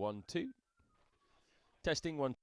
1, 2. Testing 1.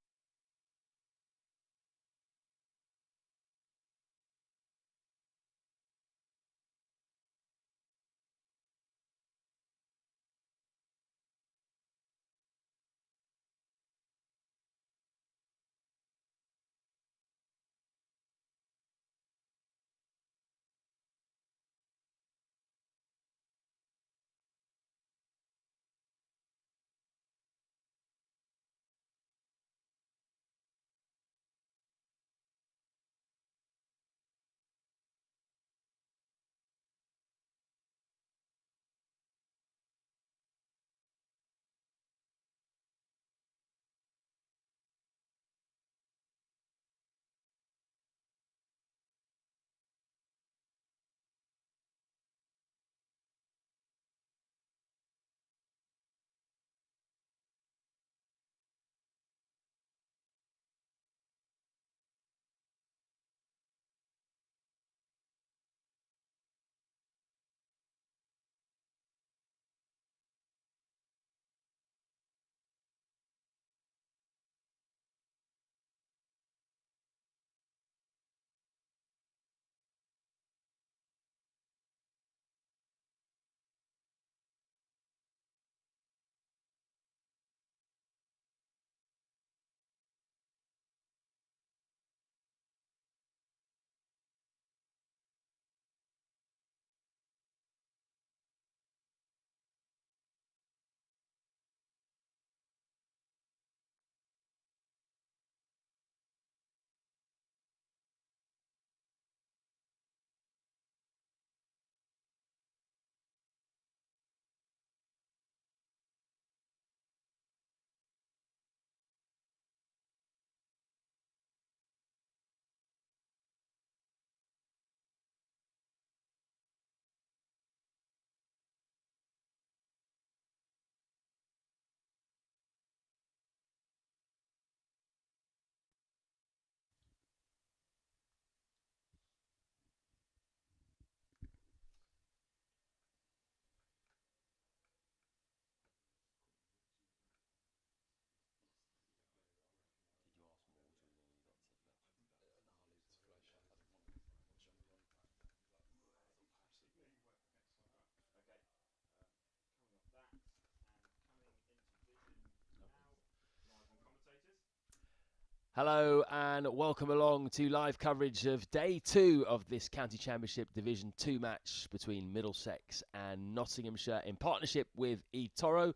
Hello and welcome along to live coverage of day 2 of this County Championship Division 2 match between Middlesex and Nottinghamshire in partnership with eToro.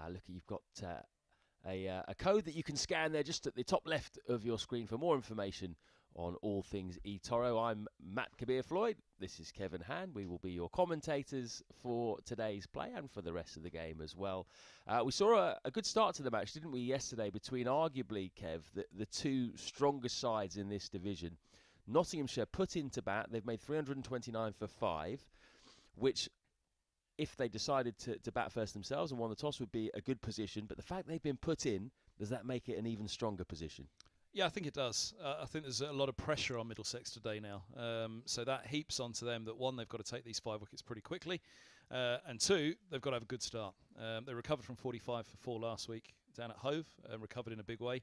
Look, you've got a code that you can scan there just at the top left of your screen for more information on all things eToro. I'm Matt Kabir-Floyd. This is Kevin Hand. We will be your commentators for today's play and for the rest of the game as well. We saw a good start to the match, didn't we, yesterday, between arguably, Kev, the two strongest sides in this division. Nottinghamshire put into bat. They've made 329 for 5, which, if they decided to bat first themselves and won the toss, would be a good position. But the fact they've been put in, does that make it an even stronger position? Yeah, I think it does. I think there's a lot of pressure on Middlesex today now. So that heaps onto them that, one, they've got to take these 5 wickets pretty quickly. And 2, they've got to have a good start. They recovered from 45 for 4 last week down at Hove, and recovered in a big way.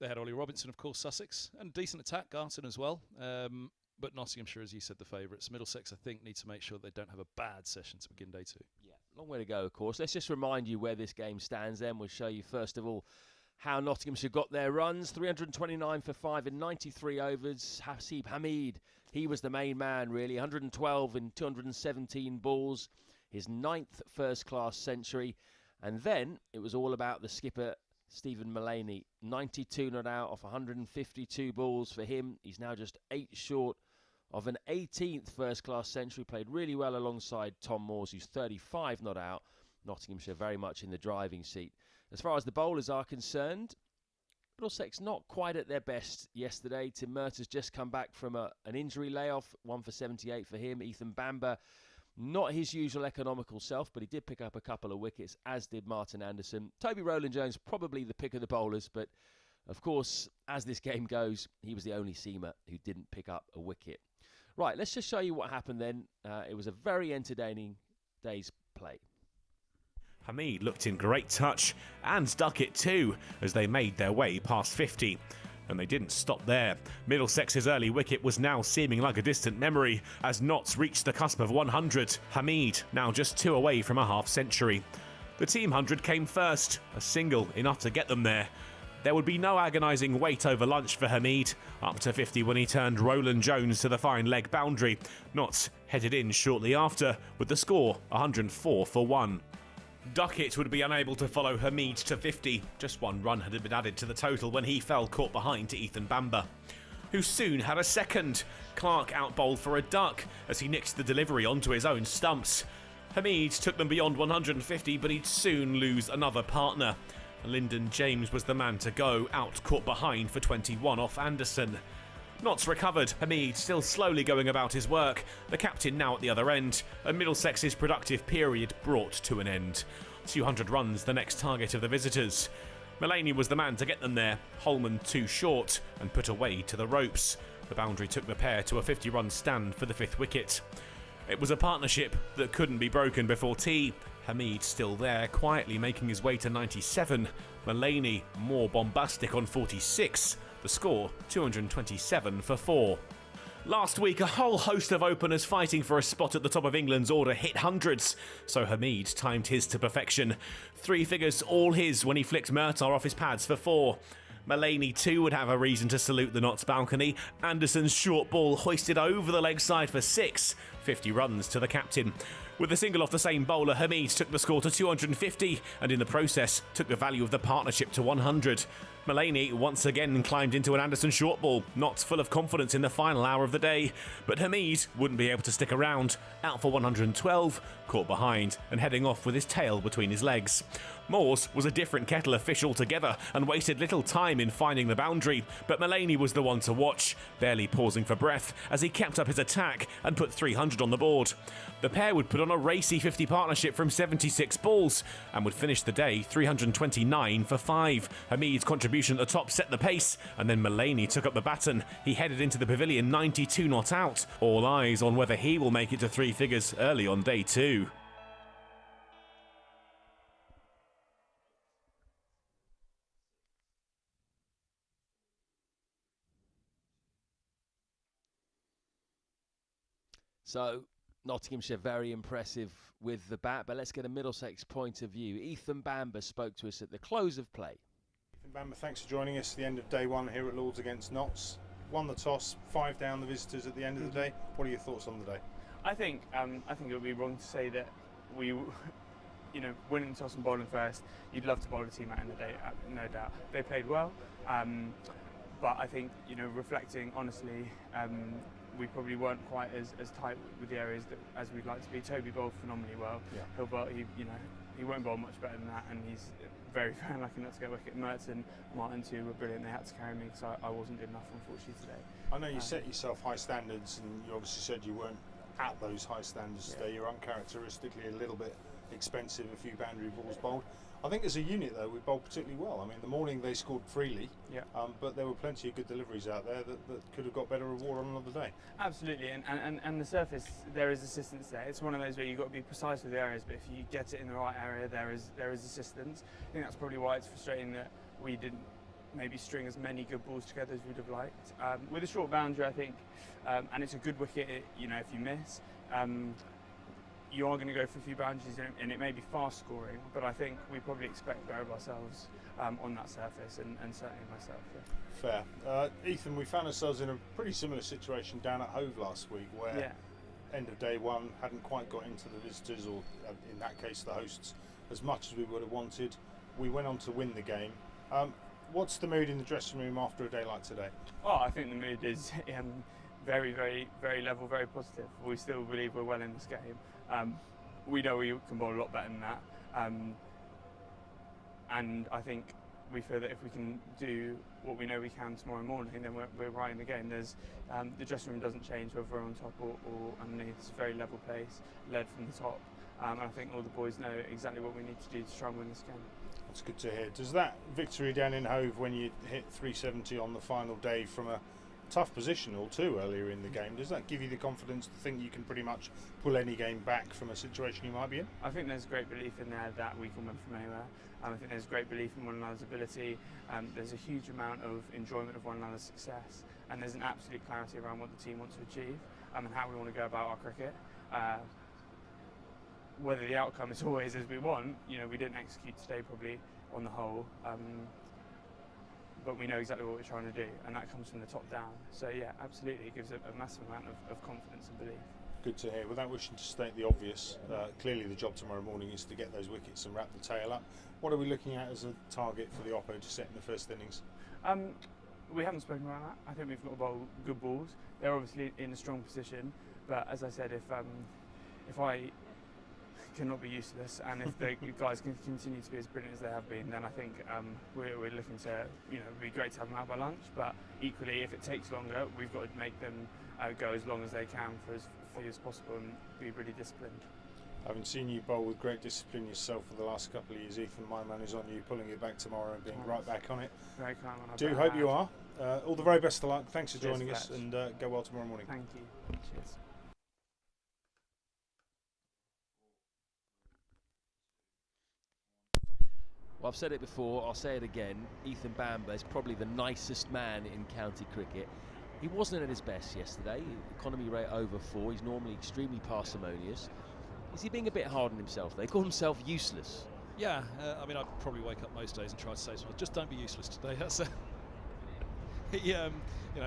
They had Ollie Robinson, of course, Sussex, and a decent attack, Garton as well. But Nottinghamshire, as you said, the favourites. Middlesex, I think, need to make sure they don't have a bad session to begin day 2. Yeah, long way to go, of course. Let's just remind you where this game stands then. We'll show you, first of all, how Nottinghamshire got their runs. 329 for 5 in 93 overs. Hasib Hamid, he was the main man, really. 112 in 217 balls. His 9th first-class century. And then it was all about the skipper, Stephen Mullaney. 92 not out off 152 balls for him. He's now just 8 short of an 18th first-class century. Played really well alongside Tom Moores, who's 35 not out. Nottinghamshire very much in the driving seat. As far as the bowlers are concerned, Middlesex not quite at their best yesterday. Tim Murtaugh's just come back from an injury layoff, 1 for 78 for him. Ethan Bamber, not his usual economical self, but he did pick up a couple of wickets, as did Martin Anderson. Toby Rowland-Jones, probably the pick of the bowlers, but of course, as this game goes, he was the only seamer who didn't pick up a wicket. Right, let's just show you what happened then. It was a very entertaining day's play. Hamid looked in great touch, and Duckett too, as they made their way past 50. And they didn't stop there. Middlesex's early wicket was now seeming like a distant memory as Notts reached the cusp of 100. Hamid now just 2 away from a half-century. The team 100 came first, a single enough to get them there. There would be no agonising wait over lunch for Hamid, up to 50 when he turned Roland Jones to the fine leg boundary. Notts headed in shortly after, with the score 104 for 1. Duckett would be unable to follow Hamid to 50. Just 1 run had been added to the total when he fell caught behind to Ethan Bamber, who soon had a second. Clark out-bowled for a duck as he nicked the delivery onto his own stumps. Hamid took them beyond 150, but he'd soon lose another partner. Lyndon James was the man to go, out caught behind for 21 off Anderson. Notts recovered, Hamid still slowly going about his work, the captain now at the other end, and Middlesex's productive period brought to an end. 200 runs the next target of the visitors. Mullaney was the man to get them there, Holman too short and put away to the ropes. The boundary took the pair to a 50-run stand for the 5th wicket. It was a partnership that couldn't be broken before tea. Hamid still there, quietly making his way to 97. Mullaney more bombastic on 46. The score, 227 for 4. Last week, a whole host of openers fighting for a spot at the top of England's order hit hundreds, so Hamid timed his to perfection. 3 figures all his when he flicked Murtagh off his pads for 4. Mullaney too would have a reason to salute the Notts balcony. Anderson's short ball hoisted over the leg side for 6. 50 runs to the captain. With a single off the same bowler, Hamid took the score to 250 and in the process took the value of the partnership to 100. Mullaney once again climbed into an Anderson short ball, not full of confidence in the final hour of the day, but Hamid wouldn't be able to stick around, out for 112, caught behind and heading off with his tail between his legs. Moores was a different kettle of fish altogether and wasted little time in finding the boundary, but Mullaney was the one to watch, barely pausing for breath as he kept up his attack and put 300 on the board. The pair would put on a racy 50 partnership from 76 balls and would finish the day 329 for 5. Hamid's contribution at the top set the pace, and then Mullaney took up the baton. He headed into the pavilion 92 not out, all eyes on whether he will make it to 3 figures early on day 2. So, Nottinghamshire very impressive with the bat, but let's get a Middlesex point of view. Ethan Bamber spoke to us at the close of play. Ethan Bamber, thanks for joining us at the end of day 1 here at Lords against Notts. Won the toss, 5 down the visitors at the end of the day. What are your thoughts on the day? I think it would be wrong to say that we, winning the toss and bowling first, you'd love to bowl a team out in the day, no doubt. They played well, but I think, reflecting honestly, we probably weren't quite as tight with the areas as we'd like to be. Toby bowled phenomenally well. Yeah. He won't bowl much better than that, and he's very, very unlucky not to get a wicket. Mertz and Martin too were brilliant. They had to carry me because I wasn't good enough, unfortunately, today. I know you set yourself high standards, and you obviously said you weren't at those high standards today. You're uncharacteristically a little bit expensive, a few boundary balls bowled. I think as a unit, though, we bowled particularly well. I mean, the morning they scored freely, but there were plenty of good deliveries out there that could have got better reward on another day. Absolutely, and the surface, there is assistance there. It's one of those where you've got to be precise with the areas, but if you get it in the right area, there is assistance. I think that's probably why it's frustrating that we didn't maybe string as many good balls together as we'd have liked. With a short boundary, I think, and it's a good wicket, if you miss, you are going to go for a few boundaries and it may be fast scoring, but I think we probably expect better of ourselves on that surface, and certainly myself. Yeah. Fair. Ethan, we found ourselves in a pretty similar situation down at Hove last week where end of day 1 hadn't quite got into the visitors, or in that case the hosts, as much as we would have wanted. We went on to win the game. What's the mood in the dressing room after a day like today? Oh, I think the mood is very, very, very level, very positive. We still believe we're well in this game. We know we can bowl a lot better than that, and I think we feel that if we can do what we know we can tomorrow morning, then we're right in the game. There's the dressing room doesn't change whether we're on top or underneath. It's a very level place, led from the top, and I think all the boys know exactly what we need to do to try and win this game. That's good to hear. Does that victory down in Hove, when you hit 370 on the final day from a tough position or two earlier in the game. Does that give you the confidence to think you can pretty much pull any game back from a situation you might be in? I think there's great belief in there that we can win from anywhere. I think there's great belief in one another's ability. There's a huge amount of enjoyment of one another's success, and there's an absolute clarity around what the team wants to achieve and how we want to go about our cricket. Whether the outcome is always as we want, we didn't execute today probably on the whole, but we know exactly what we're trying to do, and that comes from the top down. So yeah, absolutely, it gives a massive amount of confidence and belief. Good to hear. Without wishing to state the obvious, clearly the job tomorrow morning is to get those wickets and wrap the tail up. What are we looking at as a target for the oppo to set in the first innings? We haven't spoken about that. I think we've got to bowl good balls. They're obviously in a strong position, but as I said, if I cannot be useless, and if the guys can continue to be as brilliant as they have been, then I think we're looking to, it'd be great to have them out by lunch, but equally, if it takes longer, we've got to make them go as long as they can for as few as possible and be really disciplined. Having seen you bowl with great discipline yourself for the last couple of years, Ethan, my man is on you, pulling it back tomorrow and being right back on it. Very kind. Do hope you are. All the very best of luck. Thanks for joining us, and go well tomorrow morning. Thank you. Cheers. Well, I've said it before, I'll say it again. Ethan Bamber is probably the nicest man in county cricket. He wasn't at his best yesterday. Economy rate over 4. He's normally extremely parsimonious. Is he being a bit hard on himself? They call himself useless. Yeah, I'd probably wake up most days and try to say to myself, just don't be useless today. That's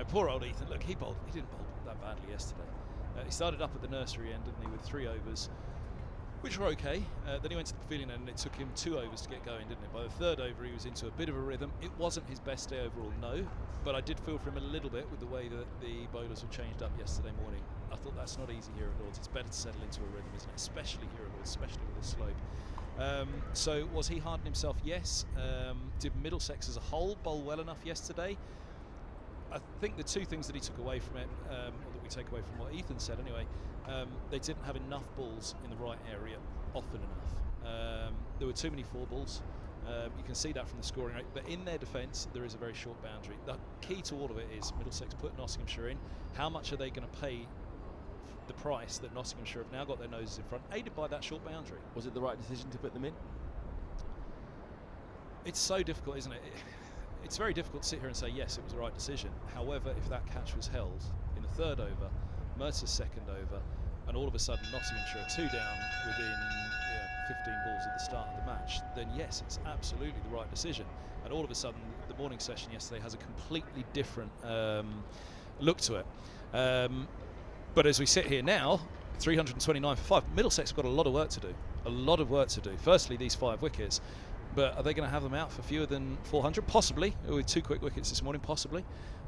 poor old Ethan. Look, he didn't bowl that badly yesterday. He started up at the nursery end, didn't he, with 3 overs, which were okay. Then he went to the pavilion end, and it took him 2 overs to get going, didn't it? By the 3rd over, he was into a bit of a rhythm. It wasn't his best day overall, no, but I did feel for him a little bit with the way that the bowlers were changed up yesterday morning. I thought that's not easy here at Lords. It's better to settle into a rhythm, isn't it? Especially here at Lords, especially with the slope. So was he hard on himself? Yes. Did Middlesex as a whole bowl well enough yesterday? I think the 2 things that he took away from it, or that we take away from what Ethan said anyway, they didn't have enough balls in the right area often enough. There were too many 4 balls. You can see that from the scoring rate, but in their defence there is a very short boundary. The key to all of it is Middlesex put Nottinghamshire in. How much are they going to pay the price that Nottinghamshire have now got their noses in front, aided by that short boundary? Was it the right decision to put them in? It's so difficult, isn't it? It's very difficult to sit here and say yes, it was the right decision. However, if that catch was held in the 3rd over, Mercer's 2nd over, and all of a sudden Nottinghamshire are 2 down within 15 balls at the start of the match, then yes, it's absolutely the right decision. And all of a sudden, the morning session yesterday has a completely different look to it. But as we sit here now, 329 for 5, Middlesex have got a lot of work to do. A lot of work to do. Firstly, these 5 wickets. But are they going to have them out for fewer than 400? Possibly, with 2 quick wickets this morning, possibly.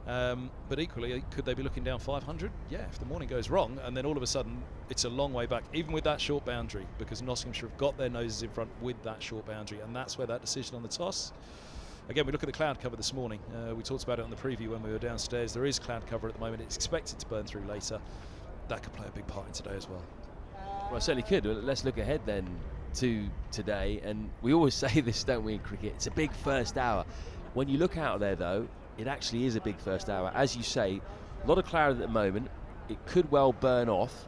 But equally, could they be looking down 500? Yeah, if the morning goes wrong, and then all of a sudden it's a long way back, even with that short boundary, because Nottinghamshire have got their noses in front with that short boundary, and that's where that decision on the toss. Again, we look at the cloud cover this morning. We talked about it on the preview when we were downstairs. There is cloud cover at the moment. It's expected to burn through later. That could play a big part in today as well. Well, it certainly could. Let's look ahead then to today, and we always say this, don't we, in cricket? It's a big first hour. When you look out there, though, it actually is a big first hour. As you say, a lot of cloud at the moment. It could well burn off.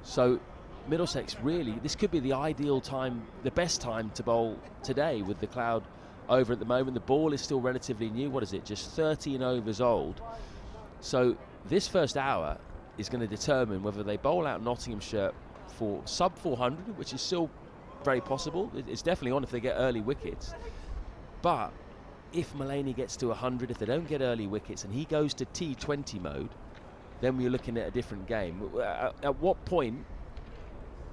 So Middlesex, really, this could be the ideal time, the best time to bowl today with the cloud over at the moment. The ball is still relatively new. What is it? Just 13 overs old. So this first hour is going to determine whether they bowl out Nottinghamshire for sub 400, which is still very possible. It's definitely on if they get early wickets. But if Mullaney gets to 100, if they don't get early wickets and he goes to T20 mode, then we're looking at a different game. At what point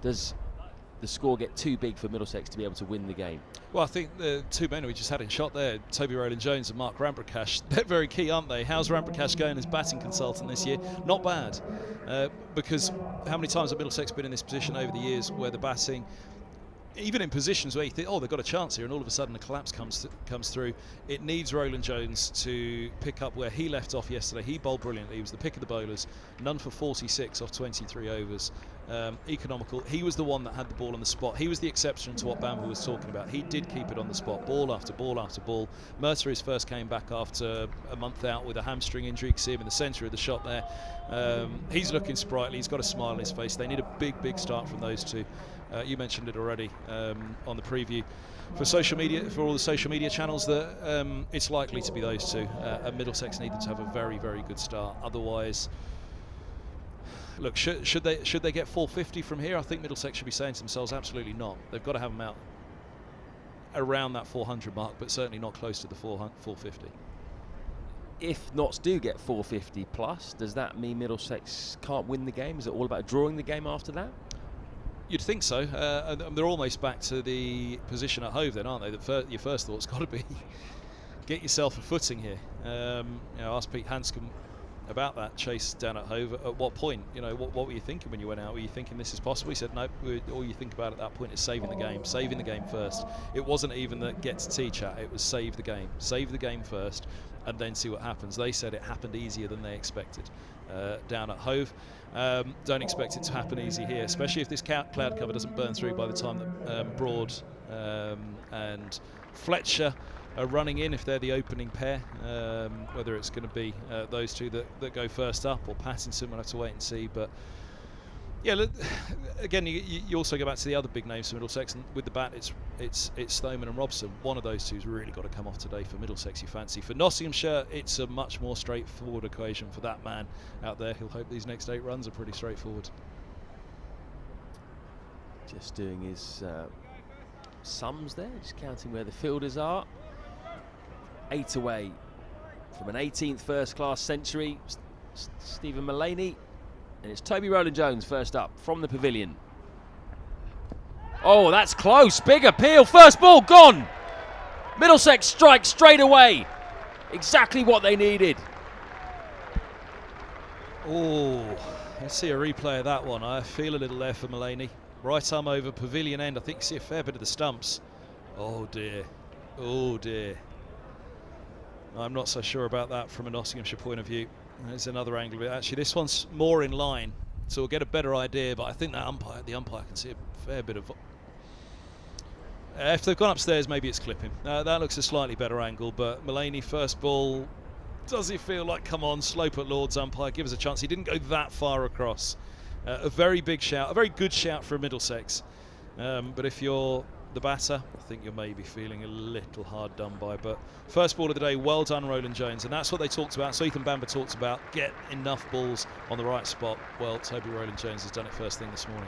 does the score get too big for Middlesex to be able to win the game? Well, I think the 2 men we just had in shot there, Toby Rowland-Jones and Mark Ramprakash, they're very key, aren't they? How's Ramprakash going as batting consultant this year? Not bad, because how many times have Middlesex been in this position over the years where the batting even in positions where you think, oh, they've got a chance here, and all of a sudden a collapse comes through, it needs Roland Jones to pick up where he left off yesterday. He bowled brilliantly. He was the pick of the bowlers, none for 46 off 23 overs. Economical. He was the one that had the ball on the spot. He was the exception to what Bamber was talking about. He did keep it on the spot, ball after ball after ball. Merceris first came back after a month out with a hamstring injury. You can see him in the centre of the shot there. He's looking sprightly. He's got a smile on his face. They need a big start from those two. You mentioned it already on the preview. For social media, for all the social media channels, that it's likely to be those two. And Middlesex need them to have a very good start. Otherwise, look, should they get 450 from here? I think Middlesex should be saying to themselves, absolutely not. They've got to have them out around that 400 mark, but certainly not close to the 450. If Notts do get 450 plus, does that mean Middlesex can't win the game? Is it all about drawing the game after that? You'd think so. And they're almost back to the position at Hove then, aren't they? Your first thought's got to be get yourself a footing here. Ask Pete Hanscom about that chase down at Hove. At what point? What were you thinking when you went out? Were you thinking this is possible? He said no. All you think about at that point is saving the game first. It wasn't even that get to tea chat. It was save the game first, and then see what happens. They said it happened easier than they expected down at Hove. Don't expect it to happen easy here, especially if this cloud cover doesn't burn through by the time that Broad and Fletcher are running in, if they're the opening pair. Whether it's going to be those two that go first up or Pattinson, we'll have to wait and see. But yeah, look, again, you also go back to the other big names for Middlesex, and with the bat, it's Stoneman and Robson. One of those two's really got to come off today for Middlesex, you fancy. For Nottinghamshire, it's a much more straightforward equation for that man out there. He'll hope these next 8 runs are pretty straightforward. Just doing his sums there, just counting where the fielders are. 8 away from an 18th first-class century, Stephen Mullaney. And it's Toby Rowland-Jones first up from the pavilion. Oh, that's close. Big appeal. First ball gone. Middlesex strikes straight away. Exactly what they needed. Oh, let's see a replay of that one. I feel a little there for Mullaney. Right arm over, pavilion end. I think you see a fair bit of the stumps. Oh, dear. Oh, dear. I'm not so sure about that from a Nottinghamshire point of view. There's another angle of it. Actually, this one's more in line, so we'll get a better idea, but I think that the umpire can see a fair bit of... if they've gone upstairs, maybe it's clipping. That looks a slightly better angle, but Mullaney, first ball, does he feel like, come on, slope at Lord's, umpire, give us a chance. He didn't go that far across. A very big shout, a very good shout for Middlesex. But if you're the batter, I think you're maybe feeling a little hard done by. But first ball of the day, well done, Roland Jones, and that's what they talked about. So Ethan Bamber talks about get enough balls on the right spot. Well, Toby Roland Jones has done it first thing this morning.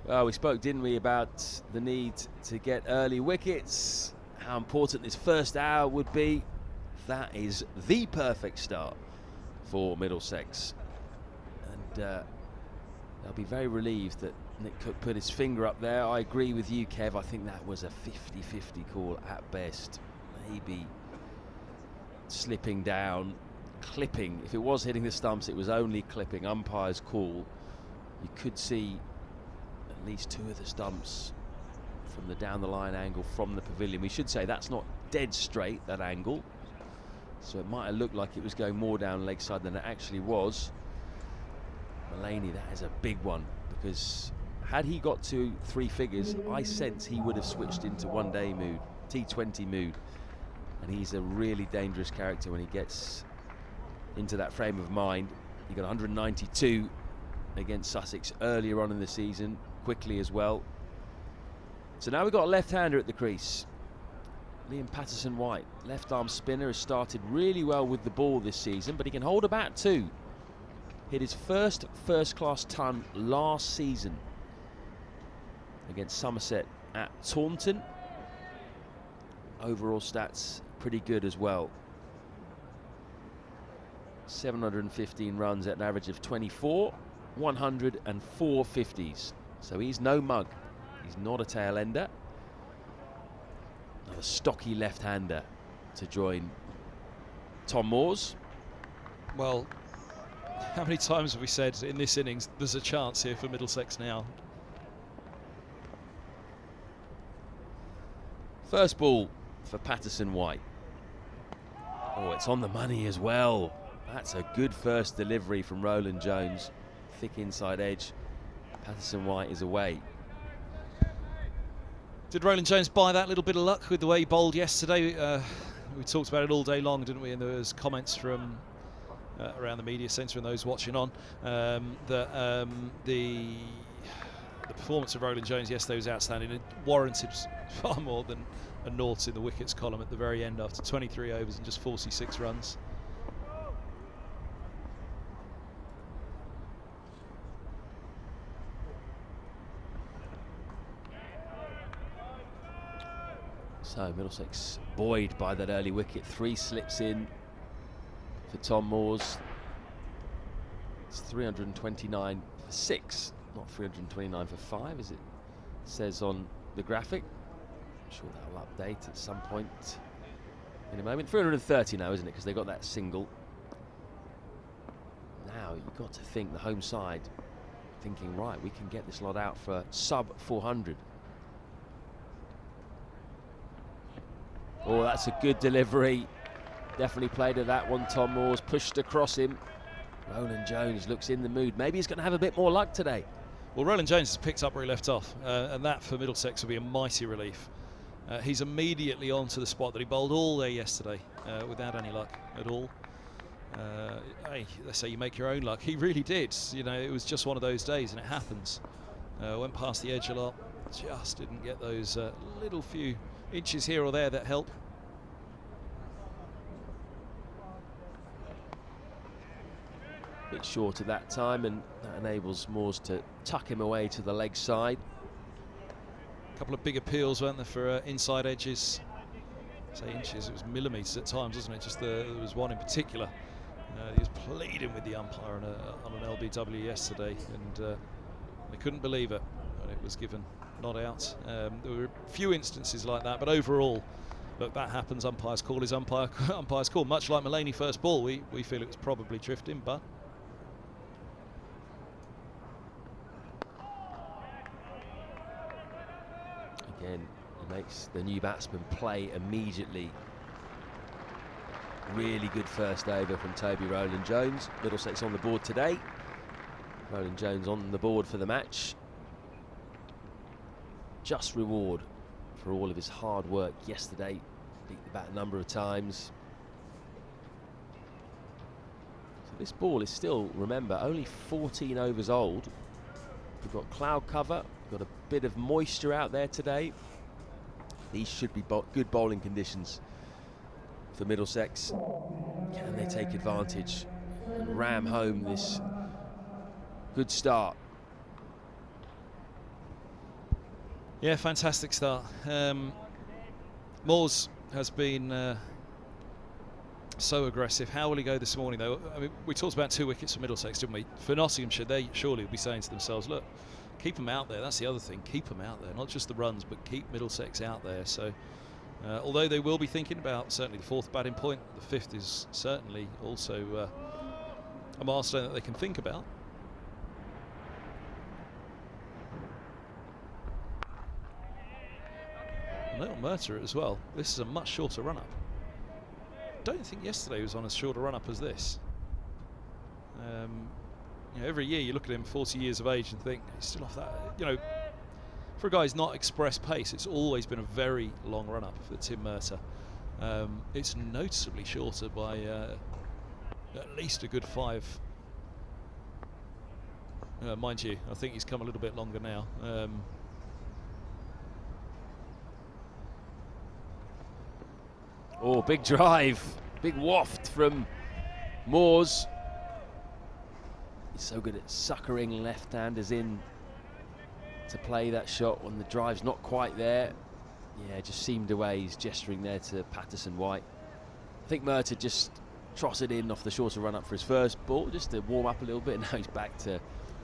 Well, we spoke, didn't we, about the need to get early wickets, how important this first hour would be. That is the perfect start for Middlesex, and they'll be very relieved that Nick Cook put his finger up there. I agree with you, Kev. I think that was a 50-50 call at best. Maybe slipping down, clipping. If it was hitting the stumps, it was only clipping. Umpire's call. You could see at least 2 of the stumps from the down the line angle from the pavilion. We should say that's not dead straight, that angle. So it might have looked like it was going more down leg side than it actually was. Mullaney, that is a big one, because had he got to 3 figures, I sense he would have switched into one-day mood, T20 mood. And he's a really dangerous character when he gets into that frame of mind. He got 192 against Sussex earlier on in the season, quickly as well. So now we've got a left-hander at the crease. Liam Patterson-White, left-arm spinner, has started really well with the ball this season, but he can hold a bat too. Hit his first-class ton last season against Somerset at Taunton. Overall stats pretty good as well. 715 runs at an average of 24, 104 50s. So he's no mug. He's not a tail ender. Another stocky left-hander to join Tom Moore's. Well, how many times have we said in this innings there's a chance here for Middlesex now? First ball for Patterson-White. Oh, it's on the money as well. That's a good first delivery from Roland Jones. Thick inside edge. Patterson-White is away. Did Roland Jones buy that little bit of luck with the way he bowled yesterday? We talked about it all day long, didn't we? And there was comments from around the media centre and those watching on that the performance of Roland Jones yesterday was outstanding. It warranted far more than a nought in the wickets column at the very end after 23 overs and just 46 runs. So Middlesex buoyed by that early wicket. 3 slips in for Tom Moores. It's 329 for 6, not 329 for 5 as it says on the graphic. I'm sure that'll update at some point in a moment. 330 now, isn't it? Because they got that single. Now you've got to think the home side thinking, right, we can get this lot out for sub 400. Oh, that's a good delivery. Definitely played at that one. Tom Moores pushed across him. Roland Jones looks in the mood. Maybe he's going to have a bit more luck today. Well, Roland Jones has picked up where he left off, and that for Middlesex will be a mighty relief. He's immediately on to the spot that he bowled all day yesterday without any luck at all. Hey, let's say you make your own luck. He really did. You know, it was just one of those days, and it happens. Went past the edge a lot. Just didn't get those little few inches here or there that help. Bit short at that time, and that enables Moores to tuck him away to the leg side. A couple of big appeals, weren't there, for inside edges? Say inches, it was millimetres at times, wasn't it? Just there was one in particular. He was pleading with the umpire on an LBW yesterday, and they couldn't believe it when it was given not out. There were a few instances like that, but overall, look, that happens. Umpire's call is umpire's call. Much like Mulaney first ball, we feel it was probably drifting, but again, he makes the new batsman play immediately. Really good first over from Toby Roland Jones. Middlesex on the board today. Roland Jones on the board for the match. Just reward for all of his hard work yesterday. Beat the bat a number of times. So this ball is still, remember, only 14 overs old. We've got cloud cover, got a bit of moisture out there today. These should be good bowling conditions for Middlesex. Can they take advantage and ram home this good start? yeah, fantastic start. Moores has been so aggressive. How will he go this morning, though? I mean, we talked about 2 wickets for Middlesex, didn't we? For Nottinghamshire, they surely will be saying to themselves, look, keep them out there. That's the other thing. Keep them out there. Not just the runs, but keep Middlesex out there. So, although they will be thinking about certainly the 4th batting point, the 5th is certainly also a milestone that they can think about. And little Murtagh as well. This is a much shorter run-up. Don't think yesterday was on as short a run-up as this. You know, every year you look at him 40 years of age and think he's still off that. You know, for a guy who's not express pace, it's always been a very long run-up for Tim Murtagh. It's noticeably shorter by at least a good 5. Mind you, I think he's come a little bit longer now. Oh, big drive, big waft from Moores. He's so good at suckering left-handers in to play that shot when the drive's not quite there. Yeah, just seamed away. He's gesturing there to Patterson-White. I think Murtagh just trotted in off the shorter run-up for his first ball, just to warm up a little bit. And now he's back to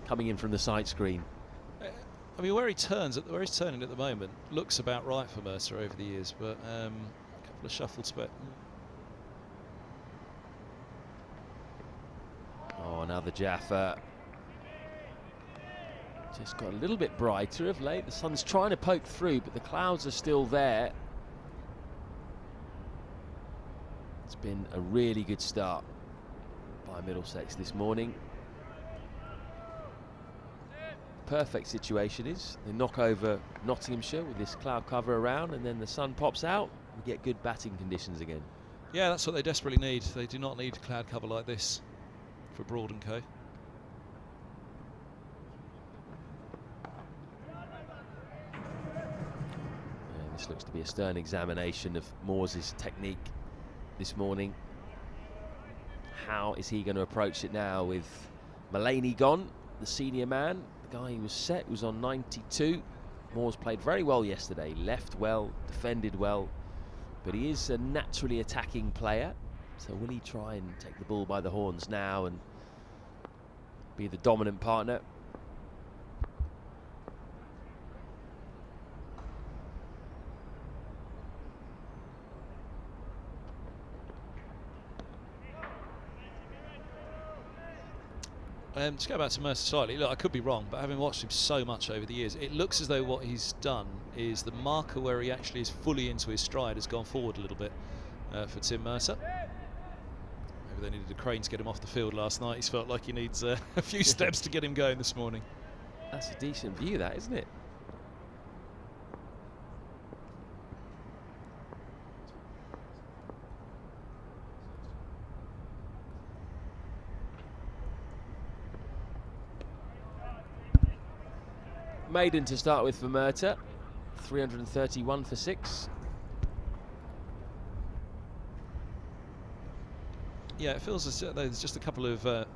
coming in from the side screen. I mean, where he's turning at the moment looks about right for Murtagh over the years, but a couple of shuffled Oh, now the Jaffa. Just got a little bit brighter of late. The sun's trying to poke through, but the clouds are still there. It's been a really good start by Middlesex this morning. Perfect situation is they knock over Nottinghamshire with this cloud cover around, and then the sun pops out. We get good batting conditions again. Yeah, that's what they desperately need. They do not need cloud cover like this for Broad and Co. This looks to be a stern examination of Moore's technique this morning. How is he going to approach it now with Mullaney gone, the senior man, the guy who was set, was on 92. Moore's played very well yesterday, left well, defended well, but he is a naturally attacking player. So will he try and take the bull by the horns now and be the dominant partner? To go back to Mercer slightly, look, I could be wrong, but having watched him so much over the years, it looks as though what he's done is the marker where he actually is fully into his stride has gone forward a little bit for Tim Mercer. Maybe they needed a crane to get him off the field last night. He's felt like he needs a few steps to get him going this morning. That's a decent view, that, isn't it? Maiden to start with for Murtagh, 331 for 6. Yeah, it feels as though there's just a couple of a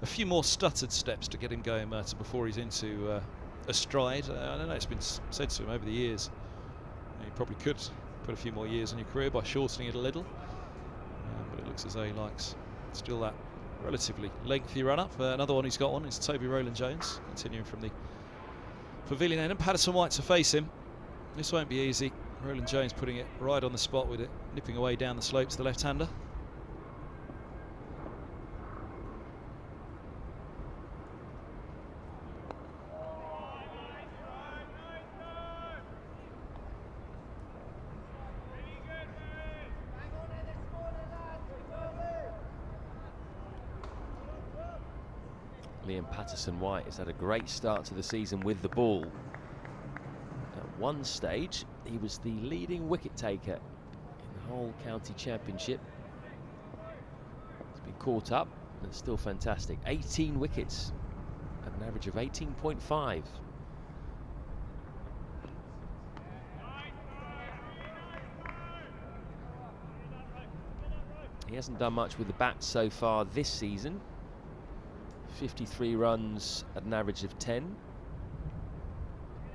few more stuttered steps to get him going, Murtagh, before he's into a stride. I don't know, it's been said to him over the years, you probably could put a few more years on your career by shortening it a little, but it looks as though he likes still that relatively lengthy run-up. Another one who's got one is Toby Rowland-Jones, continuing from the pavilion end, and Patterson White to face him. This won't be easy. Rowland-Jones putting it right on the spot with it, nipping away down the slope to the left-hander. Liam Patterson White has had a great start to the season with the ball. At one stage, he was the leading wicket taker in the whole county championship. He's been caught up, and it's still fantastic. 18 wickets at an average of 18.5. He hasn't done much with the bat so far this season. 53 runs at an average of 10.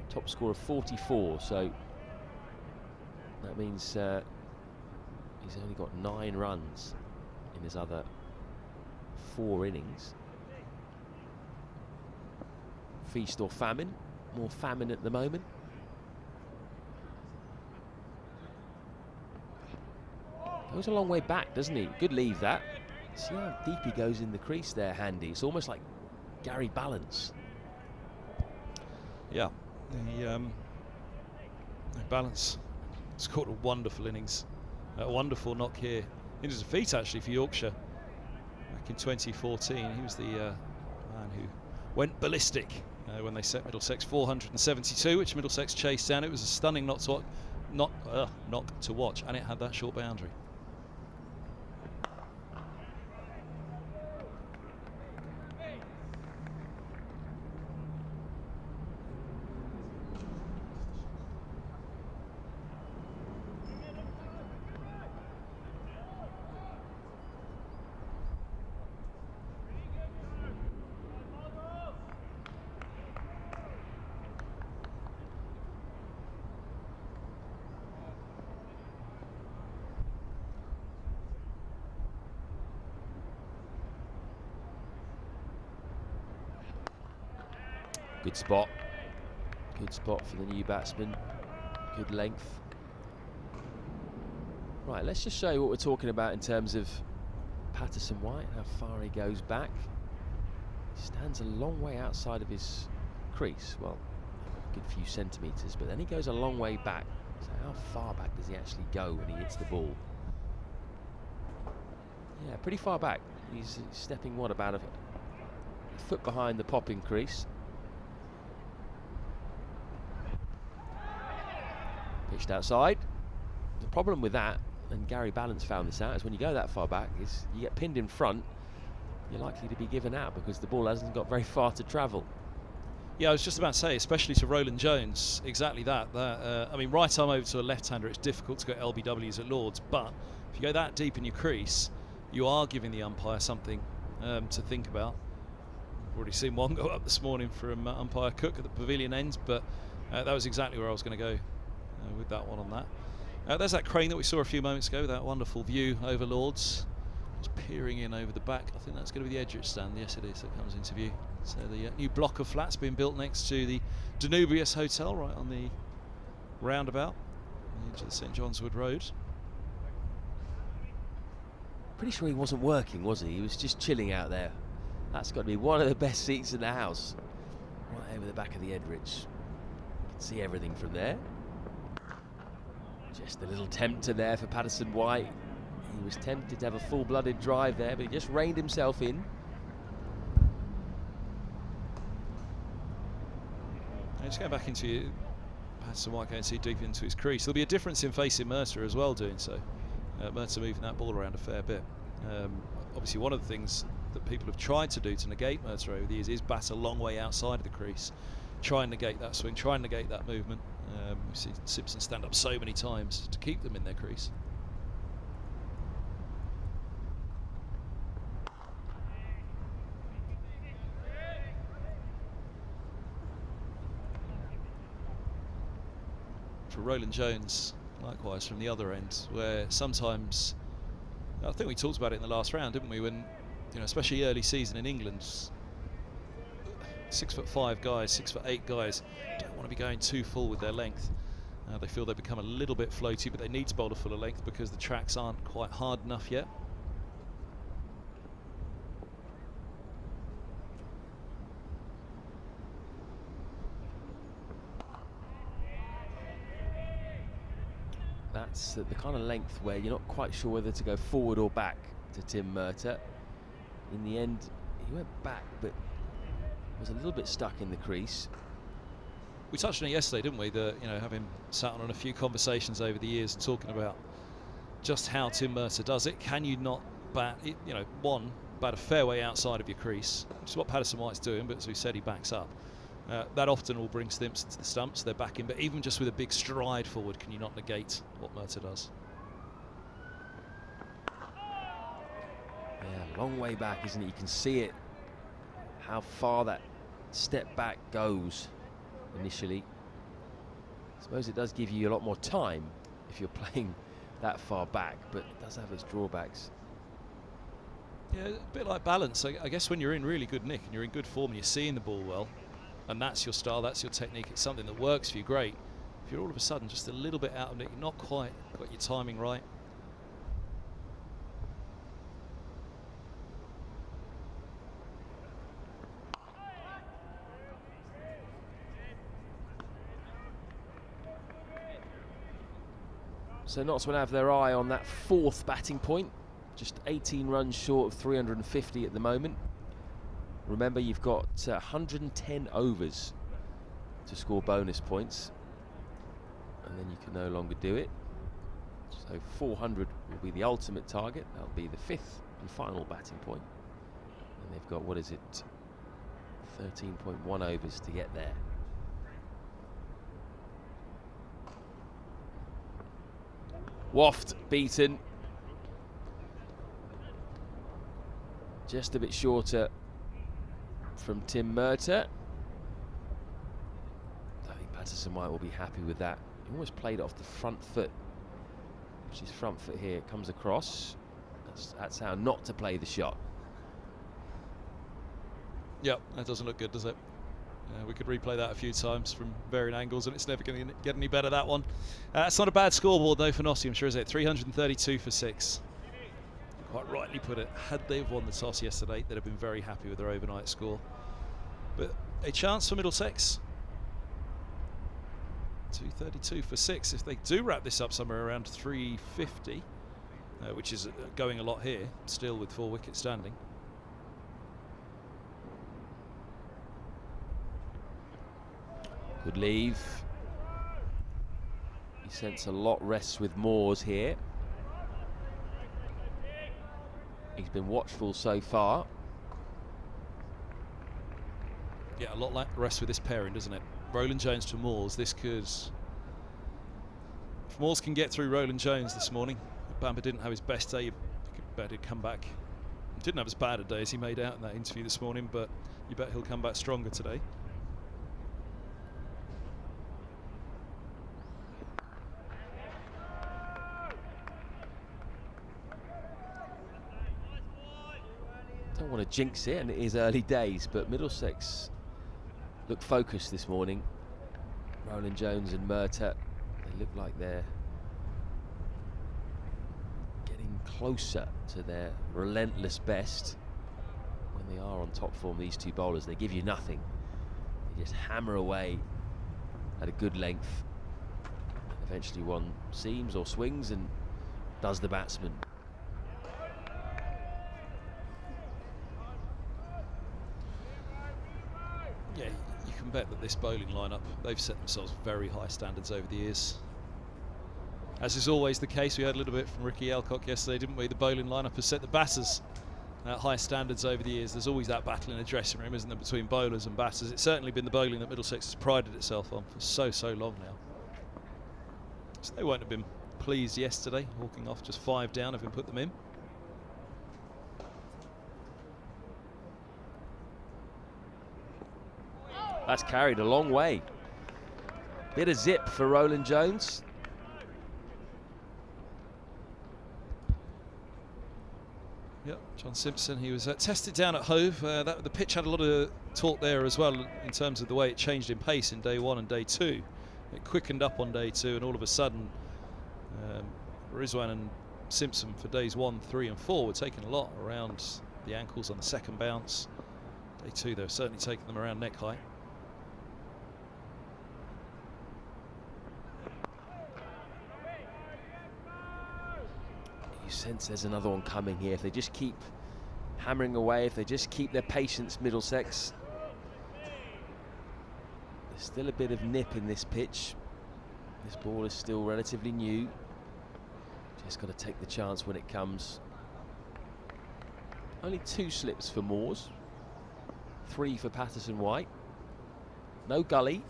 Top score of 44, so that means he's only got 9 runs in his other 4 innings. Feast or famine? More famine at the moment. Goes a long way back, doesn't he? Good leave that. See how deep he goes in the crease there, Handy. It's almost like Gary Balance. Yeah, the Balance scored a wonderful innings, a wonderful knock here. It was a feat actually for Yorkshire back in 2014. He was the man who went ballistic when they set Middlesex 472, which Middlesex chased down. It was a stunning knock to watch, and it had that short boundary. Good spot. Good spot for the new batsman. Good length. Right, let's just show you what we're talking about in terms of Patterson White, how far he goes back. He stands a long way outside of his crease. Well, a good few centimetres, but then he goes a long way back. So how far back does he actually go when he hits the ball? Yeah, pretty far back. He's stepping, what, about a foot behind the popping crease. Pitched outside. The problem with that, and Gary Ballance found this out, is when you go that far back, is you get pinned in front, you're likely to be given out because the ball hasn't got very far to travel. Yeah, I was just about to say, especially to Roland Jones, exactly that. I mean, right arm over to a left-hander, it's difficult to get LBWs at Lords, but if you go that deep in your crease, you are giving the umpire something to think about. We've already seen one go up this morning from umpire Cook at the pavilion end, but that was exactly where I was going to go with that one on that. There's that crane that we saw a few moments ago, that wonderful view over Lords. Just peering in over the back. I think that's going to be the Edgeworth stand. Yes, it is. That comes into view. So the new block of flats being built next to the Danubius Hotel, right on the roundabout, into the St John's Wood Road. Pretty sure he wasn't working, was he? He was just chilling out there. That's got to be one of the best seats in the house. Right over the back of the Edridge. You can see everything from there. Just a little tempter there for Patterson White. He was tempted to have a full-blooded drive there, but he just reined himself in. Just going back into Patterson White, going too deep into his crease. There'll be a difference in facing Mercer as well doing so. Mercer moving that ball around a fair bit. Obviously one of the things that people have tried to do to negate Mercer over the years is bat a long way outside of the crease. Try and negate that swing, try and negate that movement. We've seen Simpson stand up so many times to keep them in their crease. For Roland Jones, likewise from the other end, where sometimes, I think we talked about it in the last round, didn't we, when, you know, especially early season in England, 6'5" guys, 6'8" guys don't want to be going too full with their length. They feel they become a little bit floaty, but they need to bowl a fuller length because the tracks aren't quite hard enough yet. That's the kind of length where you're not quite sure whether to go forward or back to Tim Murtagh. In the end, he went back, but was a little bit stuck in the crease. We touched on it yesterday, didn't we? You know, having sat on a few conversations over the years and talking about just how Tim Murtagh does it. Can you not bat, you know, bat a fair way outside of your crease, which is what Patterson White's doing, but as we said, he backs up. That often will bring Stimps to the stumps, they're back in, but even just with a big stride forward, can you not negate what Murtagh does? Yeah, long way back, isn't it? You can see it, how far that step back goes initially. I suppose it does give you a lot more time if you're playing that far back, but it does have its drawbacks. Yeah, a bit like balance. I guess when you're in really good nick and you're in good form and you're seeing the ball well, and that's your style, that's your technique, it's something that works for you, great. If you're all of a sudden just a little bit out of it, you're not quite got your timing right. So Notts will have their eye on that fourth batting point, just 18 runs short of 350 at the moment. Remember, you've got 110 overs to score bonus points, and then you can no longer do it. So 400 will be the ultimate target. That'll be the fifth and final batting point. And they've got, what is it, 13.1 overs to get there. Waft beaten. Just a bit shorter from Tim Murtagh. I think Patterson White will be happy with that. He almost played it off the front foot. Which is front foot here, it comes across. That's how not to play the shot. Yep, that doesn't look good, does it? We could replay that a few times from varying angles, and it's never going to get any better, that one. It's not a bad scoreboard, though, for Nottinghamshire, is it? 332 for 6. quite rightly put it, had they have won the toss yesterday, they'd have been very happy with their overnight score. But a chance for Middlesex. 232 for 6. If they do wrap this up somewhere around 350, which is going a lot here, still with 4 wickets standing. Good leave. He sensed a lot rests with Moores here. He's been watchful so far. Yeah, a lot like rest with this pairing, doesn't it? Roland Jones to Moores. This could... If Moores can get through Roland Jones this morning, Bamber didn't have his best day. He better come back. He didn't have as bad a day as he made out in that interview this morning, but you bet he'll come back stronger today. Don't want to jinx it, and it is early days, but Middlesex look focused this morning. Roland Jones and Murtagh, they look like they're getting closer to their relentless best. When they are on top form, these two bowlers, they give you nothing. They just hammer away at a good length. Eventually one seams or swings and does the batsman. Yeah, you can bet that this bowling lineup, they've set themselves very high standards over the years. As is always the case, we heard a little bit from Ricky Alcock yesterday, didn't we? The bowling lineup has set the batters at high standards over the years. There's always that battle in the dressing room, isn't there, between bowlers and batters. It's certainly been the bowling that Middlesex has prided itself on for so long now. So they won't have been pleased yesterday, walking off just 5 down, having put them in. That's carried a long way. Bit of zip for Roland Jones. Yep, John Simpson, he was tested down at Hove. The pitch had a lot of talk there as well in terms of the way it changed in pace in day 1 and day 2. It quickened up on day 2, and all of a sudden Rizwan and Simpson for days 1, 3 and 4 were taking a lot around the ankles on the second bounce. Day 2 they were certainly taking them around neck height. You sense there's another one coming here. If they just keep hammering away, if they just keep their patience, Middlesex. There's still a bit of nip in this pitch. This ball is still relatively new. Just got to take the chance when it comes. Only 2 slips for Moores. 3 for Patterson White. No gully.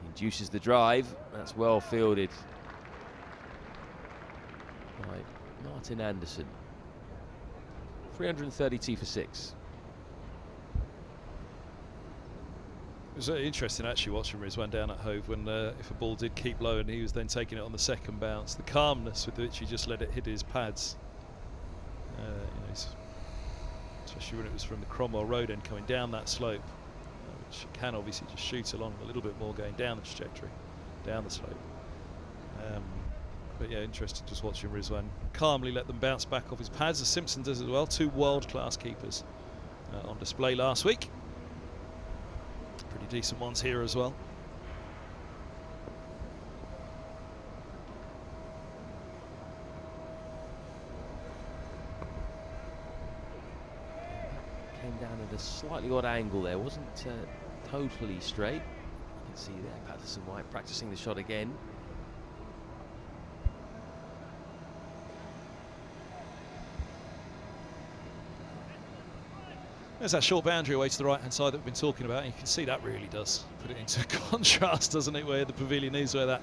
Induces the drive. That's well fielded by Martin Anderson. 332 for 6. It was interesting actually watching Rizwan down at Hove when if a ball did keep low and he was then taking it on the second bounce, the calmness with which he just let it hit his pads, you know, especially when it was from the Cromwell Road end coming down that slope, which can obviously just shoot along a little bit more going down the trajectory, down the slope. But yeah, interesting just watching Rizwan calmly let them bounce back off his pads, as Simpson does as well. 2 world-class keepers on display last week. Pretty decent ones here as well. Came down at a slightly odd angle there, wasn't totally straight. You can see there Patterson White practicing the shot again. There's that short boundary away to the right-hand side that we've been talking about. You can see that really does put it into contrast, doesn't it, where the pavilion is, where that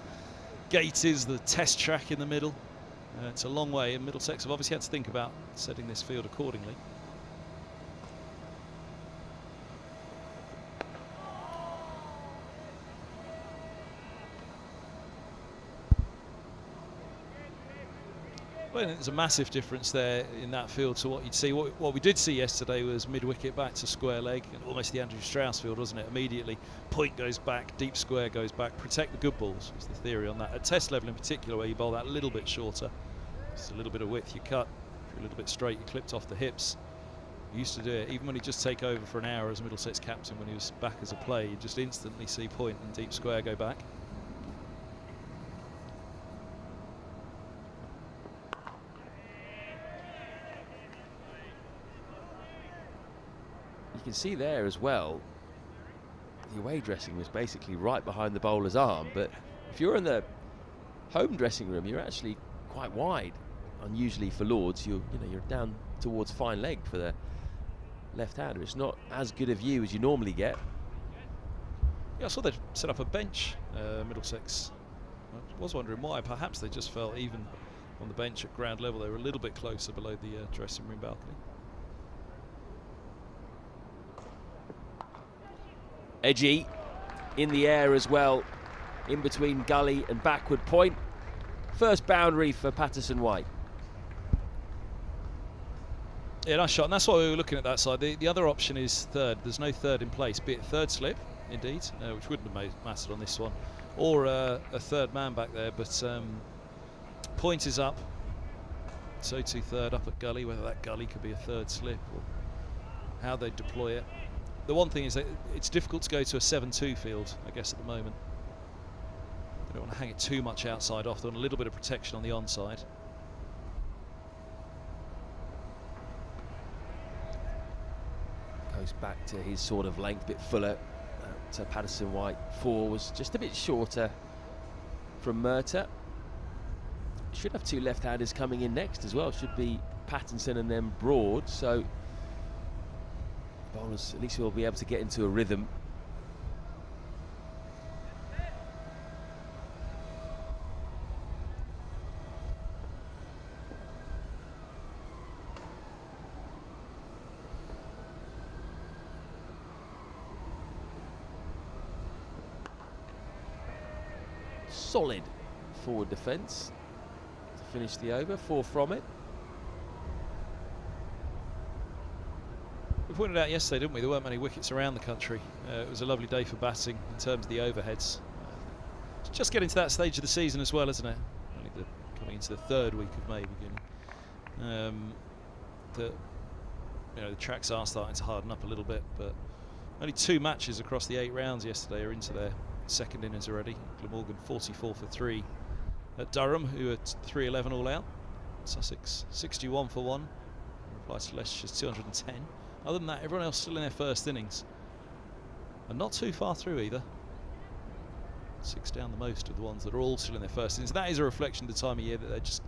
gate is, the test track in the middle. It's a long way, and Middlesex have obviously had to think about setting this field accordingly. don't think there's a massive difference there in that field to what you'd see. What we did see yesterday was mid-wicket back to square leg, and almost the Andrew Strauss field, wasn't it? Immediately, point goes back, deep square goes back, protect the good balls is the theory on that. At test level in particular, where you bowl that a little bit shorter, just a little bit of width you cut, if you're a little bit straight you clipped off the hips. He used to do it, even when he'd just take over for an hour as Middlesex captain when he was back as a play, you'd just instantly see point and deep square go back. You can see there as well, the away dressing was basically right behind the bowler's arm, but if you're in the home dressing room, you're actually quite wide. Unusually for Lords, you're down towards fine leg for the left-hander. It's not as good a view as you normally get. Yeah, I saw they set up a bench, Middlesex. I was wondering why. Perhaps they just felt even on the bench at ground level they were a little bit closer below the dressing room balcony. Edgy in the air as well, in between gully and backward point. First boundary for Patterson-White. Yeah, nice shot, and that's why we were looking at that side. The other option is third. There's no third in place, be it third slip, indeed, which wouldn't have mattered on this one, or a third man back there, but point is up, so to third up at gully, whether that gully could be a third slip or how they deploy it. The one thing is that it's difficult to go to a 7-2 field, I guess, at the moment. They don't want to hang it too much outside off. They want a little bit of protection on the onside. Goes back to his sort of length, a bit fuller. To Patterson-White. 4 was just a bit shorter from Murtagh. Should have 2 left-handers coming in next as well. Should be Pattinson and then Broad. So bowlers at least will be able to get into a rhythm. Solid forward defence to finish the over. 4 from it. We pointed out yesterday, didn't we, there weren't many wickets around the country. It was a lovely day for batting in terms of the overheads. It's just getting to that stage of the season as well, isn't it? Only coming into the 3rd week of May beginning. The tracks are starting to harden up a little bit, but only 2 matches across the 8 rounds yesterday are into their second innings already. Glamorgan 44 for 3 at Durham, who are 311 all out. Sussex 61 for 1. Reply to Leicestershire's 210. Other than that, everyone else still in their first innings, and not too far through either. 6 down the most of the ones that are all still in their first innings. That is a reflection of the time of year that they're just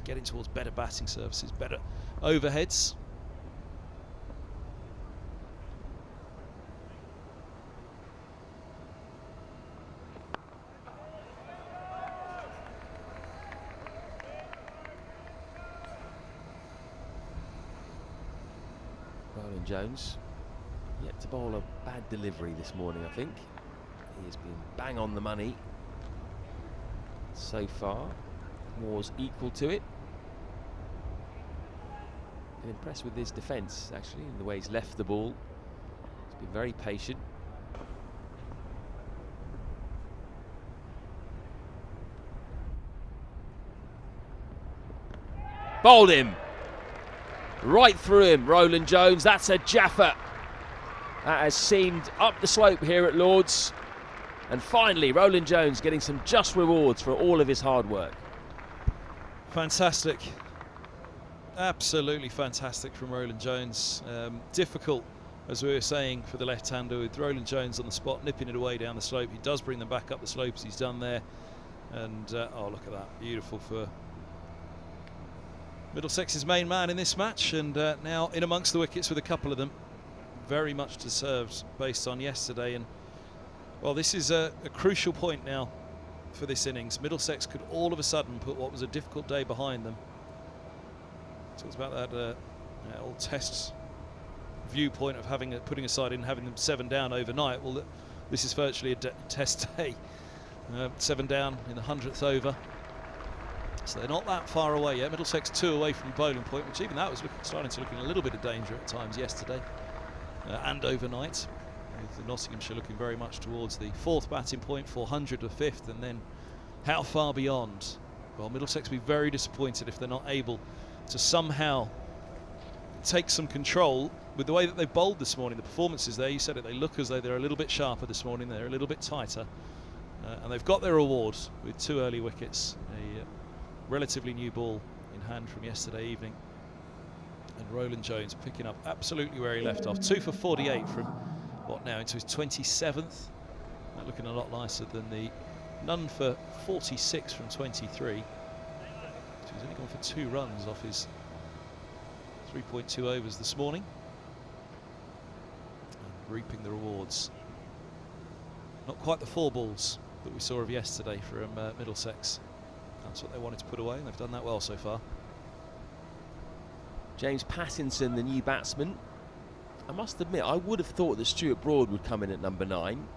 getting towards better batting services, better overheads. Roland Jones yet to bowl a bad delivery this morning, I think. He has been bang on the money so far. Moore's equal to it. Been impressed with his defence, actually, in the way he's left the ball. He's been very patient. Bowled him. Right through him, Roland Jones. That's a Jaffa. That has seamed up the slope here at Lords. And finally, Roland Jones getting some just rewards for all of his hard work. Fantastic. Absolutely fantastic from Roland Jones. Difficult, as we were saying, for the left-hander with Roland Jones on the spot, nipping it away down the slope. He does bring them back up the slope as he's done there. And, oh, look at that. Beautiful for Middlesex's main man in this match, and now in amongst the wickets with a couple of them. Very much deserved based on yesterday. And well, this is a crucial point now for this innings. Middlesex could all of a sudden put what was a difficult day behind them. Talks about that old test viewpoint of putting aside in having them 7 down overnight. Well, this is virtually a test day. 7 down in the 100th over. So they're not that far away yet. Middlesex 2 away from the bowling point, which even that was starting to look in a little bit of danger at times yesterday and overnight. With the Nottinghamshire looking very much towards the 4th batting point, 400 of 5th, and then how far beyond? Well, Middlesex will be very disappointed if they're not able to somehow take some control with the way that they bowled this morning. The performances there, you said it, they look as though they're a little bit sharper this morning, they're a little bit tighter, and they've got their reward with 2 early wickets, a relatively new ball in hand from yesterday evening, and Roland Jones picking up absolutely where he left off. 2 for 48 from what now into his 27th, looking a lot nicer than the none for 46 from 23. So he's only gone for 2 runs off his 3.2 overs this morning, and reaping the rewards. Not quite the 4 balls that we saw of yesterday from Middlesex. That's what they wanted to put away, and they've done that well so far. James Pattinson, the new batsman. I must admit, I would have thought that Stuart Broad would come in at number 9,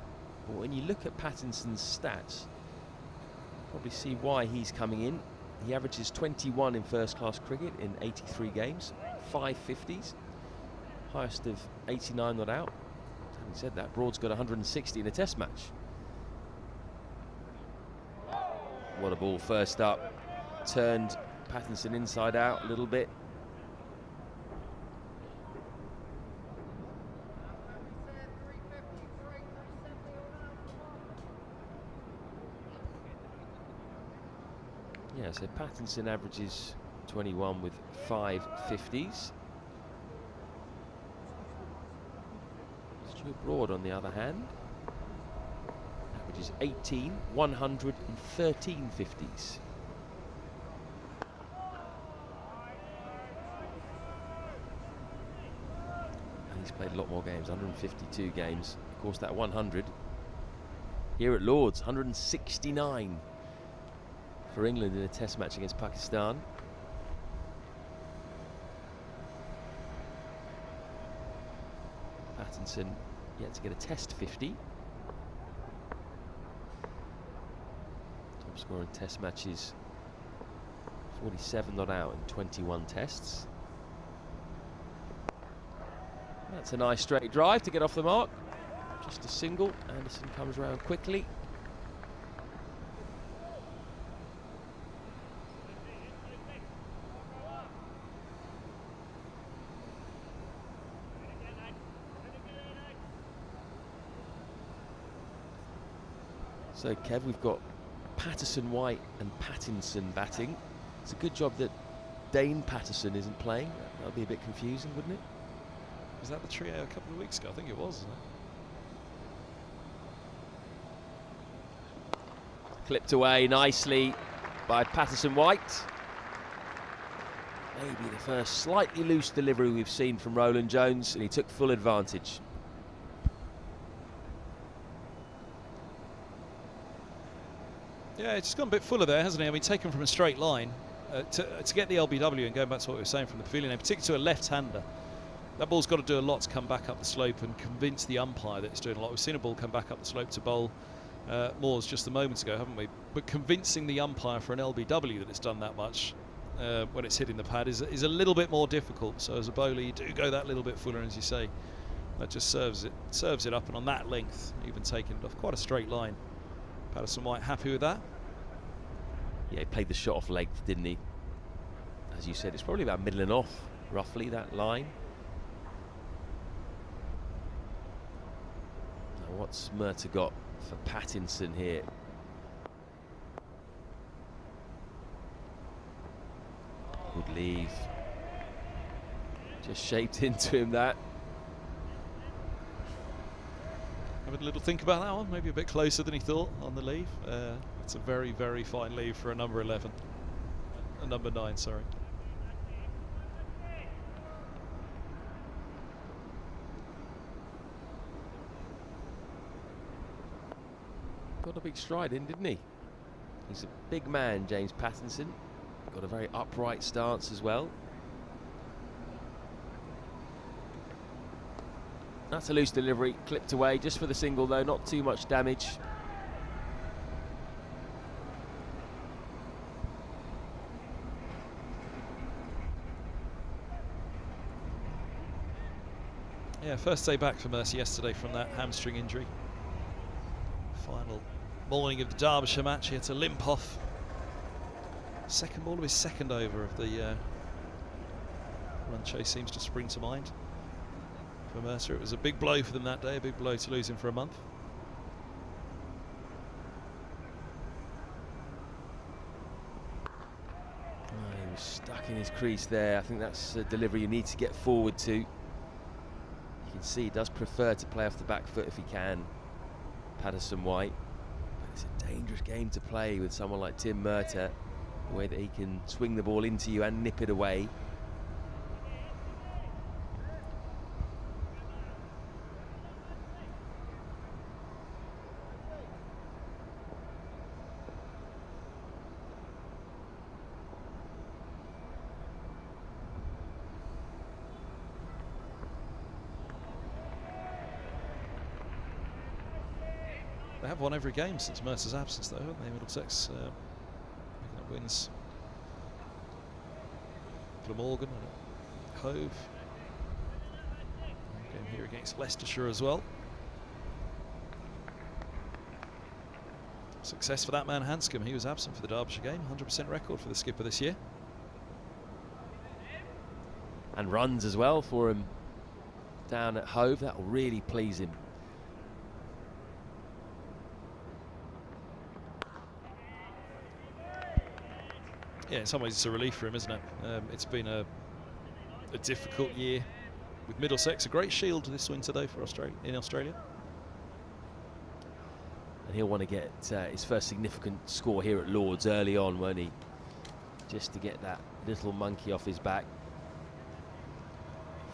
but when you look at Pattinson's stats, you probably see why he's coming in. He averages 21 in first-class cricket in 83 games, 5 50s, highest of 89 not out. Having said that, Broad's got 160 in a test match. What a ball first up, turned Pattinson inside out a little bit. Yeah, so Pattinson averages 21 with 5 50s. Stuart Broad, on the other hand, averages 18, 113 50s. And he's played a lot more games, 152 games. Of course, that 100 here at Lord's, 169. For England in a test match against Pakistan. Pattinson yet to get a test 50. Top scorer in test matches, 47 not out in 21 tests. That's a nice straight drive to get off the mark. Just a single. Anderson comes around quickly. So, Kev, we've got Patterson, White and Pattinson batting. It's a good job that Dane Patterson isn't playing. That would be a bit confusing, wouldn't it? Was that the trio a couple of weeks ago? I think it was, isn't it? Clipped away nicely by Patterson White. Maybe the first slightly loose delivery we've seen from Roland Jones, and he took full advantage. Yeah, it's just gone a bit fuller there, hasn't he? I mean, taken from a straight line to get the LBW, and going back to what we were saying from the pavilion, in particular to a left-hander. That ball's got to do a lot to come back up the slope and convince the umpire that it's doing a lot. We've seen a ball come back up the slope to bowl Moores just a moment ago, haven't we? But convincing the umpire for an LBW that it's done that much when it's hitting the pad is a little bit more difficult. So as a bowler, you do go that little bit fuller, as you say. That just serves it up, and on that length, even taking it off quite a straight line. Patterson White happy with that? Yeah, he played the shot off length, didn't he? As you said, it's probably about middle and off, roughly, that line. Now, what's Murtagh got for Pattinson here? Good leave. Just shaped into him, that. Having a little think about that one, maybe a bit closer than he thought on the leave. It's a very, very fine leave for a number 11. A number 9, sorry. Got a big stride in, didn't he? He's a big man, James Pattinson. Got a very upright stance as well. That's a loose delivery, clipped away just for the single though, not too much damage. Yeah, first day back for Mercer yesterday from that hamstring injury. Final morning of the Derbyshire match, he had to limp off. Second ball of his second over of the run chase seems to spring to mind for Mercer. It was a big blow for them that day, a big blow to lose him for a month. He was stuck in his crease there. I think that's a delivery you need to get forward to. You can see he does prefer to play off the back foot if he can, Patterson White. But it's a dangerous game to play with someone like Tim Murtagh, the way that he can swing the ball into you and nip it away. They have won every game since Mercer's absence, though, haven't they? Middlesex picking up wins. Glamorgan and Hove. Game here against Leicestershire as well. Success for that man Hanscom. He was absent for the Derbyshire game. 100% record for the skipper this year. And runs as well for him down at Hove. That will really please him. Yeah, in some ways it's a relief for him, isn't it? It's been a difficult year with Middlesex. A great shield this winter, though, for Australia. And he'll want to get his first significant score here at Lord's early on, won't he? Just to get that little monkey off his back.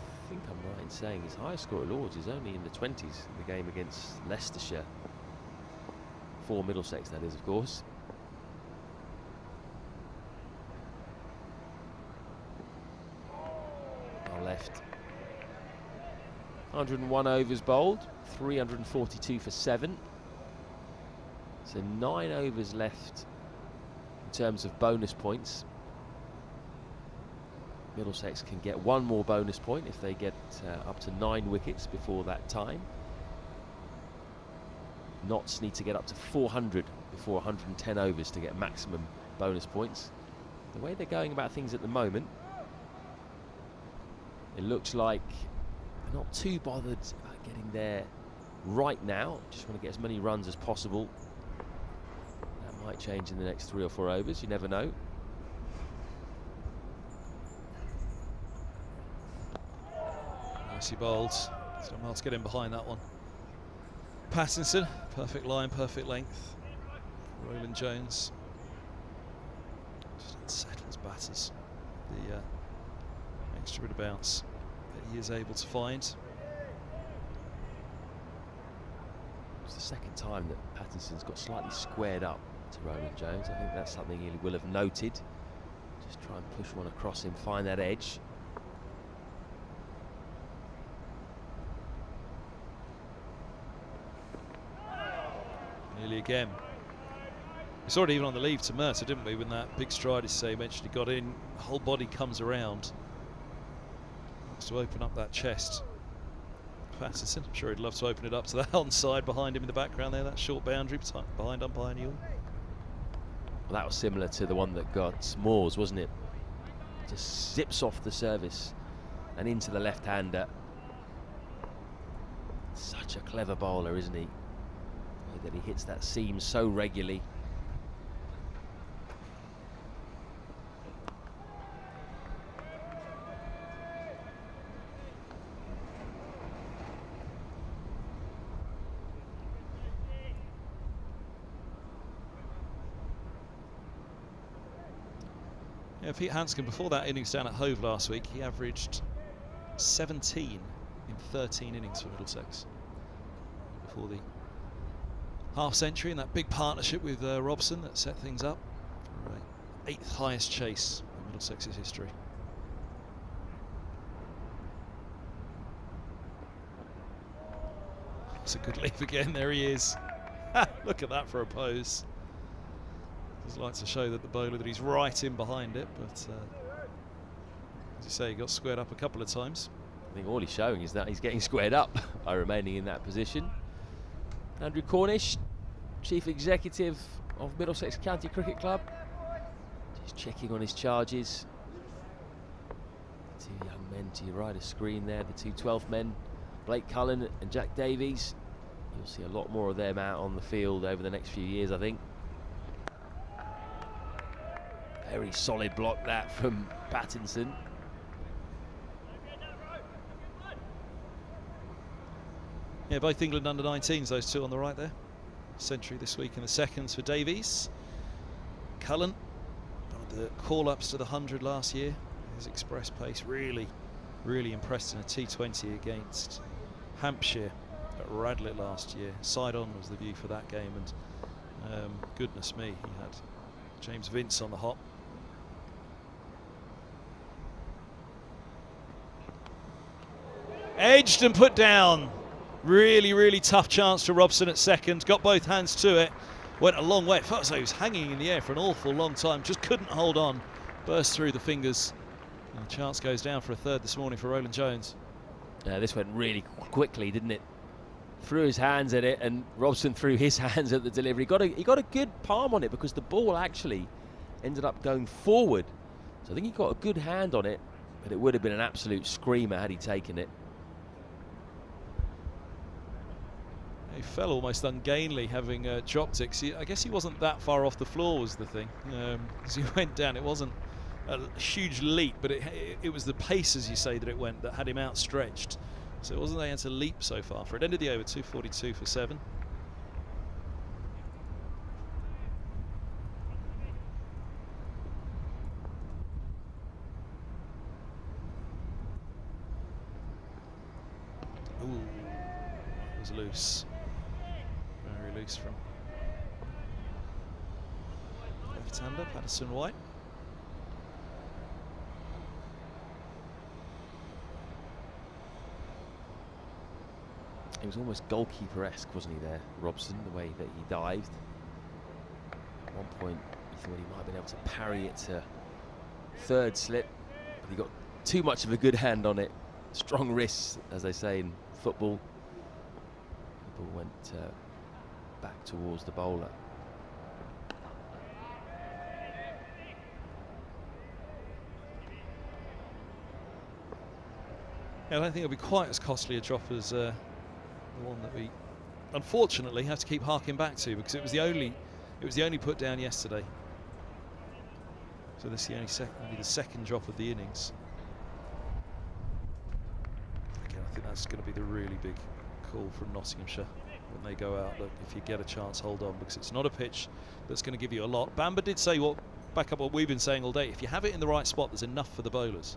I think I'm right in saying his highest score at Lord's is only in the 20s in the game against Leicestershire. For Middlesex, that is, of course. Left. 101 overs bowled, 342 for 7. So 9 overs left in terms of bonus points. Middlesex can get 1 more bonus point if they get up to 9 wickets before that time. Notts need to get up to 400 before 110 overs to get maximum bonus points. The way they're going about things at the moment, it looks like they're not too bothered about getting there right now. Just want to get as many runs as possible. That might change in the next 3 or 4 overs. You never know. Nicely bowled. So Miles get in behind that one. Pattinson, perfect line, perfect length. Roland Jones. Just unsettles batters. The extra bit of bounce that he is able to find. It's the second time that Pattinson's got slightly squared up to Roland Jones. I think that's something he will have noted. Just try and push one across him, find that edge. Nearly again. We saw it even on the leave to Mercer, didn't we, when that big stride, as say, mentioned, he got in, whole body comes around. Wants to open up that chest. Patterson, I'm sure he'd love to open it up to that onside behind him in the background there, that short boundary behind umpire Newell. Well, that was similar to the one that got Moores, wasn't it? Just zips off the service and into the left-hander. Such a clever bowler, isn't he? The way that he hits that seam so regularly. Yeah, Pete Hanscom, before that innings down at Hove last week, he averaged 17 in 13 innings for Middlesex. Before the half-century and that big partnership with Robson that set things up for 8th highest chase in Middlesex's history. It's a good leap again, there he is. Look at that for a pose. Just like to show that the bowler that he's right in behind it, but as you say, he got squared up a couple of times. I think all he's showing is that he's getting squared up by remaining in that position. Andrew Cornish, Chief Executive of Middlesex County Cricket Club, just checking on his charges. The 2 young men to your right of screen there, the 2 12th men, Blake Cullen and Jack Davies. You'll see a lot more of them out on the field over the next few years, I think. Very solid block that from Pattinson. Yeah, both England under-19s, those two on the right there. Century this week in the seconds for Davies. Cullen, one of the call-ups to the 100 last year. His express pace really impressed in a T20 against Hampshire at Radlett last year. Side on was the view for that game, and goodness me, he had James Vince on the hop. Edged and put down. Really tough chance to Robson at second. Got both hands to it. Went a long way. It felt as though he was hanging in the air for an awful long time. Just couldn't hold on. Burst through the fingers. And the chance goes down for a third this morning for Roland Jones. This went really quickly, didn't it? Threw his hands at it, and Robson threw his hands at the delivery. He got a good palm on it because the ball actually ended up going forward. So I think he got a good hand on it, but it would have been an absolute screamer had he taken it. He fell almost ungainly, having dropped it. I guess he wasn't that far off the floor was the thing. As he went down, it wasn't a huge leap, but it was the pace, as you say, that it went that had him outstretched. So it wasn't that he had to leap so far. For it ended the over 242 for 7. Ooh, it was loose. Very loose from left-hander Patterson White. He was almost goalkeeper-esque, wasn't he there, Robson, the way that he dived. At one point, he thought he might have been able to parry it to third slip, but he got too much of a good hand on it. Strong wrists, as they say in football. The ball went back towards the bowler. Yeah, I don't think it'll be quite as costly a drop as the one that we unfortunately have to keep harking back to, because it was the only put down yesterday. So this is only the second drop of the innings. Again, I think that's going to be the really big call from Nottinghamshire when they go out. Look, if you get a chance, hold on, because it's not a pitch that's going to give you a lot. Bamber did say back up what we've been saying all day. If you have it in the right spot, there's enough for the bowlers.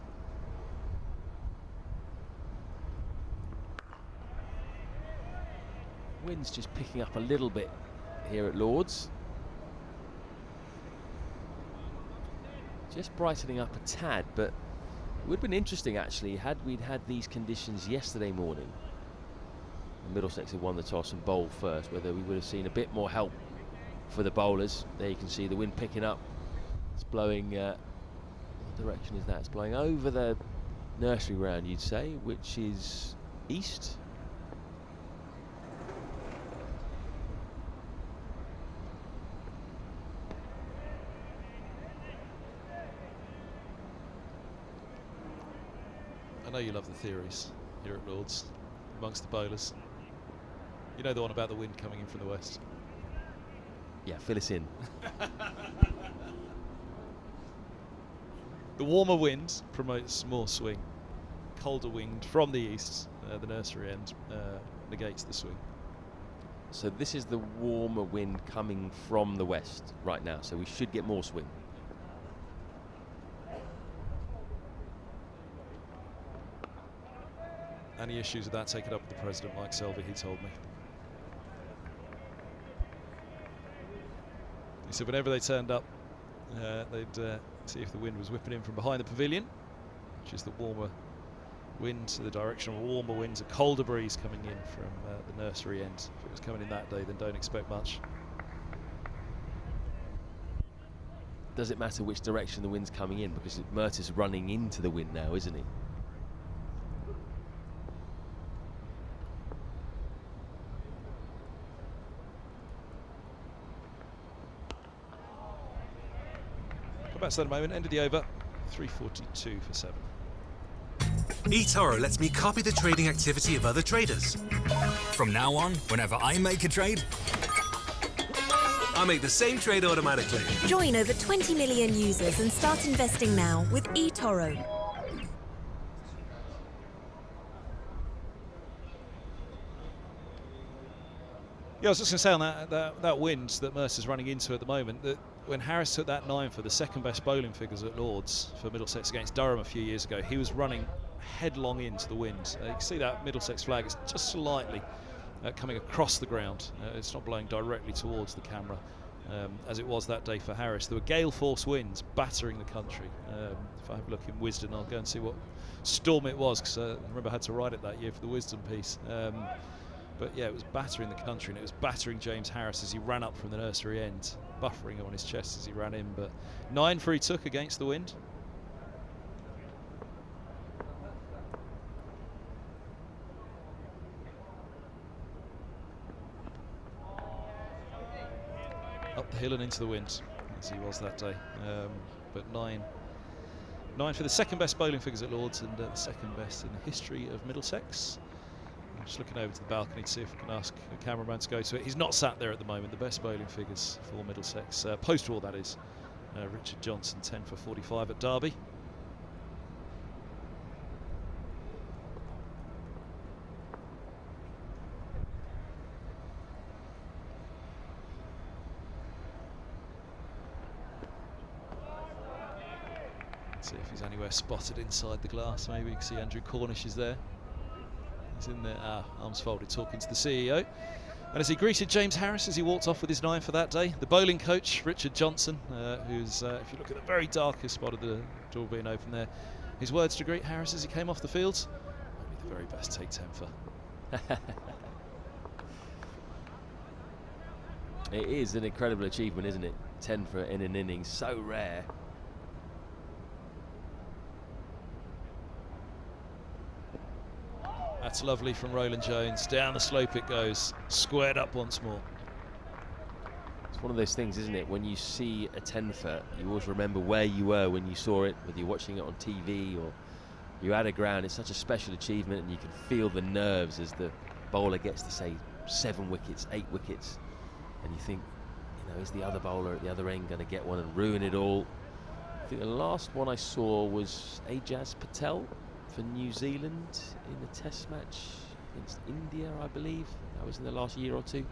Wind's just picking up a little bit here at Lord's. Just brightening up a tad, but it would have been interesting actually had we had these conditions yesterday morning. And Middlesex had won the toss and bowled first, whether we would have seen a bit more help for the bowlers. There you can see the wind picking up. It's blowing, what direction is that? It's blowing over the nursery round, you'd say, which is east. I know you love the theories here at Lord's amongst the bowlers. You know the one about the wind coming in from the west. Yeah, fill us in. The warmer wind promotes more swing. Colder wind from the east, the nursery end, negates the swing. So this is the warmer wind coming from the west right now, so we should get more swing. Any issues with that, take it up with the president, Mike Selby, he told me. He said whenever they turned up, they'd see if the wind was whipping in from behind the pavilion, which is the warmer wind, the direction of warmer winds, a colder breeze coming in from the nursery end. If it was coming in that day, then don't expect much. Does it matter which direction the wind's coming in? Because Merter's running into the wind now, isn't he? Come back to that in a moment. End of the over. 342 for 7. eToro lets me copy the trading activity of other traders. From now on, whenever I make a trade, I make the same trade automatically. Join over 20 million users and start investing now with eToro. Yeah, I was just going to say on that wind that Mercer's running into at the moment, that when Harris took that 9 for the second best bowling figures at Lords for Middlesex against Durham a few years ago, he was running headlong into the wind. You can see that Middlesex flag is just slightly coming across the ground. It's not blowing directly towards the camera, as it was that day for Harris. There were gale force winds battering the country. If I have a look in Wisden, I'll go and see what storm it was, because I remember I had to write it that year for the Wisden piece. But yeah, it was battering the country, and it was battering James Harris as he ran up from the nursery end, buffering on his chest as he ran in. But 9 for he took against the wind. Up the hill and into the wind, as he was that day. But 9 for the second best bowling figures at Lords, and the second best in the history of Middlesex. I'm just looking over to the balcony to see if we can ask the cameraman to go to it. He's not sat there at the moment. The best bowling figures for Middlesex, post-war that is. Richard Johnson, 10 for 45 at Derby. Let's see if he's anywhere spotted inside the glass. Maybe you can see Andrew Cornish is there. He's in there, arms folded, talking to the CEO. And as he greeted James Harris as he walked off with his 9 for that day, the bowling coach, Richard Johnson, who's, if you look at the very darkest spot of the door being open there, his words to greet Harris as he came off the field: "Might be the very best take 10 for." It is an incredible achievement, isn't it? 10 for in an innings, so rare. That's lovely from Roland Jones. Down the slope it goes, squared up once more. It's one of those things, isn't it? When you see a 10 for, you always remember where you were when you saw it, whether you're watching it on TV or you're at a ground. It's such a special achievement, and you can feel the nerves as the bowler gets to say 7 wickets, 8 wickets, and you think, you know, is the other bowler at the other end going to get one and ruin it all? I think the last one I saw was Ajaz Patel for New Zealand in the test match against India, I believe. That was in the last year or two.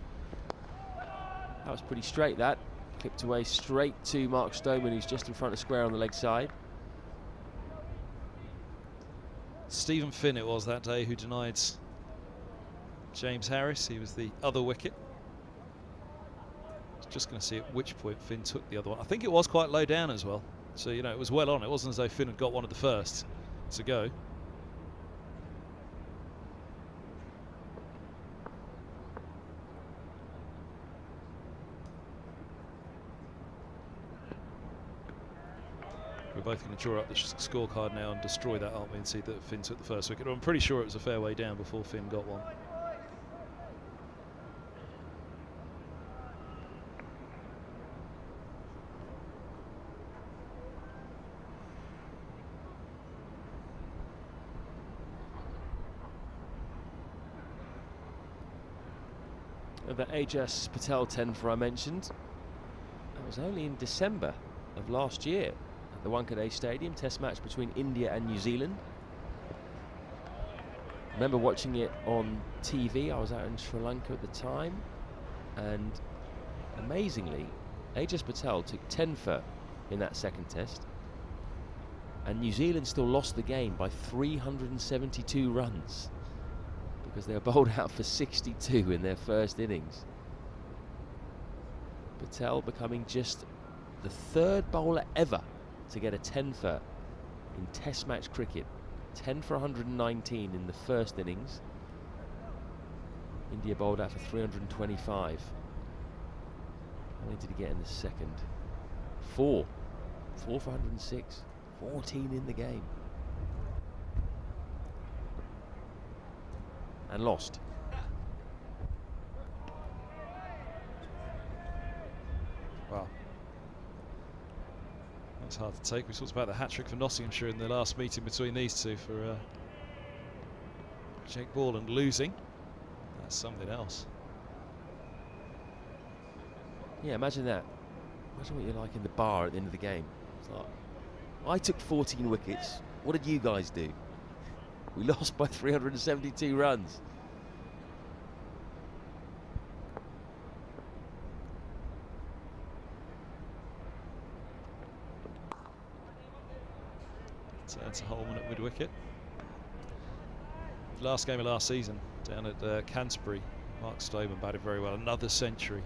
That was pretty straight, that. Clipped away straight to Mark Stoneman, who's just in front of square on the leg side. Stephen Finn it was that day who denied James Harris. He was the other wicket. Just going to see at which point Finn took the other one. I think it was quite low down as well. So, you know, it was well on. It wasn't as though Finn had got one of the first to go. We're both going to draw up the scorecard now and destroy that, aren't we, and see that Finn took the first wicket. I'm pretty sure it was a fair way down before Finn got one. The Ajaz Patel 10 for I mentioned, that was only in December of last year at the Wankhede Stadium, test match between India and New Zealand. I remember watching it on TV. I was out in Sri Lanka at the time, and amazingly Ajaz Patel took 10 for in that second test, and New Zealand still lost the game by 372 runs. Because they were bowled out for 62 in their first innings. Patel becoming just the 3rd bowler ever to get a 10 for in test match cricket. 10 for 119 in the first innings. India bowled out for 325. How many did he get in the second? 4. 4 for 106. 14 in the game. And lost. Wow. That's hard to take. We talked about the hat-trick for Nottinghamshire in the last meeting between these two for Jake Borland losing. That's something else. Yeah, imagine that. Imagine what you're like in the bar at the end of the game. It's like, I took 14 wickets. What did you guys do? We lost by 372 runs. Turn to Holman at mid-wicket. Last game of last season down at Canterbury, Mark Stoneman batted very well, another century,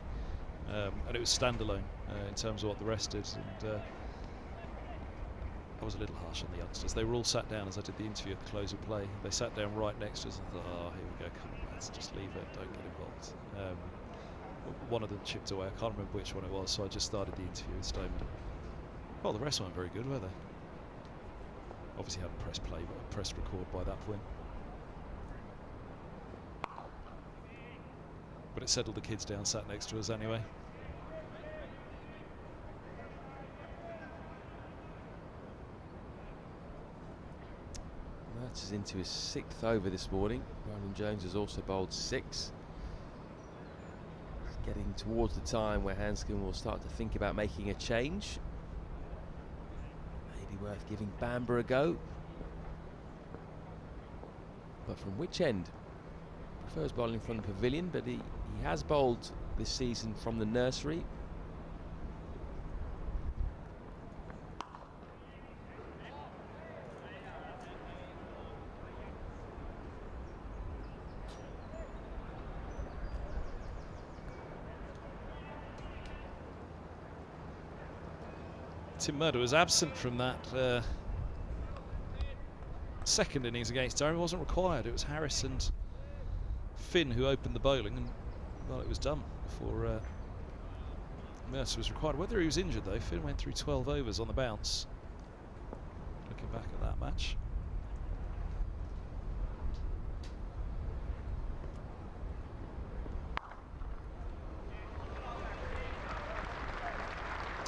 and it was standalone in terms of what the rest did. And I was a little harsh on the youngsters. They were all sat down as I did the interview at the close of play. They sat down right next to us and thought, oh, here we go, come on, lads, just leave it, don't get involved. One of them chipped away, I can't remember which one it was, so I just started the interview with Stoneman. Well, the rest weren't very good, were they? Obviously hadn't pressed play, but pressed record by that point. But it settled the kids down, sat next to us anyway. Mertz is into his 6th over this morning. Roland Jones has also bowled 6. It's getting towards the time where Hanscom will start to think about making a change. Maybe worth giving Bamber a go. But from which end? Prefers bowling from the pavilion, but he has bowled this season from the nursery. Tim Murder was absent from that second innings against Durham. It wasn't required. It was Harris and Finn who opened the bowling, and well, it was done before Mercer was required. Whether he was injured though, Finn went through 12 overs on the bounce. Looking back at that match.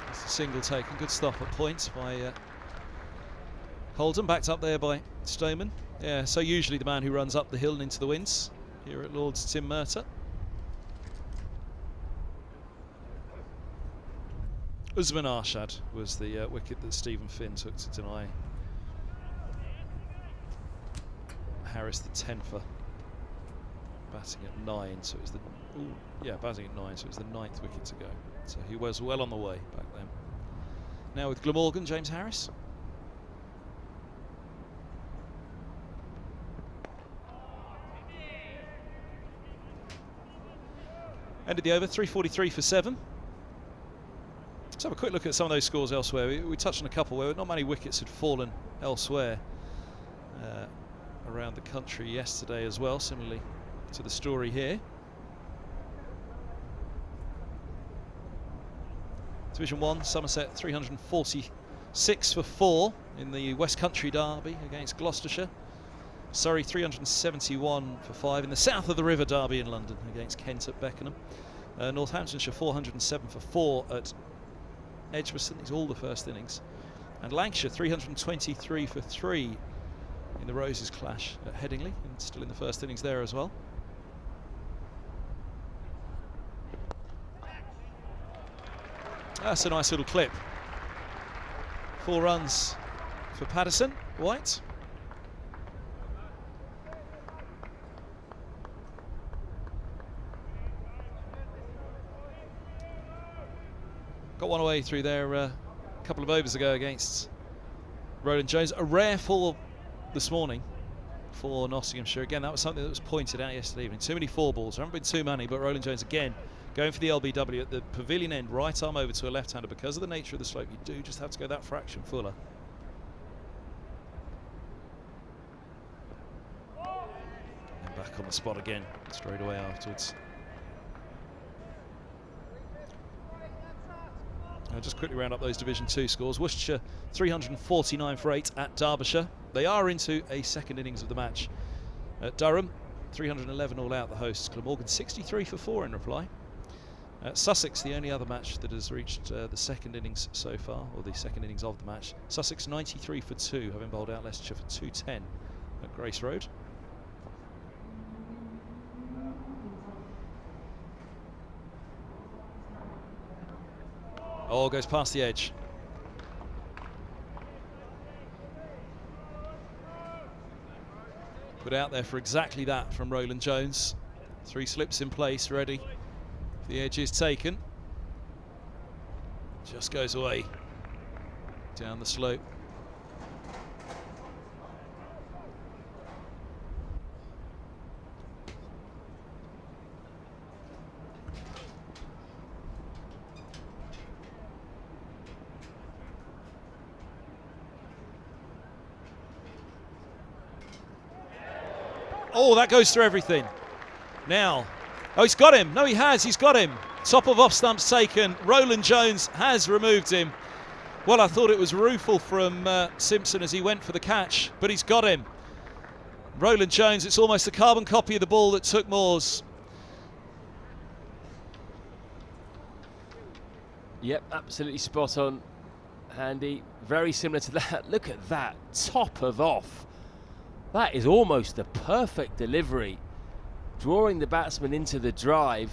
It's a single taken, good stop at points by Holden, backed up there by Stoneman. Yeah, so usually the man who runs up the hill and into the winds. Here at Lord's, Tim Murtagh. Usman Arshad was the wicket that Stephen Finn took to deny Harris the 10-fer. Batting at 9, so it was the batting at 9, so it was the 9th wicket to go. So he was well on the way back then. Now with Glamorgan, James Harris. Ended the over, 343 for 7. Let's have a quick look at some of those scores elsewhere. We touched on a couple where not many wickets had fallen elsewhere around the country yesterday as well, similarly to the story here. Division 1, Somerset 346 for 4 in the West Country derby against Gloucestershire. Surrey 371 for 5 in the South of the River derby in London against Kent at Beckenham. Northamptonshire 407 for 4 at Edgbaston. It's all the first innings. And Lancashire 323 for 3 in the Roses clash at Headingley, and still in the first innings there as well. That's a nice little clip. 4 runs for Patterson, White. Got one away through there a couple of overs ago against Roland Jones. A rare fall this morning for Nottinghamshire. Again, that was something that was pointed out yesterday evening. Too many 4 balls. There haven't been too many, but Roland Jones again going for the LBW at the pavilion end, right arm over to a left-hander. Because of the nature of the slope, you do just have to go that fraction fuller. And back on the spot again, straight away afterwards. I'll just quickly round up those Division 2 scores. Worcestershire 349 for 8 at Derbyshire. They are into a second innings of the match. At Durham 311 all out, the hosts. Glamorgan 63 for 4 in reply. Sussex, the only other match that has reached the second innings so far, or the second innings of the match. Sussex 93 for 2, having bowled out Leicestershire for 210 at Grace Road. Oh, goes past the edge. Put out there for exactly that from Roland Jones. 3 slips in place, ready. The edge is taken. Just goes away. Down the slope. Oh, that goes through everything. Now, oh, he's got him. No, he has. He's got him. Top of off stumps taken. Roland Jones has removed him. Well, I thought it was rueful from Simpson as he went for the catch, but he's got him. Roland Jones, it's almost a carbon copy of the ball that took Moores. Yep, absolutely spot on, Handy. Very similar to that. Look at that. Top of off. That is almost the perfect delivery. Drawing the batsman into the drive.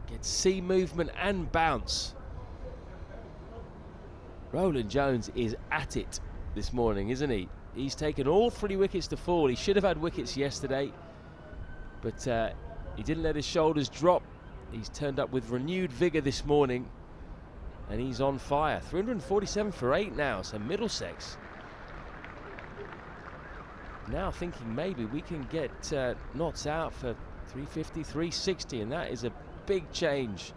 Gets seam movement and bounce. Roland Jones is at it this morning, isn't he? He's taken all 3 wickets to fall. He should have had wickets yesterday, but he didn't let his shoulders drop. He's turned up with renewed vigour this morning, and he's on fire. 347 for 8 now, so Middlesex now thinking maybe we can get Notts out for 350, 360, and that is a big change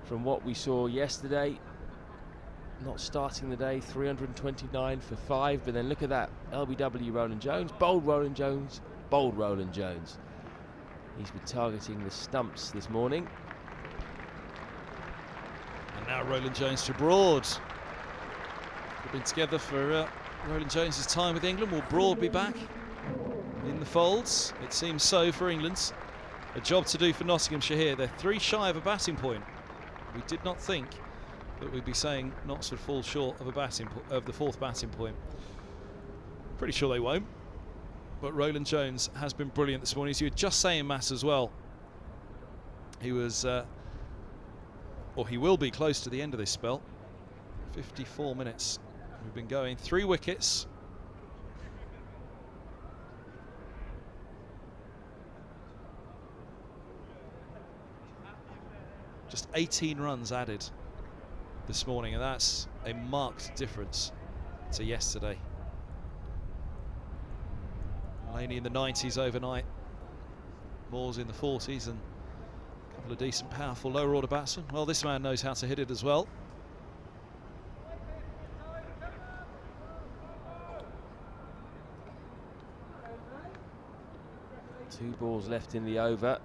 from what we saw yesterday. Not starting the day, 329 for 5, but then look at that. LBW Roland Jones, bold Roland Jones, bold Roland Jones. He's been targeting the stumps this morning. And now Roland Jones to Broad. We've been together for Roland Jones' time with England. Will Broad be back in the folds? It seems so for England. A job to do for Nottinghamshire here. They're 3 shy of a batting point. We did not think that we'd be saying Notts would fall short of a of the 4th batting point. Pretty sure they won't. But Roland Jones has been brilliant this morning. As you were just saying, Matt, as well. He was, or he will be close to the end of this spell. 54 minutes. We've been going 3 wickets. Just 18 runs added this morning, and that's a marked difference to yesterday. Laney in the 90s overnight, Moores in the 40s, and a couple of decent, powerful lower order batsmen. Well, this man knows how to hit it as well. Two balls left in the over.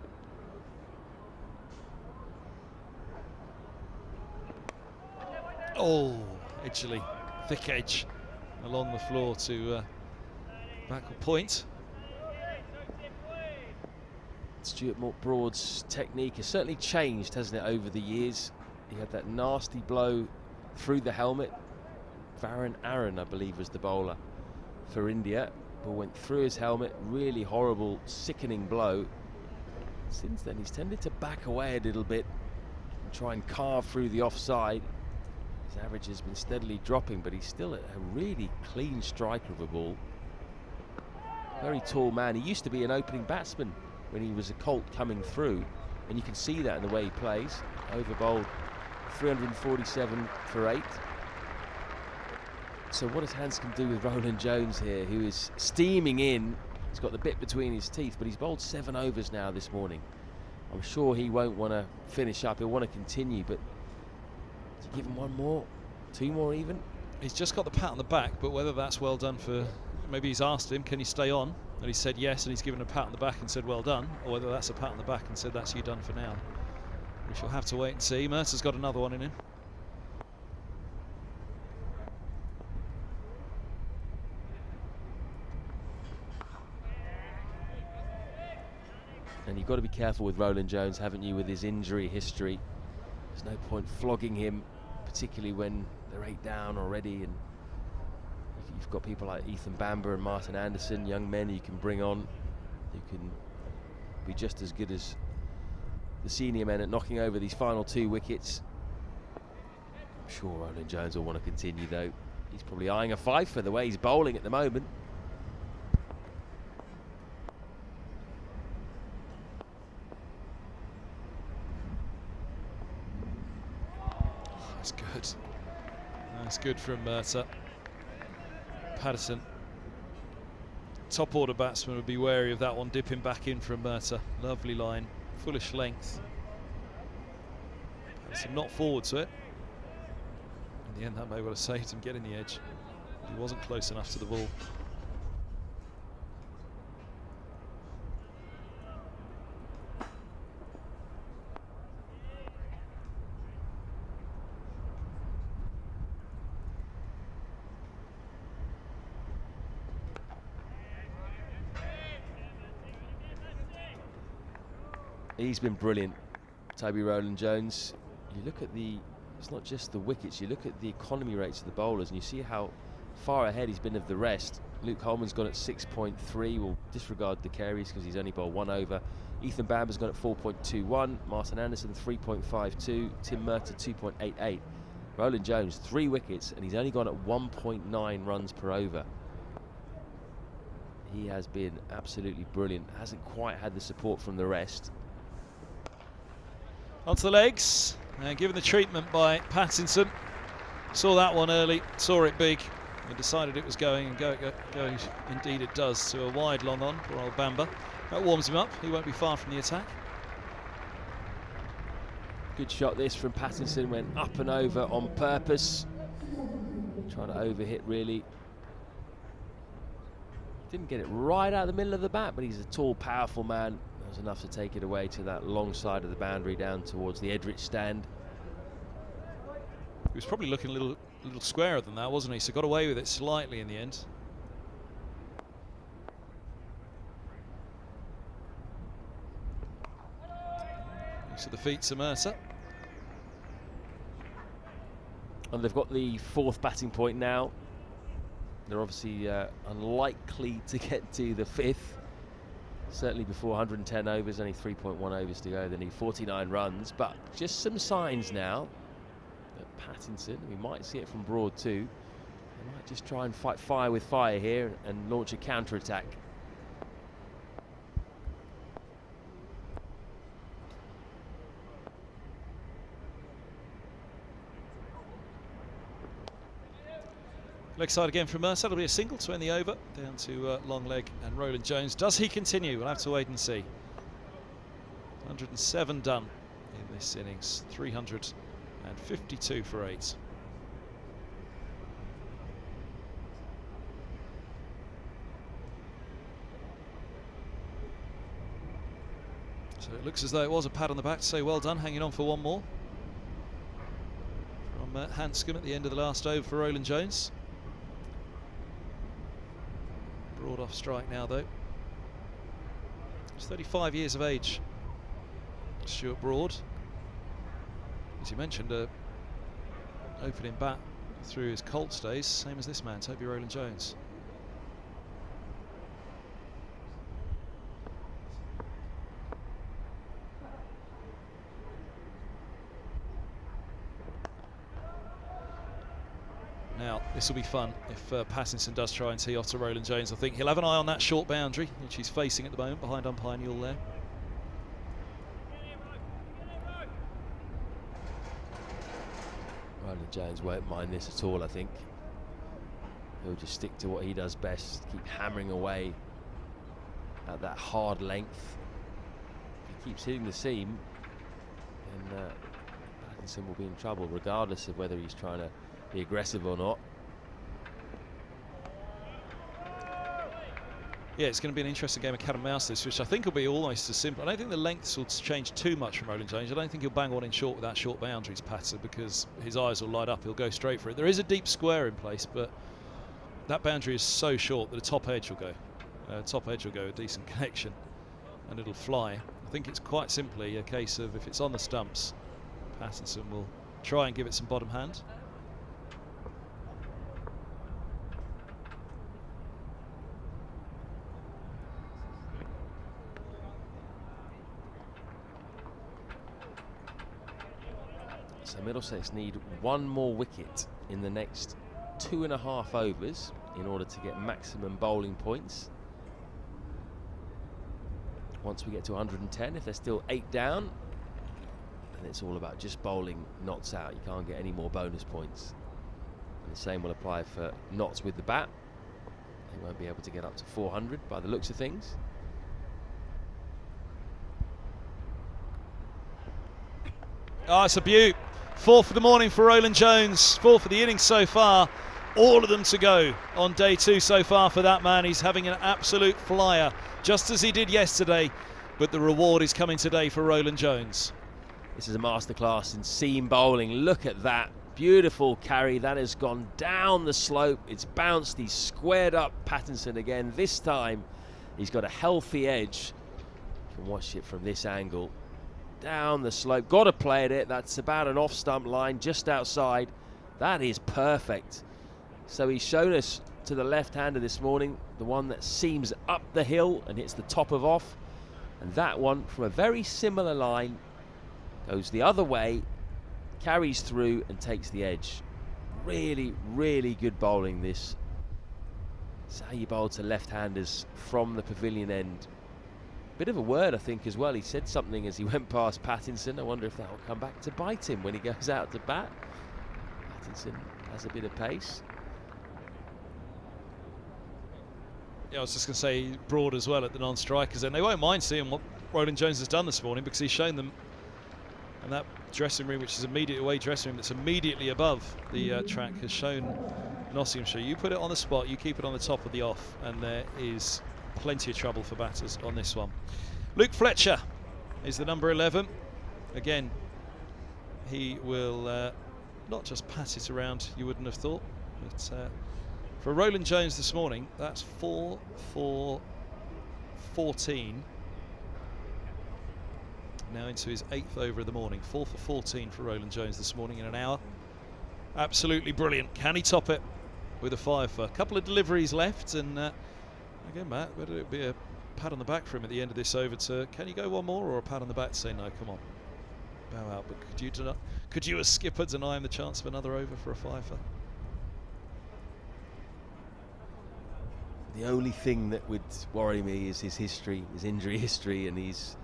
Oh, edgily, thick edge along the floor to backward point. Stuart Broad's technique has certainly changed, hasn't it, over the years. He had that nasty blow through the helmet. Varun Aaron, I believe, was the bowler for India. Ball went through his helmet, really horrible, sickening blow. Since then, he's tended to back away a little bit and try and carve through the offside. His average has been steadily dropping, but he's still a really clean striker of a ball. Very tall man. He used to be an opening batsman when he was a colt coming through, and you can see that in the way he plays. Over bowled 347 for 8. So what does Hanscom do with Roland Jones here, who is steaming in? He's got the bit between his teeth, but he's bowled 7 overs now this morning. I'm sure he won't want to finish up. He'll want to continue, but to give him 1 more, 2 more even. He's just got the pat on the back, but whether that's well done for, maybe he's asked him, can you stay on? And he said yes, and he's given a pat on the back and said well done, or whether that's a pat on the back and said that's you done for now. We shall have to wait and see. Mercer's got another one in him. And he you've got to be careful with Roland Jones, haven't you, with his injury history. There's no point flogging him, particularly when they're 8 down already, and you've got people like Ethan Bamber and Martin Anderson, young men you can bring on, who can be just as good as the senior men at knocking over these final 2 wickets. I'm sure Roland Jones will want to continue, though. He's probably eyeing a 5 for the way he's bowling at the moment. That's good. That's good from Patterson. Top order batsman would be wary of that one dipping back in from lovely line, fullish length. Patterson not forward to it. In the end, that may well have saved him getting the edge. But he wasn't close enough to the ball. He's been brilliant, Toby Roland Jones. You look at it's not just the wickets, you look at the economy rates of the bowlers and you see how far ahead he's been of the rest. Luke Holman's gone at 6.3, we'll disregard the Careys because he's only bowled 1 over. Ethan Bamber's gone at 4.21, Martin Anderson 3.52, Tim Murtagh 2.88. Roland Jones 3 wickets and he's only gone at 1.9 runs per over. He has been absolutely brilliant, hasn't quite had the support from the rest. Onto the legs, and given the treatment by Pattinson. Saw that one early, saw it big, and decided it was going, and go indeed it does, to a wide long on for old Bamber. That warms him up, he won't be far from the attack. Good shot this from Pattinson, went up and over on purpose. Trying to overhit really. Didn't get it right out of the middle of the bat, but he's a tall, powerful man. That was enough to take it away to that long side of the boundary down towards the Edrich stand. He was probably looking a little squarer than that, wasn't he? So got away with it slightly in the end. Use of the feet to Mercer. And they've got the 4th batting point now. They're obviously unlikely to get to the 5th. Certainly before 110 overs, only 3.1 overs to go. They need 49 runs, but just some signs now that Pattinson, we might see it from Broad too, they might just try and fight fire with fire here and launch a counter-attack. Leg side again from Mercer. That'll be a single to end the over. Down to long leg and Roland Jones. Does he continue? We'll have to wait and see. 107 done in this innings. 352 for 8. So it looks as though it was a pat on the back to say well done, hanging on for one more. From Hanscom at the end of the last over for Roland Jones. Broad off strike now though. He's 35 years of age, Stuart Broad. As you mentioned, opening bat through his Colts days, same as this man, Toby Roland Jones. Now, this will be fun if Pattinson does try and tee off to Roland Jones. I think he'll have an eye on that short boundary, which he's facing at the moment, behind umpire Newell there. Roland Jones won't mind this at all, I think. He'll just stick to what he does best, keep hammering away at that hard length. If he keeps hitting the seam, then Pattinson will be in trouble, regardless of whether he's trying to be aggressive or not. Yeah, it's going to be an interesting game of cat and mouse this, which I think will be almost as simple. I don't think the lengths will change too much from Roland Jones. I don't think he'll bang one in short with that short boundaries pattern, because his eyes will light up, he'll go straight for it. There is a deep square in place, but that boundary is so short that the top edge will go. A decent connection, and it'll fly. I think it's quite simply a case of if it's on the stumps, Pattinson will try and give it some bottom hand. So Middlesex need one more wicket in the next 2.5 overs in order to get maximum bowling points. Once we get to 110, if they're still 8 down, then it's all about just bowling Notts out. You can't get any more bonus points. And the same will apply for Notts with the bat. They won't be able to get up to 400 by the looks of things. Oh, it's a beaut. 4 for the morning for Roland Jones. 4 for the innings so far. All of them to go on day 2 so far for that man. He's having an absolute flyer, just as he did yesterday. But the reward is coming today for Roland Jones. This is a masterclass in seam bowling. Look at that. Beautiful carry. That has gone down the slope. It's bounced. He's squared up Pattinson again. This time he's got a healthy edge. You can watch it from this angle. Down the slope. Got to play at it. That's about an off-stump line just outside. That is perfect. So he's shown us to the left-hander this morning, the one that seams up the hill and hits the top of off. And that one from a very similar line goes the other way, carries through and takes the edge. Really, really good bowling this. It's how you bowl to left-handers from the pavilion end. Bit of a word, I think, as well. He said something as he went past Pattinson. I wonder if that will come back to bite him when he goes out to bat. Pattinson has a bit of pace. Yeah, I was just going to say Broad as well at the non-strikers, and they won't mind seeing what Roland Jones has done this morning because he's shown them. And that dressing room, which is immediately away dressing room that's immediately above the track, has shown Nottinghamshire. You put it on the spot, you keep it on the top of the off, and there is plenty of trouble for batters on this one. Luke Fletcher is the number 11. Again, he will not just pass it around, you wouldn't have thought, but for Roland Jones this morning, that's 4 for 14. Now into his 8th over of the morning. 4 for 14 for Roland Jones this morning in an hour. Absolutely brilliant. Can he top it with a 5 for? A couple of deliveries left, and again, Matt, whether it be a pat on the back for him at the end of this over to, can you go one more, or a pat on the back to say, no, come on, bow out. But could you as skipper deny him the chance of another over for a 5 for? The only thing that would worry me is his history, his injury history, and he's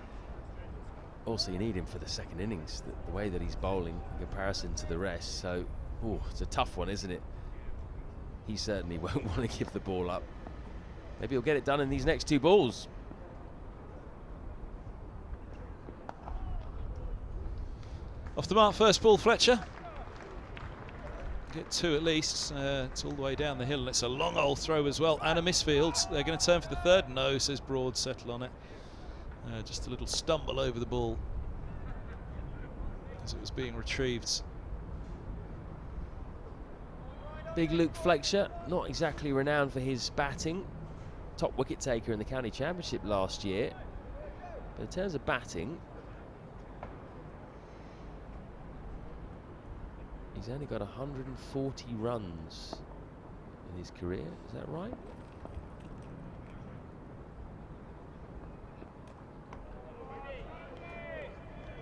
also, you need him for the second innings, the way that he's bowling in comparison to the rest. So, it's a tough one, isn't it? He certainly won't want to give the ball up. Maybe he'll get it done in these next 2 balls. Off the mark, first ball, Fletcher. Get 2 at least. It's all the way down the hill, and it's a long old throw as well, and a misfield. They're going to turn for the 3rd. No, says Broad, settle on it. Just a little stumble over the ball as it was being retrieved. Big Luke Fletcher, not exactly renowned for his batting. Top wicket taker in the county championship last year. But in terms of batting, he's only got 140 runs in his career. Is that right?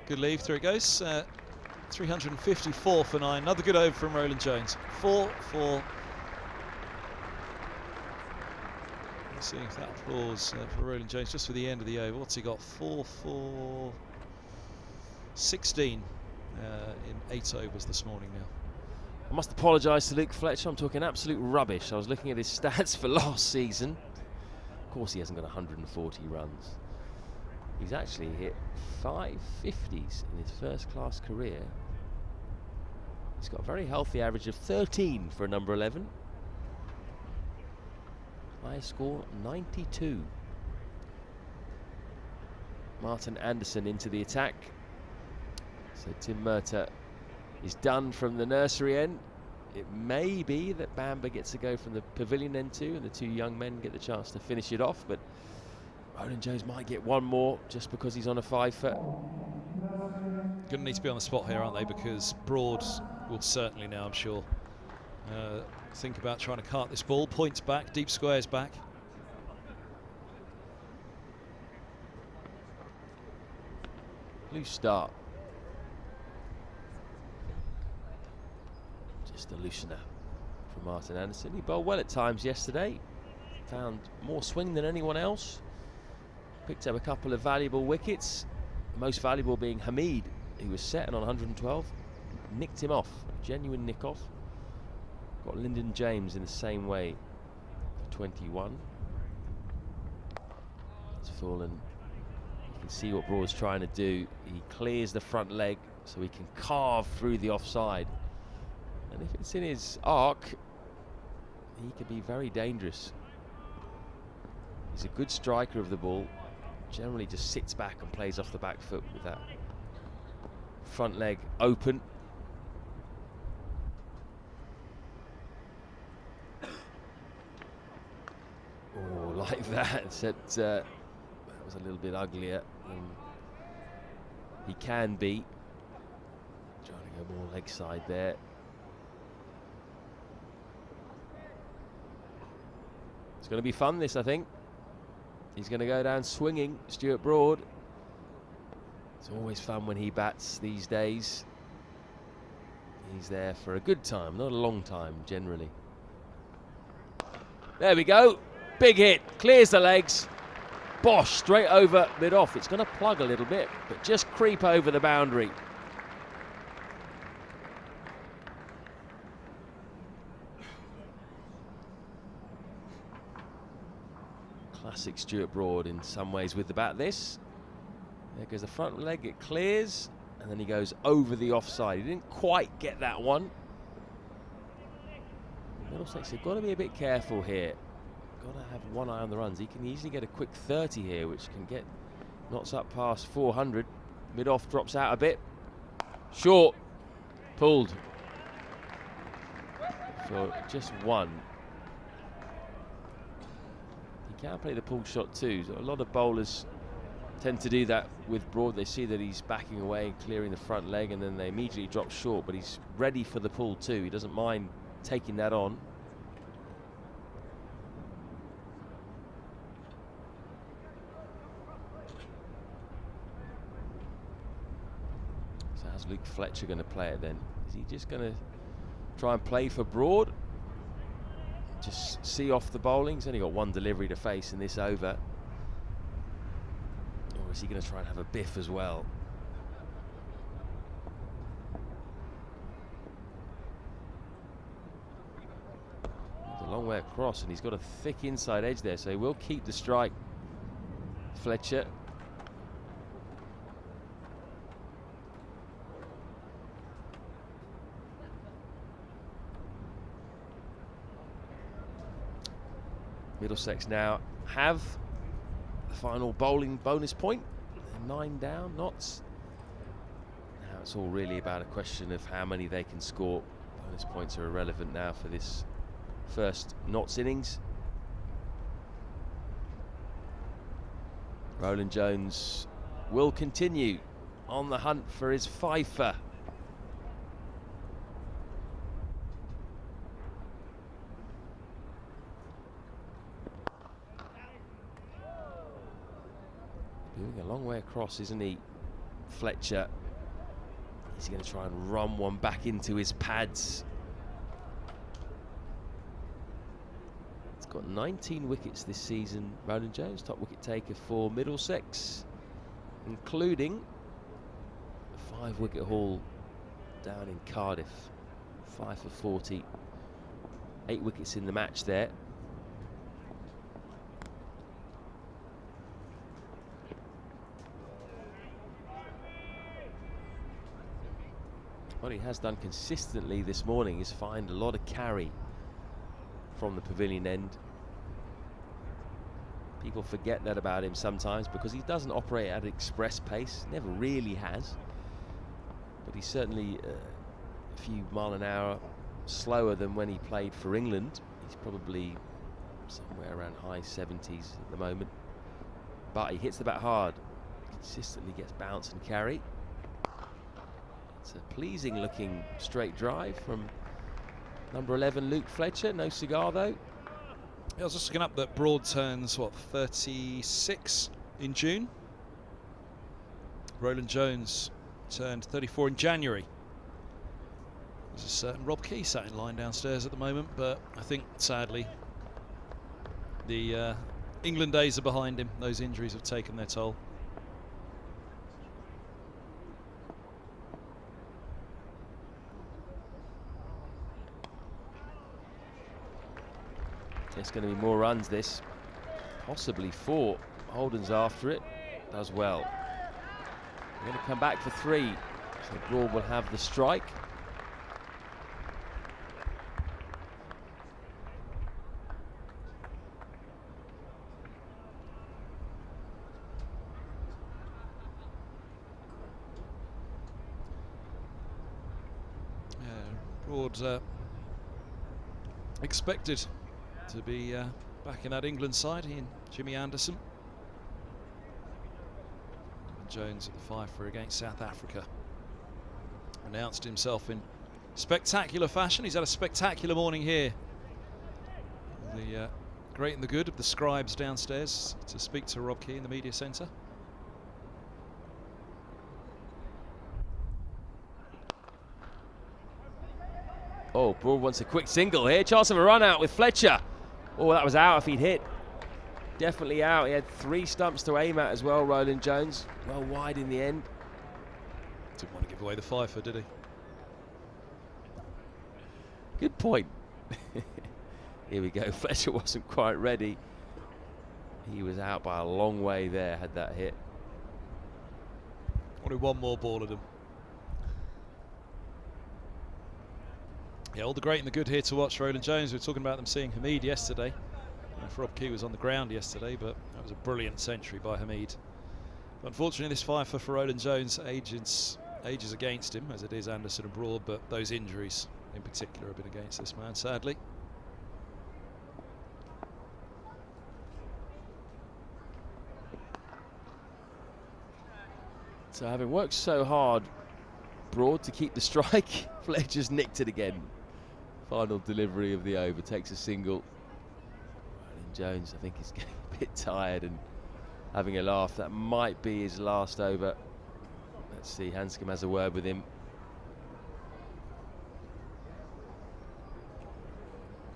Good leave, through it goes. 354 for 9. Another good over from Roland Jones. 4 for. Let's see if that applause for Roland Jones just for the end of the over. What's he got? 4 for 16 in 8 overs this morning now. I must apologise to Luke Fletcher. I'm talking absolute rubbish. I was looking at his stats for last season. Of course, he hasn't got 140 runs. He's actually hit 5 50s in his first-class career. He's got a very healthy average of 13 for a number 11. Highest score, 92. Martin Anderson into the attack. So Tim Murtagh is done from the nursery end. It may be that Bamber gets to go from the pavilion end too, and the 2 young men get the chance to finish it off, but Roland Jones might get one more just because he's on a 5 foot. Going to need to be on the spot here, aren't they? Because Broad will certainly now, I'm sure, think about trying to cart this ball. Points back, deep squares back. Loose start. Just a loosener from Martin Anderson. He bowled well at times yesterday. Found more swing than anyone else. Picked up a couple of valuable wickets. Most valuable being Hamid, who was set on 112. Nicked him off. Genuine nick off. Got Lyndon James in the same way for 21. It's fallen. You can see what Broad's trying to do. He clears the front leg so he can carve through the offside. And if it's in his arc, he could be very dangerous. He's a good striker of the ball. Generally just sits back and plays off the back foot with that front leg open. Oh, like that. Except that was a little bit uglier than he can be. Trying to go more leg side there. It's going to be fun, this, I think. He's going to go down swinging, Stuart Broad. It's always fun when he bats these days. He's there for a good time, not a long time, generally. There we go. Big hit. Clears the legs. Bosh, straight over mid-off. It's going to plug a little bit, but just creep over the boundary. Classic Stuart Broad in some ways with the bat. This, there goes the front leg, it clears, and then he goes over the offside. He didn't quite get that one. Middlesex have got to be a bit careful here. Got to have one eye on the runs. He can easily get a quick 30 here, which can get knots up past 400. Mid-off drops out a bit. Short, pulled for just one. Can play the pulled shot too. So a lot of bowlers tend to do that with Broad. They see that he's backing away and clearing the front leg, and then they immediately drop short, but he's ready for the pull too. He doesn't mind taking that on. So how's Luke Fletcher going to play it then? Is he just going to try and play for Broad? Just see off the bowling. He's only got one delivery to face in this over. Or is he going to try and have a biff as well? He's a long way across, and he's got a thick inside edge there, so he will keep the strike. Fletcher. Middlesex now have the final bowling bonus point. They're 9 down, Notts. Now it's all really about a question of how many they can score. Bonus points are irrelevant now for this first Notts innings. Roland Jones will continue on the hunt for his fifer. Moving a long way across, isn't he, Fletcher? Is he going to try and run one back into his pads? He's got 19 wickets this season, Roland Jones, top wicket taker for Middlesex, including a 5-wicket haul down in Cardiff. 5 for 40, 8 wickets in the match there. What he has done consistently this morning is find a lot of carry from the pavilion end. People forget that about him sometimes because he doesn't operate at express pace, never really has. But he's certainly a few mile an hour slower than when he played for England. He's probably somewhere around high 70s at the moment. but he hits the bat hard. Consistently gets bounce and carry. It's a pleasing looking straight drive from number 11 Luke Fletcher. No cigar though. I was just looking up that Broad turns, what, 36 in June? Roland Jones turned 34 in January. There's a certain Rob Key sat in line downstairs at the moment, but I think, sadly, the England days are behind him. Those injuries have taken their toll. It's going to be more runs, this. Possibly 4. Holden's after it. Does well. We're going to come back for 3. So Broad will have the strike. Broad expected to be back in that England side, he and Jimmy Anderson. And Jones at the 5 for against South Africa. Announced himself in spectacular fashion. He's had a spectacular morning here. The great and the good of the scribes downstairs to speak to Rob Key in the media centre. Oh, Broad wants a quick single here. Chance of a run out with Fletcher. Oh, that was out if he'd hit. Definitely out. He had 3 stumps to aim at as well, Roland Jones. Well wide in the end. Didn't want to give away the fifer, did he? Good point. Here we go. Fletcher wasn't quite ready. He was out by a long way there, had that hit. Wanted one more ball at him. Yeah, all the great and the good here to watch. Roland Jones, we were talking about them seeing Hamid yesterday. Rob Key was on the ground yesterday, but that was a brilliant century by Hamid. But unfortunately, this fifer for Roland Jones ages against him, as it is Anderson and Broad, but those injuries in particular have been against this man, sadly. So having worked so hard, Broad, to keep the strike, Fletcher's nicked it again. Final delivery of the over, takes a single. Roland Jones, I think, is getting a bit tired and having a laugh. That might be his last over. Let's see, Hanscom has a word with him.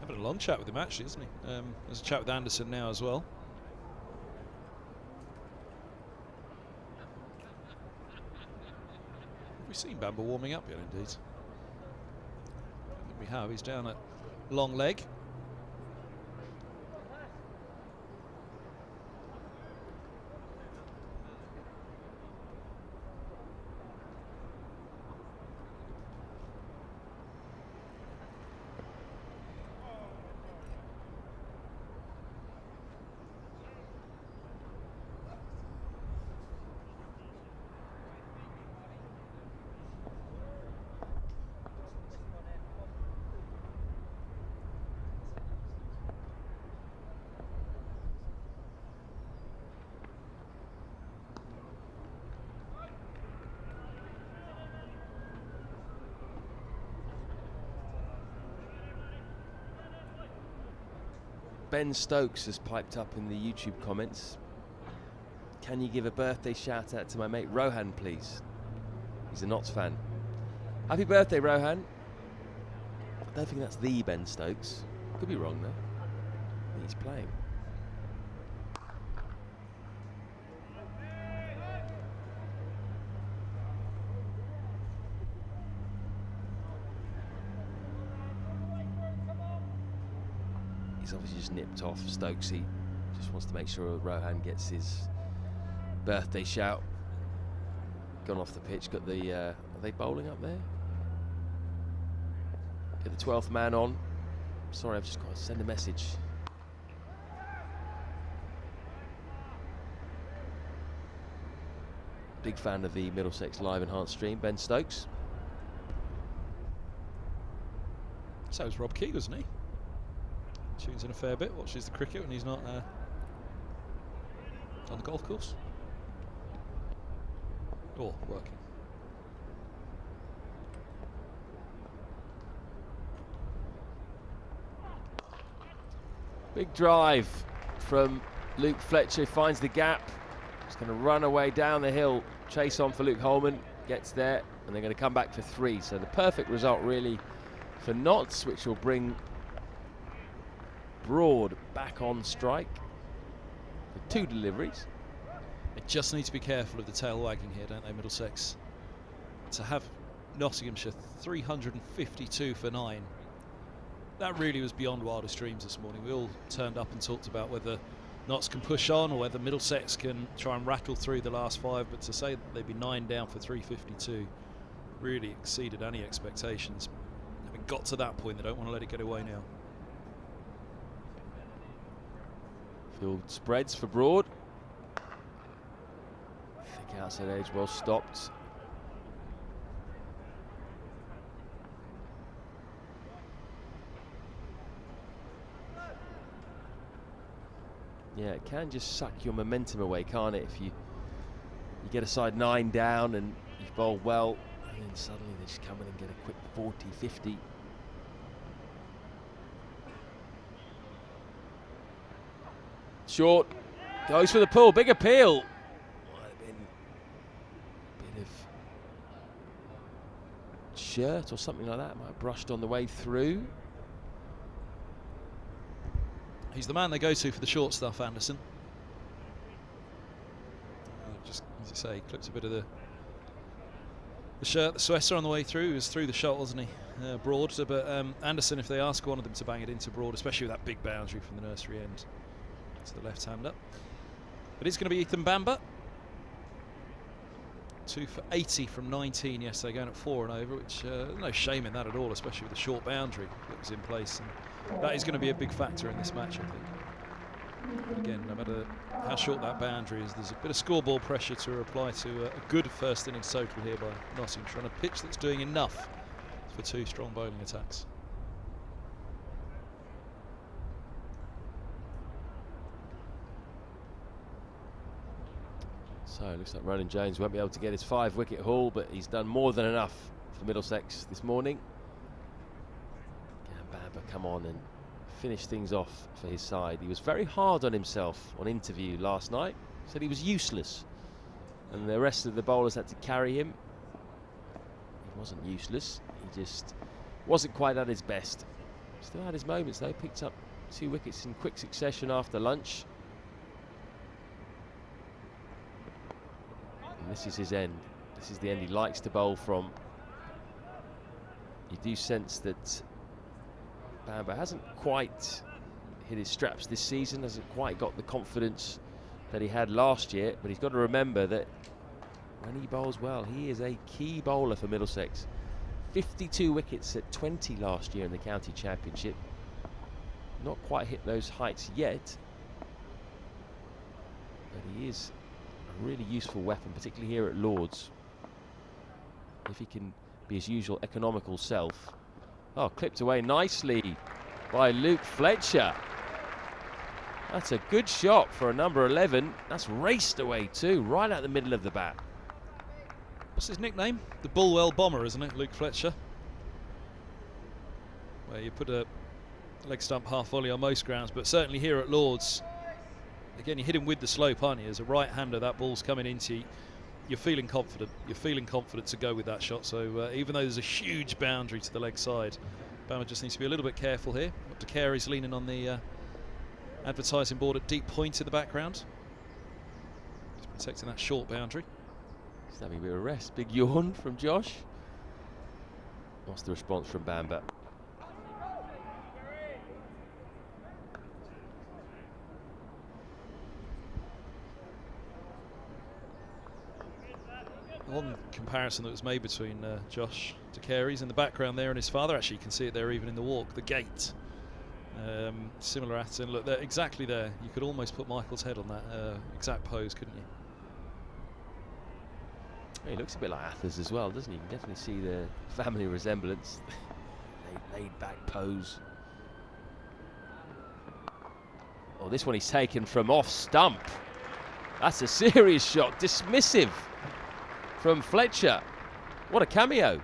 Having a long chat with him, actually, isn't he? There's a chat with Anderson now as well. Have we seen Bamber warming up yet, indeed? I think we have. He's down at long leg. Ben Stokes has piped up in the YouTube comments. Can you give a birthday shout out to my mate Rohan, please? He's a Notts fan. Happy birthday, Rohan. I don't think that's the Ben Stokes. Could be wrong though. He's playing. He's obviously just nipped off. Stokesy just wants to make sure Rohan gets his birthday shout. Gone off the pitch. Got the are they bowling up there? Get the 12th man on. Sorry, I've just got to send a message. Big fan of the Middlesex live enhanced stream. Ben Stokes. So was Rob Key, wasn't he? Tunes in a fair bit, watches the cricket when he's not On the golf course? Or working? Big drive from Luke Fletcher, finds the gap. He's going to run away down the hill, chase on for Luke Holman, gets there, and they're going to come back for 3. So the perfect result really for Notts, which will bring Broad back on strike with 2 deliveries. They just need to be careful of the tail wagging here, don't they, Middlesex? To have Nottinghamshire 352 for 9. That really was beyond wildest dreams this morning. We all turned up and talked about whether Notts can push on or whether Middlesex can try and rattle through the last 5, but to say that they'd be 9 down for 352 really exceeded any expectations. Having got to that point, they don't want to let it get away now. Field spreads for Broad. Thick outside edge, well stopped. Yeah, it can just suck your momentum away, can't it? If you get a side 9 down and you bowl well, and then suddenly they just come in and get a quick 40, 50. Short, goes for the pull, big appeal. Might have been a bit of shirt or something like that. Might have brushed on the way through. He's the man they go to for the short stuff, Anderson. Just, as you say, clipped a bit of the shirt, the sweater on the way through. He was through the shot, wasn't he? Broad. But Anderson, if they ask one of them to bang it into Broad, especially with that big boundary from the nursery end to the left-hander. But it's going to be Ethan Bamber. 2 for 80 from 19 yesterday, going at 4 and over, which no shame in that at all, especially with the short boundary that was in place. And that is going to be a big factor in this match, I think. But again, no matter how short that boundary is, there's a bit of scoreboard pressure to apply to a good first innings total here by Nottingham, on a pitch that's doing enough for 2 strong bowling attacks. So it looks like Ronan Jones won't be able to get his 5-wicket haul, but he's done more than enough for Middlesex this morning. Can Bamber come on and finish things off for his side? He was very hard on himself on interview last night. Said he was useless, and the rest of the bowlers had to carry him. He wasn't useless. He just wasn't quite at his best. Still had his moments though. Picked up 2 wickets in quick succession after lunch. And this is his end. This is the end he likes to bowl from. You do sense that Bamber hasn't quite hit his straps this season, hasn't quite got the confidence that he had last year, but he's got to remember that when he bowls well, he is a key bowler for Middlesex. 52 wickets at 20 last year in the county championship. Not quite hit those heights yet, but he is a really useful weapon, particularly here at Lord's. If he can be his usual economical self. Oh, clipped away nicely by Luke Fletcher. That's a good shot for a number 11. That's raced away too, right out the middle of the bat. What's his nickname? The Bulwell Bomber, isn't it, Luke Fletcher? Where you put a leg stump half volley on most grounds, but certainly here at Lord's, again, you hit him with the slope, aren't you? As a right-hander, that ball's coming into you. You're feeling confident. You're feeling confident to go with that shot. So even though there's a huge boundary to the leg side, Bamber just needs to be a little bit careful here. Dr. Carey's leaning on the advertising board at deep point in the background. He's protecting that short boundary. He's having a bit of a rest. Big yawn from Josh. What's the response from Bamber? One comparison that was made between Josh de Carey's in the background there and his father, actually you can see it there even in the walk, the gait. Similar attitude. Look, they're exactly there. You could almost put Michael's head on that exact pose, couldn't you? He looks a bit like Athers as well, doesn't he? You can definitely see the family resemblance. laid back pose. Oh, this one he's taken from off stump. That's a serious shot, dismissive from Fletcher. What a cameo.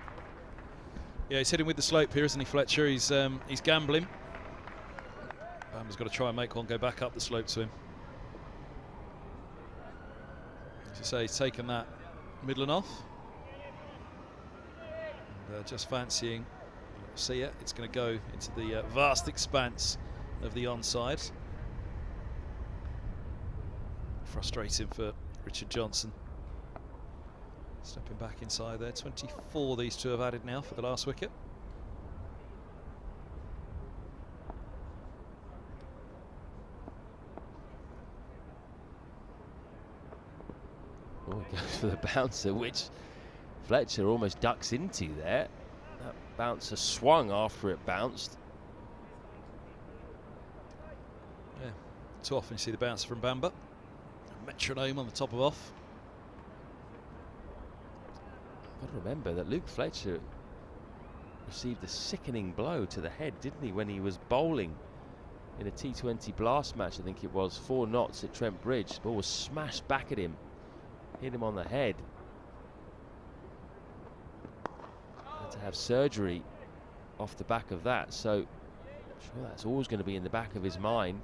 Yeah, he's hitting with the slope here, isn't he, Fletcher? He's gambling. Bamber's got to try and make one go back up the slope to him. As I say, he's taken that middle off. And, just fancying, see it, it's going to go into the vast expanse of the onside. Frustrating for Richard Johnson. Stepping back inside there. 24 these two have added now for the last wicket. Oh, he goes for the bouncer, which Fletcher almost ducks into there. That bouncer swung after it bounced. Yeah, too often you see the bouncer from Bamber. A metronome on the top of off. Got to remember that Luke Fletcher received a sickening blow to the head, didn't he, when he was bowling in a T20 blast match, I think it was, 4 knots at Trent Bridge. The ball was smashed back at him, hit him on the head. Had to have surgery off the back of that, so I'm sure that's always going to be in the back of his mind.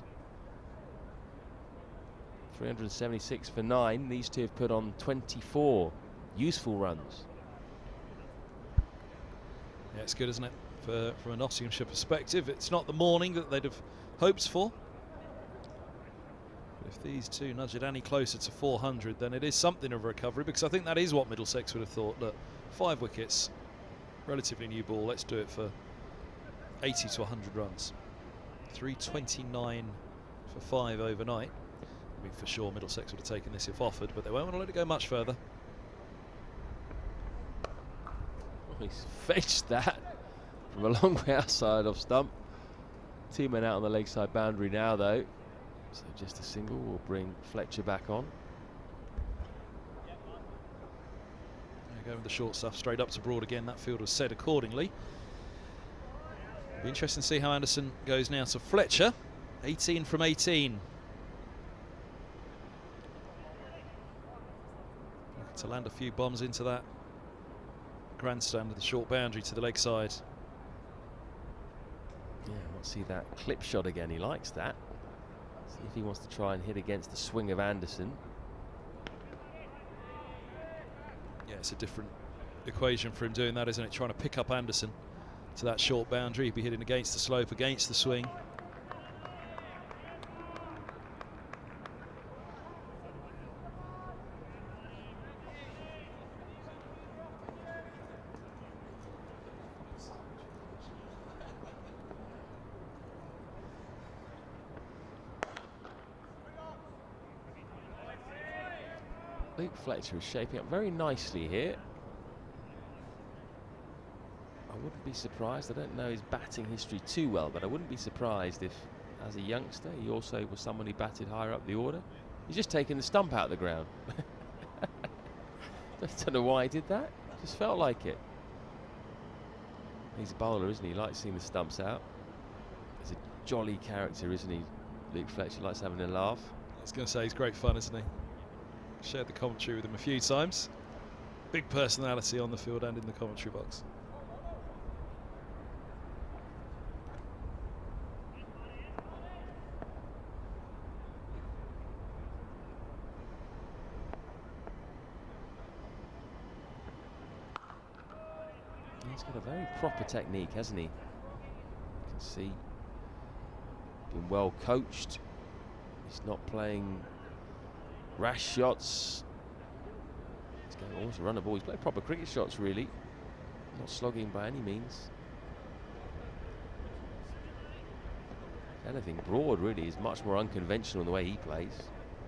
376 for 9. These two have put on 24 useful runs. Yeah, it's good, isn't it? From a Nottinghamshire perspective, it's not the morning that they'd have hoped for. But if these two nudge it any closer to 400, then it is something of a recovery, because I think that is what Middlesex would have thought. Look, 5 wickets, relatively new ball, let's do it for 80 to 100 runs. 329 for 5 overnight. I mean, for sure Middlesex would have taken this if offered, but they won't want to let it go much further. He's fetched that from a long way outside off stump. 2 men out on the leg side boundary now, though. So just a single will bring Fletcher back on. Going with the short stuff straight up to Broad again. That field was set accordingly. It'll be interesting to see how Anderson goes now to Fletcher. 18 from 18. To land a few bombs into that grandstand with the short boundary to the leg side. Yeah, we'll see that clip shot again. He likes that. See if he wants to try and hit against the swing of Anderson. Yeah, it's a different equation for him doing that, isn't it? Trying to pick up Anderson to that short boundary. He'd be hitting against the slope, against the swing. Luke Fletcher is shaping up very nicely here. I wouldn't be surprised, I don't know his batting history too well, but I wouldn't be surprised if, as a youngster, he also was someone who batted higher up the order. He's just taken the stump out of the ground. I don't know why he did that, just felt like it. He's a bowler, isn't he? He likes seeing the stumps out. He's a jolly character, isn't he? Luke Fletcher likes having a laugh. I was going to say, he's great fun, isn't he? Shared the commentary with him a few times. Big personality on the field and in the commentary box. He's got a very proper technique, hasn't he? You can see, been well coached. He's not playing rash shots. He's going almost a run of ball. He's playing proper cricket shots, really. Not slogging by any means. If anything, Broad really is much more unconventional in the way he plays.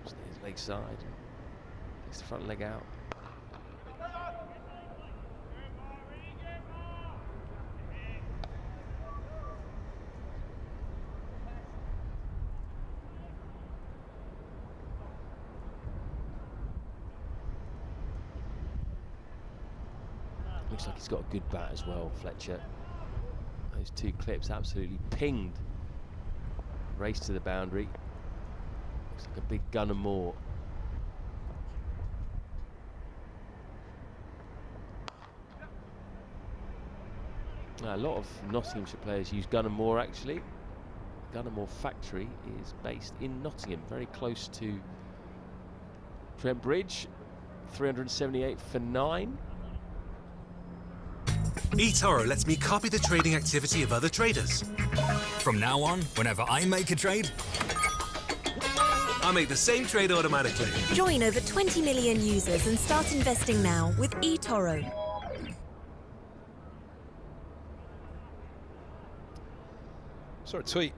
Just his leg side. Takes the front leg out. Looks like he's got a good bat as well, Fletcher. Those 2 clips absolutely pinged. Race to the boundary. Looks like a big gun and more. A lot of Nottinghamshire players use Gunnermore actually. Gunnermore factory is based in Nottingham, very close to Trent Bridge. 378 for 9. eToro lets me copy the trading activity of other traders. From now on, whenever I make a trade, I make the same trade automatically. Join over 20 million users and start investing now with eToro. Saw a tweet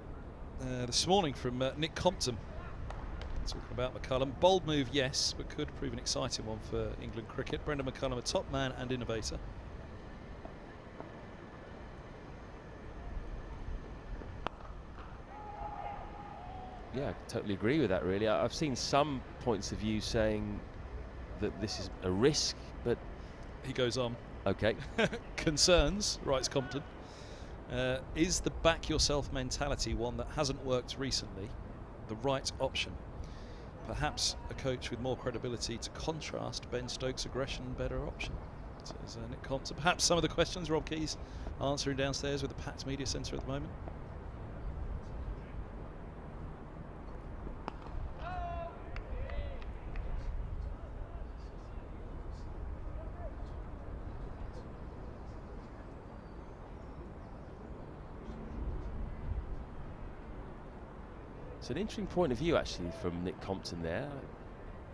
this morning from Nick Compton talking about McCullum. Bold move, yes, but could prove an exciting one for England cricket. Brendan McCullum, a top man and innovator. Yeah, I totally agree with that really. I've seen some points of view saying that this is a risk, but... He goes on. Okay. Concerns, writes Compton. Is the back yourself mentality one that hasn't worked recently the right option? Perhaps a coach with more credibility to contrast Ben Stokes' aggression, better option. Says Nick Compton. Perhaps some of the questions Rob Key's answering downstairs with the packed media centre at the moment. It's an interesting point of view actually from Nick Compton there.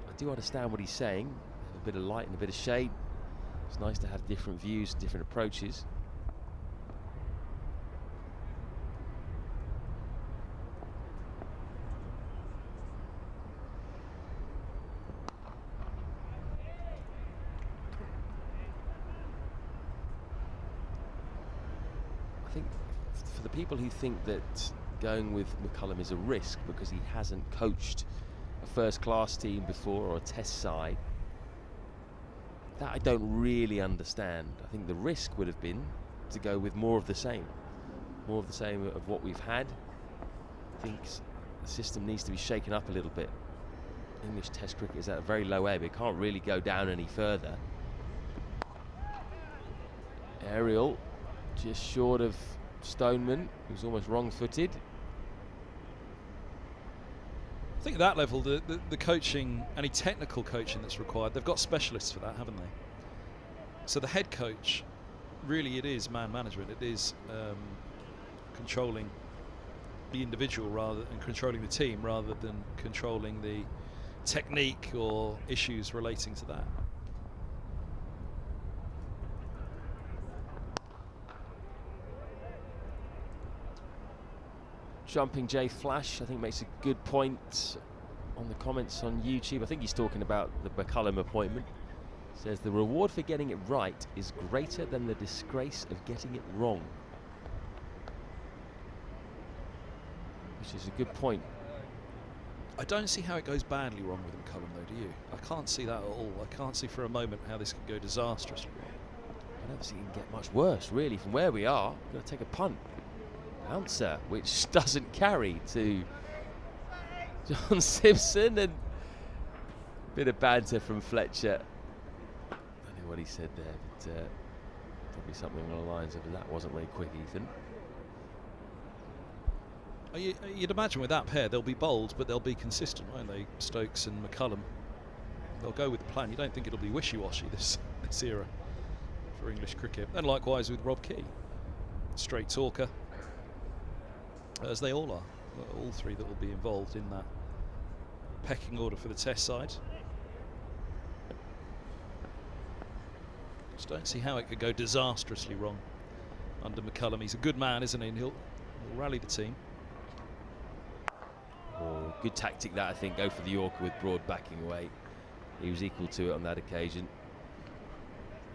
I do understand what he's saying. A bit of light and a bit of shade. It's nice to have different views, different approaches. I think for the people who think that going with McCullum is a risk because he hasn't coached a first-class team before or a test side, that I don't really understand. I think the risk would have been to go with more of the same of what we've had. I think the system needs to be shaken up a little bit. English test cricket is at a very low ebb. It can't really go down any further. Aerial just short of Stoneman, who's almost wrong-footed. I think at that level, the coaching, any technical coaching that's required, they've got specialists for that, haven't they? So the head coach, really it is man management. It is controlling the individual and controlling the team rather than controlling the technique or issues relating to that. Jumping J Flash, I think, makes a good point on the comments on YouTube. I think he's talking about the McCullum appointment. Says the reward for getting it right is greater than the disgrace of getting it wrong. Which is a good point. I don't see how it goes badly wrong with McCullum, though, do you? I can't see that at all. I can't see for a moment how this could go disastrously wrong. I don't think it can get much worse, really, from where we are. We've got to take a punt. Bouncer, which doesn't carry to John Simpson, and a bit of banter from Fletcher. I don't know what he said there, but probably something along the lines of that wasn't very quick, Ethan. You'd imagine with that pair they'll be bold, but they'll be consistent, won't they? Stokes and McCullum. They'll go with the plan. You don't think it'll be wishy-washy this era for English cricket. And likewise with Rob Key. Straight talker, as they all are. All three that will be involved in that pecking order for the test side. Just don't see how it could go disastrously wrong under McCullum. He's a good man, isn't he? And he'll rally the team. Oh, good tactic that, I think. Go for the Yorker with Broad backing away. He was equal to it on that occasion.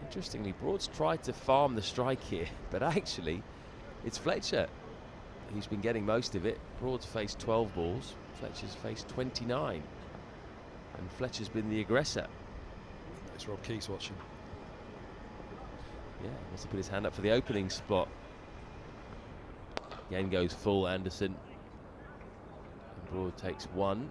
Interestingly, Broad's tried to farm the strike here, but actually it's Fletcher who's been getting most of it. Broad's faced 12 balls, Fletcher's faced 29, and Fletcher's been the aggressor. That's Rob Key's watching. Yeah, wants to put his hand up for the opening spot. Again goes full Anderson. And Broad takes one.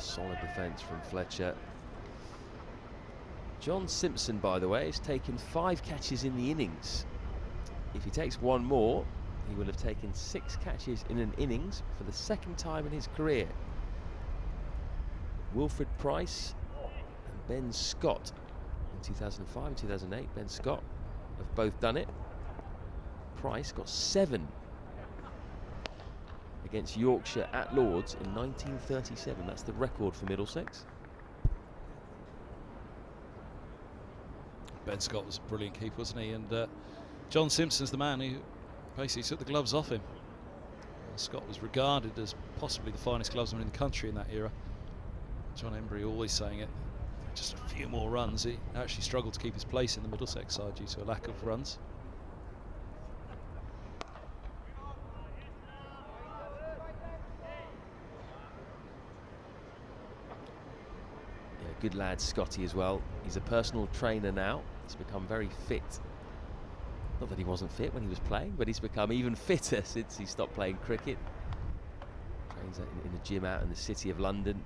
Solid defence from Fletcher. John Simpson, by the way, has taken 5 catches in the innings. If he takes one more, he will have taken 6 catches in an innings for the 2nd time in his career. Wilfred Price and Ben Scott in 2005 and 2008. Ben Scott have both done it. Price got 7 against Yorkshire at Lords in 1937. That's the record for Middlesex. Ben Scott was a brilliant keeper, wasn't he? And John Simpson's the man who basically took the gloves off him. Scott was regarded as possibly the finest glovesman in the country in that era. John Embry always saying it. Just a few more runs. He actually struggled to keep his place in the Middlesex side due to a lack of runs. Yeah, good lad, Scotty, as well. He's a personal trainer now. He's become very fit. Not that he wasn't fit when he was playing, but he's become even fitter since he stopped playing cricket. Trains in a gym out in the city of London.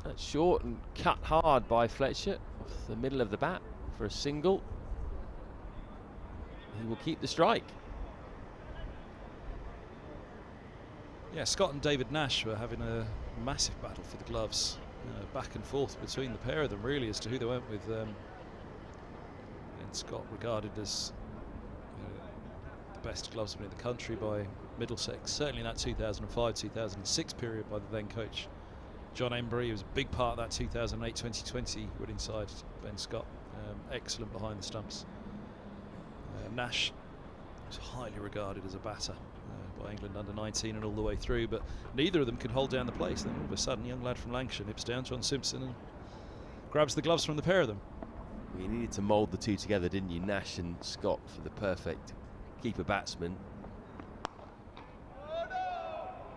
That's short and cut hard by Fletcher off the middle of the bat for a single. He will keep the strike. Yeah, Scott and David Nash were having a massive battle for the gloves, back and forth between the pair of them, really, as to who they went with. And Scott regarded as the best glovesman in the country by Middlesex, certainly in that 2005-2006 period by the then coach John Embry. He was a big part of that 2008-2020 winning side. Ben Scott, excellent behind the stumps. Nash was highly regarded as a batter by England under 19 and all the way through, but neither of them could hold down the place. Then all of a sudden, young lad from Lancashire nips down, John Simpson, and grabs the gloves from the pair of them. You needed to mould the two together, didn't you? Nash and Scott for the perfect keeper batsman.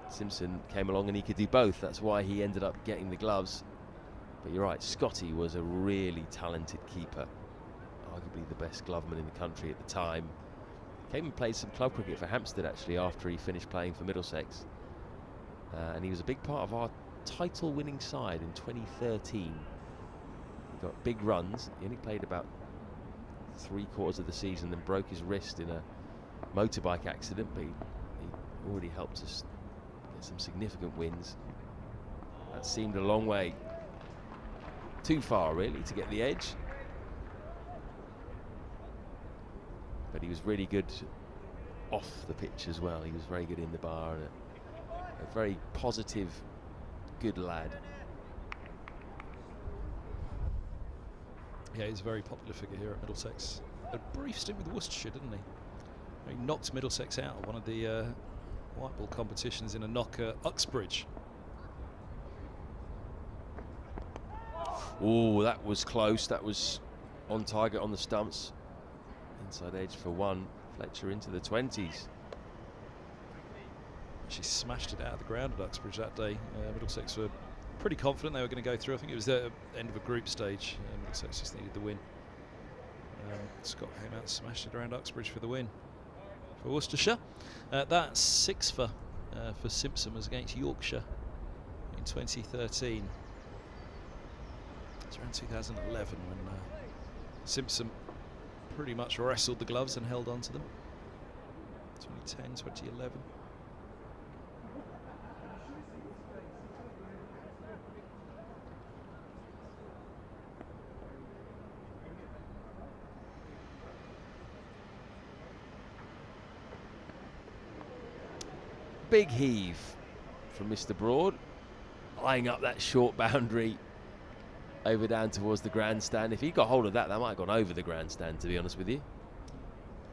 Simpson came along and he could do both. That's why he ended up getting the gloves. But you're right, Scotty was a really talented keeper, arguably the best gloveman in the country at the time. Came and played some club cricket for Hampstead actually after he finished playing for Middlesex. And he was a big part of our title-winning side in 2013. He got big runs. He only played about 3/4 of the season, then broke his wrist in a motorbike accident, but he already helped us get some significant wins. That seemed a long way. Too far, really, to get the edge. But he was really good off the pitch as well. He was very good in the bar and a very positive, good lad. Yeah, he's a very popular figure here at Middlesex. A brief stint with Worcestershire, didn't he? He knocked Middlesex out at one of the white ball competitions in a knock at Uxbridge. Oh, that was close. That was on target on the stumps. Inside edge for one. Fletcher into the 20s. She smashed it out of the ground at Uxbridge that day. Middlesex were pretty confident they were going to go through. I think it was the end of a group stage. Middlesex just needed the win. Scott came out and smashed it around Uxbridge for the win for Worcestershire. That 6 for Simpson was against Yorkshire in 2013. It's around 2011 when Simpson pretty much wrestled the gloves and held on to them. 2010, 2011. Big heave from Mr. Broad, eyeing up that short boundary over down towards the grandstand. If he got hold of that, that might have gone over the grandstand, to be honest with you.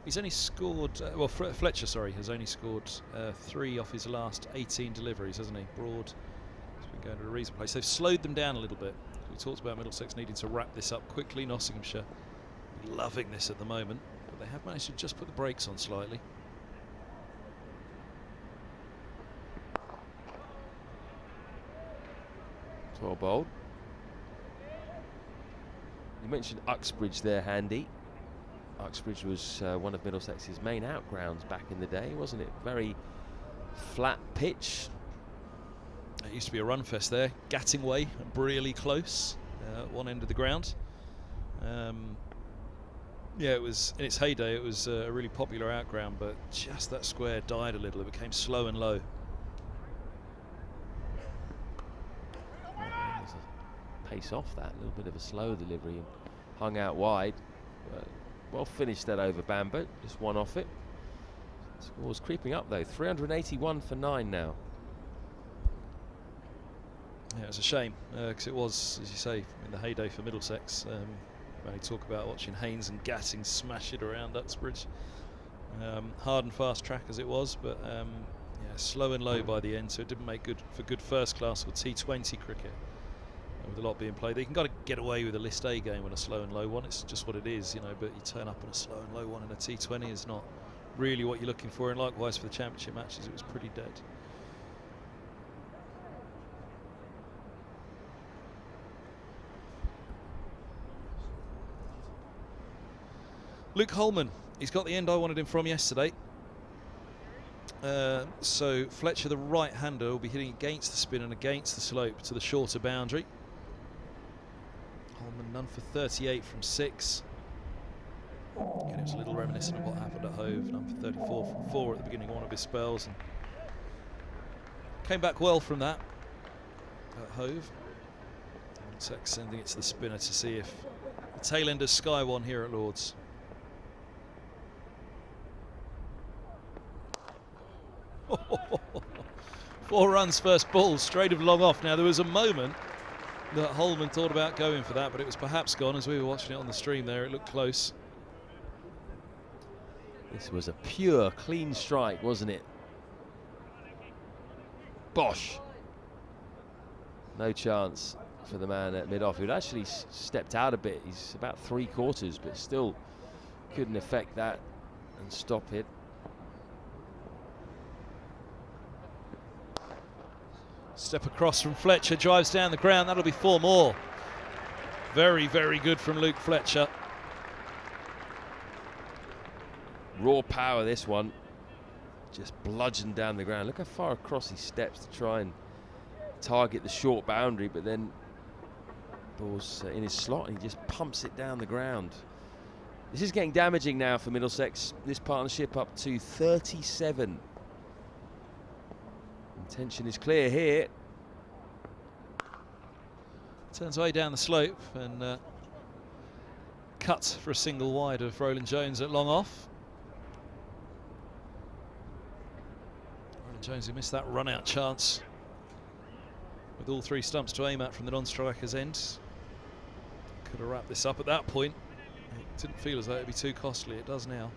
He's only scored, Fletcher, sorry, has only scored 3 off his last 18 deliveries, hasn't he? Broad has been going to a reasonable place. They've slowed them down a little bit. We talked about Middlesex needing to wrap this up quickly. Nottinghamshire loving this at the moment, but they have managed to just put the brakes on slightly. Well bowled. You mentioned Uxbridge there, Handy. Uxbridge was one of Middlesex's main outgrounds back in the day, wasn't it? Very flat pitch. It used to be a run fest there. Gatting Way, really close, one end of the ground. Yeah, it was in its heyday. It was a really popular outground, but just that square died a little. It became slow and low. There's a pace off that, a little bit of a slow delivery, and hung out wide. Well finished that over Bamber, just one off it. Score's creeping up though, 381 for 9 now. Yeah, it's a shame because it was, as you say, in the heyday for Middlesex. When you talk about watching Haynes and Gatting smash it around Uxbridge. Hard and fast track as it was, but yeah, slow and low by the end, so it didn't make good for good first class or T20 cricket. With a lot being played, you can kind of get away with a List A game on a slow and low one. It's just what it is, you know. But you turn up on a slow and low one in a T20 is not really what you're looking for. And likewise for the championship matches, it was pretty dead. Luke Holman, he's got the end I wanted him from yesterday. So Fletcher, the right-hander, will be hitting against the spin and against the slope to the shorter boundary. Holman none for 38 from 6. Again, it was a little reminiscent of what happened at Hove. None for 34 from 4 at the beginning of one of his spells, and came back well from that at Hove. Middlesex sending it to the spinner to see if the tail end of Sky won here at Lord's. Four runs first ball, straight of long off. Now there was a moment that Holman thought about going for that, but it was perhaps gone as we were watching it on the stream there. It looked close. This was a pure, clean strike, wasn't it? Bosh. No chance for the man at mid-off, who'd actually stepped out a bit. He's about 3/4, but still couldn't affect that and stop it. Step across from Fletcher, drives down the ground. That'll be 4 more. Very, very good from Luke Fletcher. Raw power, this one. Just bludgeoned down the ground. Look how far across he steps to try and target the short boundary, but then ball's in his slot and he just pumps it down the ground. This is getting damaging now for Middlesex. This partnership up to 37. Intention is clear here. Turns way down the slope and cut for a single wide of Roland Jones at long off. Roland Jones, who missed that run out chance with all 3 stumps to aim at from the non-striker's end. Could have wrapped this up at that point. It didn't feel as though it'd be too costly. It does now.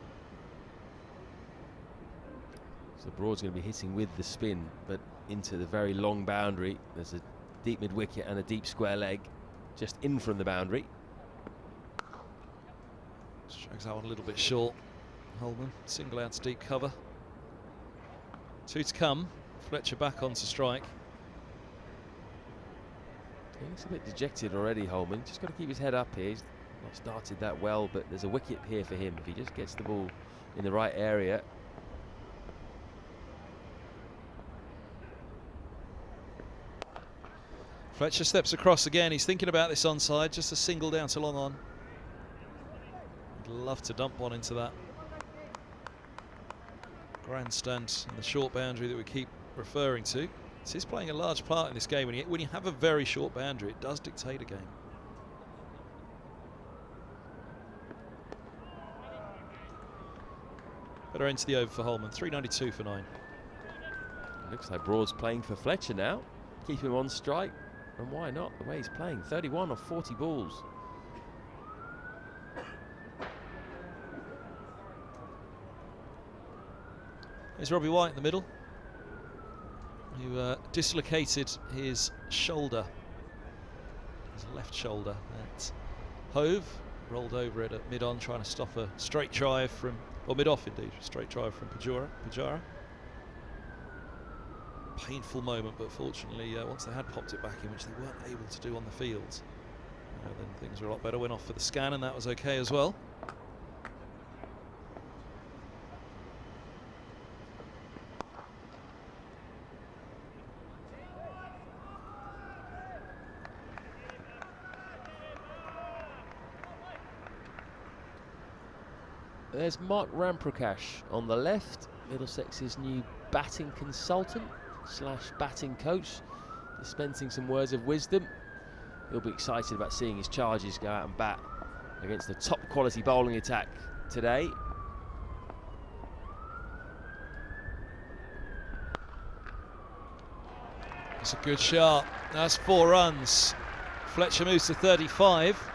So Broad's going to be hitting with the spin, but into the very long boundary. There's a deep mid-wicket and a deep square leg just in from the boundary. Strikes that one a little bit short. Holman, single out to deep cover. 2 to come. Fletcher back on to strike. He looks a bit dejected already, Holman. Just got to keep his head up here. He's not started that well, but there's a wicket here for him if he just gets the ball in the right area. Fletcher steps across again. He's thinking about this onside. Just a single down to long on. He'd love to dump one into that grandstand in the short boundary that we keep referring to. This is playing a large part in this game. When you have a very short boundary, it does dictate a game. Better into the over for Holman. 392 for 9. It looks like Broad's playing for Fletcher now. Keep him on strike. And why not? The way he's playing, 31 of 40 balls. There's Robbie White in the middle, who dislocated his shoulder, his left shoulder at Hove. Rolled over it at mid-on, trying to stop a straight drive from, or mid-off indeed, straight drive from Pujara. Painful moment, but fortunately once they had popped it back in, which they weren't able to do on the field, then things were a lot better. Went off for the scan and that was okay as well. There's Mark Ramprakash on the left, Middlesex's new batting consultant / batting coach, dispensing some words of wisdom. He'll be excited about seeing his charges go out and bat against the top quality bowling attack today. It's a good shot. That's 4 runs. Fletcher moves to 35.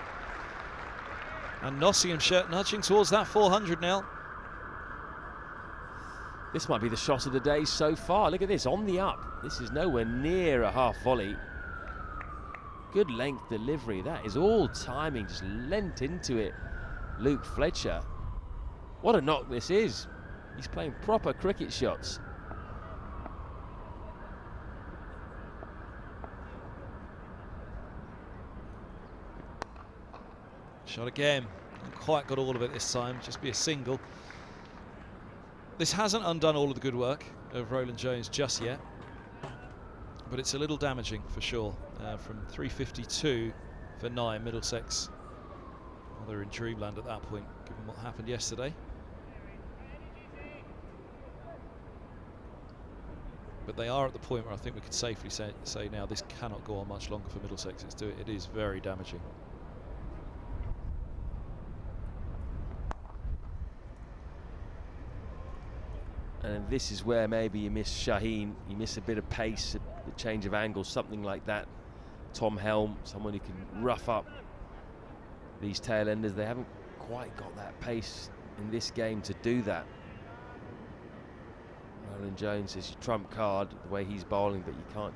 And Nottinghamshire nudging towards that 400 now. This might be the shot of the day so far. Look at this, on the up. This is nowhere near a half volley. Good length delivery. That is all timing, just lent into it. Luke Fletcher. What a knock this is. He's playing proper cricket shots. Shot again. Not quite got all of it this time. Just be a single. This hasn't undone all of the good work of Roland Jones just yet, but it's a little damaging for sure. From 352 for 9, Middlesex. Well, they're in dreamland at that point, given what happened yesterday. But they are at the point where I think we could safely say now this cannot go on much longer for Middlesex. It is very damaging. And this is where maybe you miss Shaheen, you miss a bit of pace, a change of angle, something like that. Tom Helm, someone who can rough up these tail enders. They haven't quite got that pace in this game to do that. Roland Jones is your trump card, the way he's bowling, but you can't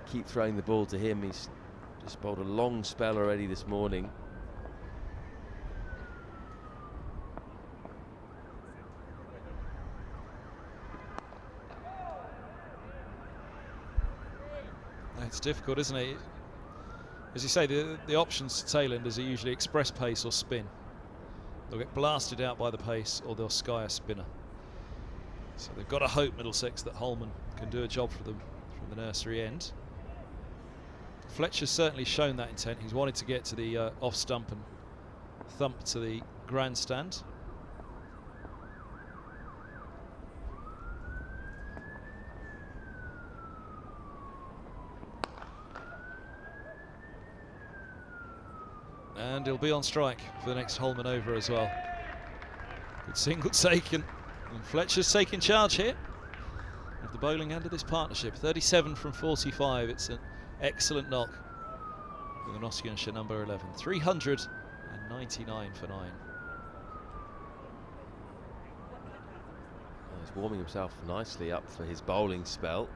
keep throwing the ball to him. He's just bowled a long spell already this morning. It's difficult, isn't it? As you say, the options to tailenders are usually express pace or spin. They'll get blasted out by the pace or they'll sky a spinner. So they've got to hope, Middlesex, that Holman can do a job for them from the nursery end. Fletcher's certainly shown that intent. He's wanted to get to the off stump and thump to the grandstand. And he'll be on strike for the next Holman over as well. Good single taken. And Fletcher's taking charge here of the bowling end of this partnership. 37 from 45. It's an excellent knock for the Nottinghamshire number 11. 399 for 9. He's warming himself nicely up for his bowling spell.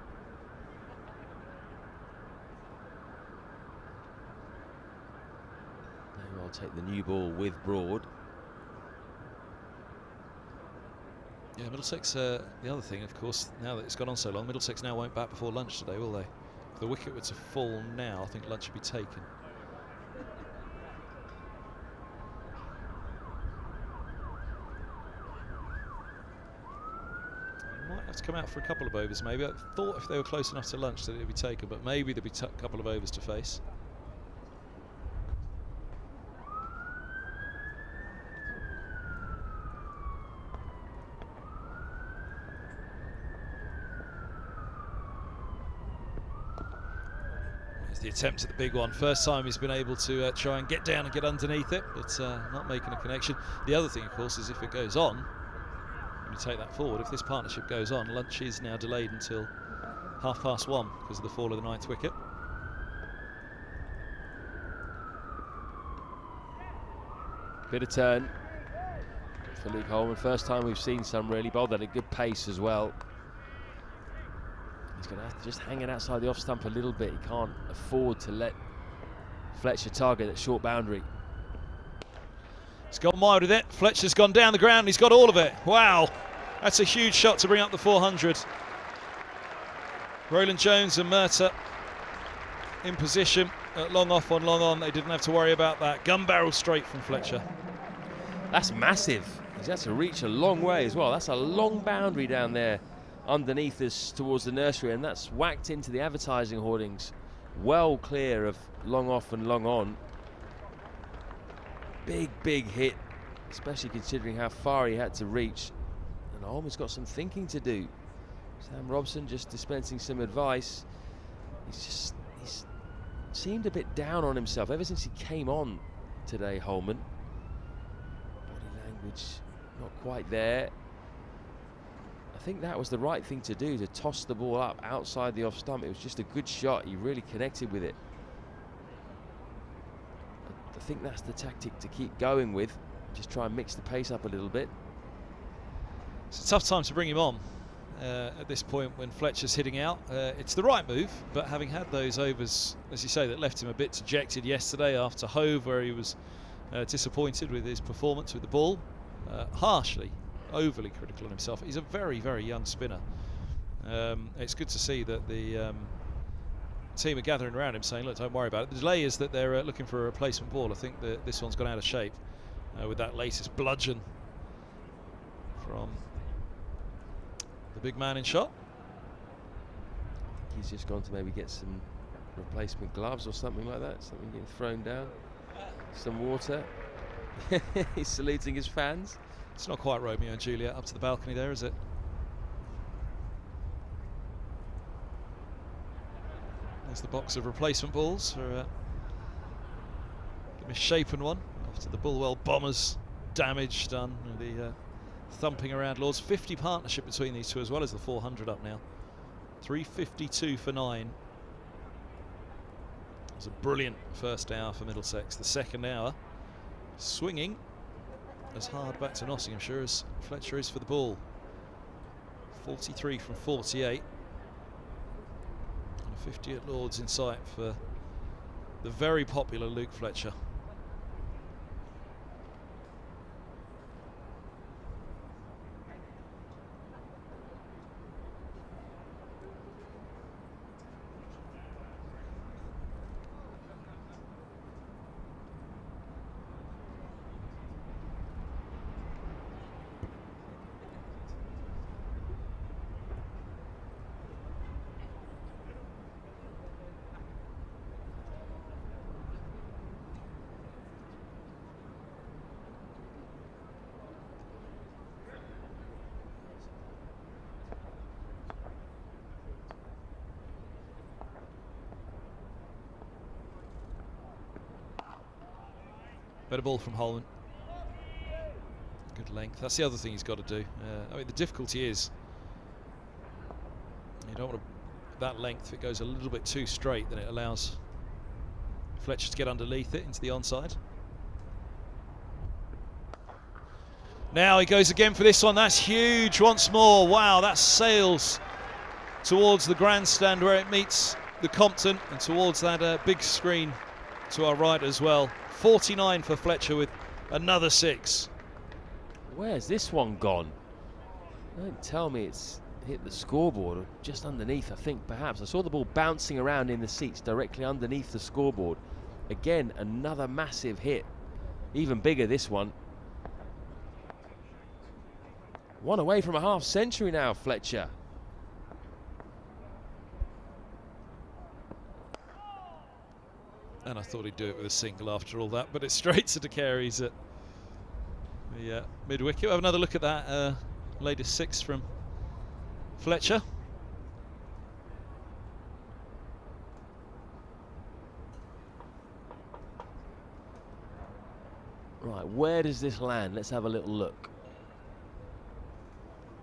I'll take the new ball with Broad. Yeah, Middlesex, the other thing, of course, now that it's gone on so long, Middlesex now won't bat before lunch today, will they? If the wicket were to fall now, I think lunch should be taken. Might have to come out for a couple of overs, maybe. I thought if they were close enough to lunch that it would be taken, but maybe there'd be a couple of overs to face. The attempt at the big one. First time he's been able to try and get down and get underneath it, but not making a connection. The other thing, of course, is if it goes on, when you take that forward, if this partnership goes on, lunch is now delayed until 1:30 because of the fall of the 9th wicket. Bit of turn for Luke Holman. First time we've seen some really bowled at a good pace as well. He's going to have to just hang it outside the off stump a little bit. He can't afford to let Fletcher target that short boundary. He's gone wide with it. Fletcher's gone down the ground. He's got all of it. Wow, that's a huge shot to bring up the 400. Roland Jones and Murtagh in position at long off on long on. They didn't have to worry about that. Gun barrel straight from Fletcher. That's massive. He's had to reach a long way as well. That's a long boundary down there underneath us towards the nursery, and that's whacked into the advertising hoardings well clear of long off and long on. Big hit especially considering how far he had to reach. And Holman's got some thinking to do. Sam Robson just dispensing some advice. He's seemed a bit down on himself ever since he came on today, Holman. Body language not quite there. I think that was the right thing to do, to toss the ball up outside the off stump. It was just a good shot. He really connected with it. I think that's the tactic to keep going with. Just try and mix the pace up a little bit. It's a tough time to bring him on at this point when Fletcher's hitting out. It's the right move, but having had those overs, as you say, that left him a bit dejected yesterday after Hove, where he was disappointed with his performance with the ball, harshly, overly critical on himself. He's a very, very young spinner. It's good to see that the team are gathering around him saying, look, don't worry about it. The delay is that they're looking for a replacement ball. I think that this one's gone out of shape with that latest bludgeon from the big man in shot. He's just gone to maybe get some replacement gloves or something like that. Something getting thrown down. Some water. He's saluting his fans. It's not quite Romeo and Juliet up to the balcony there, is it? There's the box of replacement balls for the misshapen one after the Bulwell Bombers damage done with the thumping around Lords. 50 partnership between these two, as well as the 400 up now. 352 for 9. It was a brilliant first hour for Middlesex. The second hour swinging as hard back to Nottinghamshire as Fletcher is for the ball. 43 from 48. And a 50 at Lords in sight for the very popular Luke Fletcher. Better ball from Holman. Good length. That's the other thing he's got to do. I mean, the difficulty is you don't want that length. If it goes a little bit too straight, then it allows Fletcher to get underneath it into the onside. Now he goes again for this one. That's huge once more. Wow, that sails towards the grandstand where it meets the Compton and towards that big screen to our right as well. 49 for Fletcher with another 6. Where's this one gone? Don't tell me it's hit the scoreboard or just underneath. I think perhaps I saw the ball bouncing around in the seats directly underneath the scoreboard. Again, another massive hit. Even bigger, this one. One away from a half century now, Fletcher. And I thought he'd do it with a single after all that, but it's straight to De Carey's at the mid-wicket. We'll have another look at that latest 6 from Fletcher. Right, where does this land? Let's have a little look.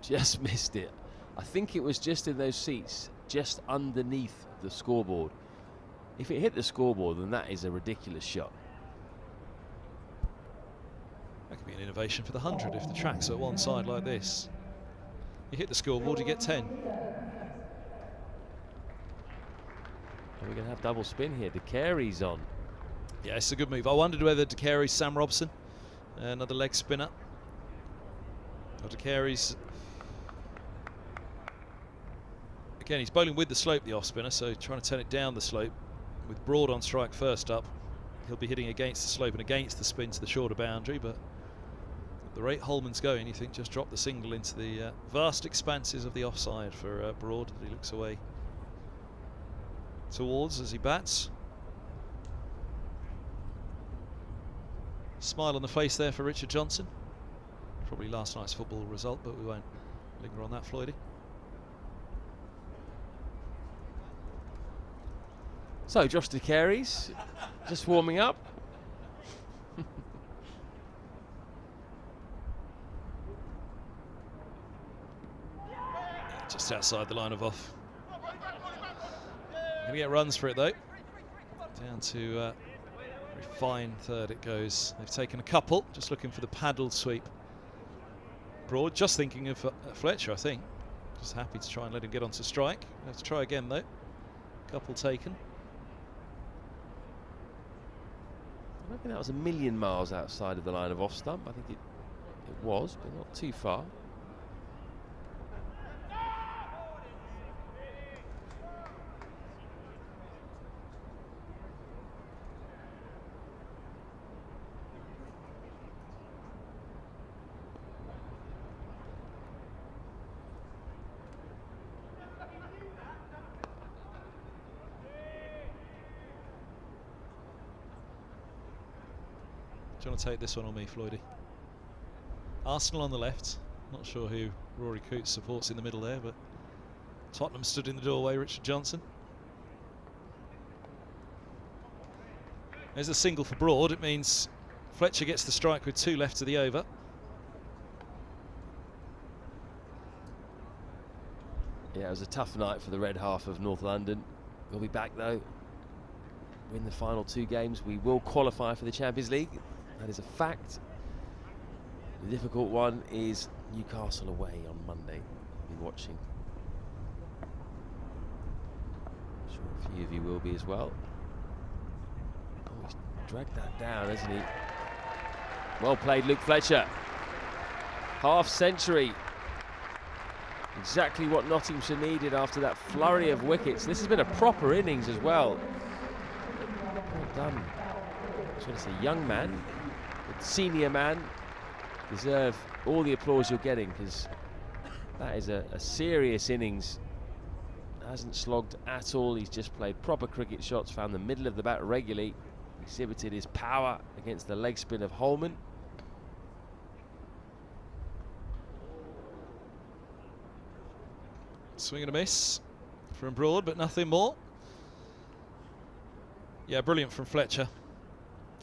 Just missed it. I think it was just in those seats, just underneath the scoreboard. If it hit the scoreboard, then that is a ridiculous shot. That could be an innovation for the 100 if the track's at one side like this. You hit the scoreboard, you get 10. And we're going to have double spin here. De Carey's on. Yeah, it's a good move. I wondered whether De Carey's Sam Robson, another leg spinner. Or De Carey's... Again, he's bowling with the slope, the off spinner, so trying to turn it down the slope. With Broad on strike first up, he'll be hitting against the slope and against the spin to the shorter boundary, but at the rate Holman's going, you think just drop the single into the vast expanses of the offside for Broad that he looks away towards as he bats. Smile on the face there for Richard Johnson. Probably last night's football result, but we won't linger on that, Floydie. So Josh De Carey's just warming up. Just outside the line of off. Going to get runs for it though. Down to very fine third it goes. They've taken a couple, just looking for the paddled sweep. Broad, just thinking of Fletcher, I think. Just happy to try and let him get onto strike. Let's try again though. Couple taken. I don't think that was a million miles outside of the line of off stump. I think it was, but not too far. Do you want to take this one on me, Floydie? Arsenal on the left. Not sure who Rory Coote supports in the middle there, but Tottenham stood in the doorway, Richard Johnson. There's a single for Broad. It means Fletcher gets the strike with 2 left to the over. Yeah, it was a tough night for the red half of North London. We'll be back though. Win the final 2 games, we will qualify for the Champions League. That is a fact. The difficult one is Newcastle away on Monday. We'll be watching. I'm sure a few of you will be as well. Oh, he's dragged that down, hasn't he? Well played, Luke Fletcher. Half century. Exactly what Nottinghamshire needed after that flurry of wickets. This has been a proper innings as well. Well done. I just want to say young man, but senior man, deserve all the applause you're getting, because that is a serious innings. Hasn't slogged at all. He's just played proper cricket shots, found the middle of the bat regularly, exhibited his power against the leg spin of Holman. Swing and a miss from Broad, but nothing more. Yeah, brilliant from Fletcher.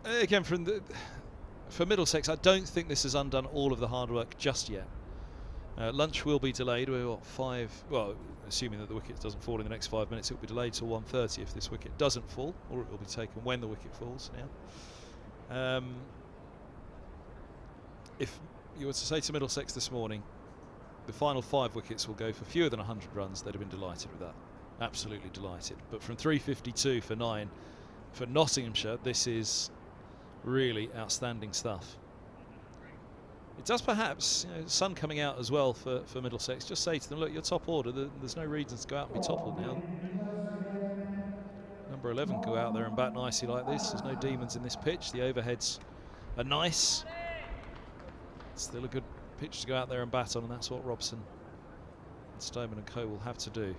Again, for Middlesex, I don't think this has undone all of the hard work just yet. Lunch will be delayed. We're what, 5? Well, assuming that the wicket doesn't fall in the next 5 minutes, it will be delayed till 1:30 if this wicket doesn't fall, or it will be taken when the wicket falls now. If you were to say to Middlesex this morning, the final 5 wickets will go for fewer than 100 runs, they'd have been delighted with that. Absolutely delighted. But from 352 for 9 for Nottinghamshire, this is really outstanding stuff. It does perhaps, sun coming out as well for Middlesex, just say to them, look, you're top order, there's no reason to go out and be toppled now. Number 11 go out there and bat nicely like this. There's no demons in this pitch. The overheads are nice. Still a good pitch to go out there and bat on, and that's what Robson and Stoneman and co will have to do.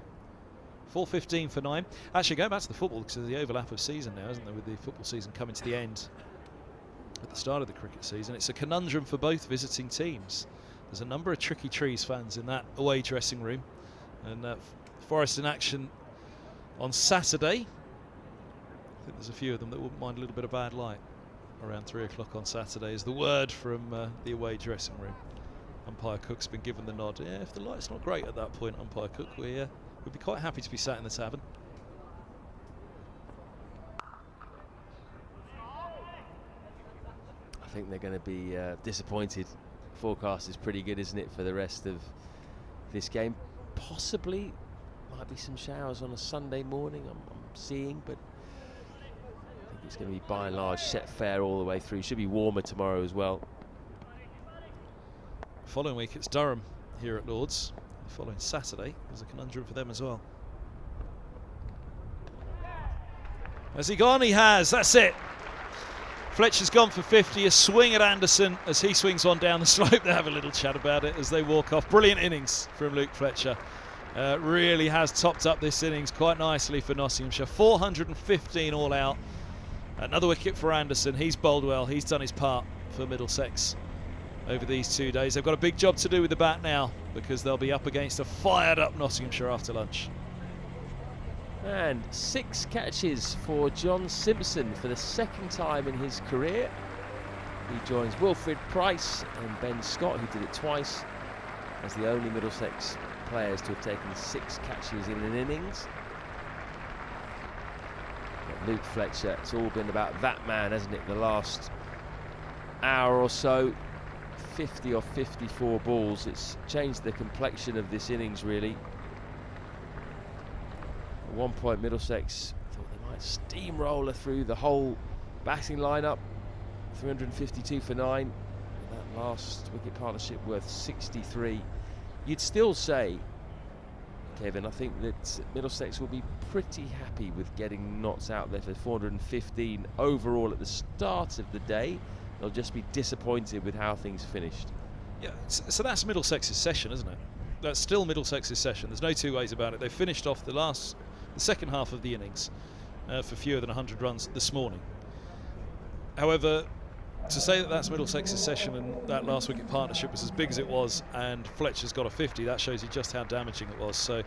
4:15 for 9. Actually, going back to the football, because there's the overlap of season now, isn't there, with the football season coming to the end at the start of the cricket season. It's a conundrum for both visiting teams. There's a number of Tricky Trees fans in that away dressing room, and Forest in action on Saturday. I think there's a few of them that wouldn't mind a little bit of bad light around 3 o'clock on Saturday, is the word from the away dressing room. Umpire Cook's been given the nod. Yeah, if the light's not great at that point, Umpire Cook, we'd be quite happy to be sat in the tavern. I think they're going to be disappointed. Forecast is pretty good, isn't it, for the rest of this game? Possibly might be some showers on a Sunday morning, I'm seeing, but I think it's going to be by and large set fair all the way through. Should be warmer tomorrow as well. Following week it's Durham here at Lord's. The following Saturday is a conundrum for them as well. Has he gone? He has. That's it. Fletcher's gone for 50. A swing at Anderson as he swings on down the slope. They have a little chat about it as they walk off. Brilliant innings from Luke Fletcher. Really has topped up this innings quite nicely for Nottinghamshire. 415 all out. Another wicket for Anderson. He's bowled well. He's done his part for Middlesex over these 2 days. They've got a big job to do with the bat now, because they'll be up against a fired-up Nottinghamshire after lunch. And 6 catches for John Simpson for the second time in his career. He joins Wilfred Price and Ben Scott, who did it twice, as the only Middlesex players to have taken 6 catches in an innings. But Luke Fletcher, it's all been about that man, hasn't it, the last hour or so. 50 or 54 balls. It's changed the complexion of this innings, really. At one point, Middlesex thought they might steamroller through the whole batting lineup. 352 for 9. That last wicket partnership worth 63. You'd still say, Kevin, I think that Middlesex will be pretty happy with getting Notts out there for 415 overall at the start of the day. They'll just be disappointed with how things finished. Yeah, so that's Middlesex's session, isn't it? That's still Middlesex's session. There's no two ways about it. They finished off the second half of the innings for fewer than 100 runs this morning. However, to say that that's Middlesex's session and that last wicket partnership was as big as it was, and Fletcher's got a 50, that shows you just how damaging it was. So,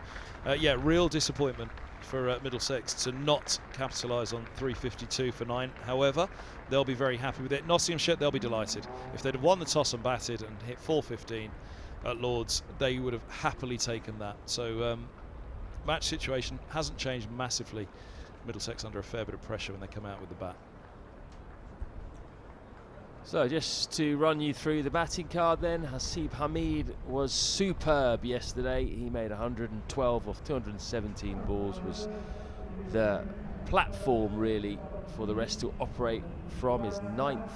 yeah, real disappointment for Middlesex to not capitalise on 352 for 9. However, they'll be very happy with it. Nottinghamshire, they'll be delighted. If they'd have won the toss and batted and hit 415 at Lords, they would have happily taken that. So, match situation hasn't changed massively. Middlesex under a fair bit of pressure when they come out with the bat. So just to run you through the batting card then, Hasib Hamid was superb yesterday. He made 112 off 217 balls, was the platform really for the rest to operate from, his 9th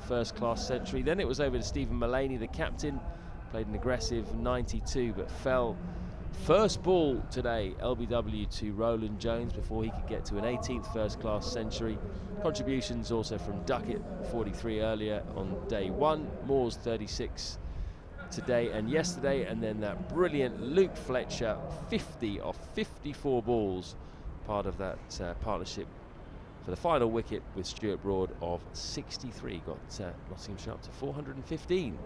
first-class century. Then it was over to Stephen Mullaney, the captain, played an aggressive 92 but fell first ball today, LBW, to Roland Jones before he could get to an 18th first-class century. Contributions also from Duckett, 43 earlier on day 1, Moores 36 today and yesterday, and then that brilliant Luke Fletcher, 50 off 54 balls, part of that partnership for the final wicket with Stuart Broad of 63, got Nottinghamshire up to 415.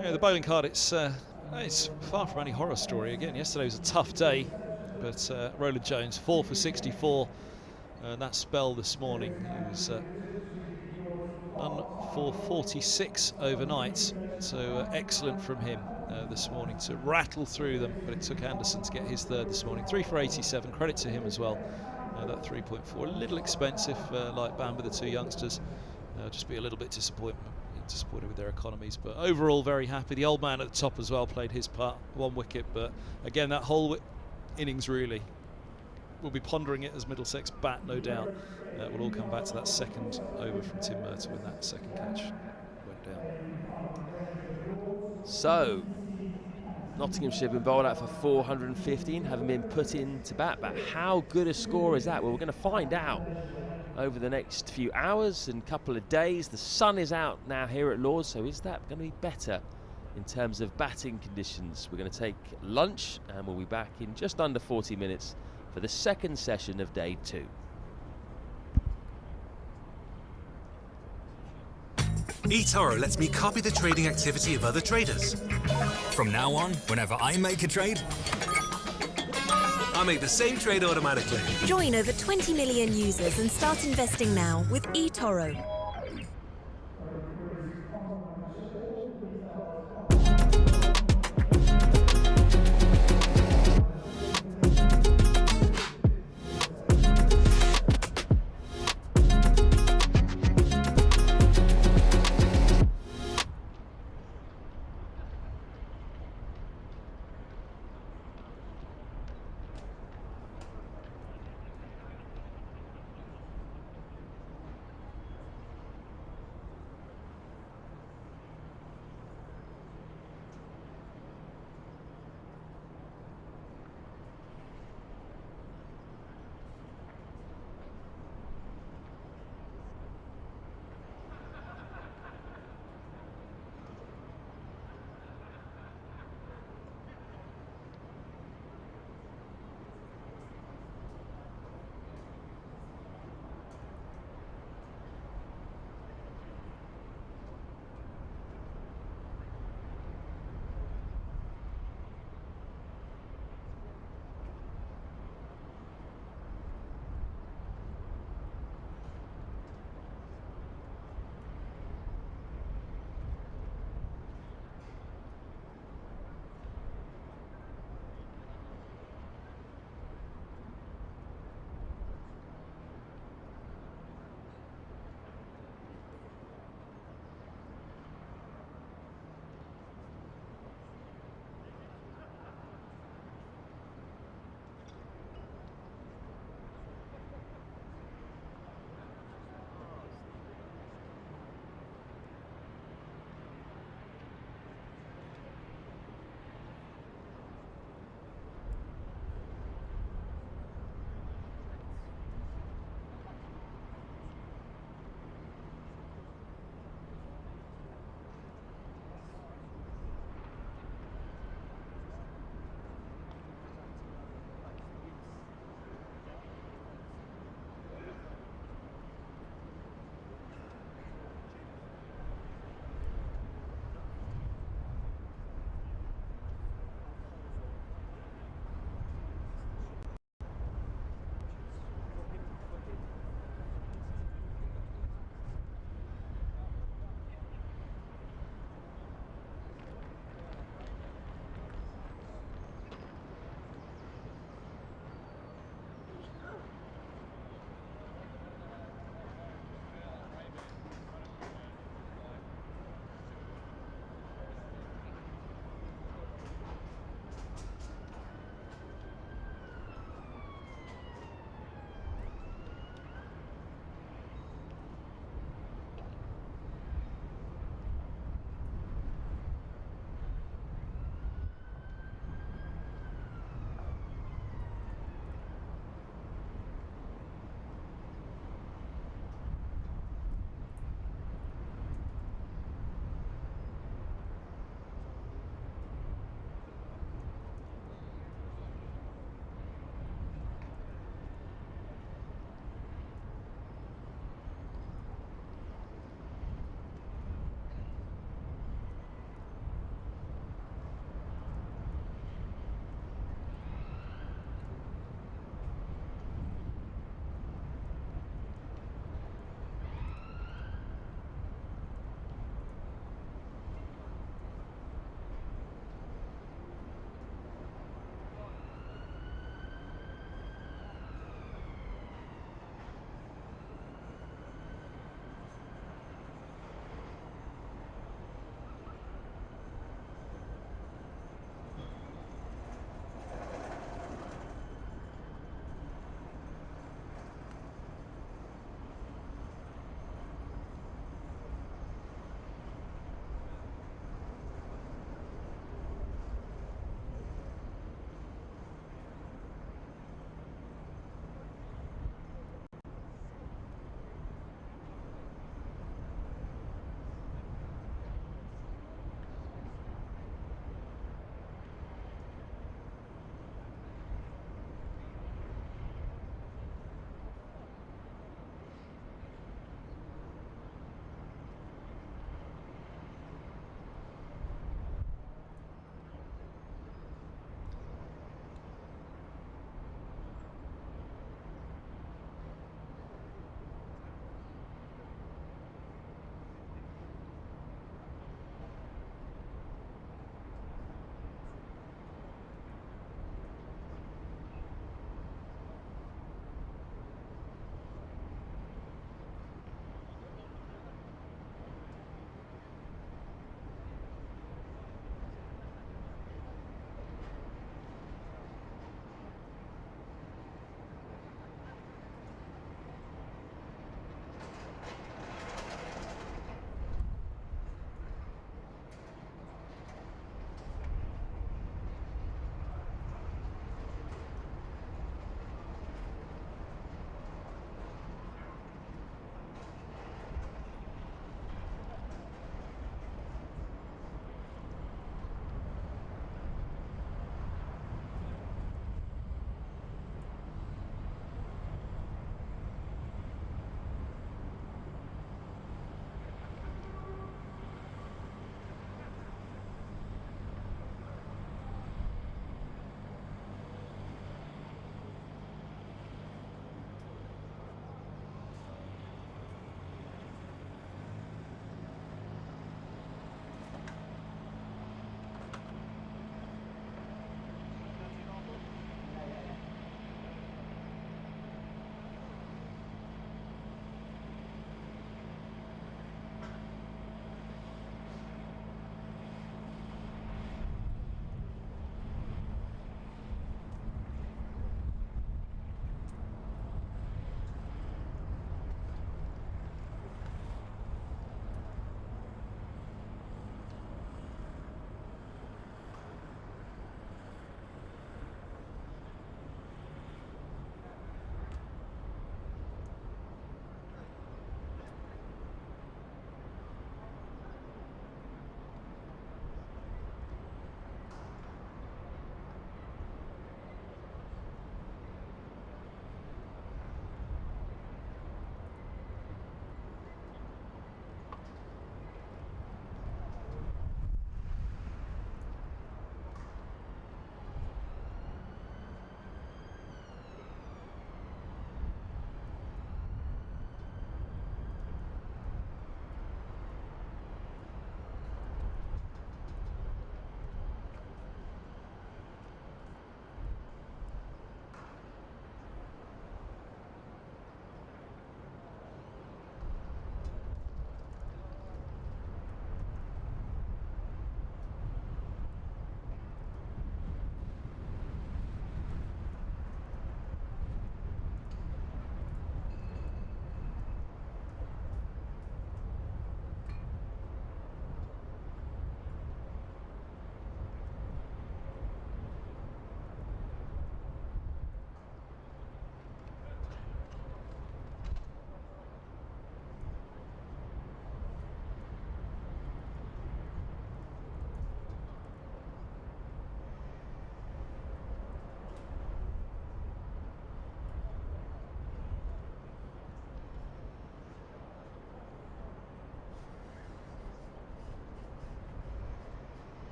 Yeah, the bowling card, it's far from any horror story. Again, yesterday was a tough day, but Roland Jones 4 for 64, and that spell this morning, he was done for 46 overnight, so excellent from him this morning to rattle through them. But it took Anderson to get his 3rd this morning. 3 for 87, credit to him as well. That 3.4, a little expensive, like Bamber, the 2 youngsters. Just be a little bit disappointed with their economies, but overall very happy. The old man at the top as well played his part, 1 wicket, but again that whole innings really, we'll be pondering it as Middlesex bat, no doubt. We'll all come back to that second over from Tim Murtagh when that second catch went down. So Nottinghamshire have been bowled out for 415, having been put into bat, but how good a score is that? Well, we're going to find out over the next few hours and couple of days. The sun is out now here at Lords, so is that going to be better in terms of batting conditions? We're going to take lunch and we'll be back in just under 40 minutes for the second session of day 2. eToro lets me copy the trading activity of other traders. From now on, whenever I make a trade, I make the same trade automatically. Join over 20 million users and start investing now with eToro.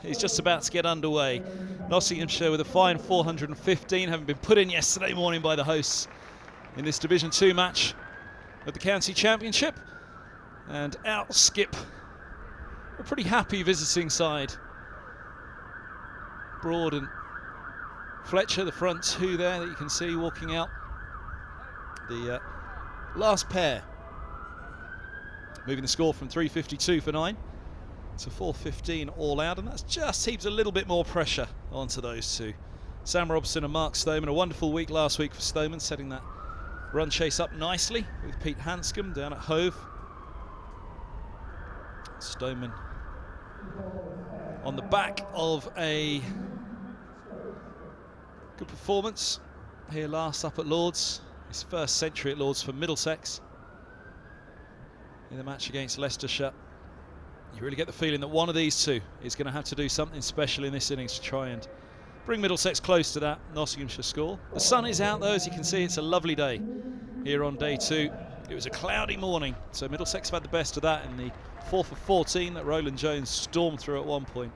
He's just about to get underway. Nottinghamshire with a fine 415, having been put in yesterday morning by the hosts in this Division 2 match of the County Championship. And out skip a pretty happy visiting side. Broad and Fletcher, the front two there that you can see walking out. The last pair. Moving the score from 352 for 9 to 415 all out, and that's just heaps a little bit more pressure onto those two. Sam Robson and Mark Stoneman, a wonderful week last week for Stoneman, setting that run chase up nicely with Pete Hanscom down at Hove. Stoneman on the back of a good performance here last up at Lords, his first century at Lords for Middlesex in the match against Leicestershire. You really get the feeling that one of these two is going to have to do something special in this innings to try and bring Middlesex close to that Nottinghamshire score. The sun is out though, as you can see. It's a lovely day here on day 2. It was a cloudy morning, so Middlesex have had the best of that in the 4 for 14 that Roland Jones stormed through at one point.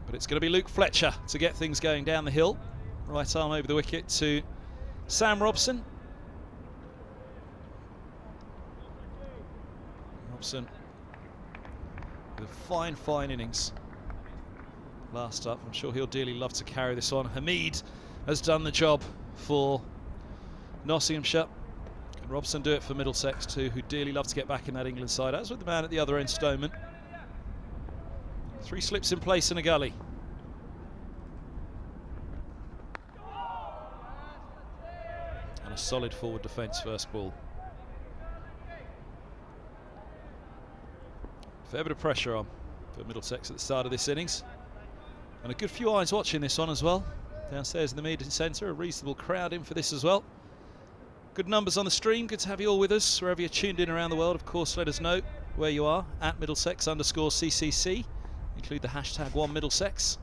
But it's going to be Luke Fletcher to get things going down the hill. Right arm over the wicket to Sam Robson. Robson with a fine innings last up. I'm sure he'll dearly love to carry this on. Hamid has done the job for Nottinghamshire. Can Robson do it for Middlesex too, who dearly love to get back in that England side, as with the man at the other end, Stoneman. 3 slips in place in a gully. And a solid forward defence first ball. Fair bit of pressure on for Middlesex at the start of this innings. And a good few eyes watching this one as well. Downstairs in the media centre, a reasonable crowd in for this as well. Good numbers on the stream. Good to have you all with us wherever you're tuned in around the world. Of course, let us know where you are at Middlesex_CCC. Include the hashtag #OneMiddlesex.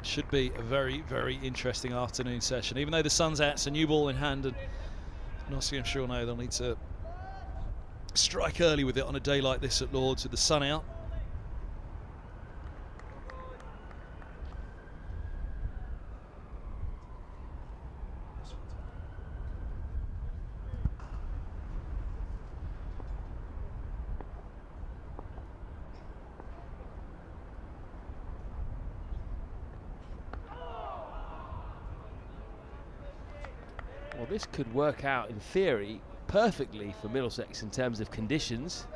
Should be a very, very interesting afternoon session. Even though the sun's out, it's a new ball in hand, and Nottinghamshire know they'll need to strike early with it on a day like this at Lords with the sun out. Well, this could work out in theory perfectly for Middlesex in terms of conditions.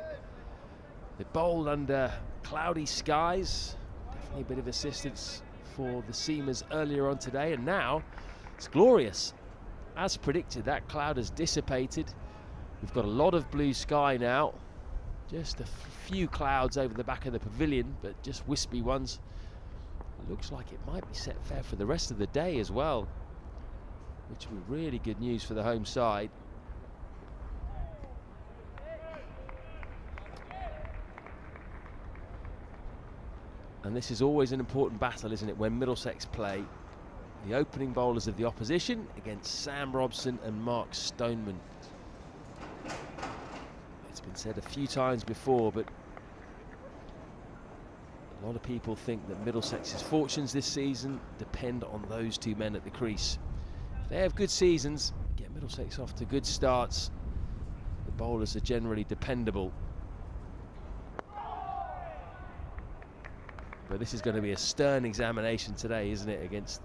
They bowled under cloudy skies, definitely a bit of assistance for the seamers earlier on today, and now it's glorious. As predicted, that cloud has dissipated. We've got a lot of blue sky now, just a few clouds over the back of the pavilion, but just wispy ones. It looks like it might be set fair for the rest of the day as well, which would be really good news for the home side. And this is always an important battle, isn't it, when Middlesex play the opening bowlers of the opposition against Sam Robson and Mark Stoneman. It's been said a few times before, but a lot of people think that Middlesex's fortunes this season depend on those two men at the crease. If they have good seasons, get Middlesex off to good starts, the bowlers are generally dependable. But this is going to be a stern examination today, isn't it, against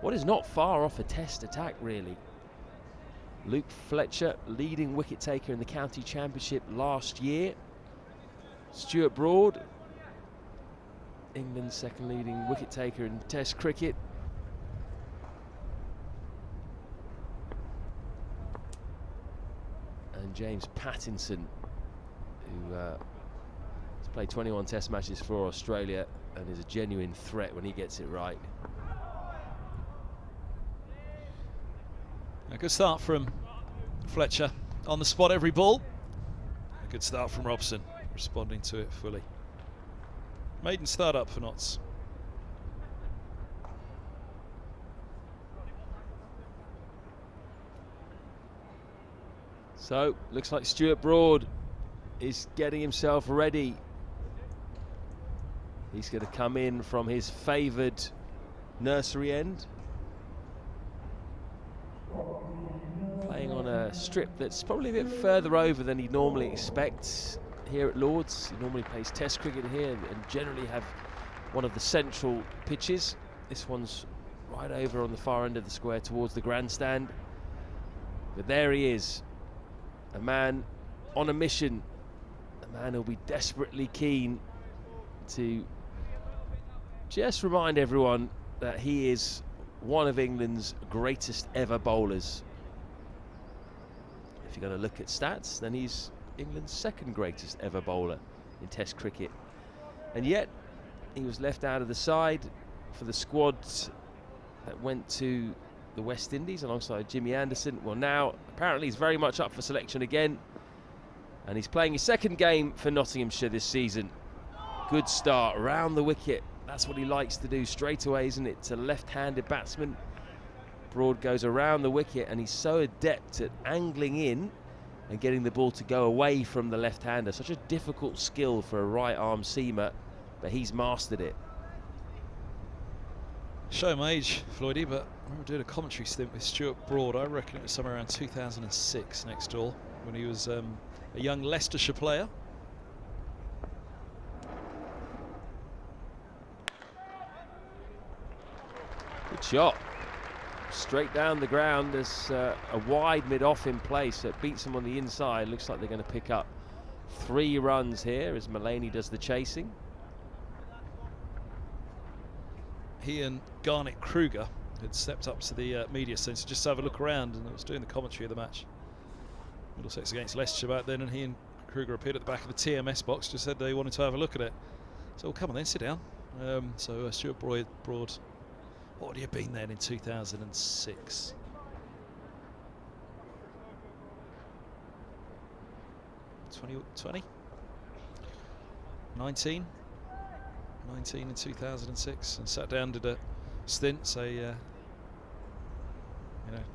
what is not far off a test attack, really. Luke Fletcher, leading wicket taker in the County Championship last year. Stuart Broad, England's second leading wicket taker in Test cricket. And James Pattinson, who has played 21 Test matches for Australia and is a genuine threat when he gets it right. A good start from Fletcher on the spot every ball. A good start from Robson, responding to it fully. Maiden start up for Notts. So, looks like Stuart Broad is getting himself ready. He's going to come in from his favoured nursery end. Playing on a strip that's probably a bit further over than he normally expects here at Lords. He normally plays Test cricket here and generally have one of the central pitches. This one's right over on the far end of the square towards the grandstand. But there he is, a man on a mission, a man who'll be desperately keen to just remind everyone that he is one of England's greatest ever bowlers. If you're going to look at stats, then he's England's second greatest ever bowler in Test cricket. And yet, he was left out of the side for the squad that went to the West Indies alongside Jimmy Anderson. Well, now, apparently he's very much up for selection again. And he's playing his second game for Nottinghamshire this season. Good start, round the wicket. That's what he likes to do straight away, isn't it? To left-handed batsman. Broad goes around the wicket, and he's so adept at angling in and getting the ball to go away from the left-hander. Such a difficult skill for a right-arm seamer, but he's mastered it. Show my age, Floydie, but I remember doing a commentary stint with Stuart Broad. I reckon it was somewhere around 2006 next door, when he was a young Leicestershire player. Good shot. Straight down the ground. There's a wide mid-off in place, so it beats them on the inside. Looks like they're going to pick up 3 runs here as Mullaney does the chasing. He and Garnet Kruger had stepped up to the media centre just to have a look around, and I was doing the commentary of the match. Middlesex against Leicestershire back then, and he and Kruger appeared at the back of the TMS box, just said they wanted to have a look at it. So, well, come on then, sit down. Stuart Broad, what would he have been then in 2006? $20? 19 in 2006, and sat down, did a stint, say,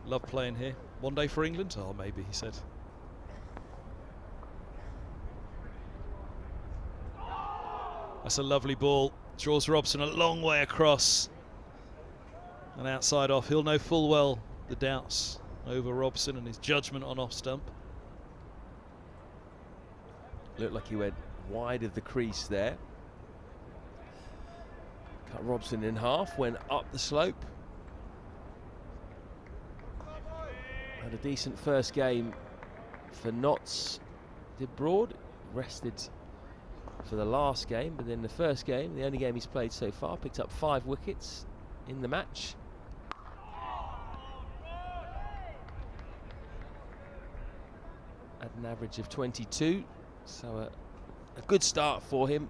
love playing here. One day for England? Oh, maybe, he said. That's a lovely ball. Draws Robson a long way across. And outside off. He'll know full well the doubts over Robson and his judgment on off stump. Looked like he went wide of the crease there. Cut Robson in half, went up the slope. Had a decent first game for Notts. Did Broad, rested for the last game, but then the first game, the only game he's played so far, picked up 5 wickets in the match. At an average of 22, so a good start for him.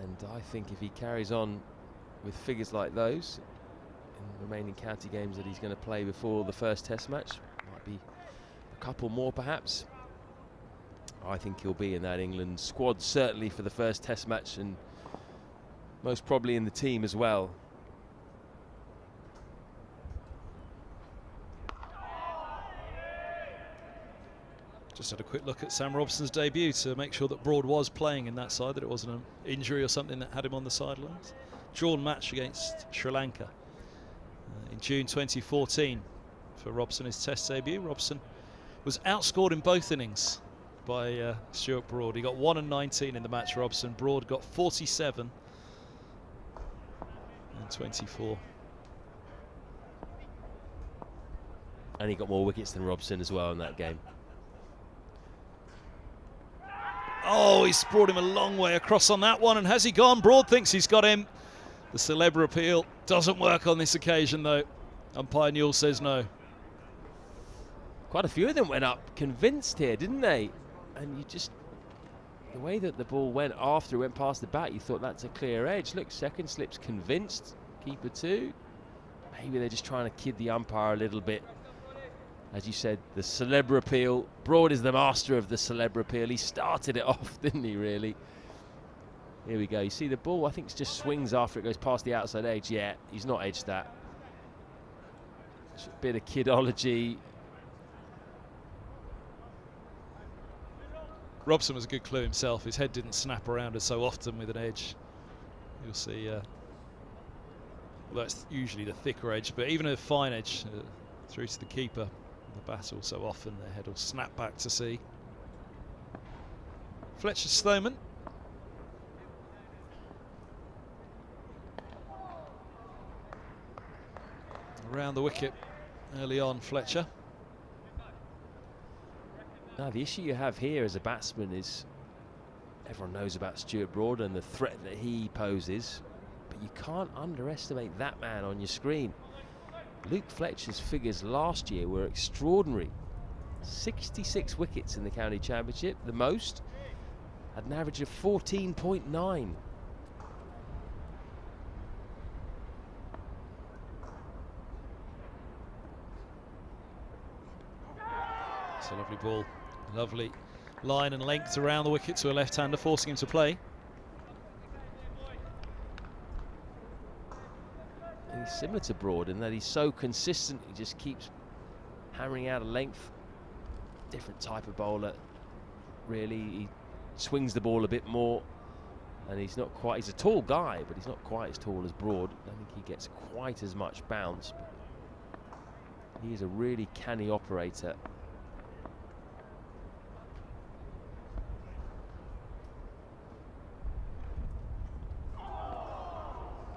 And I think if he carries on with figures like those in the remaining county games that he's going to play before the first Test match, might be a couple more perhaps, I think he'll be in that England squad, certainly for the first Test match, and most probably in the team as well. Just had a quick look at Sam Robson's debut to make sure that Broad was playing in that side, that it wasn't an injury or something that had him on the sidelines. Drawn match against Sri Lanka in June 2014 for Robson, his Test debut. Robson was outscored in both innings by Stuart Broad. He got 1 and 19 in the match, Robson. Broad got 47 and 24. And he got more wickets than Robson as well in that game. Oh, he's brought him a long way across on that one, and has he gone? Broad thinks he's got him. The celebra appeal doesn't work on this occasion, though. Umpire Newell says no. Quite a few of them went up convinced here, didn't they? And you just, the way that the ball went after it went past the bat, you thought that's a clear edge. Look, second slip's convinced, keeper 2. Maybe they're just trying to kid the umpire a little bit. As you said, the celebra appeal. Broad is the master of the celebra appeal. He started it off, didn't he, really? Here we go. You see the ball, I think it just swings after it goes past the outside edge. Yeah, he's not edged that. A bit of kidology. Robson was a good clue himself. His head didn't snap around as so often with an edge. You'll see, well, that's usually the thicker edge, but even a fine edge through to the keeper, the battle, so often their head will snap back to sea. Fletcher Stoneman. Around the wicket early on, Fletcher. Now, the issue you have here as a batsman is everyone knows about Stuart Broad and the threat that he poses, but you can't underestimate that man on your screen. Luke Fletcher's figures last year were extraordinary. 66 wickets in the county championship, the most, at an average of 14.9. It's a lovely ball. Lovely line and length around the wicket to a left-hander, forcing him to play. And he's similar to Broad in that he's so consistent, he just keeps hammering out a length. Different type of bowler, really. He swings the ball a bit more, and he's not quite, he's a tall guy, but he's not quite as tall as Broad. I don't think he gets quite as much bounce, but he is a really canny operator.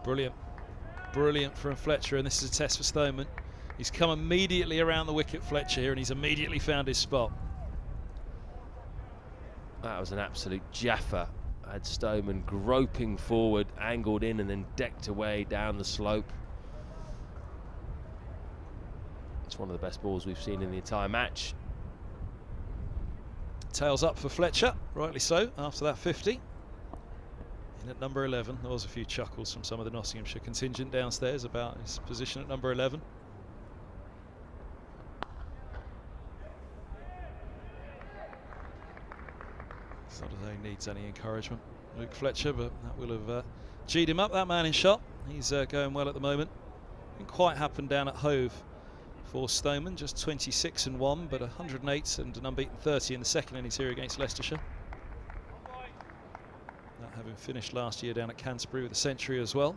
Brilliant. Brilliant from Fletcher, and this is a test for Stoneman. He's come immediately around the wicket, Fletcher, here, and he's immediately found his spot. That was an absolute jaffer. Had Stoneman groping forward, angled in, and then decked away down the slope. It's one of the best balls we've seen in the entire match. Tails up for Fletcher, rightly so, after that 50. In at number 11, there was a few chuckles from some of the Nottinghamshire contingent downstairs about his position at number 11. It's not as though he needs any encouragement, Luke Fletcher, but that will have G'd him up, that man in shot. He's going well at the moment. Didn't quite happen down at Hove for Stoneman, just 26 and 1, but 108 and an unbeaten 30 in the second innings here against Leicestershire. That having finished last year down at Canterbury with a century as well.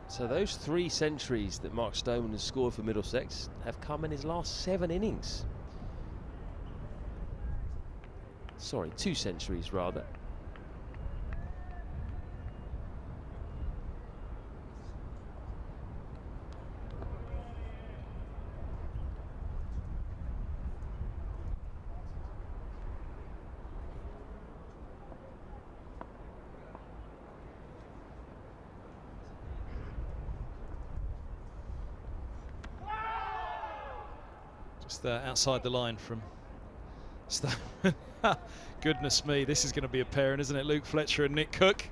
So those 3 centuries that Mark Stoneman has scored for Middlesex have come in his last 7 innings. Sorry, 2 centuries rather. Outside the line from Stoneman. Goodness me, this is going to be a pairing, isn't it? Luke Fletcher and Nick Cook.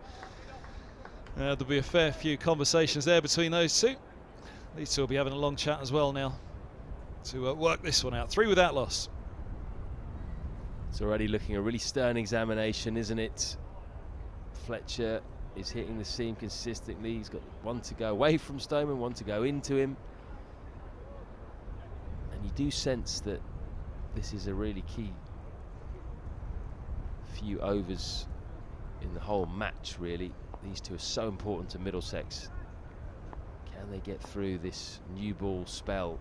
There'll be a fair few conversations there between those two. These two will be having a long chat as well now to work this one out. 3 without loss. It's already looking a really stern examination, isn't it? Fletcher is hitting the seam consistently. He's got 1 to go away from Stoneman, 1 to go into him. And you do sense that this is a really key few overs in the whole match, really. These two are so important to Middlesex. Can they get through this new ball spell?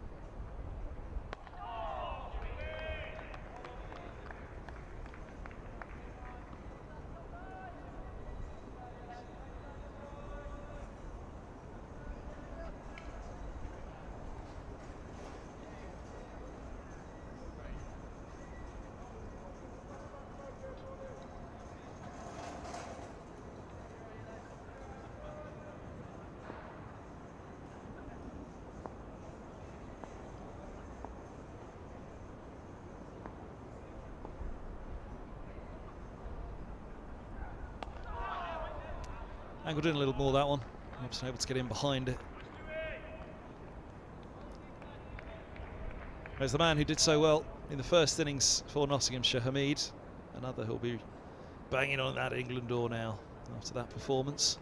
Angled in a little more, that one. Robson able to get in behind it. There's the man who did so well in the first innings for Nottinghamshire, Hamid. Another who'll be banging on that England door now after that performance.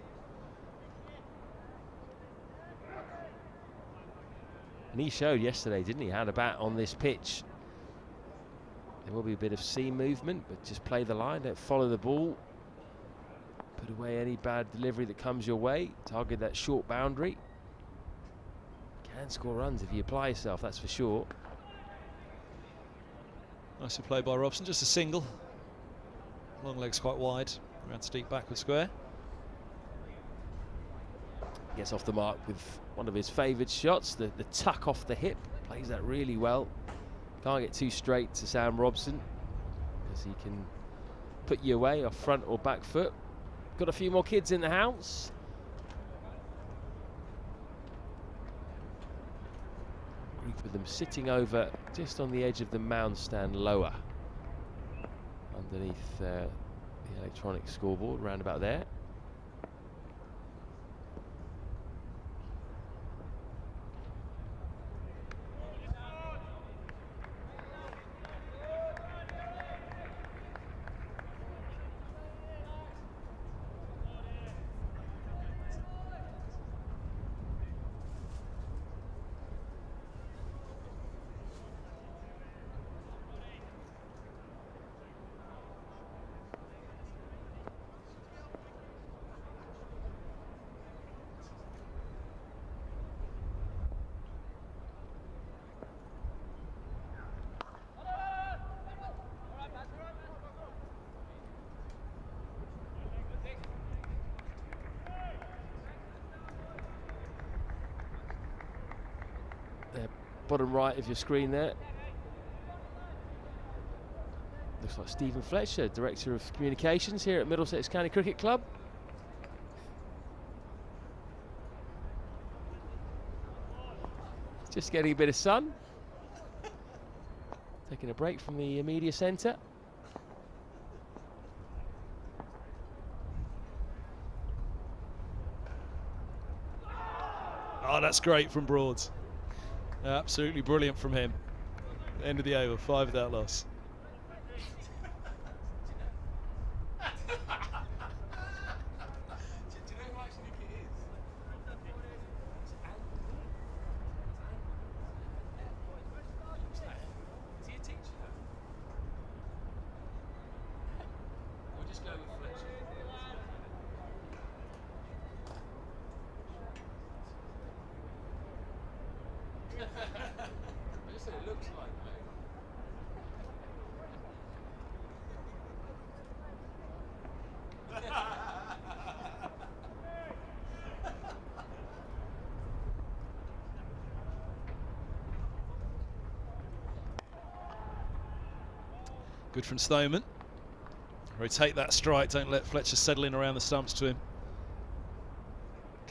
And he showed yesterday, didn't he, how to bat on this pitch. There will be a bit of seam movement, but just play the line, don't follow the ball. Put away any bad delivery that comes your way. Target that short boundary. Can score runs if you apply yourself, that's for sure. Nicely played by Robson, just a single. Long legs quite wide, around steep backward square. Gets off the mark with one of his favoured shots, the tuck off the hip. Plays that really well. Can't get too straight to Sam Robson, as he can put you away off front or back foot. Got a few more kids in the house. Group of them sitting over just on the edge of the mound stand lower, underneath the electronic scoreboard, round about there. Bottom right of your screen there. Looks like Stephen Fletcher, Director of Communications here at Middlesex County Cricket Club. Just getting a bit of sun. Taking a break from the media centre. Oh, that's great from Broads. Absolutely brilliant from him. End of the over, 5 without loss. Good from Stoneman. Rotate that strike, don't let Fletcher settle in around the stumps to him.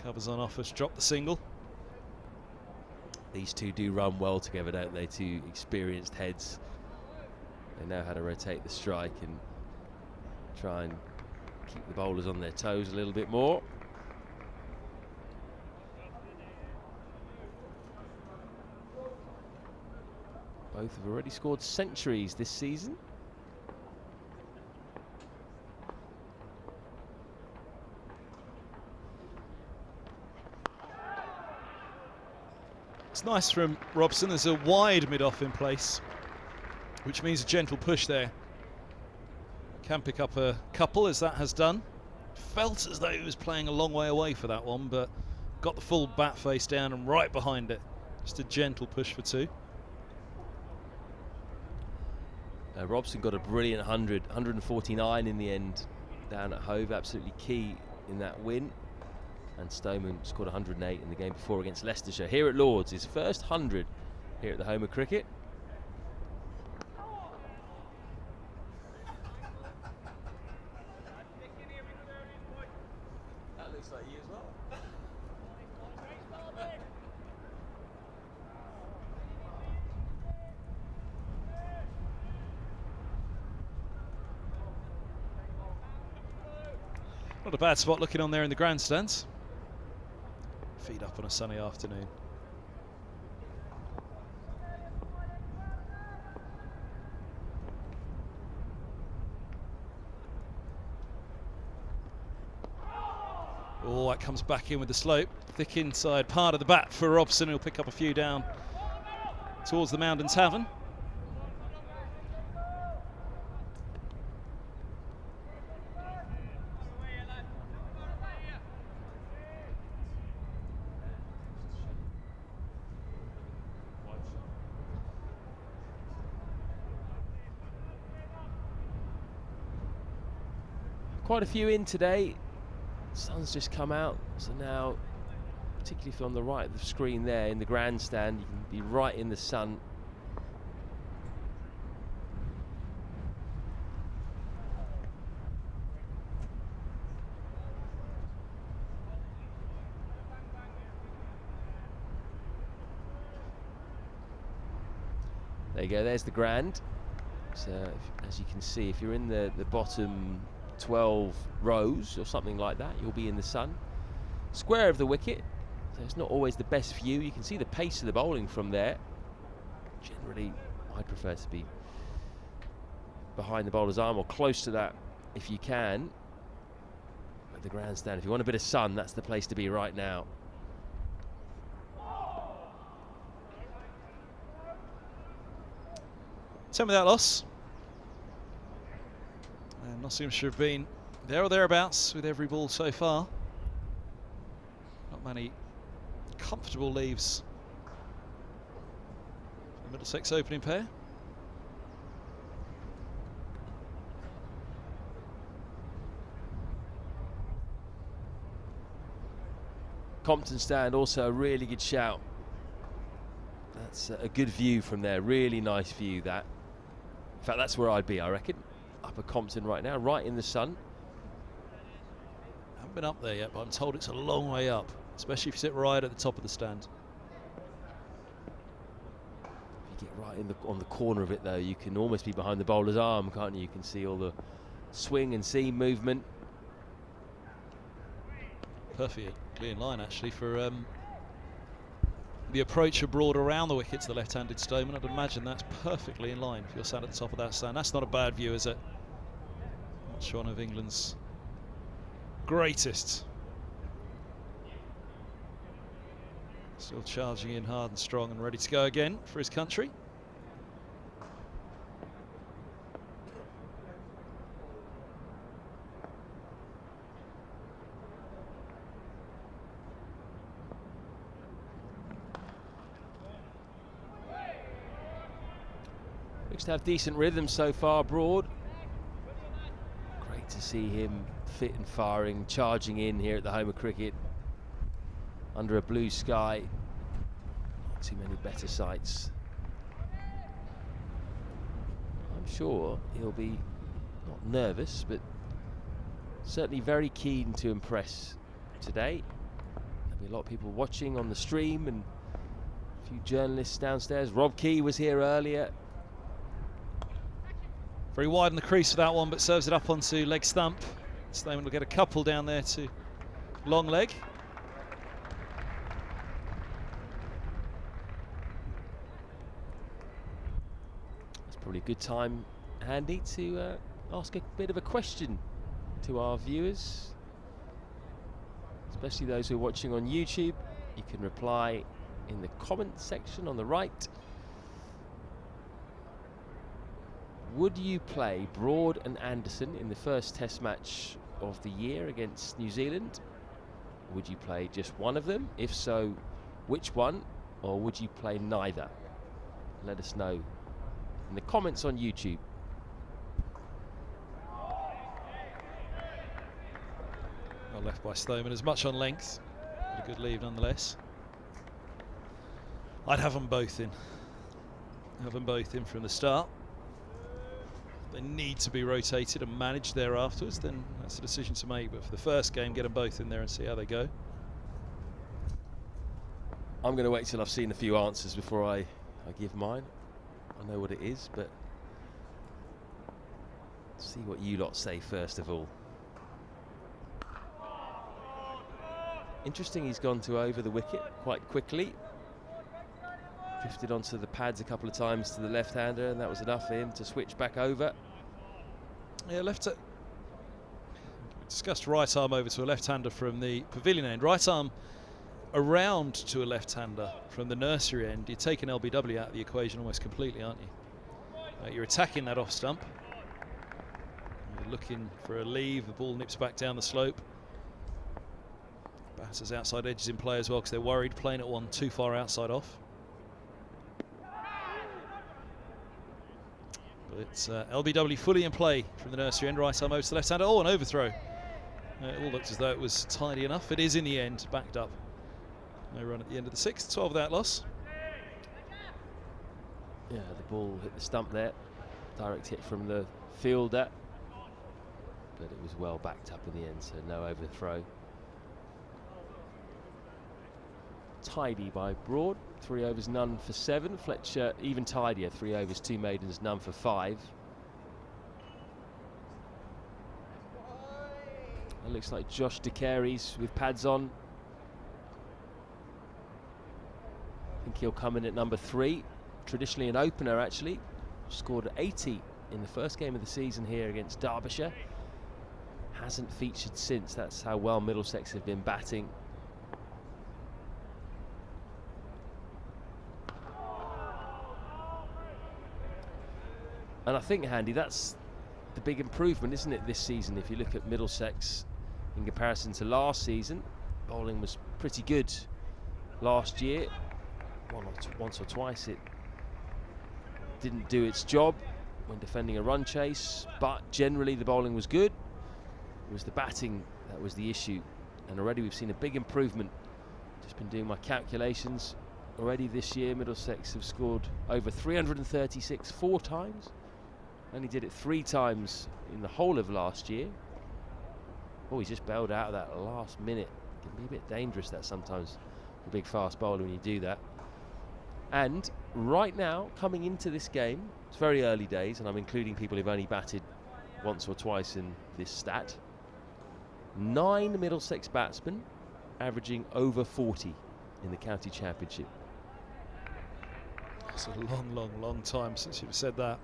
Covers on offers, drop the single. These two do run well together, don't they? Two experienced heads. They know how to rotate the strike and try and keep the bowlers on their toes a little bit more. Both have already scored centuries this season. It's nice from Robson. There's a wide mid-off in place, which means a gentle push there. Can pick up a couple, as that has done. Felt as though he was playing a long way away for that one, but got the full bat face down and right behind it. Just a gentle push for 2. Robson got a brilliant 149 in the end down at Hove, absolutely key in that win. And Stoneman scored 108 in the game before against Leicestershire. Here at Lords, his first 100 here at the home of cricket. That looks like you as well. Not a bad spot looking on there in the grandstands. Feed up on a sunny afternoon. Oh, that comes back in with the slope. Thick inside part of the bat for Robson, who'll pick up a few down towards the Mountain Tavern. Quite a few in today. Sun's just come out, so now, particularly if you're on the right of the screen there in the grandstand, you can be right in the sun. There you go, there's the grand. So, as you can see, if you're in the bottom 12 rows or something like that, you'll be in the sun. Square of the wicket, so it's not always the best view. You can see the pace of the bowling from there. Generally, I prefer to be behind the bowler's arm or close to that if you can. At the grandstand, if you want a bit of sun, that's the place to be right now. Same without loss. And Nottinghamshire have been there or thereabouts with every ball so far. Not many comfortable leaves for the Middlesex opening pair. Compton stand, also a really good shout. That's a good view from there, really nice view that. In fact, that's where I'd be, I reckon. Upper Compton right now, right in the sun. Haven't been up there yet, but I'm told it's a long way up, especially if you sit right at the top of the stand. If you get right on the corner of it, though, you can almost be behind the bowler's arm, can't you? You can see all the swing and seam movement. Perfectly in line, actually, for the approach abroad around the wickets, the left-handed Stoneman. I'd imagine that's perfectly in line if you're sat at the top of that stand. That's not a bad view, is it? That's one of England's greatest. Still charging in hard and strong and ready to go again for his country. Looks to have decent rhythm so far, Broad. Great to see him fit and firing, charging in here at the home of cricket. Under a blue sky. Not too many better sights. I'm sure he'll be not nervous, but certainly very keen to impress today. There'll be a lot of people watching on the stream and a few journalists downstairs. Rob Key was here earlier. Very wide in the crease for that one, but serves it up onto leg stump. Stoneman will get a couple down there to long leg. It's probably a good time, Andy, to ask a bit of a question to our viewers, especially those who are watching on YouTube. You can reply in the comment section on the right. Would you play Broad and Anderson in the first test match of the year against New Zealand? Would you play just one of them? If so, which one? Or would you play neither? Let us know in the comments on YouTube. Well left by Stoneman, as much on length, but a good leave nonetheless. I'd have them both in. Have them both in from the start. They need to be rotated and managed there afterwards, then that's a decision to make. But for the first game, get them both in there and see how they go. I'm going to wait till I've seen a few answers before I give mine. I know what it is, but see what you lot say first of all. Interesting, he's gone to over the wicket quite quickly. Drifted onto the pads a couple of times to the left-hander, and that was enough for him to switch back over. Yeah, left it. discussed right arm over to a left-hander from the pavilion end. Right arm around to a left-hander from the nursery end. You're taking LBW out of the equation almost completely, aren't you? You're attacking that off stump. You're looking for a leave. The ball nips back down the slope. Batters outside edges in play as well because they're worried playing at one too far outside off. But it's LBW fully in play from the nursery end. Right arm over to the left-hander. Oh, an overthrow. It all looked as though it was tidy enough. It is in the end, backed up. No run at the end of the sixth, 12 without loss. Yeah, the ball hit the stump there. Direct hit from the fielder. But it was well backed up in the end, so no overthrow. Tidy by Broad. 3 overs, none for 7. Fletcher even tidier. 3 overs, 2 maidens, none for 5. It looks like Josh DeCaries with pads on. I think he'll come in at number 3. Traditionally an opener, actually. Scored 80 in the first game of the season here against Derbyshire. Hasn't featured since. That's how well Middlesex have been batting. And I think, Handy, that's the big improvement, isn't it, this season? If you look at Middlesex in comparison to last season, bowling was pretty good last year. Once or twice it didn't do its job when defending a run chase, but generally the bowling was good. It was the batting that was the issue, and already we've seen a big improvement. Just been doing my calculations. Already this year Middlesex have scored over 336 4 times. Only did it 3 times in the whole of last year. Oh, he's just bailed out of that last minute. It can be a bit dangerous that sometimes, a big fast bowler, when you do that. And right now, coming into this game, it's very early days, and I'm including people who've only batted once or twice in this stat. 9 Middlesex batsmen averaging over 40 in the county championship. It's a long time since you've said that.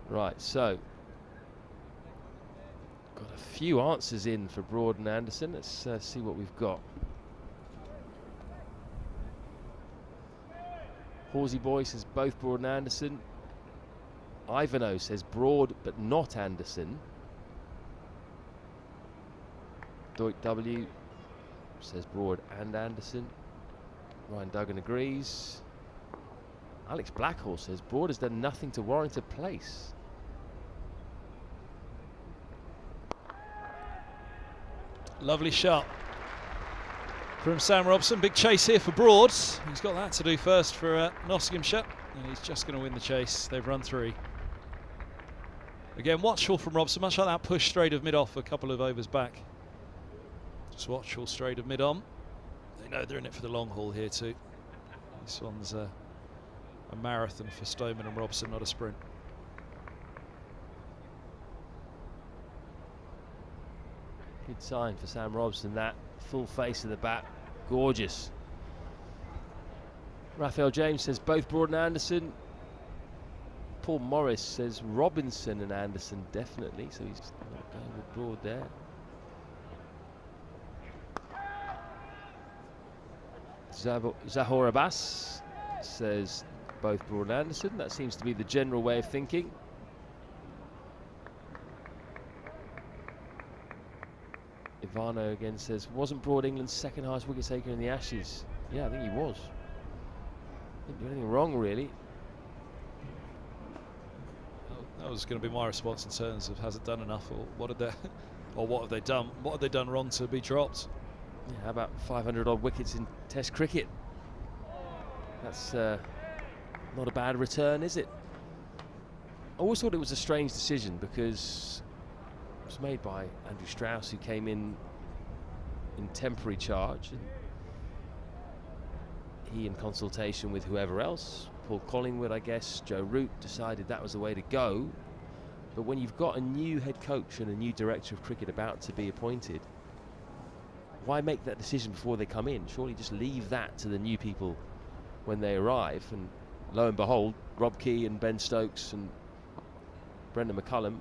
Right, so got a few answers in for Broad and Anderson. Let's see what we've got. Horsey Boy says both Broad and Anderson. Ivano says Broad but not Anderson. Doik W says Broad and Anderson. Ryan Duggan agrees. Alex Blackhall says Broad has done nothing to warrant a place. Lovely shot from Sam Robson. Big chase here for Broad. He's got that to do first for Nottinghamshire, and he's just going to win the chase. They've run 3. Again, watchful from Robson, much like that push straight of mid-off a couple of overs back. Just watchful straight of mid-on. They know they're in it for the long haul here too. This one's a marathon for Stoneman and Robson, not a sprint. Good sign for Sam Robson, that full face of the bat, gorgeous. Raphael James says both Broad and Anderson. Paul Morris says Robinson and Anderson definitely, so he's not going with Broad there. Zahor Abbas says both Broad and Anderson. That seems to be the general way of thinking. Ivano again says, wasn't Broad England's second highest wicket taker in the Ashes? Yeah, I think he was. Didn't do anything wrong, really. That was going to be my response in terms of has it done enough, or what have they done? What have they done wrong to be dropped? Yeah, how about 500 odd wickets in Test cricket? That's not a bad return, is it? I always thought it was a strange decision because it was made by Andrew Strauss, who came in temporary charge, and he, in consultation with whoever else, Paul Collingwood, I guess, Joe Root, decided that was the way to go. But when you've got a new head coach and a new director of cricket about to be appointed, why make that decision before they come in? Surely just leave that to the new people when they arrive. And lo and behold, Rob Key and Ben Stokes and Brendan McCullum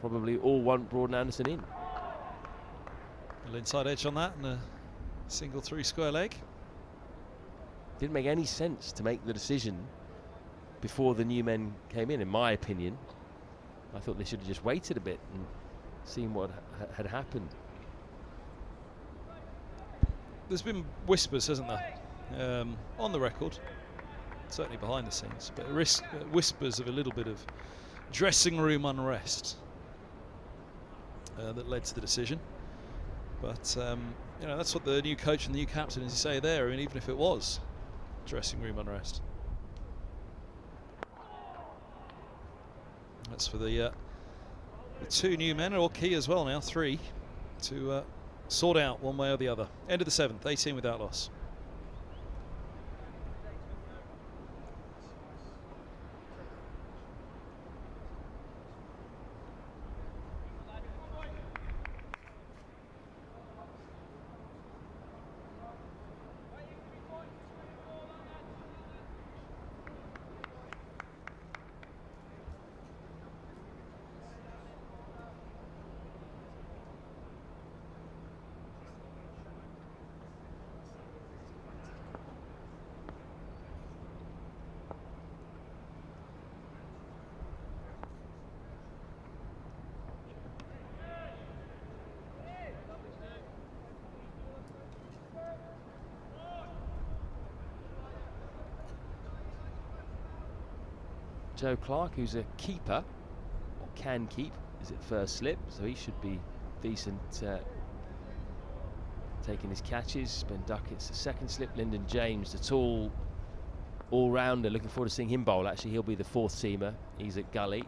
probably all want Broad and Anderson in. A little inside edge on that and a single through square leg. Didn't make any sense to make the decision before the new men came in my opinion. I thought they should have just waited a bit and seen what had happened. There's been whispers, hasn't there, on the record, certainly behind the scenes, but whispers of a little bit of dressing room unrest that led to the decision. But you know, that's what the new coach and the new captain is say there. I mean, even if it was dressing room unrest, that's for the two new men, or Key as well now, 3 to sort out one way or the other. End of the 7th, 18 without loss. Joe Clark, who's a keeper, or can keep, is at first slip, so he should be decent taking his catches. Ben Duckett's the second slip. Lyndon James, the tall all-rounder, looking forward to seeing him bowl. Actually, he'll be the 4th seamer. He's at gully.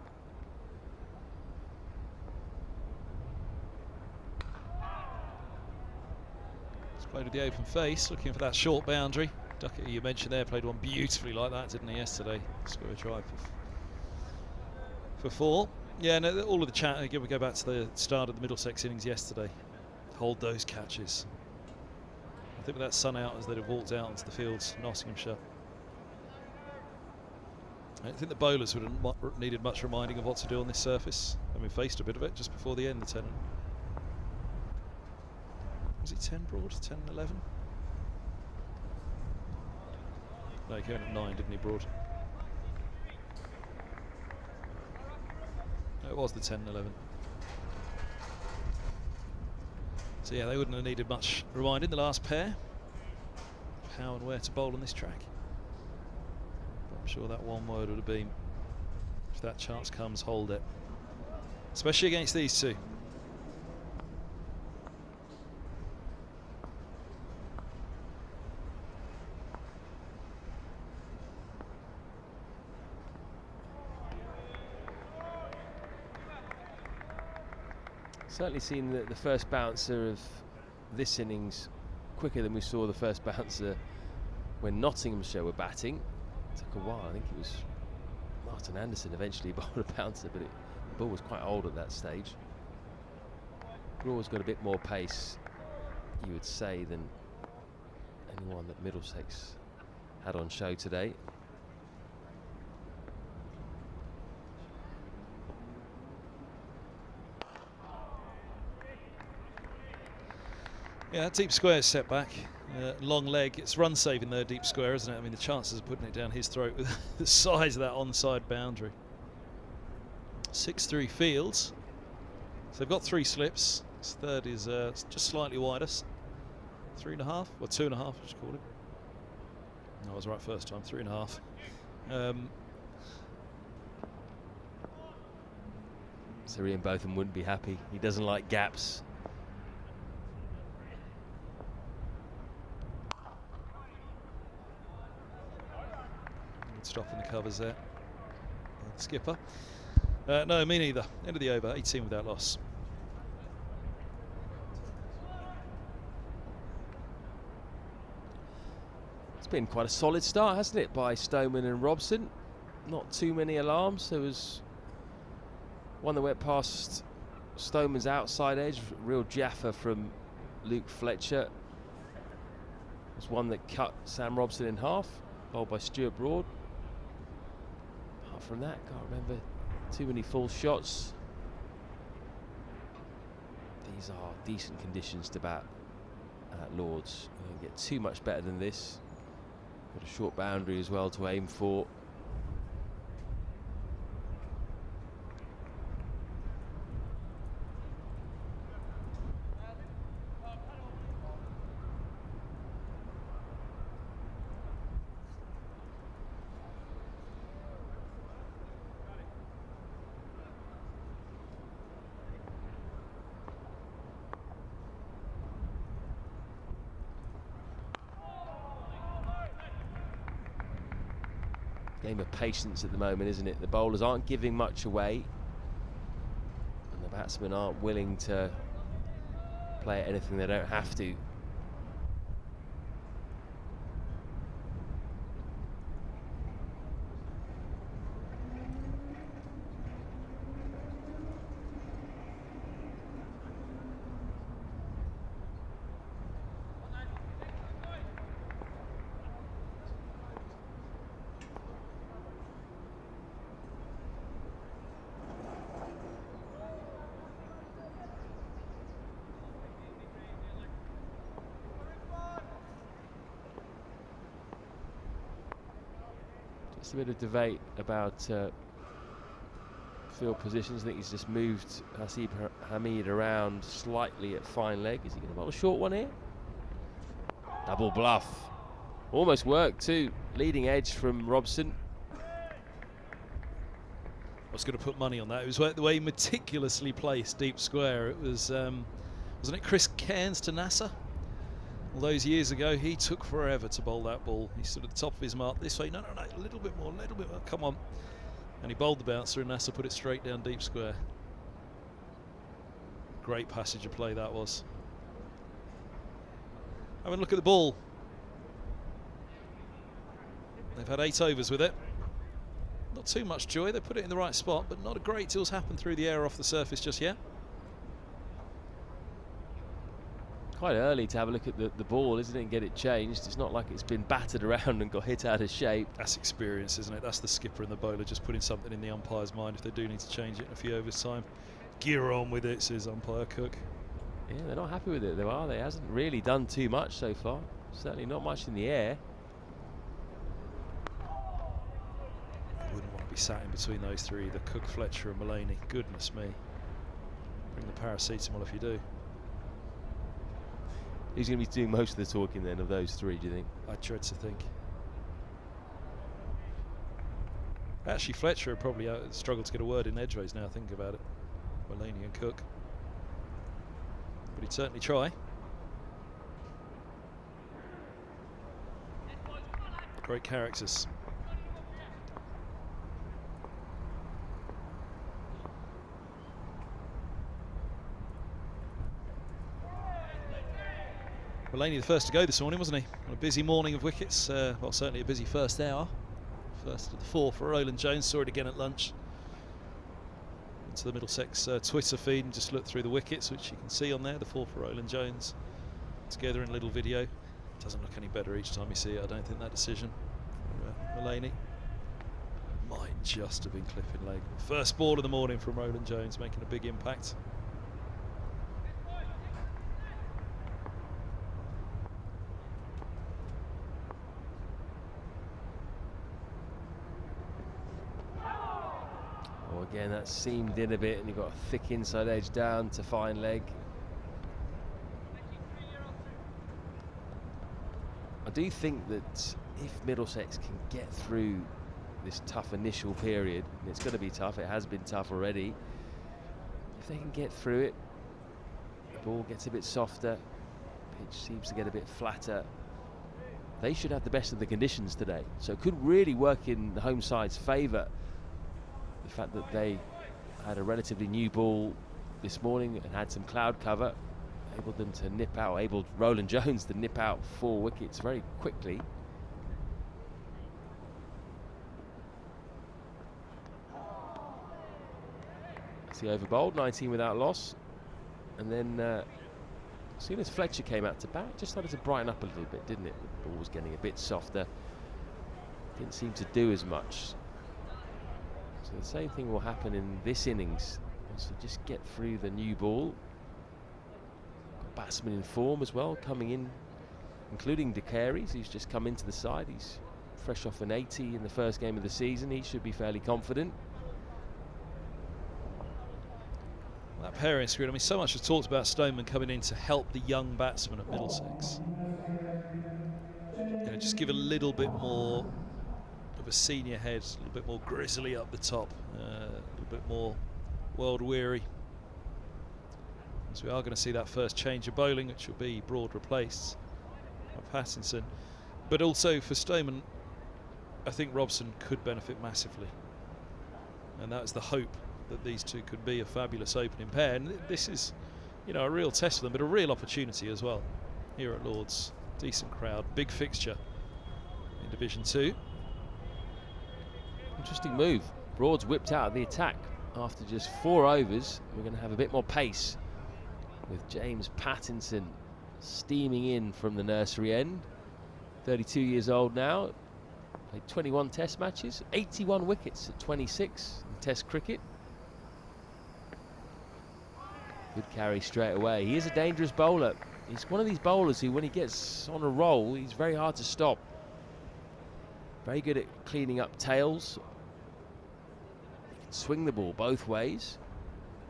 He's played with the open face, looking for that short boundary. Duckett, you mentioned there, played one beautifully like that, didn't he, yesterday? Square drive for 4. Yeah, no, all of the chat, again, we go back to the start of the Middlesex innings yesterday. Hold those catches. I think with that sun out as they'd have walked out onto the fields, Nottinghamshire. I don't think the bowlers would have needed much reminding of what to do on this surface. I mean, faced a bit of it just before the end, the 10. Was it 10 Broad? 10 and 11? No, he came in at 9, didn't he, Broad? No, it was the 10 and 11. So yeah, they wouldn't have needed much reminding, the last pair, of how and where to bowl on this track. But I'm sure that one word would have been, if that chance comes, hold it. Especially against these two. Certainly seen the first bouncer of this innings quicker than we saw the first bouncer when Nottinghamshire were batting. It took a while. I think it was Martin Anderson eventually bowled a bouncer, but the ball was quite old at that stage. Raw's got a bit more pace, you would say, than anyone that Middlesex had on show today. Yeah, deep square setback, long leg. It's run saving there, deep square, isn't it? I mean, the chances of putting it down his throat with the size of that onside boundary. 6-3 fields. So they've got 3 slips. This third is just slightly wider. 3.5 or 2.5, I should call it. No, I was right first time. 3.5. Sir Ian Botham wouldn't be happy. He doesn't like gaps. Stopping the covers there. Skipper. No, me neither. End of the over, 18 without loss. It's been quite a solid start, hasn't it, by Stoneman and Robson? Not too many alarms. There was one that went past Stoneman's outside edge, real jaffa from Luke Fletcher was one that cut Sam Robson in half, bowled by Stuart Broad. Apart from that, can't remember too many full shots. These are decent conditions to bat at Lords. You don't get too much better than this. Got a short boundary as well to aim for. Game of patience at the moment, isn't it? The bowlers aren't giving much away, and the batsmen aren't willing to play at anything they don't have to. Just a bit of debate about field positions. I think he's just moved Hasib Hamid around slightly at fine leg. Is he going to bowl a short one here? Double bluff. Almost worked too. Leading edge from Robson. I was going to put money on that. It was the way he meticulously placed deep square. It was, wasn't it Chris Cairns to Nasser? All those years ago, he took forever to bowl that ball. He stood at the top of his mark this way. No, a little bit more, come on. And he bowled the bouncer and Nasser put it straight down deep square. Great passage of play that was. Have a look at the ball. They've had 8 overs with it. Not too much joy. They put it in the right spot, but not a great deal's happened through the air off the surface just yet. Quite early to have a look at the ball, isn't it, and get it changed. It's not like it's been battered around and got hit out of shape. That's experience, isn't it? That's the skipper and the bowler just putting something in the umpire's mind if they do need to change it in a few overs' time. Gear on with it, says umpire Cook. Yeah, they're not happy with it, though, are they? It hasn't really done too much so far. Certainly not much in the air. I wouldn't want to be sat in between those three, the Cook, Fletcher and Mullaney. Goodness me. Bring the paracetamol if you do. Who's going to be doing most of the talking then of those three, do you think? I dread to think. Actually, Fletcher probably struggled to get a word in edgeways now, think about it. Mullaney and Cook. But he'd certainly try. Great characters. Mullaney the first to go this morning, wasn't he? On a busy morning of wickets. Well, certainly a busy first hour. First of the 4 for Roland Jones. Saw it again at lunch. Into the Middlesex Twitter feed and just looked through the wickets, which you can see on there. The 4 for Roland Jones. Together in a little video. Doesn't look any better each time you see it, I don't think, that decision. Mullaney. Might just have been clipping leg. First ball of the morning from Roland Jones, making a big impact. Again, that seamed in a bit and you've got a thick inside edge down to fine leg. I do think that if Middlesex can get through this tough initial period, and it's going to be tough, it has been tough already, if they can get through it, the ball gets a bit softer, pitch seems to get a bit flatter, they should have the best of the conditions today. So it could really work in the home side's favour. The fact that they had a relatively new ball this morning and had some cloud cover enabled them to nip out, enabled Roland Jones to nip out 4 wickets very quickly. That's the over bowled, 19 without loss. And then As soon as Fletcher came out to bat, just started to brighten up a little bit, didn't it? The ball was getting a bit softer. Didn't seem to do as much. So the same thing will happen in this innings. So just get through the new ball. Got batsmen in form as well, coming in, including De Carey's, who's just come into the side. He's fresh off an 80 in the first game of the season. He should be fairly confident. That pairing screen, I mean, so much was talked about Stoneman coming in to help the young batsmen at Middlesex. You know, just give a little bit more of a senior head, a little bit more grizzly up the top, a little bit more world weary. So we are going to see that first change of bowling, which will be Broad replaced by Pattinson. But also for Stoneman, I think Robson could benefit massively. And that's the hope, that these two could be a fabulous opening pair. And this is, you know, a real test for them, but a real opportunity as well here at Lord's. Decent crowd, big fixture in Division 2. Interesting move. Broad's whipped out of the attack after just 4 overs. We're going to have a bit more pace with James Pattinson steaming in from the nursery end. 32 years old now. Played 21 test matches, 81 wickets at 26 in test cricket. Good carry straight away. He is a dangerous bowler. He's one of these bowlers who, when he gets on a roll, he's very hard to stop. Very good at cleaning up tails. He can swing the ball both ways.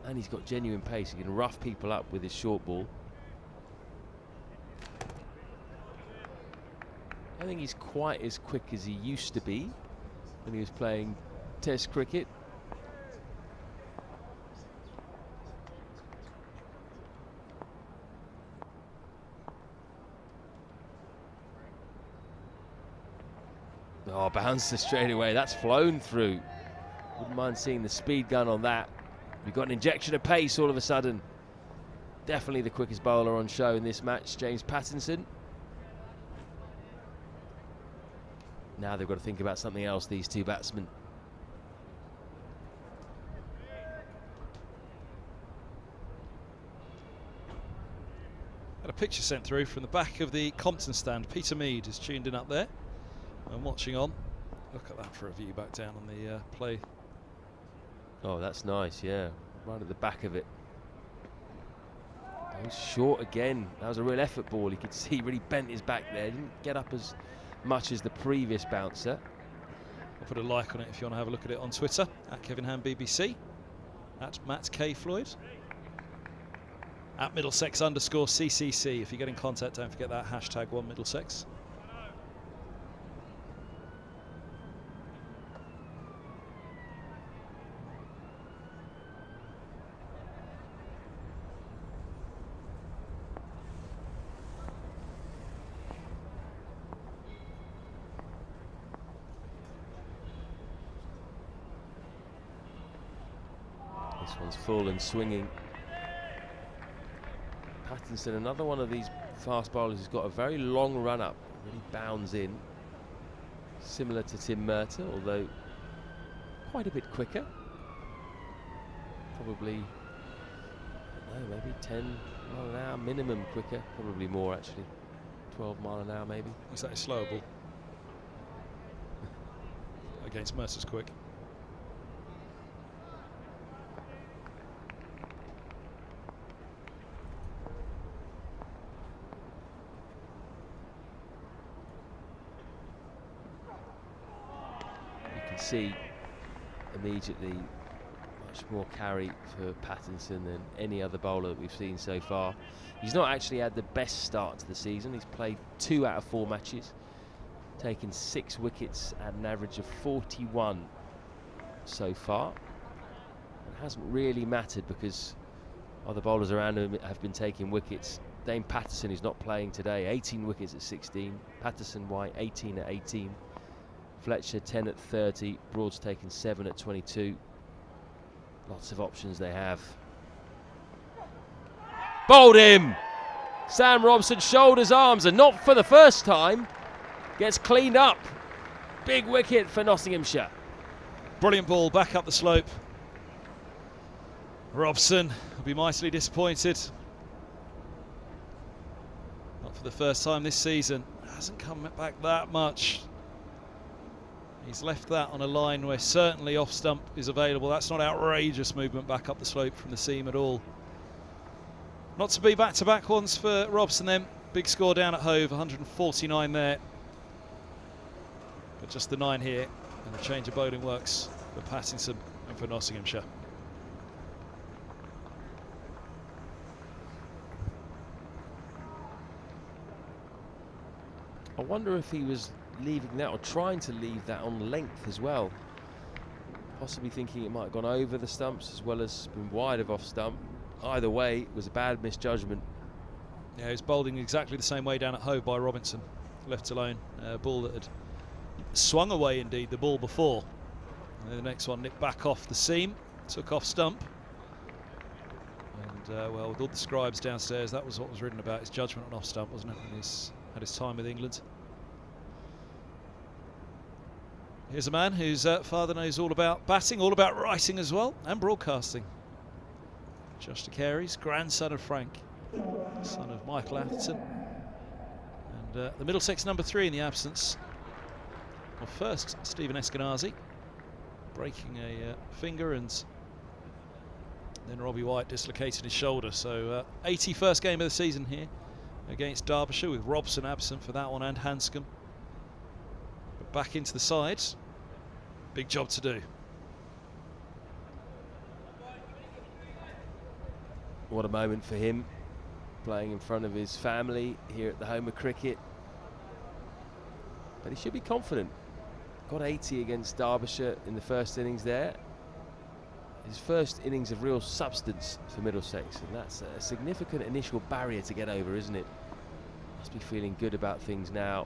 And he's got genuine pace. He can rough people up with his short ball. I don't think he's quite as quick as he used to be when he was playing test cricket. Oh, bouncer straight away. That's flown through. Wouldn't mind seeing the speed gun on that. We've got an injection of pace all of a sudden. Definitely the quickest bowler on show in this match, James Pattinson. Now they've got to think about something else, these two batsmen. Had a picture sent through from the back of the Compton stand. Peter Mead is tuned in up there and watching on. Look at that for a view back down on the play. Oh, that's nice, yeah. Right at the back of it. That was short again. That was a real effort ball. You could see he really bent his back there. Didn't get up as much as the previous bouncer. I'll put a like on it if you want to have a look at it on Twitter, at Kevin Ham BBC, at Matt K Floyd, at Middlesex_CCC. If you get in contact, don't forget that hashtag #OneMiddlesex. This one's full and swinging. Pattinson, another one of these fast bowlers who's got a very long run up, really bounds in. Similar to Tim Murtagh, although quite a bit quicker. Probably, I don't know, maybe 10 mile an hour minimum quicker. Probably more actually. 12 mile an hour maybe. Is that a slower ball? Against Mercer's quick. See immediately much more carry for Pattinson than any other bowler that we've seen so far. He's not actually had the best start to the season. He's played 2 out of 4 matches, taken 6 wickets at an average of 41 so far. It hasn't really mattered because other bowlers around him have been taking wickets. Dame Patterson, who's not playing today, 18 wickets at 16. Patterson White 18 at 18. Fletcher 10 at 30, Broad's taken 7 at 22. Lots of options they have. Bowled him! Sam Robson shoulders arms, and not for the first time. Gets cleaned up. Big wicket for Nottinghamshire. Brilliant ball, back up the slope. Robson will be mightily disappointed. for the first time this season. Hasn't come back that much. He's left that on a line where certainly off stump is available. That's not outrageous movement back up the slope from the seam at all. Not to be back-to-back ones for Robson then. Big score down at Hove, 149 there. But just the 9 here, and the change of bowling works for Pattinson and for Nottinghamshire. I wonder if he was leaving that or trying to leave that on length as well. Possibly thinking it might have gone over the stumps as well as been wide of off stump. Either way, it was a bad misjudgment. Yeah, he was bowling exactly the same way down at Hove by Robinson. Left alone. Ball that had swung away indeed, the ball before. And then the next one nipped back off the seam, took off stump. And well, with all the scribes downstairs, that was what was written about his judgment on off stump, wasn't it? When he's had his time with England. Here's a man whose father knows all about batting, all about writing as well, and broadcasting. Josh de Carey's grandson of Frank, son of Michael Atherton. And the Middlesex number 3 in the absence of first Stephen Eskenazi, breaking a finger, and then Robbie White dislocated his shoulder. So 81st game of the season here against Derbyshire, with Robson absent for that one and Hanscom. But back into the sides. Big job to do. What a moment for him, playing in front of his family here at the home of cricket. But he should be confident. Got 80 against Derbyshire in the first innings there. His first innings of real substance for Middlesex, and that's a significant initial barrier to get over, isn't it? Must be feeling good about things now.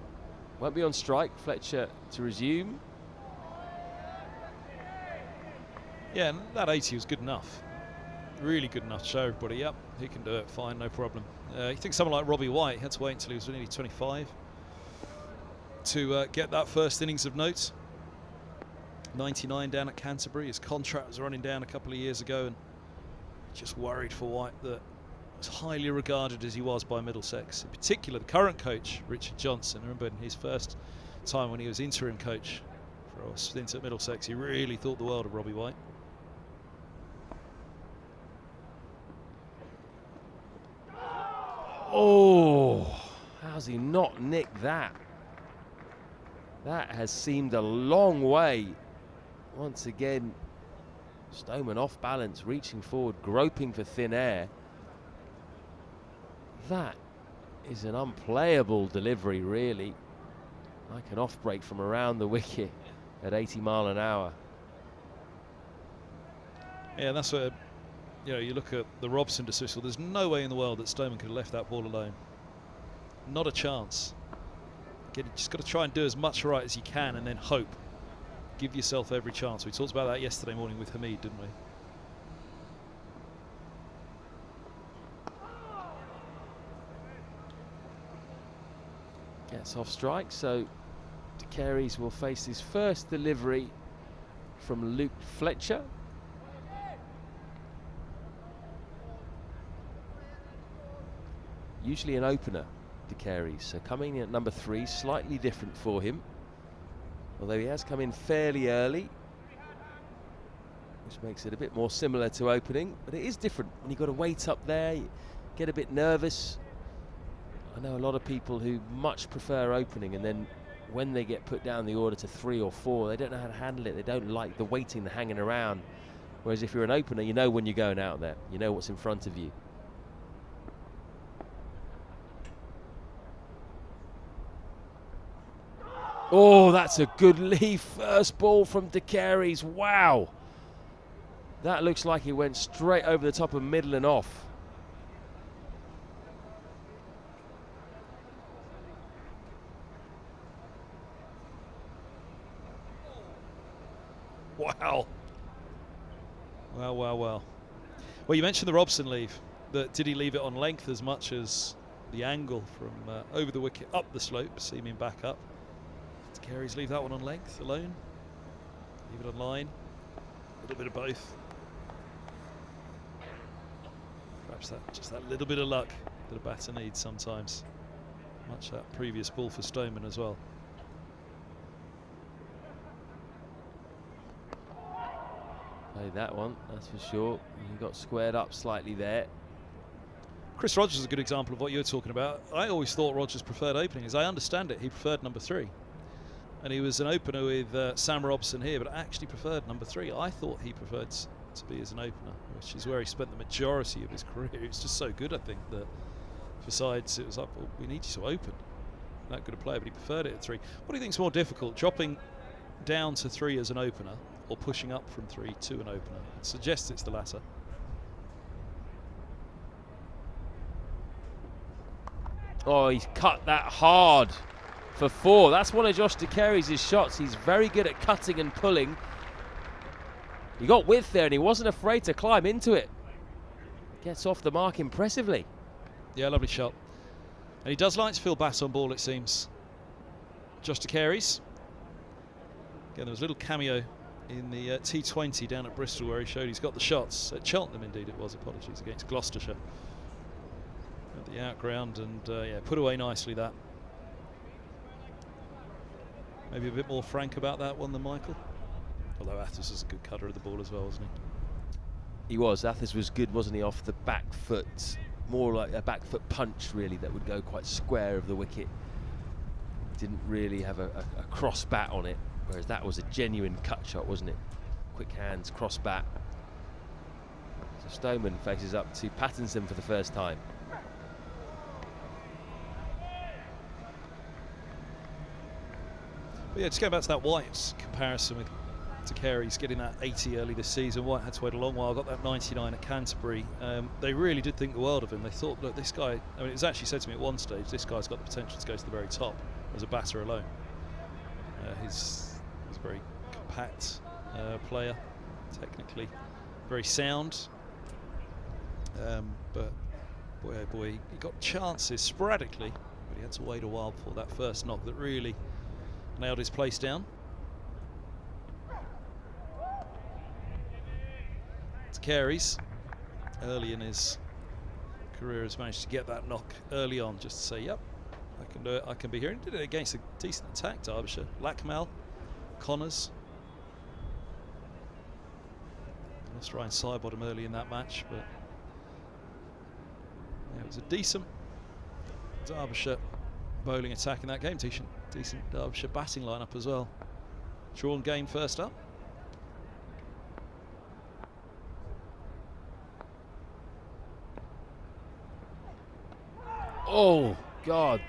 Won't be on strike. Fletcher to resume. Yeah, and that 80 was good enough. Really good enough to show everybody, yep, he can do it, fine, no problem. You think someone like Robbie White had to wait until he was nearly 25 to get that first innings of note. 99 down at Canterbury. His contract was running down a couple of years ago, and just worried for White that, as highly regarded as he was by Middlesex, in particular the current coach, Richard Johnson. I remember in his first time when he was interim coach for a stint at Middlesex, he really thought the world of Robbie White. Oh, how's he not nicked that? That has seemed a long way. Once again, Stoneman off balance, reaching forward, groping for thin air. That is an unplayable delivery, really. Like an off break from around the wicket at 80 mile an hour. Yeah, that's what, you know, you look at the Robson dismissal. There's no way in the world that Stoneman could have left that ball alone. Not a chance. Again, you just got to try and do as much right as you can, and then hope. Give yourself every chance. We talked about that yesterday morning with Hamid, didn't we? Gets off strike, so de Carey's will face his first delivery from Luke Fletcher. Usually an opener, de Carey's, so coming in at number 3, slightly different for him. Although he has come in fairly early, which makes it a bit more similar to opening, but it is different when you've got to wait up there, you get a bit nervous. I know a lot of people who much prefer opening, and then when they get put down the order to 3 or 4, they don't know how to handle it. They don't like the waiting, the hanging around. Whereas if you're an opener, you know when you're going out there, you know what's in front of you. Oh, that's a good leave. First ball from de Carey's. Wow. That looks like he went straight over the top of middle and off. Wow. Wow, wow, wow. Well, you mentioned the Robson leave. Did he leave it on length as much as the angle from over the wicket up the slope, seaming back up? Did Carey's leave that one on length alone? Leave it on line? A little bit of both. Perhaps just that little bit of luck that a batter needs sometimes. Much that previous ball for Stoneman as well. Played that one, that's for sure. He got squared up slightly there. Chris Rogers is a good example of what you're talking about. I always thought Rogers preferred opening. As I understand it, he preferred number 3. And he was an opener with Sam Robson here, but actually preferred number 3. I thought he preferred to be as an opener, which is where he spent the majority of his career. He was just so good, I think, that for sides it was like, well, we need you to open. That good a player, but he preferred it at 3. What do you think is more difficult, dropping down to 3 as an opener or pushing up from 3 to an opener? It suggests it's the latter. Oh, he's cut that hard for 4. That's one of Josh De Carey's shots. He's very good at cutting and pulling. He got width there and he wasn't afraid to climb into it. Gets off the mark impressively. Yeah, lovely shot. And he does like to feel bat on ball, it seems. Josh De Carey's. Again, there was a little cameo in the T20 down at Bristol where he showed he's got the shots. At Cheltenham, indeed, it was, apologies, against Gloucestershire. At the outground, and yeah, put away nicely that. Maybe a bit more frank about that one than Michael. Although Athers was a good cutter of the ball as well, wasn't he? He was. Athers was good, wasn't he, off the back foot. More like a back foot punch, really, that would go quite square of the wicket. Didn't really have a cross bat on it, whereas that was a genuine cut shot, wasn't it? Quick hands, cross bat. So Stoneman faces up to Pattinson for the first time. But yeah, just going back to that White comparison with De Carey's getting that 80 early this season. White had to wait a long while, got that 99 at Canterbury. They really did think the world of him. They thought, look, this guy, I mean, it was actually said to me at one stage, this guy's got the potential to go to the very top as a batter alone. He's a very compact player, technically very sound. But boy, oh boy, he got chances sporadically, but he had to wait a while before that first knock that really nailed his place down. De Carey's early in his career has managed to get that knock early on, just to say, yep, I can do it, I can be here. And did it against a decent attack, Derbyshire. Lackmal, Connors. Lost Ryan Sidebottom early in that match, but yeah, it was a decent Derbyshire bowling attack in that game. Decent Derbyshire batting lineup as well. Drawn game first up. Oh, God.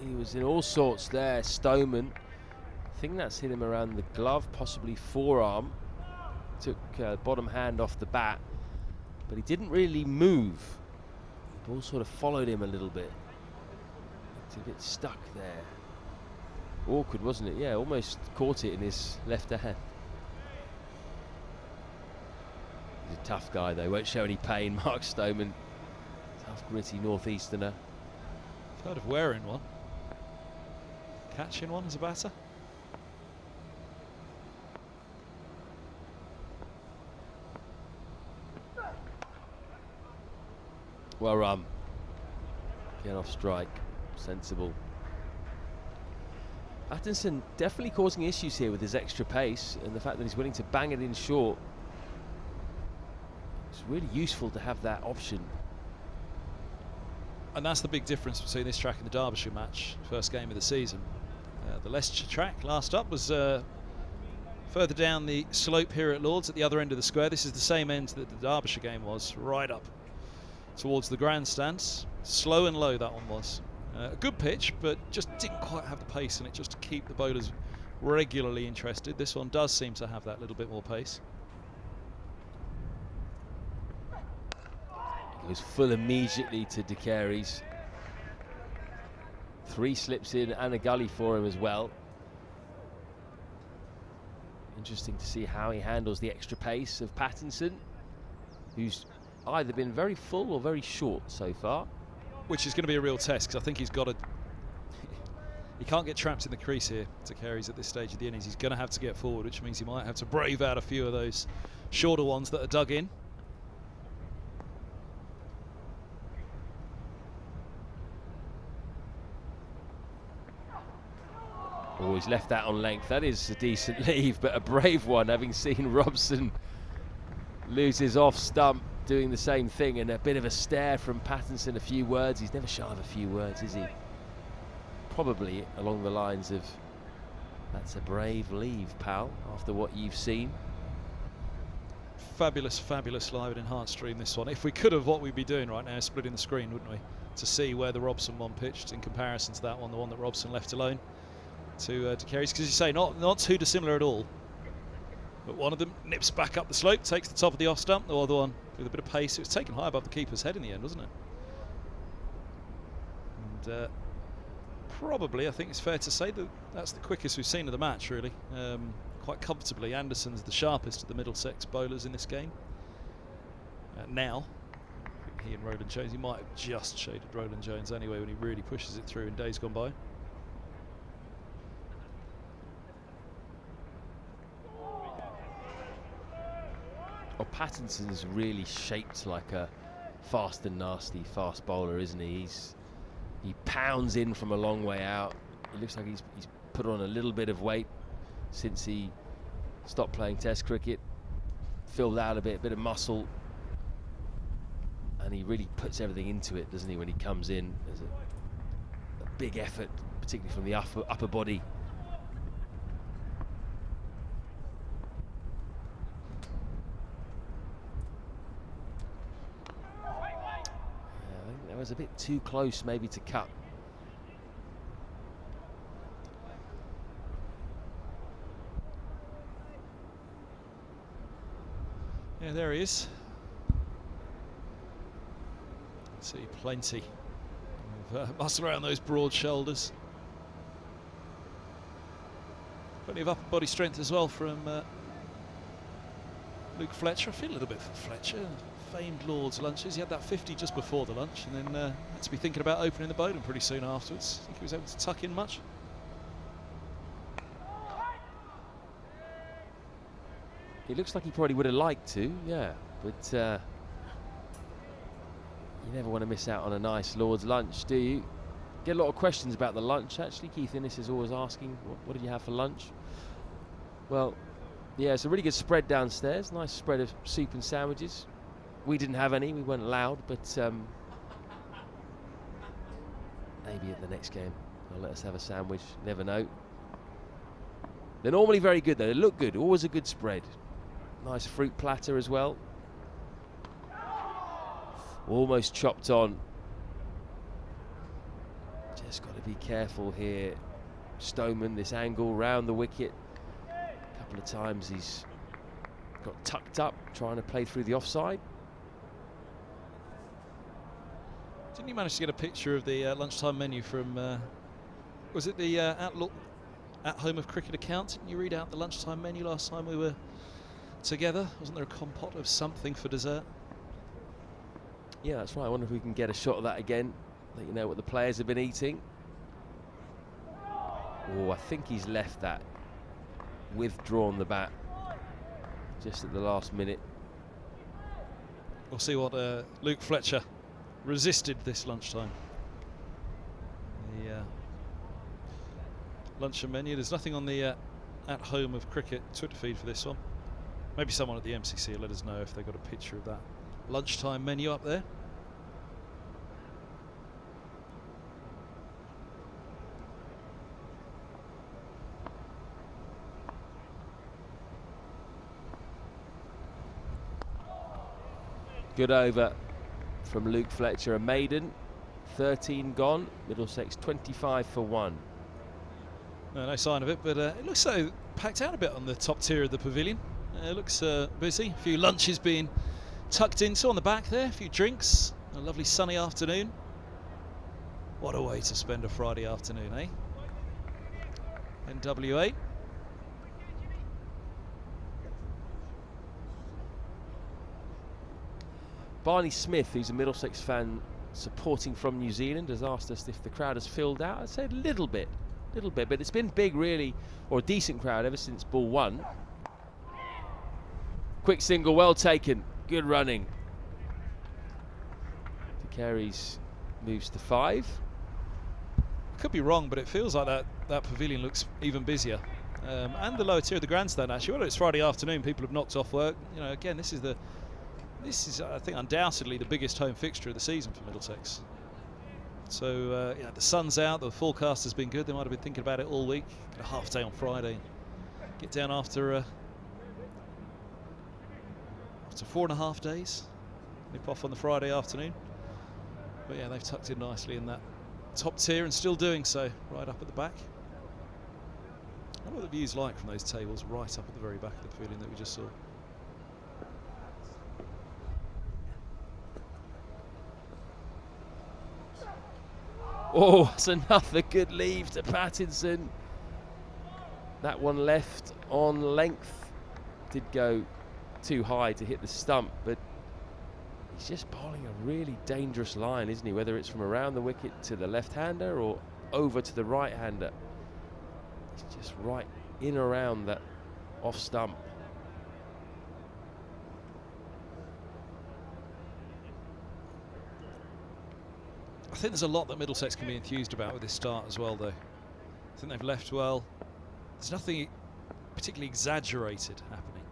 He was in all sorts there, Stoneman. I think that's hit him around the glove, possibly forearm. Took bottom hand off the bat, but he didn't really move. The ball sort of followed him a little bit. It's a bit stuck there. Awkward, wasn't it? Yeah, almost caught it in his left hand. He's a tough guy, though. Won't show any pain, Mark Stoneman. Tough, gritty northeasterner. I've heard of wearing one. Catching one as a batter. Well run. Get off strike. Sensible. Pattinson definitely causing issues here with his extra pace and the fact that he's willing to bang it in short. It's really useful to have that option. And that's the big difference between this track and the Derbyshire match, first game of the season. The Leicestershire track last up was further down the slope here at Lords at the other end of the square. This is the same end that the Derbyshire game was, right up towards the grandstands. Slow and low that one was. A good pitch, but just didn't quite have the pace in it just to keep the bowlers regularly interested. This one does seem to have that little bit more pace. It was full immediately to De Carey's. 3 slips in and a gully for him as well. Interesting to see how he handles the extra pace of Pattinson, who's either been very full or very short so far. Which is going to be a real test, because I think he's got to... he can't get trapped in the crease here to Carey's at this stage of the innings. He's going to have to get forward, which means he might have to brave out a few of those shorter ones that are dug in. Oh, he's left that on length. That is a decent leave, but a brave one, having seen Robson lose his off stump doing the same thing, and a bit of a stare from Pattinson, a few words. He's never shy of a few words, is he? Probably along the lines of, that's a brave leave, pal, after what you've seen. Fabulous, fabulous live and enhanced stream, this one. If we could have, what we'd be doing right now is splitting the screen, wouldn't we? To see where the Robson one pitched in comparison to that one, the one that Robson left alone to Carey's. Because you say, not too dissimilar at all. But one of them nips back up the slope, takes the top of the off stump, the other one with a bit of pace. It was taken high above the keeper's head in the end, wasn't it? And probably, I think it's fair to say that that's the quickest we've seen of the match, really. Quite comfortably. Anderson's the sharpest of the Middlesex bowlers in this game. Now, I think he and Roland Jones, he might have just shaded Roland Jones anyway when he really pushes it through in days gone by. Oh, Pattinson's really shaped like a fast and nasty fast bowler, isn't he? He pounds in from a long way out. It looks like he's put on a little bit of weight since he stopped playing Test cricket. Filled out a bit of muscle, and he really puts everything into it, doesn't he? When he comes in, there's a big effort, particularly from the upper body. Was a bit too close maybe to cut. Yeah, there he is. See plenty of muscle around those broad shoulders. Plenty of upper body strength as well from Luke Fletcher. I feel a little bit for Fletcher. Famed Lord's lunches. He had that 50 just before the lunch, and then had to be thinking about opening the Bowden pretty soon afterwards. I think he was able to tuck in much. He looks like he probably would have liked to, yeah, but you never want to miss out on a nice Lord's lunch, do you? Get a lot of questions about the lunch, actually. Keith Innes is always asking, what did you have for lunch? Well, yeah, it's a really good spread downstairs. Nice spread of soup and sandwiches. We didn't have any, we weren't allowed, but maybe at the next game they'll let us have a sandwich, never know. They're normally very good though, they look good, always a good spread. Nice fruit platter as well. Almost chopped on. Just got to be careful here. Stoneman, this angle round the wicket. A couple of times he's got tucked up, trying to play through the offside. Didn't you manage to get a picture of the lunchtime menu from, was it the At Home of Cricket account? Didn't you read out the lunchtime menu last time we were together? Wasn't there a compote of something for dessert? Yeah, that's right. I wonder if we can get a shot of that again. Let you know what the players have been eating. Oh, I think he's left that. Withdrawn the bat just at the last minute. We'll see what Luke Fletcher resisted this lunchtime. The luncheon menu. There's nothing on the At Home of Cricket Twitter feed for this one. Maybe someone at the MCC will let us know if they've got a picture of that lunchtime menu up there. Good over from Luke Fletcher, a maiden. 13 gone. Middlesex 25 for 1. No sign of it, but it looks so packed out a bit on the top tier of the pavilion. It looks busy. A few lunches being tucked into on the back there. A few drinks. A lovely sunny afternoon. What a way to spend a Friday afternoon, eh? NWA. Barney Smith, who's a Middlesex fan supporting from New Zealand, has asked us if the crowd has filled out. I'd say a little bit, but it's been big really, or a decent crowd ever since ball 1. Quick single, well taken, good running. De Carey's moves to 5. could be wrong, but it feels like that pavilion looks even busier. And the lower tier of the grandstand, actually. Whether it's Friday afternoon, people have knocked off work. You know, again, this is I think undoubtedly the biggest home fixture of the season for Middlesex. So the sun's out, the forecast has been good. They might have been thinking about it all week. Get a half day on Friday, get down after 4.5 days. Nip off on the Friday afternoon. But yeah, they've tucked in nicely in that top tier and still doing so right up at the back. I wonder what the view's like from those tables right up at the very back of the pavilion that we just saw. Oh, it's another good leave to Pattinson. That one left on length. Did go too high to hit the stump, but he's just bowling a really dangerous line, isn't he? Whether it's from around the wicket to the left-hander or over to the right-hander. He's just right in around that off stump. I think there's a lot that Middlesex can be enthused about with this start as well, though. I think they've left well. There's nothing particularly exaggerated happening.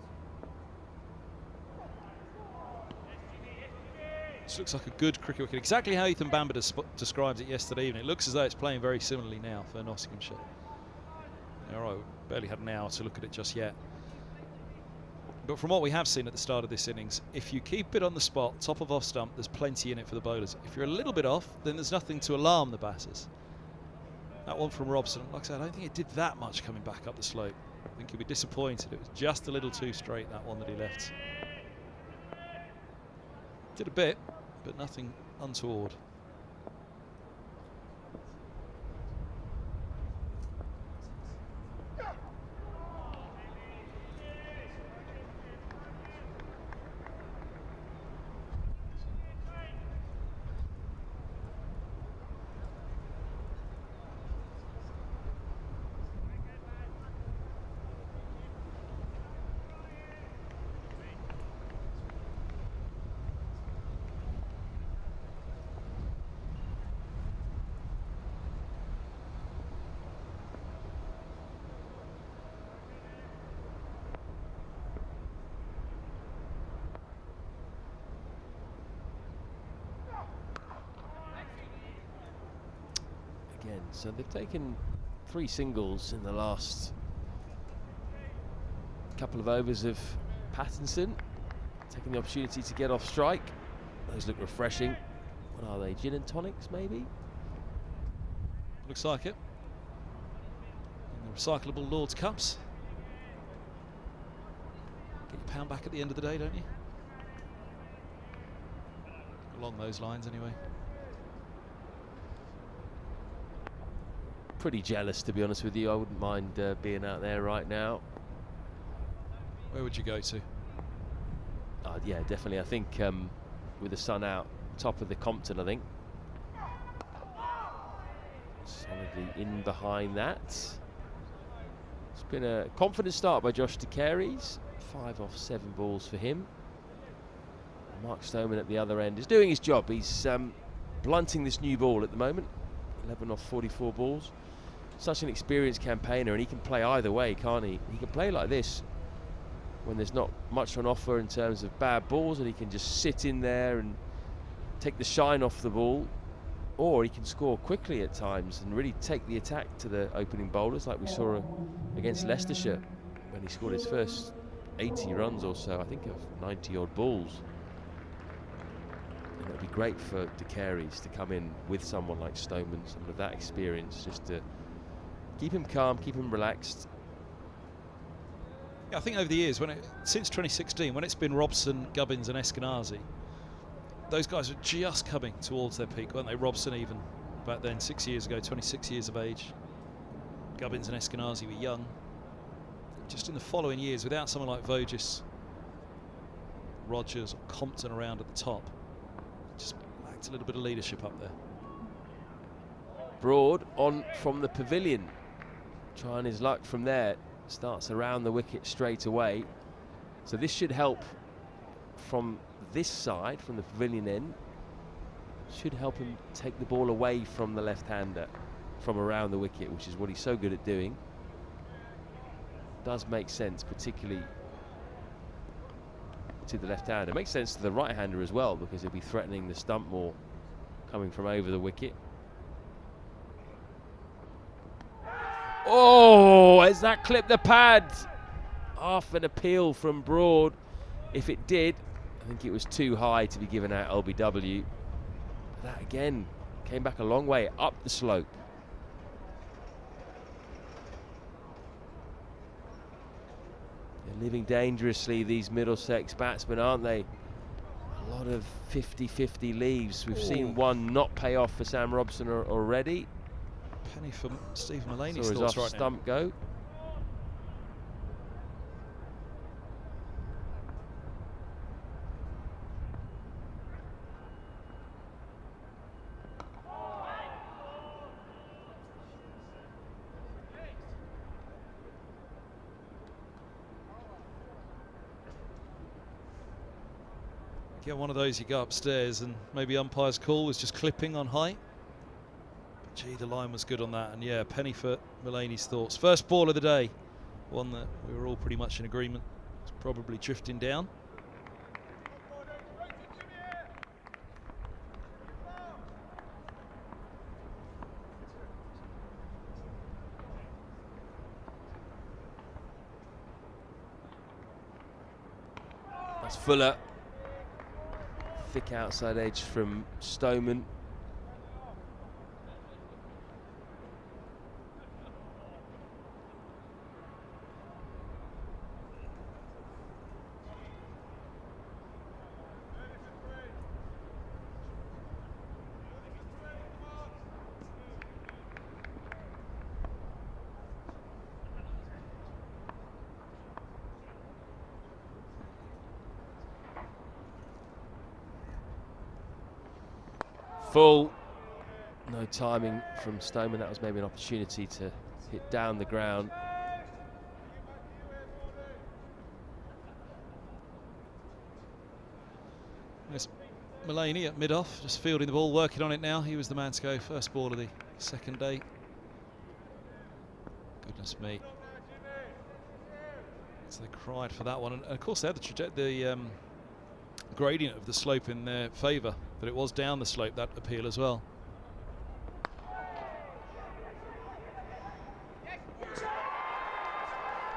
This looks like a good cricket wicket, exactly how Ethan Bamber described it yesterday evening. It looks as though it's playing very similarly now for Nottinghamshire. All right, we barely had an hour to look at it just yet. But from what we have seen at the start of this innings, if you keep it on the spot, top of off stump, there's plenty in it for the bowlers. If you're a little bit off, then there's nothing to alarm the batters. That one from Robson, like I said, I don't think it did that much coming back up the slope. I think he'll be disappointed. It was just a little too straight, that one that he left. Did a bit, but nothing untoward. So they've taken 3 singles in the last couple of overs of Pattinson, taking the opportunity to get off strike. Those look refreshing. What are they, gin and tonics maybe? Looks like it. And the recyclable Lord's Cups. Get your pound back at the end of the day, don't you? Along those lines anyway. Pretty jealous, to be honest with you. I wouldn't mind being out there right now. Where would you go to? Yeah, definitely. I think with the sun out, top of the Compton, I think. Solidly in behind that. It's been a confident start by Josh de Carey's. 5 off 7 balls for him. Mark Stoneman at the other end is doing his job. He's blunting this new ball at the moment. 11 off 44 balls. Such an experienced campaigner, and he can play either way, can't he? He can play like this when there's not much on offer in terms of bad balls, and he can just sit in there and take the shine off the ball, or he can score quickly at times and really take the attack to the opening bowlers, like we saw against Leicestershire when he scored his first 80 runs or so, I think, of 90 odd balls. And it would be great for de Carey's to come in with someone like Stoneman, someone of that experience, just to keep him calm, keep him relaxed. Yeah, I think over the years, since 2016, when it's been Robson, Gubbins and Eskenazi, those guys were just coming towards their peak, weren't they? Robson even back then, 6 years ago, 26 years of age. Gubbins and Eskenazi were young. Just in the following years, without someone like Voges, Rogers or Compton around at the top, just lacked a little bit of leadership up there. Broad on from the pavilion, trying his luck from there. Starts around the wicket straight away. So this should help from this side, from the pavilion end. Should help him take the ball away from the left-hander. from around the wicket, which is what he's so good at doing. Does make sense, particularly to the left-hander. It makes sense to the right-hander as well, because he'll be threatening the stump more coming from over the wicket. Oh, has that clipped the pad? Half an appeal from Broad. If it did, I think it was too high to be given out LBW. But that again came back a long way up the slope. They're living dangerously, these Middlesex batsmen, aren't they? A lot of 50-50 leaves. We've seen one not pay off for Sam Robson already. Penny for Steve Mullaney's Saw his thoughts off right stump go. Get one of those, you go upstairs, and maybe umpire's call was just clipping on height. But gee, the line was good on that, and yeah, penny for Mullaney's thoughts. First ball of the day, one that we were all pretty much in agreement. It's probably drifting down. That's Fuller. Thick outside edge from Stoneman. Full. No timing from Stoneman. That was maybe an opportunity to hit down the ground. There's Mullaney at mid-off, just fielding the ball, working on it now. He was the man to go. First ball of the second day. Goodness me. So they cried for that one. And of course, they had the gradient of the slope in their favour, that it was down the slope, that appeal as well.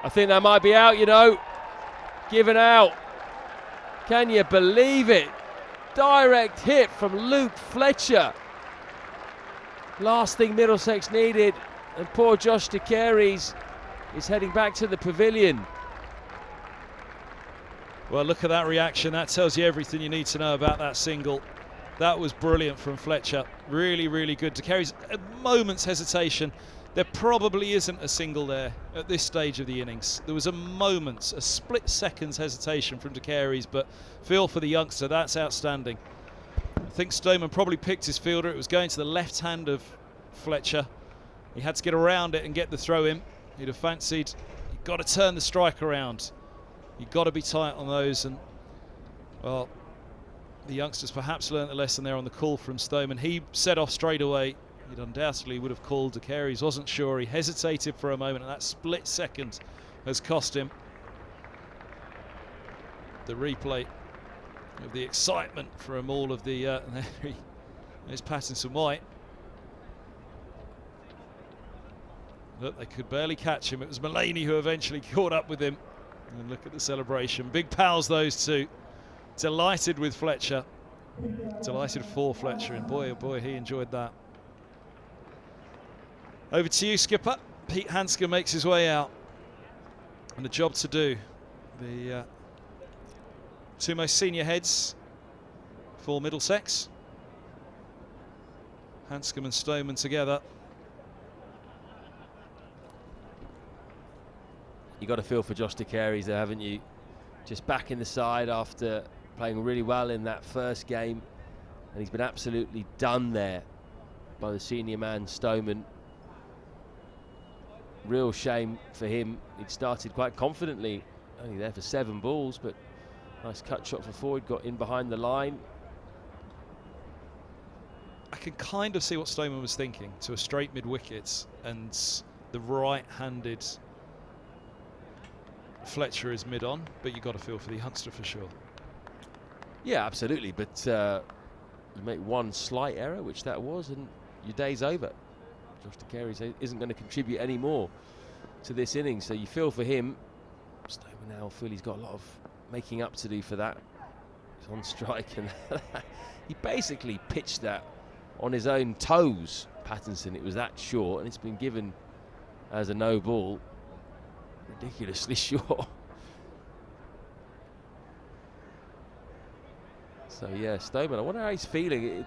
I think that might be out, you know. Given out. Can you believe it? Direct hit from Luke Fletcher. Last thing Middlesex needed, and poor Josh de Carey's is heading back to the pavilion. Well, look at that reaction. That tells you everything you need to know about that single. That was brilliant from Fletcher. Really, really good. De Carey's a moment's hesitation. There probably isn't a single there at this stage of the innings. There was a split second's hesitation from De Carey's, but feel for the youngster, that's outstanding. I think Stoneman probably picked his fielder. It was going to the left hand of Fletcher. He had to get around it and get the throw in. He'd have fancied, you've got to turn the strike around. You've got to be tight on those, and well, the youngsters perhaps learned the lesson there on the call from Stoneman. He set off straight away. He'd undoubtedly would have called De Carey's, wasn't sure. He hesitated for a moment, and that split second has cost him. The replay of the excitement from all of the there's Pattinson White. Look, they could barely catch him. It was Mullaney who eventually caught up with him. And look at the celebration. Big pals, those two. Delighted with Fletcher. Delighted for Fletcher, and boy, oh boy, he enjoyed that. Over to you, skipper. Pete Handscomb makes his way out. And a job to do. The two most senior heads for Middlesex. Handscomb and Stoneman together. You got to feel for Josh de Carey's there, haven't you? Just back in the side after playing really well in that first game, and he's been absolutely done there by the senior man Stoneman. Real shame for him. He'd started quite confidently, only there for 7 balls, but nice cut shot for forward, got in behind the line. I can kind of see what Stoneman was thinking, to a straight mid-wicket, and the right-handed Fletcher is mid-on, but you've got to feel for the youngster for sure. Yeah, absolutely, but you make one slight error, which that was, and your day's over. Josh de Carey isn't going to contribute any more to this innings, so you feel for him. Stoneman now feel he's got a lot of making up to do for that. He's on strike, and he basically pitched that on his own toes, Pattinson. It was that short, and it's been given as a no ball. Ridiculously short. So yeah, Stoneman, I wonder how he's feeling. It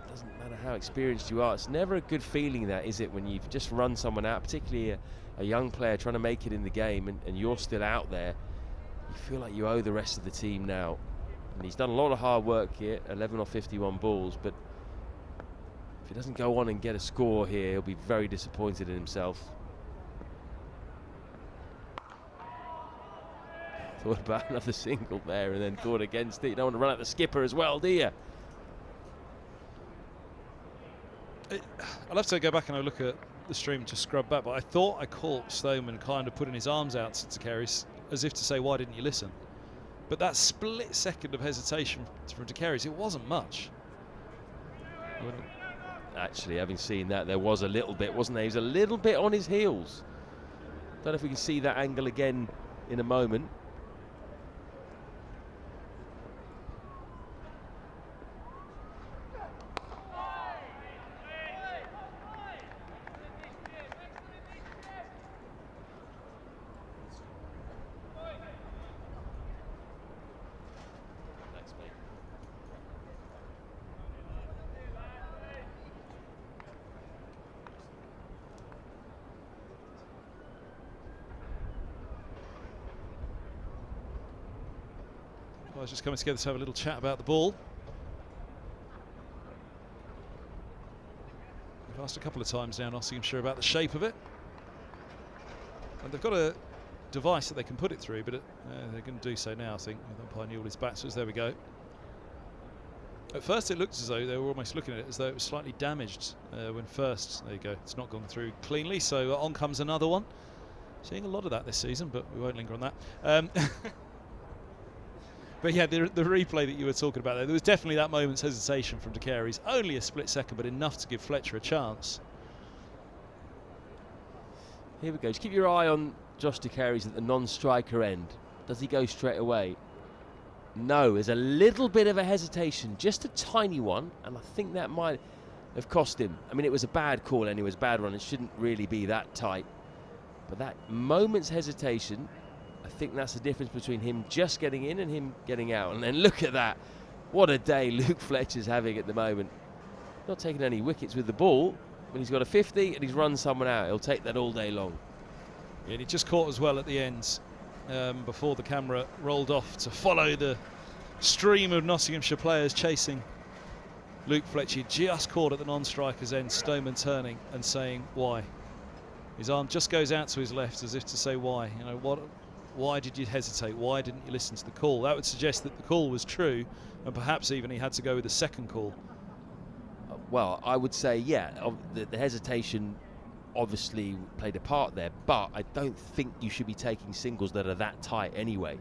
doesn't matter how experienced you are. It's never a good feeling, that, is it, when you've just run someone out, particularly a young player trying to make it in the game, and you're still out there. You feel like you owe the rest of the team now. And he's done a lot of hard work here, 11 or 51 balls, but if he doesn't go on and get a score here, he'll be very disappointed in himself. Thought about another single there and then thought against it. You don't want to run out the skipper as well, do you? I'll have to go back and look at the stream to scrub back, but I thought I caught Stoneman kind of putting his arms out to Carey as if to say, why didn't you listen? But that split second of hesitation from de Carey's, it wasn't much. Actually, having seen that, there was a little bit, wasn't there? He was a little bit on his heels. Don't know if we can see that angle again in a moment. I was just coming together to have a little chat about the ball. We've asked a couple of times now, Nottinghamshire, about the shape of it. And they've got a device that they can put it through, but they're going to do so now, I think. Umpire knew all his batsers. There we go. At first it looked as though they were almost looking at it as though it was slightly damaged when first. There you go. It's not gone through cleanly, so on comes another one. Seeing a lot of that this season, but we won't linger on that. But yeah, the replay that you were talking about there was definitely that moment's hesitation from de Carey's. Only a split second, but enough to give Fletcher a chance. Here we go. Just keep your eye on Josh de Carey's at the non-striker end. Does he go straight away? No, there's a little bit of a hesitation, just a tiny one, and I think that might have cost him. I mean, it was a bad call anyway, it was a bad run. It shouldn't really be that tight. But that moment's hesitation, I think that's the difference between him just getting in and him getting out. And then look at that. What a day Luke Fletcher's having at the moment. Not taking any wickets with the ball, but he's got a 50 and he's run someone out. He'll take that all day long. Yeah, and he just caught as well at the end before the camera rolled off to follow the stream of Nottinghamshire players chasing Luke Fletcher. He just caught at the non-striker's end, Stoneman turning and saying, why? His arm just goes out to his left as if to say, why? You know, what? Why did you hesitate? Why didn't you listen to the call? That would suggest that the call was true, and perhaps even he had to go with the second call. Well, I would say, yeah, the hesitation obviously played a part there, but I don't think you should be taking singles that are that tight anyway.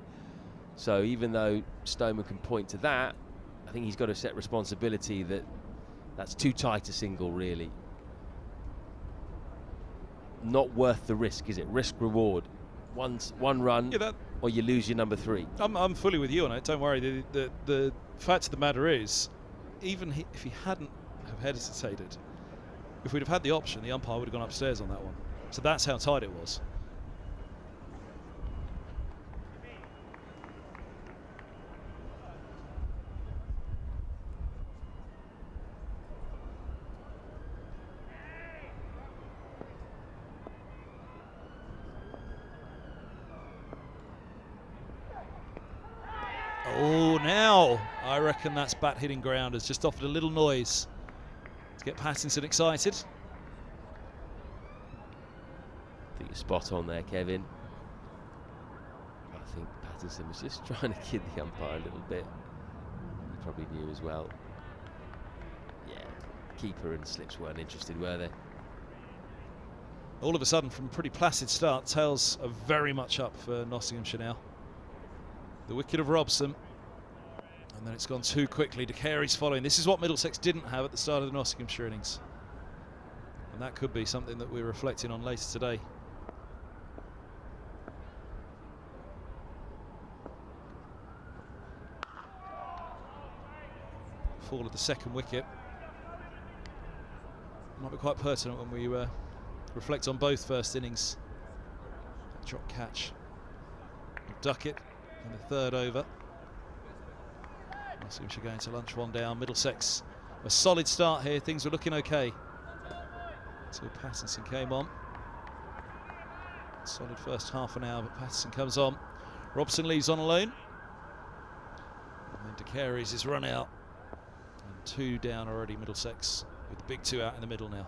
So even though Stoneman can point to that, I think he's got to set responsibility that that's too tight a single, really. Not worth the risk, is it? Risk reward. One run, yeah, or you lose your number 3. I'm fully with you on it. Don't worry. The fact of the matter is, even if he hadn't have hesitated, if we'd have had the option, the umpire would have gone upstairs on that one. So that's how tight it was. Oh, now I reckon that's bat hitting ground. Has just offered a little noise to get Pattinson excited. I think you're spot on there, Kevin. I think Pattinson was just trying to kid the umpire a little bit. He probably knew as well. Yeah, keeper and slips weren't interested, were they? All of a sudden, from a pretty placid start, tails are very much up for Nottinghamshire now. The wicket of Robson, and then it's gone too quickly. De Carey's following. This is what Middlesex didn't have at the start of the Nottinghamshire innings, and that could be something that we're reflecting on later today. Fall of the second wicket might be quite pertinent when we reflect on both first innings. Drop catch, Duckett in the third over. Nottinghamshire going to lunch one down. Middlesex, a solid start here. Things were looking okay until Pattinson came on. Solid first half an hour, but Pattinson comes on. Robson leaves on alone, and then De Carey's is run out. And 2 down already, Middlesex, with the big 2 out in the middle now.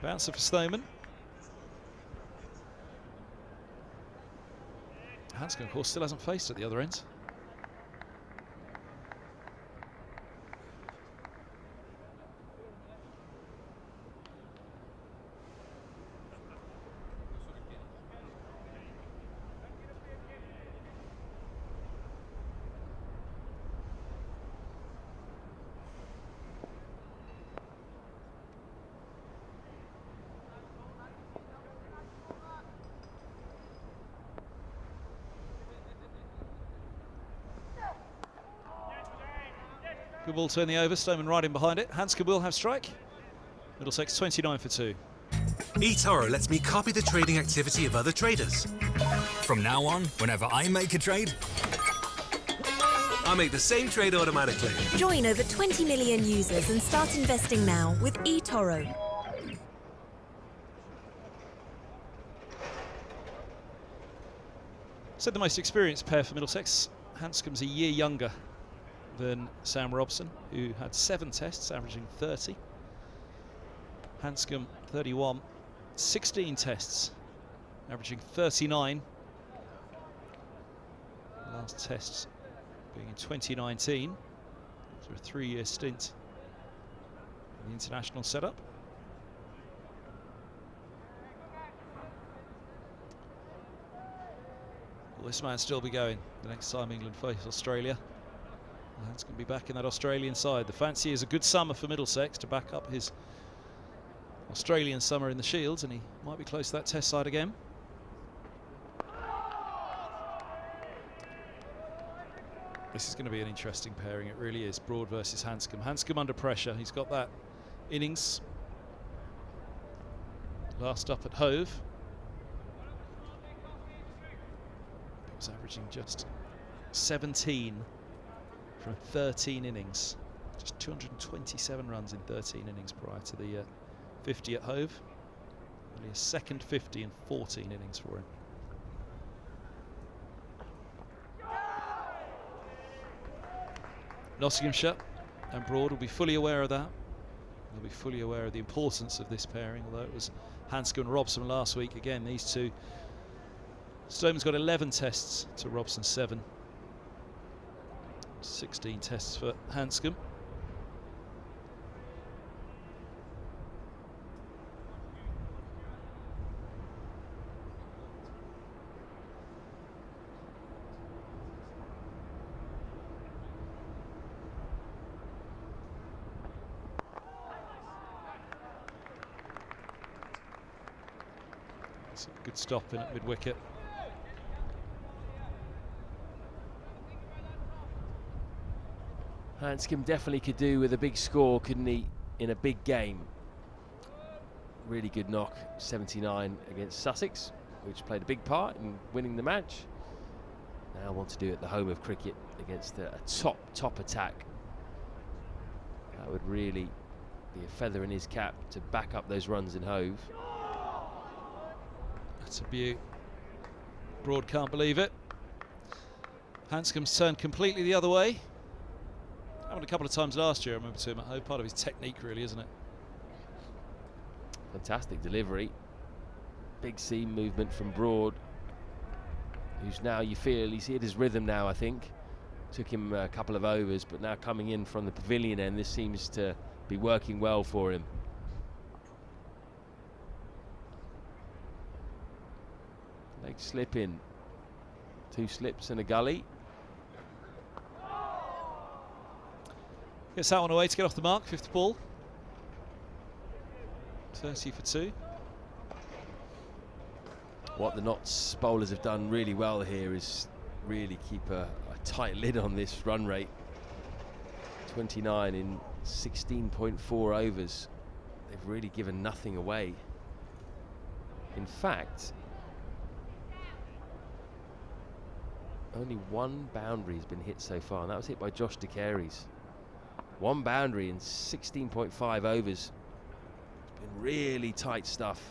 Bouncer for Stoneman. Hanscom, of course, still hasn't faced at the other end. Good ball to end the over. Stoneman right in behind it. Hanscom will have strike. Middlesex 29 for 2. eToro lets me copy the trading activity of other traders. From now on, whenever I make a trade, I make the same trade automatically. Join over 20 million users and start investing now with eToro. Said the most experienced pair for Middlesex. Hanscom's a year younger than Sam Robson, who had 7 tests, averaging 30. Hanscom 31, 16 tests, averaging 39. Last test being in 2019, after a 3-year stint in the international setup. Will this man still be going the next time England face Australia? That's going to be back in that Australian side. The fancy is a good summer for Middlesex to back up his Australian summer in the Shields, and he might be close to that test side again. This is going to be an interesting pairing, it really is. Broad versus Hanscom. Hanscom under pressure. He's got that innings last up at Hove. He was averaging just 17 from 13 innings. Just 227 runs in 13 innings prior to the 50 at Hove. Only a second 50 in 14 innings for him. Nottinghamshire and Broad will be fully aware of that. They'll be fully aware of the importance of this pairing, although it was Hanscom and Robson last week. Again, these two. Stoneman's got 11 tests to Robson's 7. 16 tests for Hanscom. It's a good stop in at mid-wicket. Hanscom definitely could do with a big score, couldn't he, in a big game. Really good knock, 79 against Sussex, which played a big part in winning the match. Now want to do it at the home of cricket against a top attack. That would really be a feather in his cap to back up those runs in Hove. That's a beaut. Broad can't believe it. Hanscom's turned completely the other way. Happened a couple of times last year, I remember, to him at Hove. Part of his technique, really, isn't it? Fantastic delivery. Big seam movement from Broad, who's now, you feel, he's hit his rhythm now, I think. Took him a couple of overs, but now coming in from the pavilion end, this seems to be working well for him. Leg slip in. 2 slips and a gully. Gets that one away to get off the mark. 5th ball. 30 for 2. What the Notts bowlers have done really well here is really keep a tight lid on this run rate. 29 in 16.4 overs. They've really given nothing away. In fact, only 1 boundary has been hit so far, and that was hit by Josh De Carey's. 1 boundary in 16.5 overs. It's been really tight stuff.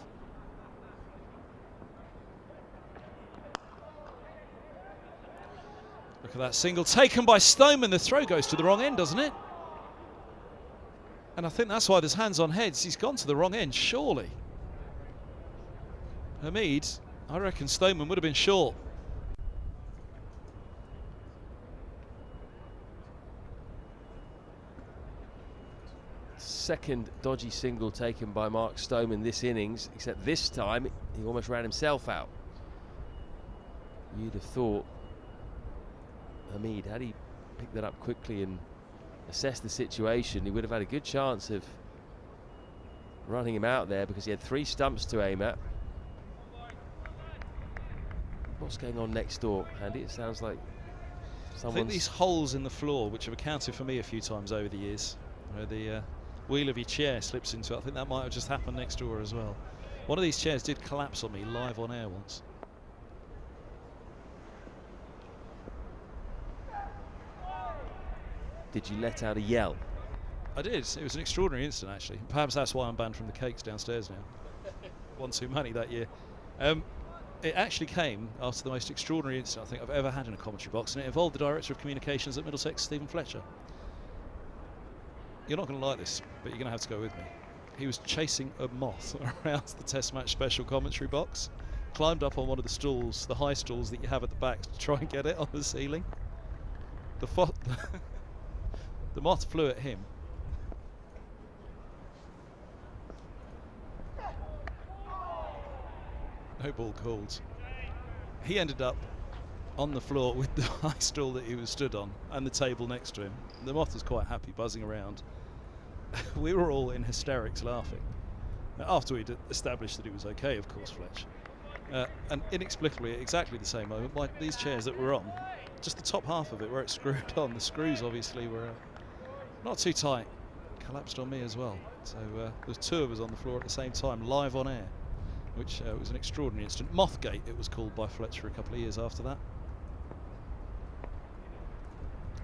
Look at that single taken by Stoneman. The throw goes to the wrong end, doesn't it? And I think that's why there's hands on heads. He's gone to the wrong end, surely. Hamid, I reckon Stoneman would have been short. Second dodgy single taken by Mark Stoneman this innings, except this time he almost ran himself out. You'd have thought Hamid, had he picked that up quickly and assessed the situation, he would have had a good chance of running him out there, because he had 3 stumps to aim at. What's going on next door, Andy? It sounds like someone's... I think these holes in the floor, which have accounted for me a few times over the years, where the wheel of your chair slips into it, I think that might have just happened next door as well. One of these chairs did collapse on me live on air once. Did you let out a yell? I did. It was an extraordinary incident, actually. Perhaps that's why I'm banned from the cakes downstairs now. One too many that year. It actually came after the most extraordinary incident I think I've ever had in a commentary box, and it involved the Director of Communications at Middlesex, Stephen Fletcher. You're not going to like this, but you're going to have to go with me. He was chasing a moth around the Test match special commentary box, climbed up on one of the stools, the high stools that you have at the back, to try and get it on the ceiling. The moth flew at him. No ball called. He ended up on the floor with the high stool that he was stood on and the table next to him. The moth was quite happy, buzzing around. We were all in hysterics laughing. After we'd established that he was okay, of course, Fletch. And inexplicably, at exactly the same moment, like these chairs that were on, just the top half of it where it screwed on, the screws obviously were not too tight, collapsed on me as well. So there's 2 of us on the floor at the same time, live on air, which was an extraordinary incident. Mothgate, it was called by Fletcher a couple of years after that.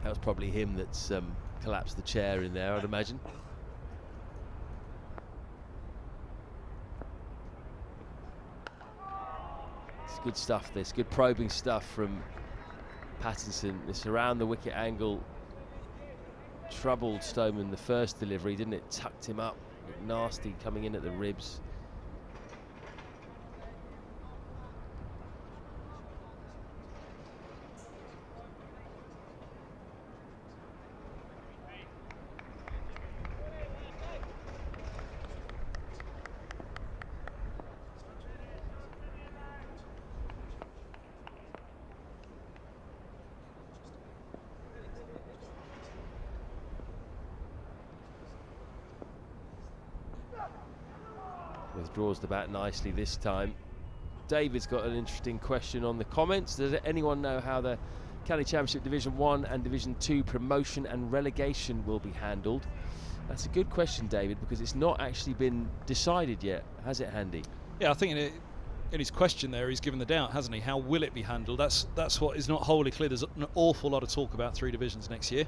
That was probably him that's collapsed the chair in there, I'd imagine. It's good stuff, this. Good probing stuff from Pattinson. This around the wicket angle troubled Stoneman the first delivery, didn't it? Tucked him up. Nasty coming in at the ribs. Withdraws the bat nicely this time. David's got an interesting question on the comments. Does anyone know how the County Championship Division 1 and Division 2 promotion and relegation will be handled? That's a good question, David, because it's not actually been decided yet, has it, Handy? Yeah, I think in his question there, he's given the doubt, hasn't he? How will it be handled? That's what is not wholly clear. There's an awful lot of talk about 3 divisions next year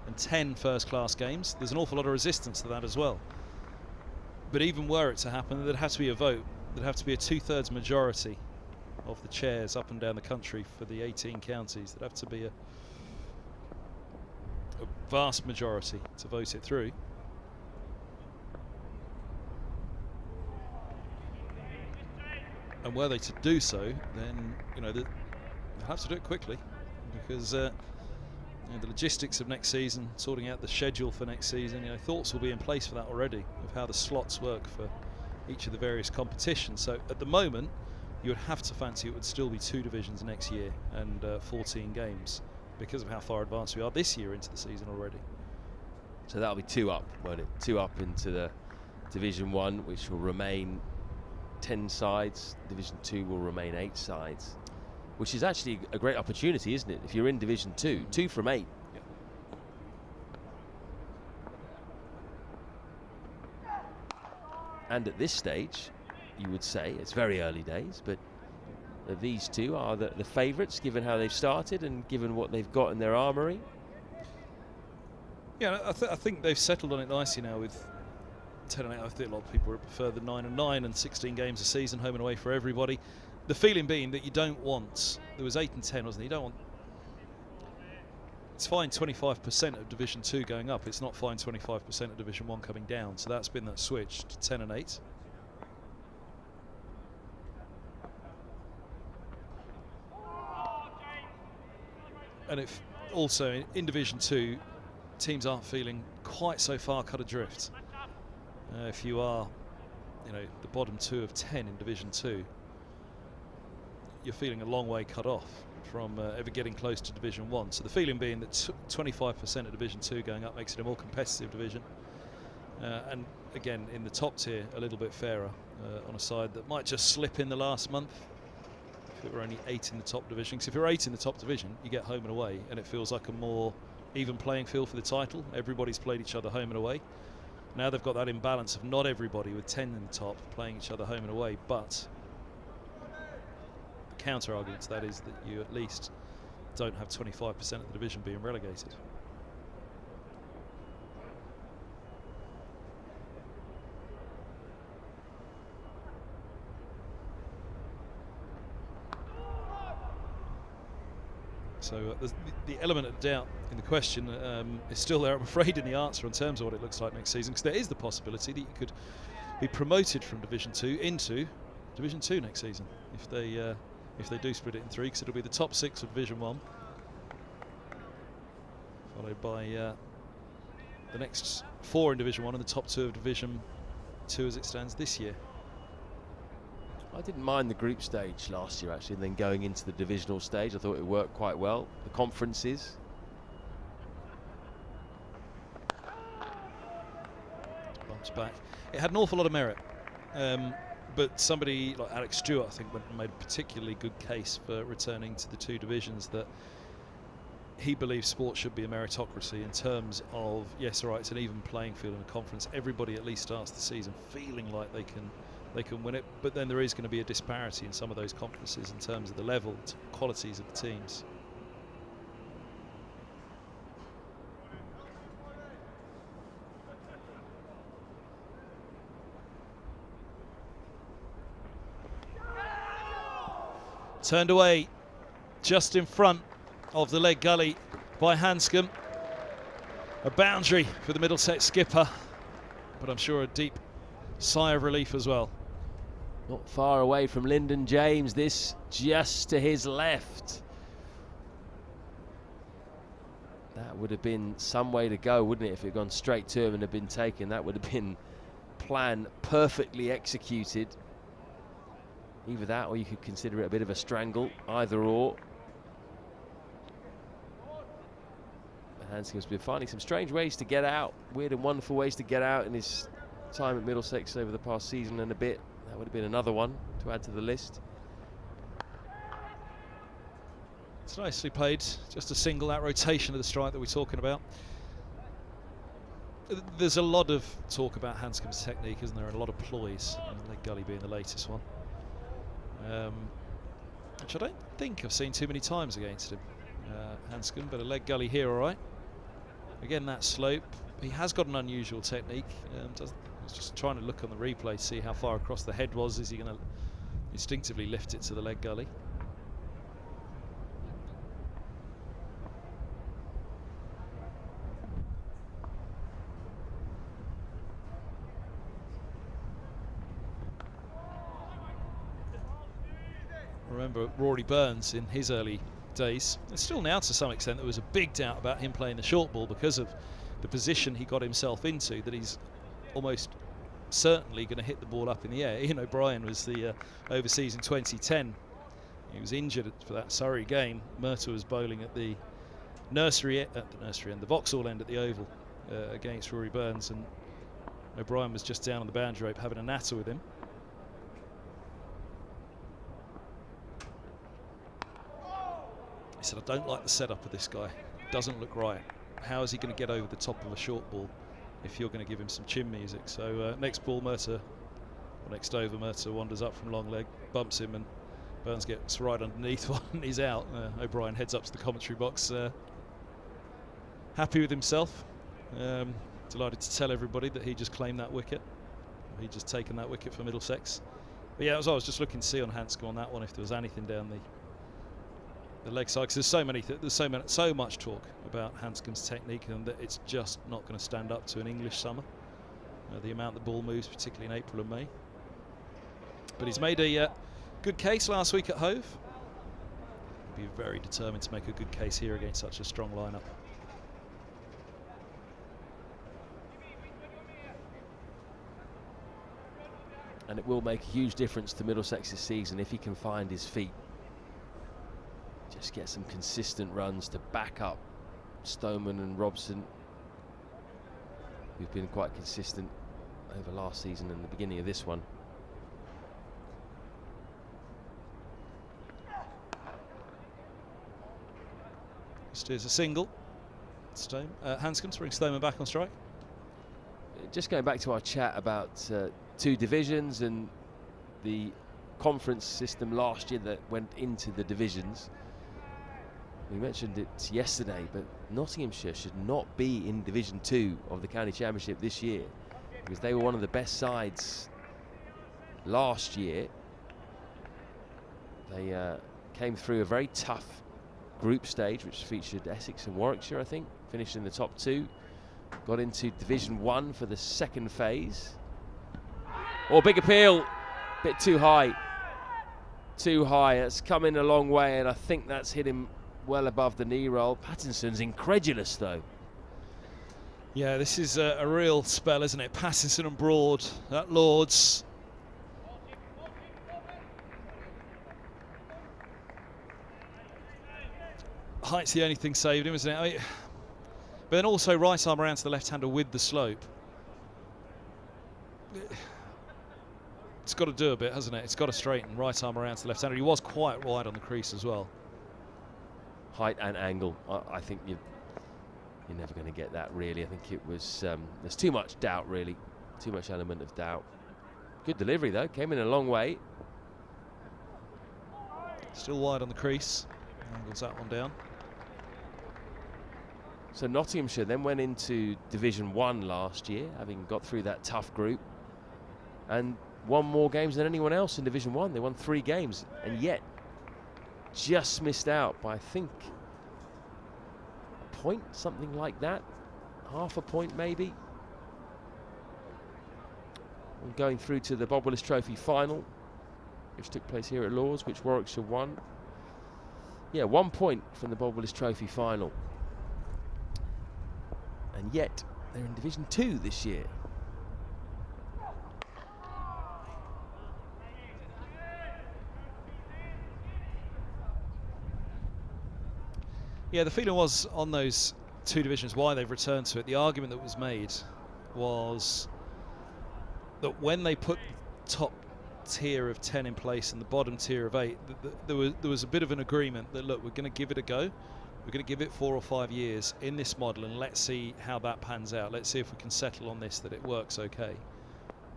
and 10 first-class games. There's an awful lot of resistance to that as well. But even were it to happen, there'd have to be a vote. There'd have to be a 2/3 majority of the chairs up and down the country for the 18 counties. There'd have to be a vast majority to vote it through. And were they to do so, then they'll have to do it quickly, because the logistics of next season, sorting out the schedule for next season, thoughts will be in place for that already, of how the slots work for each of the various competitions. So at the moment, you would have to fancy it would still be 2 divisions next year and 14 games, because of how far advanced we are this year into the season already. So that'll be 2 up, won't it? 2 up into the Division 1, which will remain 10 sides. Division 2 will remain 8 sides, which is actually a great opportunity, isn't it? If you're in Division 2, 2 from 8. Yeah. And at this stage, you would say, it's very early days, but these 2 are the favourites, given how they've started and given what they've got in their armoury. Yeah, I think they've settled on it nicely now with 10 and 8. I think a lot of people would prefer the 9 and 9 and 16 games a season, home and away for everybody. The feeling being that you don't want, there was 8 and 10, wasn't it? You don't want, it's fine 25% of Division 2 going up, it's not fine 25% of Division 1 coming down. So that's been that switch to 10 and 8. And if also in Division 2, teams aren't feeling quite so far cut adrift. If you are, the bottom 2 of 10 in Division 2, you're feeling a long way cut off from ever getting close to Division 1. So the feeling being that 25% of Division 2 going up makes it a more competitive division. And again, in the top tier, a little bit fairer on a side that might just slip in the last month. If it were only 8 in the top division. Because if you're 8 in the top division, you get home and away, and it feels like a more even playing field for the title. Everybody's played each other home and away. Now they've got that imbalance of not everybody with 10 in the top playing each other home and away, but the counter argument to that is that you at least don't have 25% of the division being relegated. So the element of doubt in the question is still there, I'm afraid, in the answer in terms of what it looks like next season, because there is the possibility that you could be promoted from Division 2 into Division 2 next season if they do split it in 3, because it'll be the top 6 of Division 1, followed by the next 4 in Division 1 and the top 2 of Division 2 as it stands this year. I didn't mind the group stage last year, actually, and then going into the divisional stage, I thought it worked quite well. The conferences. Bumps back. It had an awful lot of merit, but somebody like Alex Stewart, I think, made a particularly good case for returning to the 2 divisions, that he believes sport should be a meritocracy in terms of, yes, all right, it's an even playing field in a conference. Everybody at least starts the season feeling like they can win it, but then there is going to be a disparity in some of those conferences in terms of the level, qualities of the teams. Turned away just in front of the leg gully by Hanscom. A boundary for the Middlesex skipper, but I'm sure a deep sigh of relief as well. Not far away from Lyndon James, this just to his left. That would have been some way to go, wouldn't it, if it had gone straight to him and had been taken? That would have been plan perfectly executed. Either that, or you could consider it a bit of a strangle, either or. Hanscom's been finding some strange ways to get out, weird and wonderful ways to get out in his time at Middlesex over the past season and a bit. That would have been another one to add to the list. It's nicely played, just a single, that rotation of the strike that we're talking about. There's a lot of talk about Hanscom's technique, isn't there? A lot of ploys, leg gully being the latest one, which I don't think I've seen too many times against him. Hanscom, but a leg gully here, all right. Again, that slope. He has got an unusual technique. I was just trying to look on the replay to see how far across the head was. Is he going to instinctively lift it to the leg gully? Remember Rory Burns in his early days. And still now, to some extent, there was a big doubt about him playing the short ball because of the position he got himself into, that he's almost certainly going to hit the ball up in the air. Ian O'Brien was the overseas in 2010. He was injured for that Surrey game. Murtagh was bowling at the nursery end, the Vauxhall end at the Oval against Rory Burns, and O'Brien was just down on the boundary rope having a natter with him. He said, "I don't like the setup of this guy. It doesn't look right. How is he going to get over the top of a short ball if you're going to give him some chin music?" So next ball, next over, Murtagh wanders up from long leg, bumps him, and Burns gets right underneath one and he's out. O'Brien heads up to the commentary box, happy with himself. Delighted to tell everybody that he just claimed that wicket. He'd just taken that wicket for Middlesex. But yeah, I was just looking to see on Hanscom on that one if there was anything down the leg side, because there's so much talk about Hanscom's technique and that it's just not going to stand up to an English summer. The amount the ball moves, particularly in April and May. But he's made a good case last week at Hove. He'll be very determined to make a good case here against such a strong lineup. And it will make a huge difference to Middlesex's season if he can find his feet. Just get some consistent runs to back up Stoneman and Robson, who've been quite consistent over last season and the beginning of this one. Steers a single. Hanscom brings Stoneman back on strike. Just going back to our chat about two divisions and the conference system last year that went into the divisions. We mentioned it yesterday, but Nottinghamshire should not be in Division 2 of the County Championship this year, because they were one of the best sides last year. They came through a very tough group stage, which featured Essex and Warwickshire, I think, finished in the top 2. Got into Division 1 for the second phase. Oh, big appeal, bit too high. Too high, it's come in a long way, and I think that's hit him well above the knee roll. Pattinson's incredulous though. Yeah, this is a real spell, isn't it? Pattinson and Broad at Lord's. Height's the only thing saved him, isn't it? But then also right arm around to the left-hander with the slope. It's got to do a bit, hasn't it? It's got to straighten. Right arm around to the left-hander. He was quite wide on the crease as well. Height and angle. I think you're never going to get that, really. I think it was there's too much doubt, really. Too much element of doubt. Good delivery though. Came in a long way. Still wide on the crease. Angles that one down. So Nottinghamshire then went into Division 1 last year, having got through that tough group, and won more games than anyone else in Division 1. They won 3 games, and yet just missed out by, I think, a point, something like that. Half a point maybe. And going through to the Bob Willis Trophy final, which took place here at Lord's, which Warwickshire won. Yeah, 1 point from the Bob Willis Trophy final. And yet they're in Division 2 this year. Yeah, the feeling was on those 2 divisions why they've returned to it. The argument that was made was that when they put the top tier of 10 in place and the bottom tier of 8, there was a bit of an agreement that, look, we're going to give it a go. We're going to give it 4 or 5 years in this model, and let's see how that pans out. Let's see if we can settle on this, that it works okay.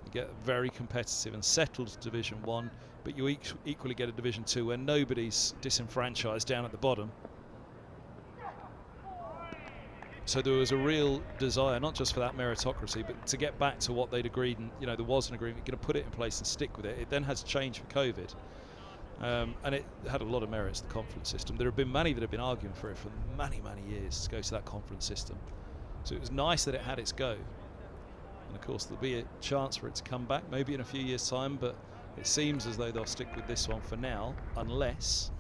You get very competitive and settled Division 1, but you equally get a Division 2 where nobody's disenfranchised down at the bottom. So there was a real desire, not just for that meritocracy, but to get back to what they'd agreed. And there was an agreement, you're going to put it in place and stick with it. It then has changed for COVID. And it had a lot of merits, the conference system. There have been many that have been arguing for it for many, many years to go to that conference system. So it was nice that it had its go. And of course there'll be a chance for it to come back, maybe in a few years' time, but it seems as though they'll stick with this one for now, unless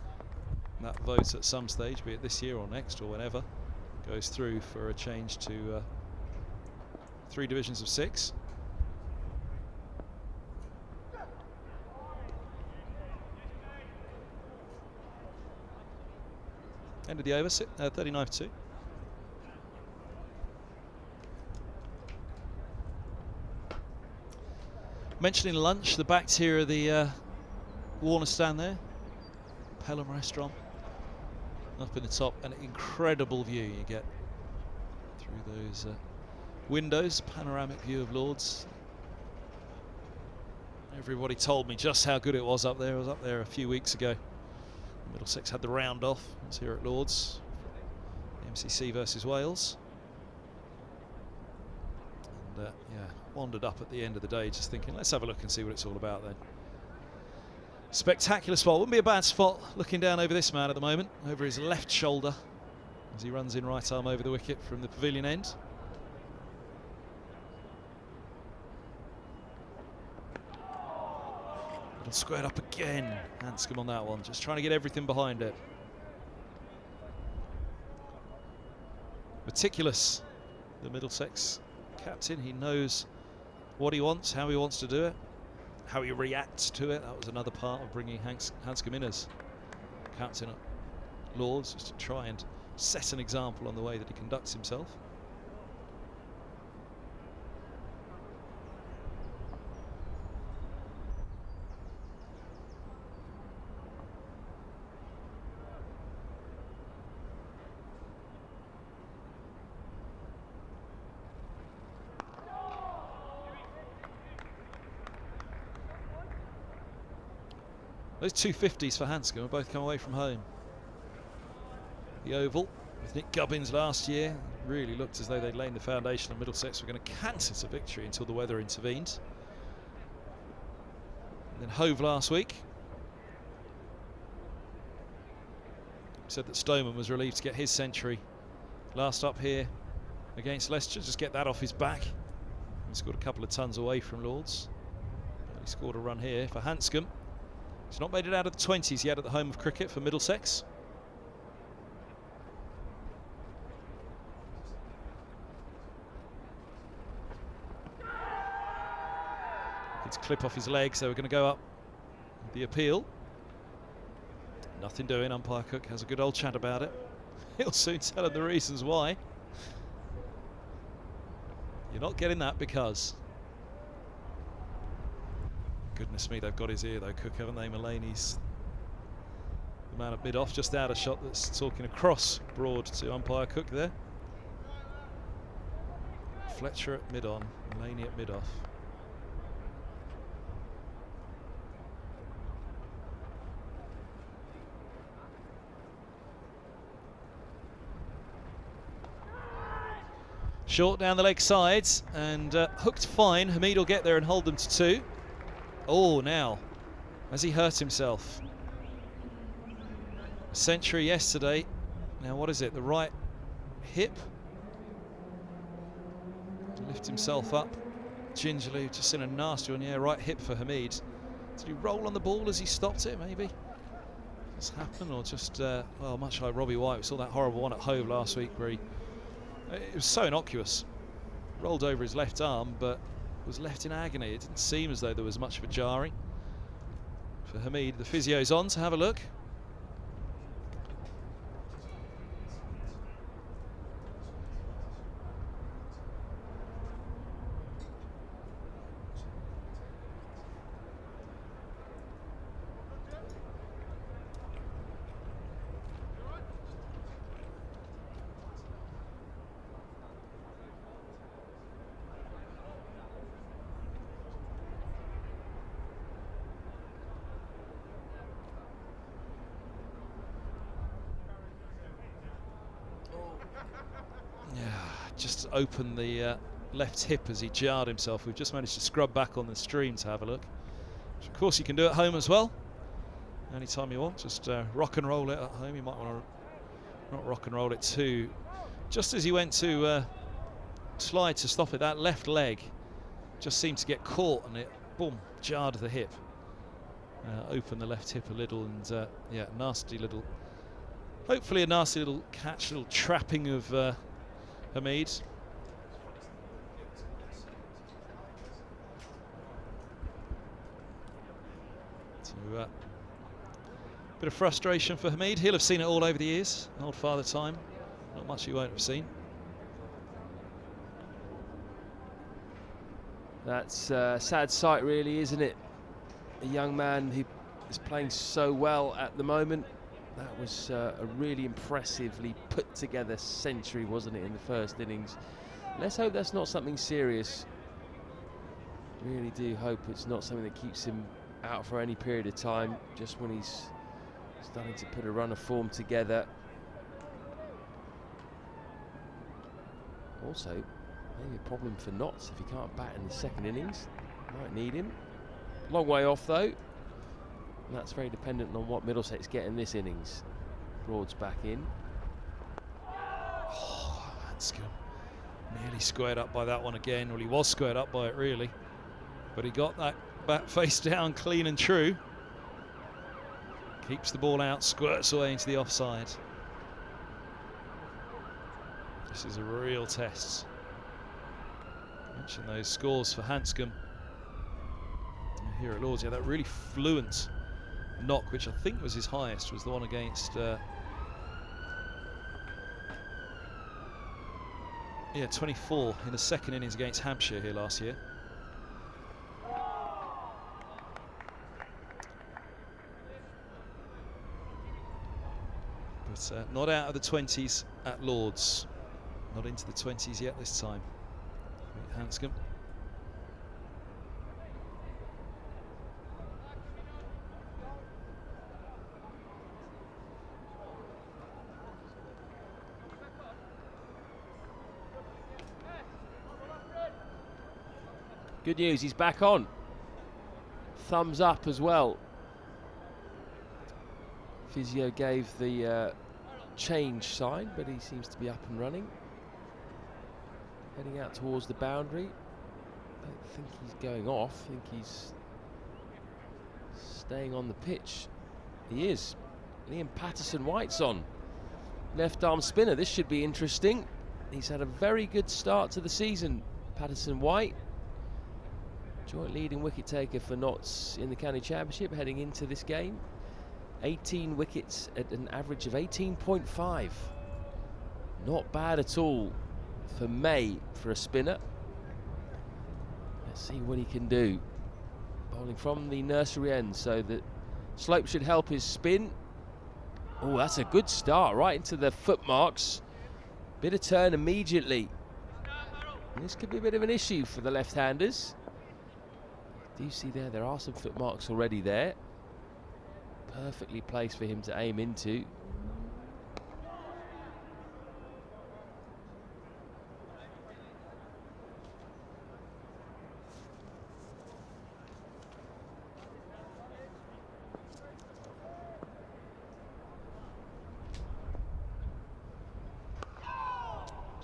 that vote at some stage, be it this year or next or whenever, goes through for a change to 3 divisions of 6. End of the over, 39 for 2. Mentioning lunch, the back tier of the Warner stand there, Pelham Restaurant, up in the top, an incredible view you get through those windows, panoramic view of Lords. Everybody told me just how good it was up there. I was up there a few weeks ago. Middlesex had the round off. I was here at Lords, MCC versus Wales. And yeah, wandered up at the end of the day just thinking, let's have a look and see what it's all about then. Spectacular spot. Wouldn't be a bad spot looking down over this man at the moment, over his left shoulder, as he runs in right arm over the wicket from the pavilion end. Little squared up again. Hanscom on that one, just trying to get everything behind it. Meticulous, the Middlesex captain. He knows what he wants, how he wants to do it, how he reacts to it. That was another part of bringing Hanscom in as captain at Lords, just to try and set an example on the way that he conducts himself. Those 250s for Hanscom have both come away from home. The Oval with Nick Gubbins last year really looked as though they'd laid the foundation, and Middlesex were going to canter to victory until the weather intervened. And then Hove last week said that Stoneman was relieved to get his century last up here against Leicester, just get that off his back. He scored a couple of tons away from Lords. He scored a run here for Hanscom. He's not made it out of the 20s yet at the home of cricket for Middlesex. It's clip off his legs. They were going to go up with the appeal. Nothing doing. Umpire Cook has a good old chat about it. He'll soon tell him the reasons why. You're not getting that because... Goodness me, they've got his ear though, Cook, haven't they? Mulaney's the man at mid-off, just out a shot that's talking across broad to umpire Cook there. Fletcher at mid-on, Mulaney at mid-off. Short down the leg sides and hooked fine. Hamid will get there and hold them to 2. Oh, now, has he hurt himself? A century yesterday. Now, what is it? The right hip? To lift himself up. Gingerly, just in a nasty one. Yeah, right hip for Hamid. Did he roll on the ball as he stopped it, maybe? What's happened? Or just, well, much like Robbie White. We saw that horrible one at Hove last week where it was so innocuous. Rolled over his left arm, but was left in agony. It didn't seem as though there was much of a jarring. For Hamid, the physio's on to have a look. Just open the left hip as he jarred himself. We've just managed to scrub back on the stream to have a look, which of course you can do at home as well anytime you want. Just rock and roll it at home. You might want to not rock and roll it too. Just as he went to slide to stop it, that left leg just seemed to get caught and it boom jarred the hip, opened the left hip a little, and yeah, nasty little Hopefully a nasty little catch, little trapping of Hamid. So, bit of frustration for Hamid. He'll have seen it all over the years. Old father time. Not much he won't have seen. That's a sad sight, really, isn't it? A young man who is playing so well at the moment. That was a really impressively put together century, wasn't it, in the first innings? Let's hope that's not something serious. Really do hope it's not something that keeps him out for any period of time, just when he's starting to put a run of form together. Also, maybe a problem for Notts if he can't bat in the second innings. Might need him. Long way off though. And that's very dependent on what Middlesex get in this innings. Broad's back in. Oh, Hanscom nearly squared up by that one again. Well, he was squared up by it really, but he got that bat face down clean and true. Keeps the ball out, squirts away into the offside. This is a real test. Mention those scores for Hanscom here at Lords. Yeah, that really fluent knock, which I think was his highest, was the one against 24 in the second innings against Hampshire here last year. But not out of the 20s at Lords. Not into the 20s yet this time. Hanscom. Good news, he's back on. Thumbs up as well. Physio gave the change sign, but he seems to be up and running. Heading out towards the boundary. I don't think he's going off. I think he's staying on the pitch. He is. Liam Patterson-White's on. Left arm spinner. This should be interesting. He's had a very good start to the season, Patterson-White. Joint leading wicket taker for Notts in the County Championship heading into this game. 18 wickets at an average of 18.5. Not bad at all for May for a spinner. Let's see what he can do. Bowling from the nursery end, so the slope should help his spin. Oh, that's a good start, right into the foot marks. Bit of turn immediately. And this could be a bit of an issue for the left-handers. Do you see there are some foot marks already there. Perfectly placed for him to aim into.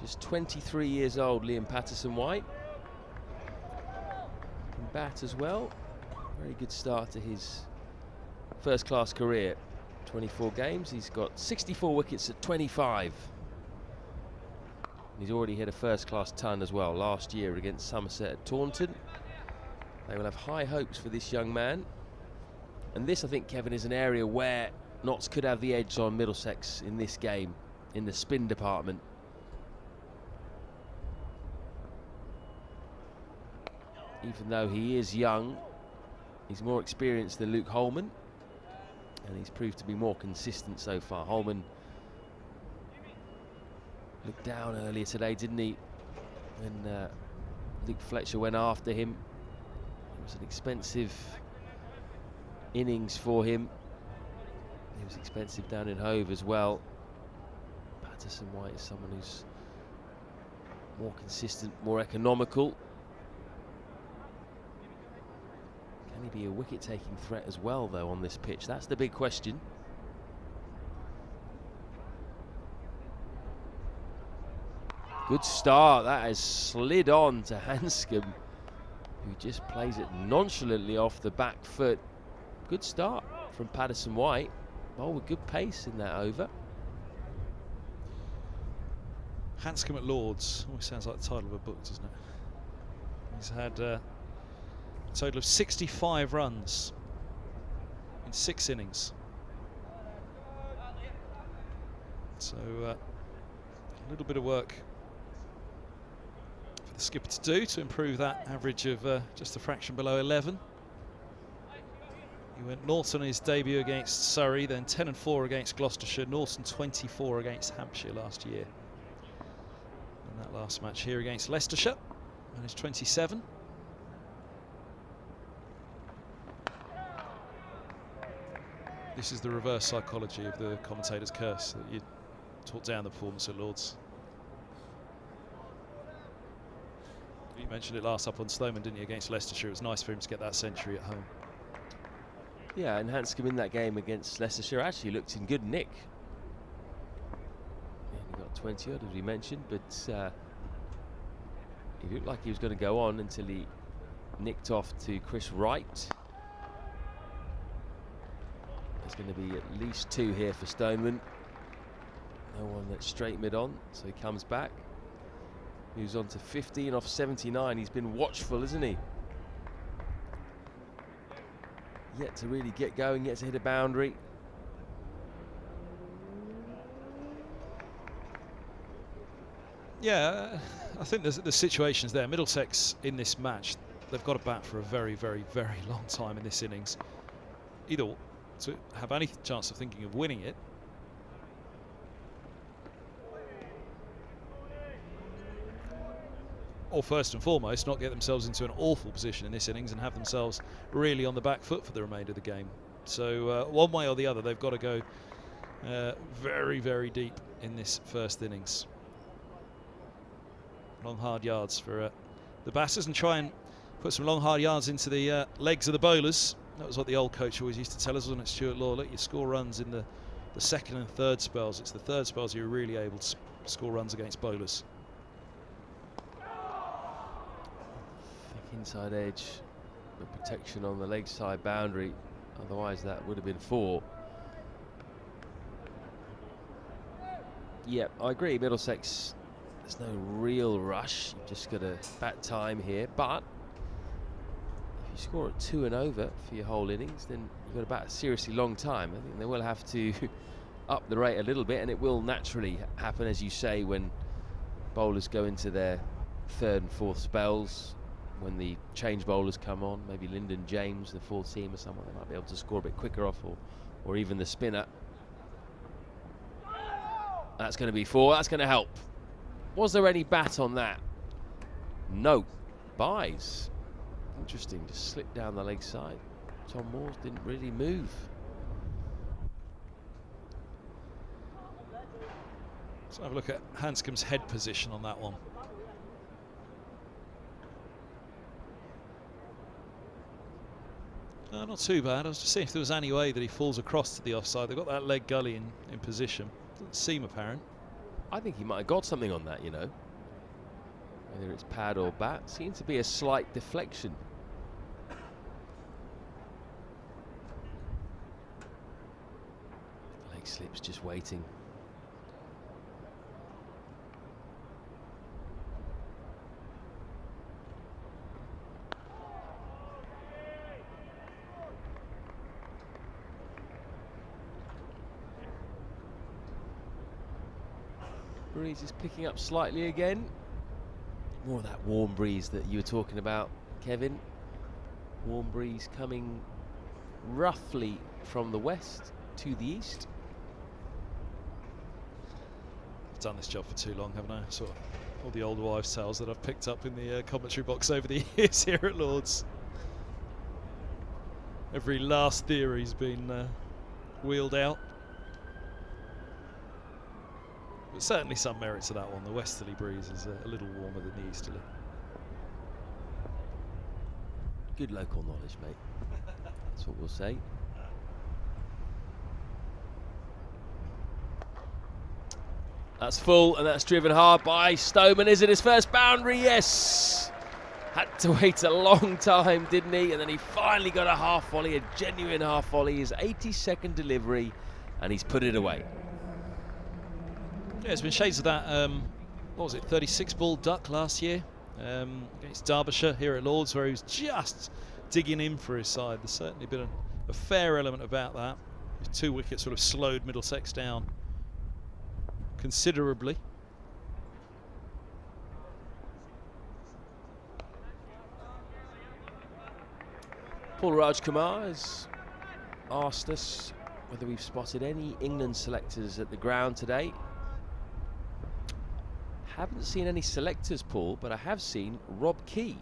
Just 23 years old, Liam Patterson-White. Can bat as well. Very good start to his first-class career. 24 games, he's got 64 wickets at 25. He's already hit a first-class ton as well last year against Somerset at Taunton. They will have high hopes for this young man. And this, I think, Kevin, is an area where Notts could have the edge on Middlesex in this game, in the spin department. Even though he is young, he's more experienced than Luke Holman, and he's proved to be more consistent so far. Holman looked down earlier today, didn't he, when Luke Fletcher went after him. It was an expensive innings for him. He was expensive down in Hove as well. Patterson-White is someone who's more consistent, more economical. Can he be a wicket-taking threat as well, though, on this pitch? That's the big question. Good start. That has slid on to Hanscom, who just plays it nonchalantly off the back foot. Good start from Patterson-White. Oh, with good pace in that over. Hanscom at Lords. Always sounds like the title of a book, doesn't it? He's had a total of 65 runs in 6 innings. So a little bit of work for the skipper to do to improve that average of just a fraction below 11. He went Norton on his debut against Surrey, then 10-4 against Gloucestershire, Norton 24 against Hampshire last year. And that last match here against Leicestershire, managed 27. This is the reverse psychology of the commentator's curse, that you talk down the performance at Lords. You mentioned it last up on Stoneman, didn't you, against Leicestershire? It was nice for him to get that century at home. Yeah, and Hanscom in that game against Leicestershire actually looked in good nick. Yeah, he got 20 odd, as we mentioned, but he looked like he was going to go on until he nicked off to Chris Wright. There's going to be at least 2 here for Stoneman. No one that's straight mid on, so he comes back. Moves on to 15 off 79. He's been watchful, isn't he? Yet to really get going, yet to hit a boundary. Yeah, I think there's the situations there. Middlesex in this match, they've got to bat for a very, very, very long time in this innings. Either to have any chance of thinking of winning it, or first and foremost, not get themselves into an awful position in this innings and have themselves really on the back foot for the remainder of the game. So one way or the other, they've got to go very, very deep in this first innings. Long hard yards for the batters, and try and put some long hard yards into the legs of the bowlers. That was what the old coach always used to tell us, wasn't it, Stuart Law? Look, you score runs in the second and third spells. It's the third spells you're really able to score runs against bowlers. Inside edge, the protection on the leg side boundary, otherwise that would have been 4. Yep, I agree, Middlesex, there's no real rush, you've just got to bat time here, but if you score at 2 and over for your whole innings, then you've got to bat a seriously long time. I think they will have to up the rate a little bit, and it will naturally happen, as you say, when bowlers go into their 3rd and 4th spells. When the change bowlers come on, maybe Lyndon James, the 4th team, or someone, they might be able to score a bit quicker off, or even the spinner. That's going to be 4. That's going to help. Was there any bat on that? No. Buys. Interesting. Just slipped down the leg side. Tom Moores didn't really move. Let's have a look at Hanscom's head position on that one. Not too bad. I was just seeing if there was any way that he falls across to the offside. They've got that leg gully in position. Doesn't seem apparent. I think he might have got something on that, you know. Whether it's pad or bat. Seems to be a slight deflection. The leg slip's just waiting. Breeze is picking up slightly again. More of that warm breeze that you were talking about, Kevin. Warm breeze coming roughly from the west to the east. I've done this job for too long, haven't I? Sort of all the old wives' tales that I've picked up in the commentary box over the years here at Lords. Every last theory's been wheeled out. But certainly some merit to that one. The westerly breeze is a little warmer than the easterly. Good local knowledge, mate. That's what we'll say. That's full, and that's driven hard by Stoneman. Is it his first boundary? Yes! Had to wait a long time, didn't he? And then he finally got a half volley, a genuine half volley. His 82nd delivery, and he's put it away. Yeah, there's been shades of that what was it, 36 ball duck last year against Derbyshire here at Lords, where he was just digging in for his side. There's certainly been a fair element about that. His 2 wickets sort of slowed Middlesex down considerably. Paul Raj Kumar has asked us whether we've spotted any England selectors at the ground today. Haven't seen any selectors, Paul, but I have seen Rob Key.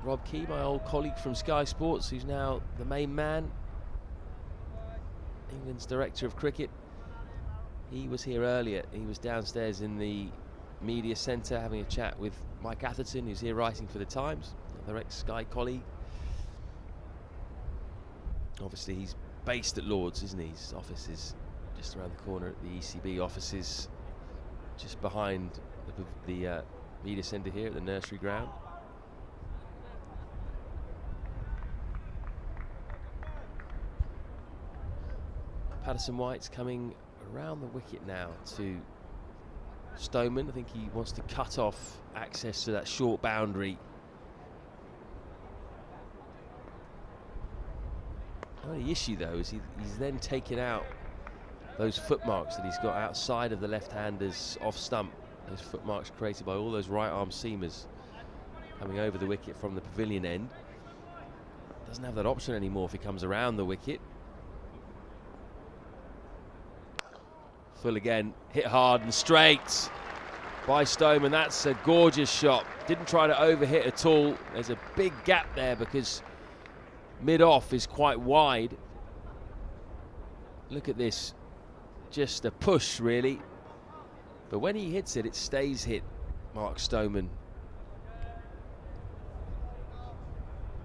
Rob Key, my old colleague from Sky Sports, who's now the main man, England's director of cricket. He was here earlier. He was downstairs in the media centre having a chat with Mike Atherton, who's here writing for the Times, another ex-Sky colleague. Obviously, he's based at Lords, isn't he? His office is just around the corner at the ECB offices, just behind the media centre here at the nursery ground. Patterson White's coming around the wicket now to Stoneman. I think he wants to cut off access to that short boundary. The only issue though is he's then taken out those footmarks that he's got outside of the left-handers off stump. Those footmarks created by all those right arm seamers coming over the wicket from the pavilion end. Doesn't have that option anymore if he comes around the wicket. Full again, hit hard and straight by Stoneman. That's a gorgeous shot. Didn't try to overhit at all. There's a big gap there because mid-off is quite wide. Look at this. Just a push, really. But when he hits it, it stays hit, Mark Stoneman.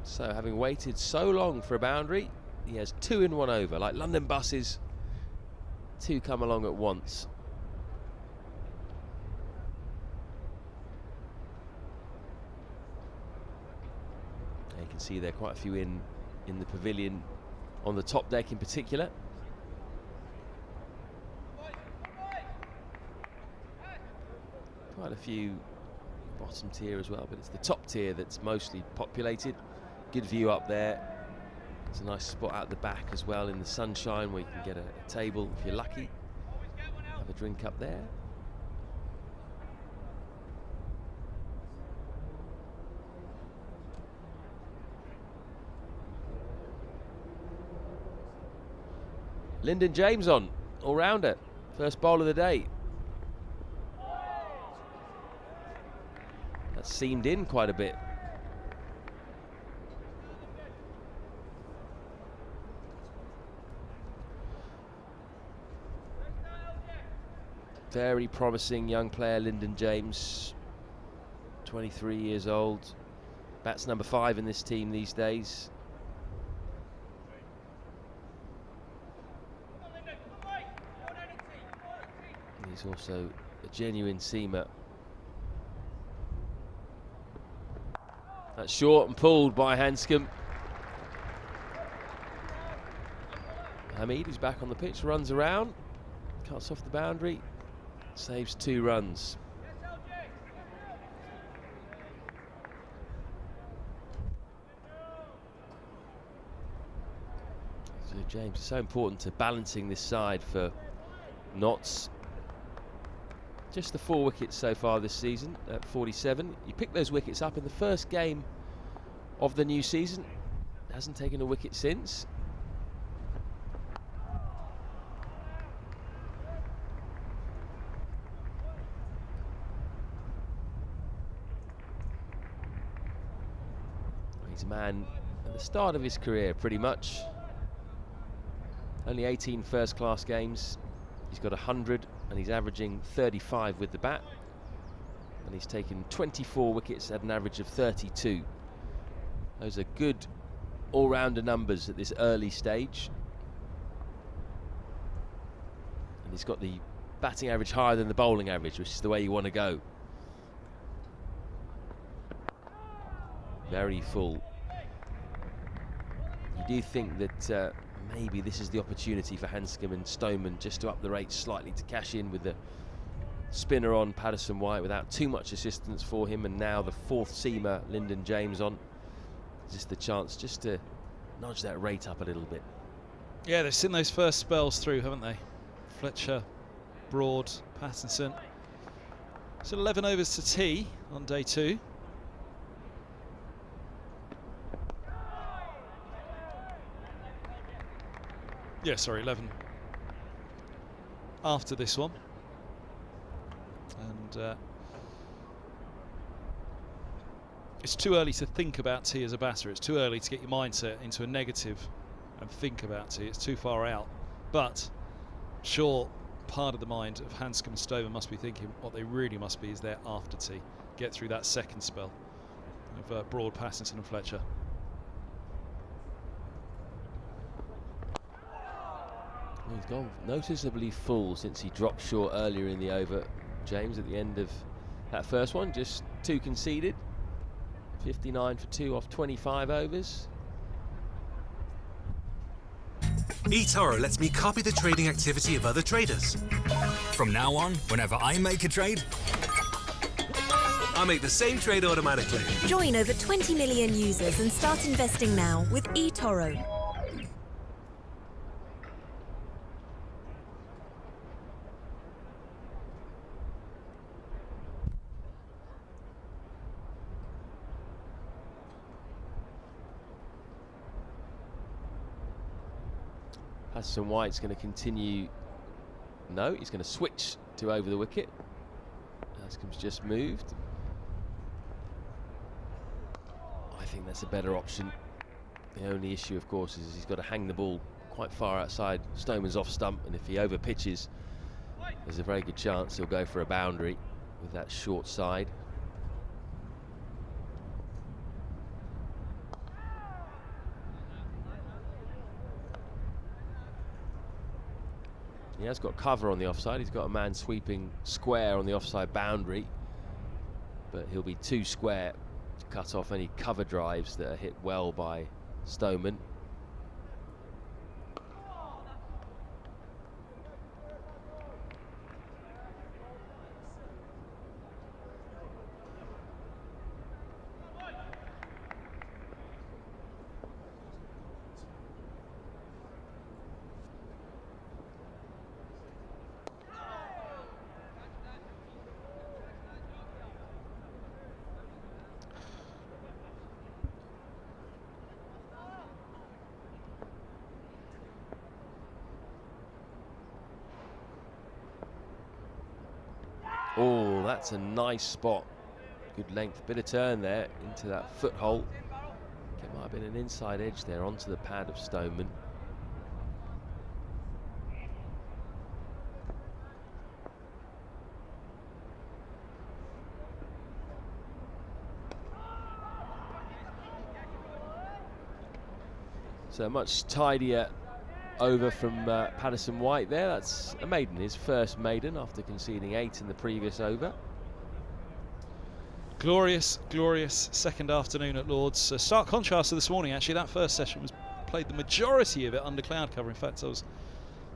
So having waited so long for a boundary, he has 2 in 1 over, like London buses. 2 come along at once. You can see there quite a few in the pavilion, on the top deck in particular. Quite a few bottom tier as well, but it's the top tier that's mostly populated. Good view up there. It's a nice spot out the back as well in the sunshine where you can get a table if you're lucky. Have a drink up there. Lyndon James on, all-rounder, first bowl of the day. That's seamed in quite a bit. Very promising young player, Lyndon James, 23 years old. Bats number 5 in this team these days. And he's also a genuine seamer. That's short and pulled by Hanscom. Hamid, who's back on the pitch, runs around, cuts off the boundary. Saves 2 runs. So James is so important to balancing this side for Notts. Just the 4 wickets so far this season at 47. He picked those wickets up in the first game of the new season. Hasn't taken a wicket since. He's a man at the start of his career, pretty much. Only 18 first-class games. He's got 100, and he's averaging 35 with the bat. And he's taken 24 wickets at an average of 32. Those are good all-rounder numbers at this early stage. And he's got the batting average higher than the bowling average, which is the way you want to go. Very full. You do think that maybe this is the opportunity for Hanscom and Stoneman just to up the rates slightly to cash in with the spinner on Patterson White without too much assistance for him, and now the fourth seamer Lyndon James on. Just the chance just to nudge that rate up a little bit. Yeah, they've seen those first spells through, haven't they? Fletcher, Broad, Pattinson. So 11 overs to tea on day 2. Yeah, sorry, 11 after this one. And it's too early to think about tea as a batter. It's too early to get your mindset into a negative and think about tea. It's too far out. But sure, part of the mind of Hanscom and Stover must be thinking what they really must be is their after tea. Get through that second spell of Broad, Pattinson and Fletcher. He's gone noticeably full since he dropped short earlier in the over. James at the end of that first one, just 2 conceded. 59 for 2 off 25 overs. eToro lets me copy the trading activity of other traders. From now on, whenever I make a trade, I make the same trade automatically. Join over 20 million users and start investing now with eToro. Patterson White's going to continue. No, he's going to switch to over the wicket. Hanscom's just moved. I think that's a better option. The only issue, of course, is he's got to hang the ball quite far outside Stoneman's off stump, and if he over pitches, there's a very good chance he'll go for a boundary with that short side. He has got cover on the offside. He's got a man sweeping square on the offside boundary, but he'll be too square to cut off any cover drives that are hit well by Stoneman. Oh, that's a nice spot. Good length, bit of turn there into that foothold. It might have been an inside edge there onto the pad of Stoneman. So a much tidier over from Patterson White there. That's a maiden, his first maiden after conceding 8 in the previous over. Glorious, glorious second afternoon at Lord's. Stark contrast to this morning, actually. That first session was played the majority of it under cloud cover. In fact, I was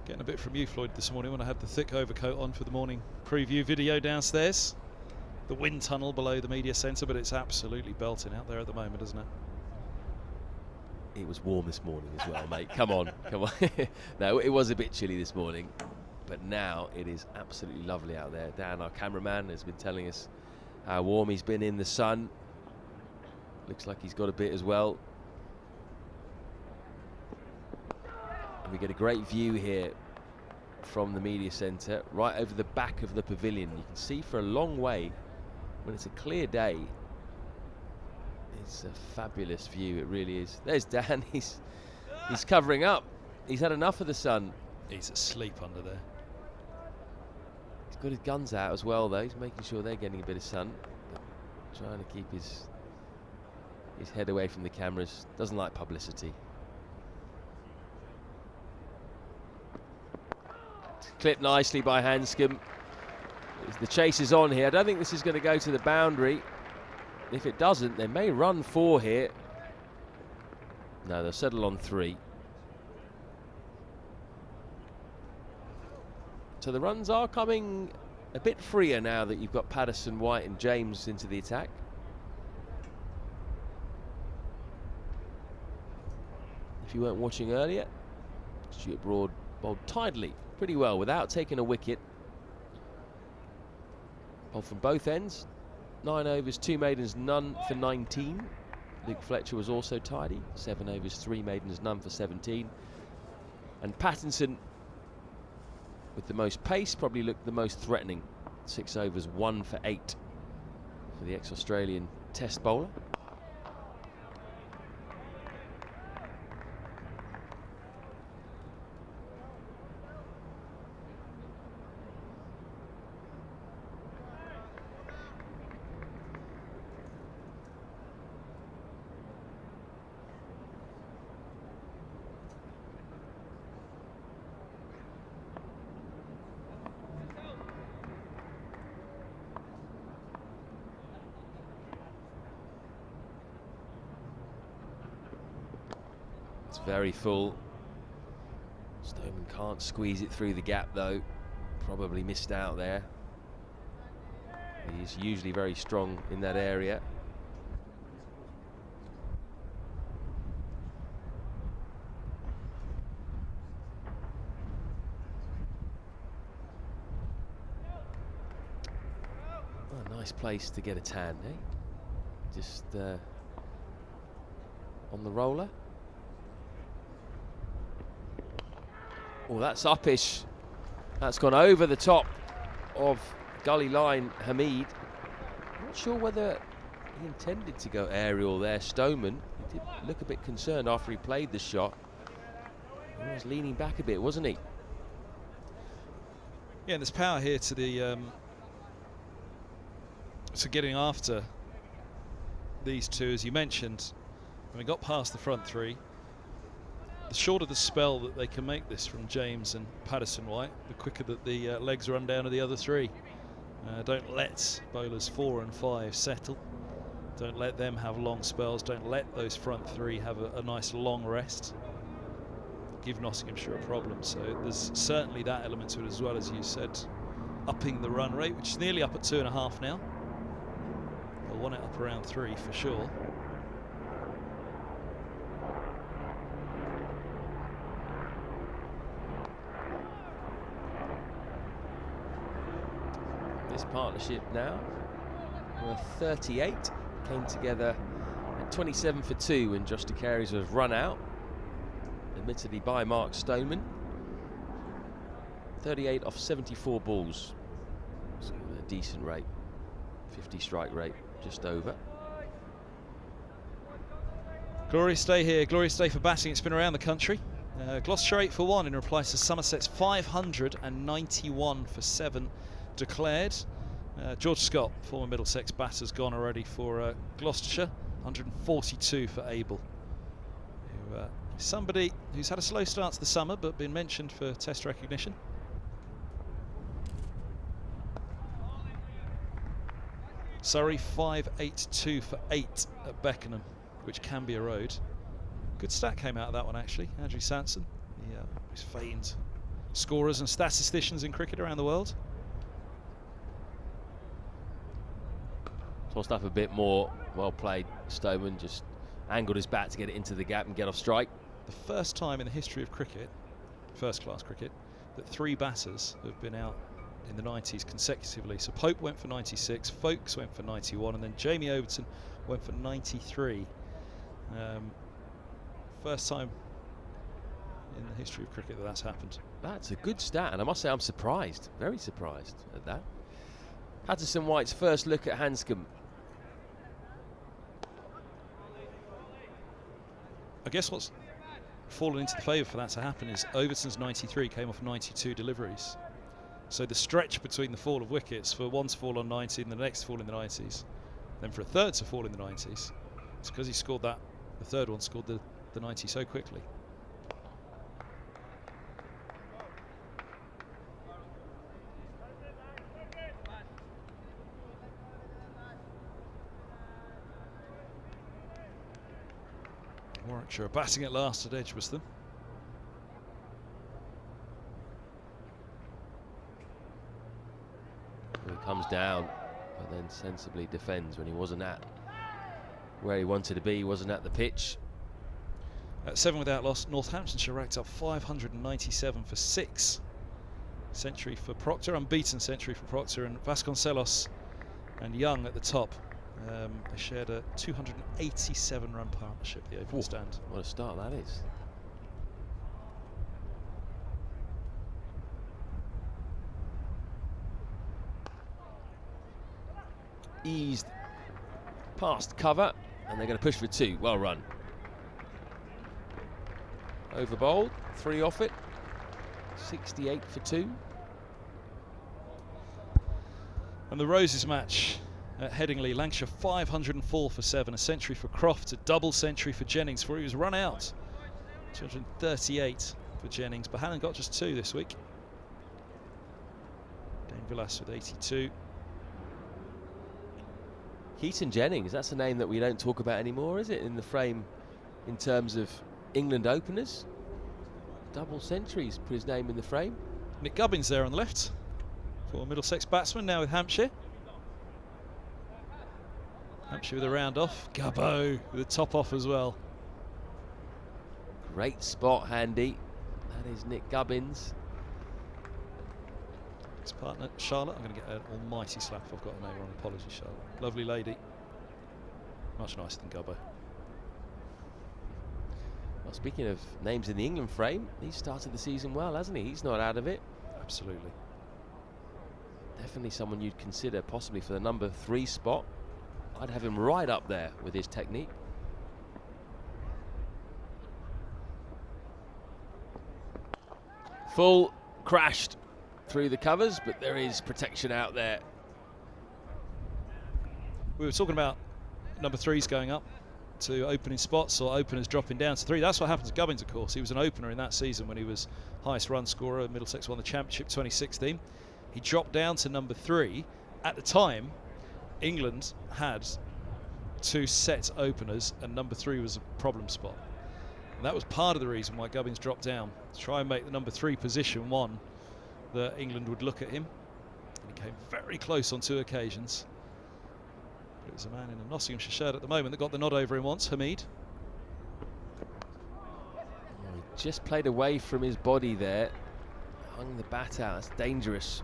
getting a bit from you, Floyd, this morning when I had the thick overcoat on for the morning preview video downstairs. The wind tunnel below the media centre, but it's absolutely belting out there at the moment, isn't it? It was warm this morning as well, mate. Come on, come on. No, it was a bit chilly this morning, but now it is absolutely lovely out there. Dan, our cameraman, has been telling us how warm he's been in the sun. Looks like he's got a bit as well. And we get a great view here from the media centre, right over the back of the pavilion. You can see for a long way when it's a clear day. It's a fabulous view, it really is. There's Dan, he's covering up. He's had enough of the sun. He's asleep under there. He's got his guns out as well, though. He's making sure they're getting a bit of sun. Trying to keep his head away from the cameras. Doesn't like publicity. Clipped nicely by Hanscom. The chase is on here. I don't think this is going to go to the boundary. If it doesn't, they may run 4 here. No, they'll settle on 3. So the runs are coming a bit freer now that you've got Patterson, White and James into the attack. If you weren't watching earlier, Stuart Broad bowled tidily, pretty well, without taking a wicket. Bowled from both ends. 9 overs, 2 maidens, none for 19. Luke Fletcher was also tidy. 7 overs, 3 maidens, none for 17. And Pattinson, with the most pace, probably looked the most threatening. 6 overs, 1 for 8 for the ex-Australian test bowler. Very full. Stoneman can't squeeze it through the gap though. Probably missed out there. He's usually very strong in that area. Oh, nice place to get a tan, eh? Just on the roller. Oh, that's uppish. That's gone over the top of gully line Hamid. Not sure whether he intended to go aerial there. Stoneman, he did look a bit concerned after he played the shot. He was leaning back a bit, wasn't he? Yeah, and there's power here to the to getting after these two, as you mentioned. When we got past the front three, the shorter the spell that they can make this from James and Patterson White, the quicker that the legs run down to the other three. Don't let bowlers 4 and 5 settle. Don't let them have long spells. Don't let those front three have a nice long rest. Give Nottinghamshire a problem. So there's certainly that element to it, as well, as you said, upping the run rate, which is nearly up at 2.5 now. They'll want it up around 3 for sure. This partnership now, worth 38, came together at 27 for 2 when Josh de Carys was run out, admittedly by Mark Stoneman. 38 off 74 balls, so a decent rate, 50 strike rate, just over. Glorious day here, glorious day for batting. It's been around the country. Gloucestershire 8 for 1 in reply to Somerset's 591 for 7 declared. George Scott, former Middlesex batter, has gone already for Gloucestershire. 142 for Abel, who somebody who's had a slow start to the summer but been mentioned for test recognition. Surrey 582 for 8 at Beckenham, which can be a road. Good stat came out of that one, actually. Andrew Sanson, who's famed scorers and statisticians in cricket around the world. Tossed up a bit more, well played. Stoneman just angled his bat to get it into the gap and get off strike. The first time in the history of cricket, first-class cricket, that 3 batters have been out in the 90s consecutively. So Pope went for 96, Folkes went for 91, and then Jamie Overton went for 93. First time in the history of cricket that that's happened. That's a good stat, and I must say I'm surprised, very surprised at that. Patterson White's first look at Hanscom. I guess what's fallen into the favour for that to happen is Overton's 93 came off 92 deliveries. So the stretch between the fall of wickets, for one to fall on 90 and the next to fall in the 90s, then for a third to fall in the 90s, it's because he scored that, the third one scored the 90 so quickly. Warwickshire batting at last at Edgbaston. comes down, but then sensibly defends when he wasn't at where he wanted to be. He wasn't at the pitch. At 7 without loss, Northamptonshire racked up 597 for 6. Century for Proctor, unbeaten century for Proctor, and Vasconcelos and Young at the top. They shared a 287-run partnership, the opening stand. What a start that is. Eased past cover, and they're going to push for 2. Well run. Over bowled, 3 off it. 68 for 2. And the Roses match at Headingley, Lancashire 504 for 7, a century for Croft, a double century for Jennings before he was run out. 238 for Jennings. Bohannon got just 2 this week. Dane Villas with 82. Keaton Jennings, that's a name that we don't talk about anymore, is it, in the frame in terms of England openers? Double centuries, put his name in the frame. Nick Gubbins there on the left for Middlesex batsman, now with Hampshire. Hampshire with a round off. Gubbo with a top off as well. Great spot, handy. That is Nick Gubbins. His partner, Charlotte. I'm going to get an almighty slap if I've got a name wrong. Apologies, Charlotte. Lovely lady. Much nicer than Gubbo. Well, speaking of names in the England frame, he's started the season well, hasn't he? He's not out of it. Absolutely. Definitely someone you'd consider possibly for the number 3 spot. I'd have him right up there with his technique. Full crashed through the covers, but there is protection out there. We were talking about number 3s going up to opening spots or openers dropping down to 3. That's what happened to Gubbins, of course. He was an opener in that season when he was highest run scorer. Middlesex won the championship 2016. He dropped down to number 3. At the time, England had 2 set openers and number 3 was a problem spot. And that was part of the reason why Gubbins dropped down, to try and make the number 3 position one that England would look at him. And he came very close on 2 occasions. But it was a man in a Nottinghamshire shirt at the moment that got the nod over him once, Hamid. He just played away from his body there. Hung the bat out, that's dangerous.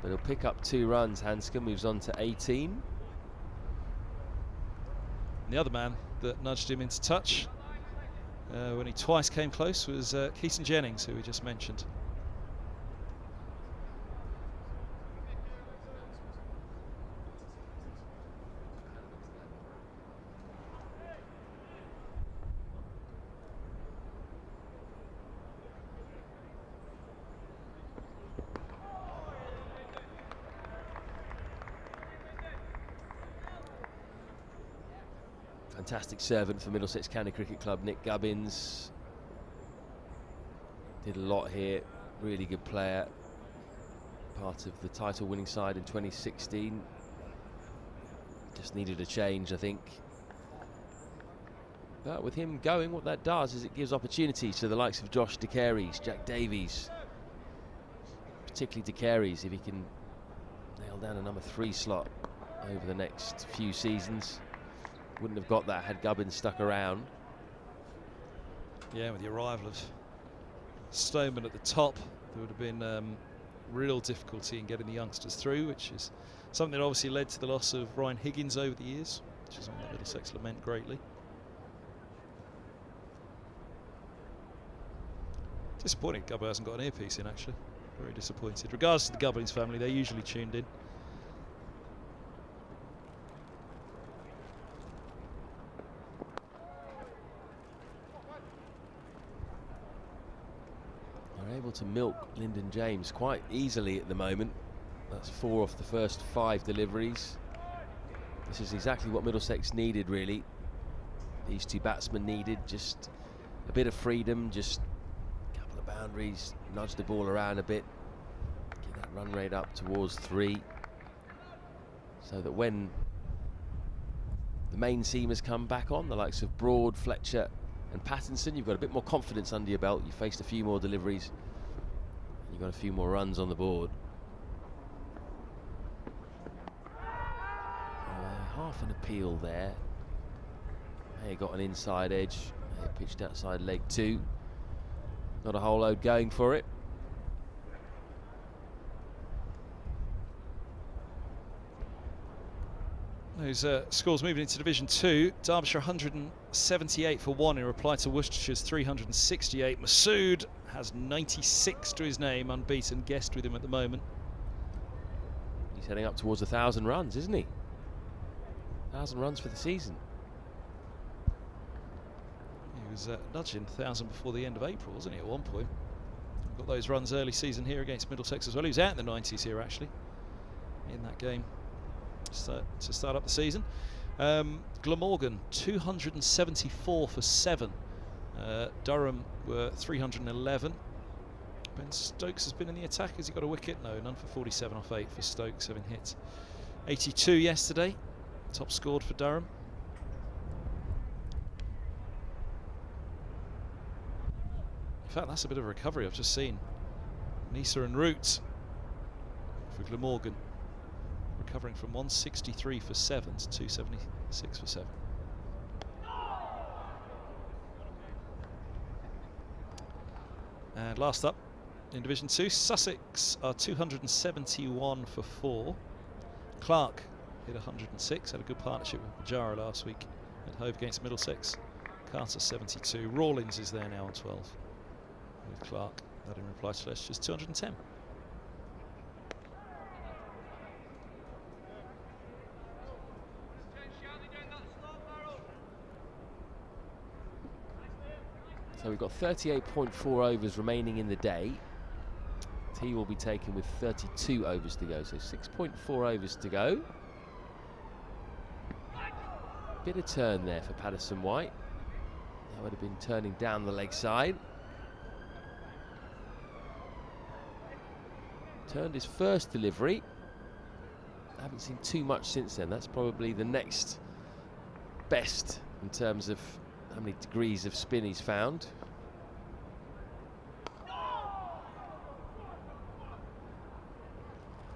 But he'll pick up 2 runs. Hanscom moves on to 18. And the other man that nudged him into touch when he twice came close was Keaton Jennings, who we just mentioned. Fantastic servant for Middlesex County Cricket Club, Nick Gubbins. Did a lot here, really good player. Part of the title winning side in 2016. Just needed a change, I think. But with him going, what that does is it gives opportunities to the likes of Josh De Carey's, Jack Davies. Particularly De Carey's, if he can nail down a number 3 slot over the next few seasons. Wouldn't have got that had Gubbins stuck around. Yeah, with the arrival of Stoneman at the top, there would have been real difficulty in getting the youngsters through, which is something that obviously led to the loss of Ryan Higgins over the years, which is something that Middlesex lament greatly. Disappointing Gubbo hasn't got an earpiece in, actually. Very disappointed. Regards to the Gubbins family, they're usually tuned in. Able to milk Lyndon James quite easily at the moment. That's 4 off the first 5 deliveries. This is exactly what Middlesex needed, really. These 2 batsmen needed just a bit of freedom, just a couple of boundaries, nudge the ball around a bit, get that run rate up towards 3, so that when the main seamers come back on, the likes of Broad, Fletcher and Pattinson, you've got a bit more confidence under your belt. You faced a few more deliveries, you've got a few more runs on the board. half an appeal there. He got an inside edge. He pitched outside leg 2. Not a whole load going for it. Those scores moving into Division 2. Derbyshire 178 for 1 in reply to Worcestershire's 368. Masood has 96 to his name, unbeaten, guest with him at the moment. He's heading up towards 1,000 runs, isn't he? 1,000 runs for the season. He was nudging 1,000 before the end of April, wasn't he, at one point? Got those runs early season here against Middlesex as well. He was out in the 90s here, actually, in that game to start up the season. Glamorgan 274 for 7. Durham were 311. Ben Stokes has been in the attack. Has he got a wicket? No, none for 47 off 8 for Stokes, having hit 82 yesterday. Top scored for Durham. In fact, that's a bit of a recovery I've just seen. Nisa and Root for Glamorgan, recovering from 163 for 7 to 276 for 7. And last up in Division 2, Sussex are 271 for 4. Clark hit 106, had a good partnership with Bajara last week at Hove against Middlesex. Carter 72. Rawlins is there now on 12 with Clark. That in reply to Leicester's 210. So we've got 38.4 overs remaining in the day. Tea will be taken with 32 overs to go, so 6.4 overs to go. Bit of turn there for Patterson White. That would have been turning down the leg side. Turned his first delivery. I haven't seen too much since then. That's probably the next best in terms of how many degrees of spin he's found.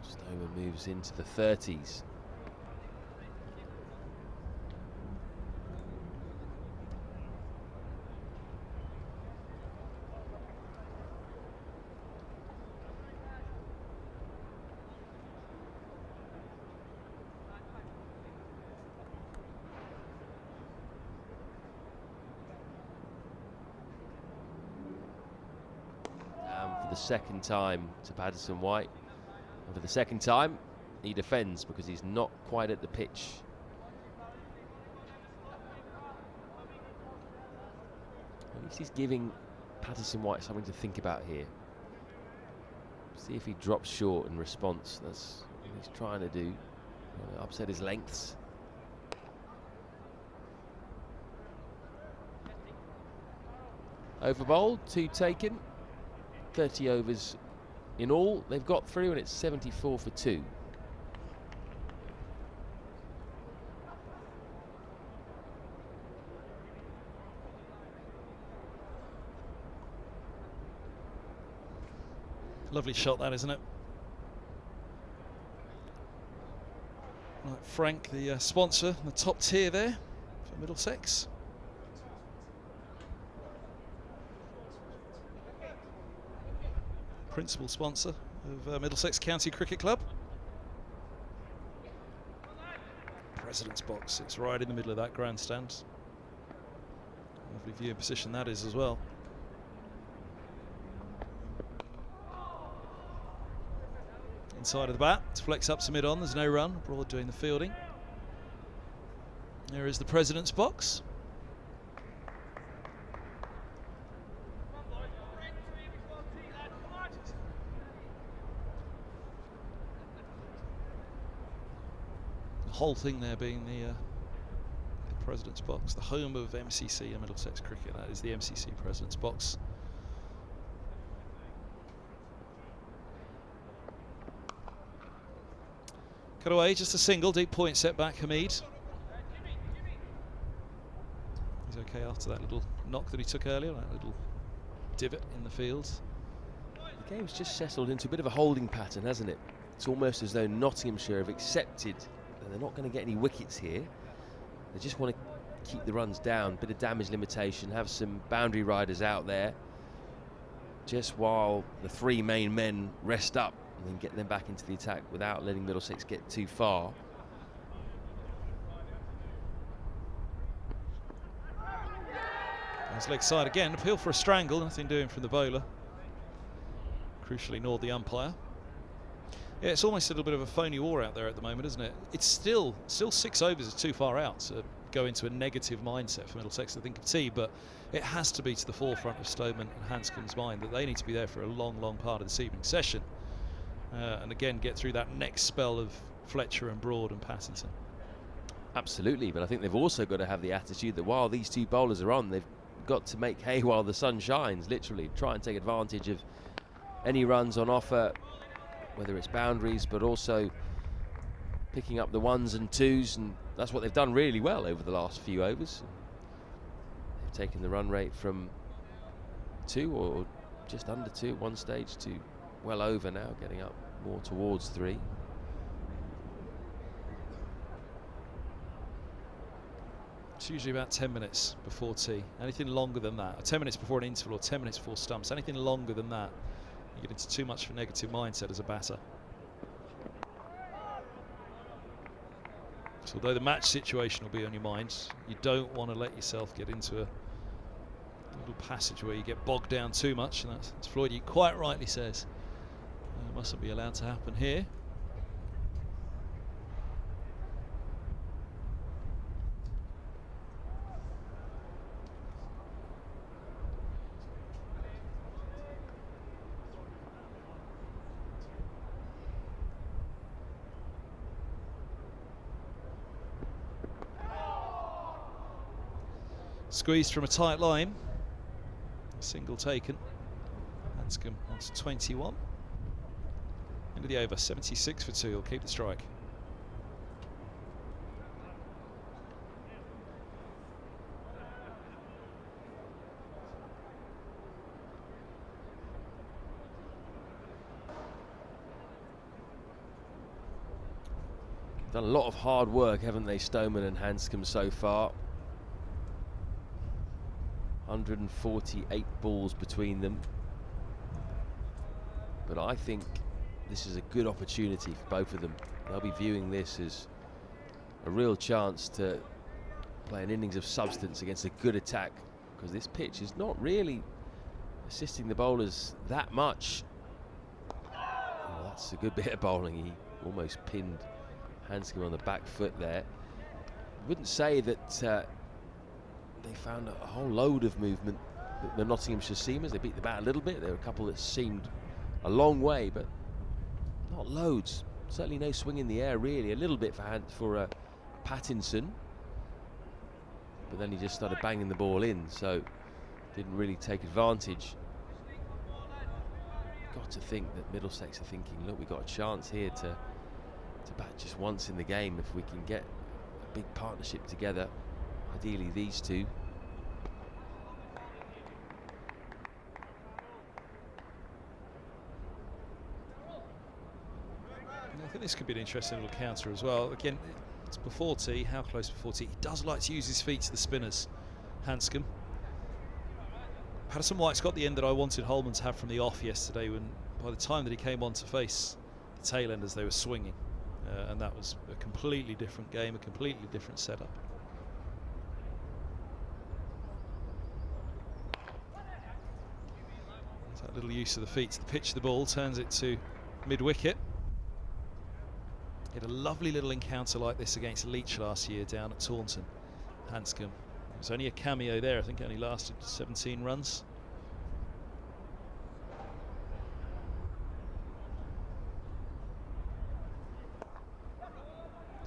Stover moves into the 30s. The second time to Patterson White, and for the second time he defends because he's not quite at the pitch. At least he's giving Patterson White something to think about here. See if he drops short in response. That's what he's trying to do. Upset his lengths. Over bowled, 2 taken. 30 overs in all they've got through, and it's 74 for 2. Lovely shot that, isn't it? Right, Frank, the sponsor, the top tier there for Middlesex. Principal sponsor of Middlesex County Cricket Club. President's box, it's right in the middle of that grandstand. Lovely viewing position that is as well. Inside of the bat, to flex up to mid-on, there's no run. Broad doing the fielding. There is the President's box. Whole thing there being the President's box, the home of MCC and Middlesex Cricket. That is the MCC President's box. Cut away, just a single, deep point set back, Hamid. He's okay after that little knock that he took earlier, that little divot in the field. The game's just settled into a bit of a holding pattern, hasn't it? It's almost as though Nottinghamshire have accepted they're not going to get any wickets here. They just want to keep the runs down, bit of damage limitation, have some boundary riders out there, just while the 3 main men rest up, and then get them back into the attack without letting Middlesex get too far. His leg side again, appeal for a strangle, nothing doing from the bowler. Crucially ignored the umpire. Yeah, it's almost a little bit of a phony war out there at the moment, isn't it? It's still 6 overs is too far out to go into a negative mindset for Middlesex to think of tea, but it has to be to the forefront of Stoneman and Hanscom's mind that they need to be there for a long, long part of this evening's session. And again, get through that next spell of Fletcher and Broad and Pattinson. Absolutely, but I think they've also got to have the attitude that while these 2 bowlers are on, they've got to make hay while the sun shines, literally. Try and take advantage of any runs on offer, whether it's boundaries, but also picking up the 1s and 2s, and that's what they've done really well over the last few overs. They've taken the run rate from 2 or just under 2 at one stage to well over now, getting up more towards 3. It's usually about 10 minutes before tea. Anything longer than that, or 10 minutes before an interval, or 10 minutes before stumps, anything longer than that, you get into too much of a negative mindset as a batter. So although the match situation will be on your mind, you don't want to let yourself get into a little passage where you get bogged down too much, and that's, as Floyd quite rightly says, it mustn't be allowed to happen here. Squeezed from a tight line. Single taken. Hanscom on to 21. End of the over, 76 for 2. He'll keep the strike. Done a lot of hard work, haven't they, Stoneman and Hanscom so far? 148 balls between them, but I think this is a good opportunity for both of them. They'll be viewing this as a real chance to play an innings of substance against a good attack, because this pitch is not really assisting the bowlers that much. Oh, that's a good bit of bowling. He almost pinned Hanscom on the back foot there. Wouldn't say that they found a whole load of movement, the Nottinghamshire seamers. They beat the bat a little bit. There were a couple that seemed a long way, but not loads. Certainly no swing in the air, really. A little bit for Pattinson, but then he just started banging the ball in, so didn't really take advantage. Got to think that Middlesex are thinking, look, we've got a chance here to bat just once in the game if we can get a big partnership together. Ideally these 2. I think this could be an interesting little counter as well. Again, it's before tea. How close before tea? He does like to use his feet to the spinners, Hanscom. Patterson White's got the end that I wanted Holman to have from the off yesterday, when by the time that he came on to face the tail enders, they were swinging. And that was a completely different game, a completely different setup. That little use of the feet to pitch the ball turns it to mid-wicket. He had a lovely little encounter like this against Leach last year down at Taunton. Hanscom. It was only a cameo there. I think it only lasted 17 runs.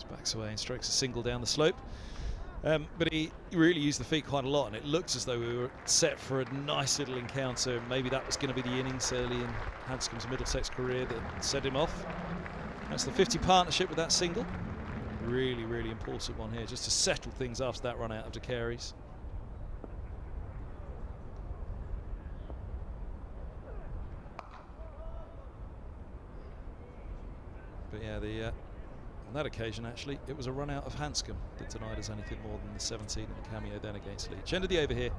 Backs away and strikes a single down the slope. But he really used the feet quite a lot, and it looked as though we were set for a nice little encounter. Maybe that was going to be the innings early in Hanscom's Middlesex career that set him off. That's the 50 partnership with that single. Really, really important one here, just to settle things after that run out of De Carey's. But yeah, the that occasion, actually, it was a run out of Hanscom that denied us anything more than the 17 and the cameo then against Leach. End of the over here,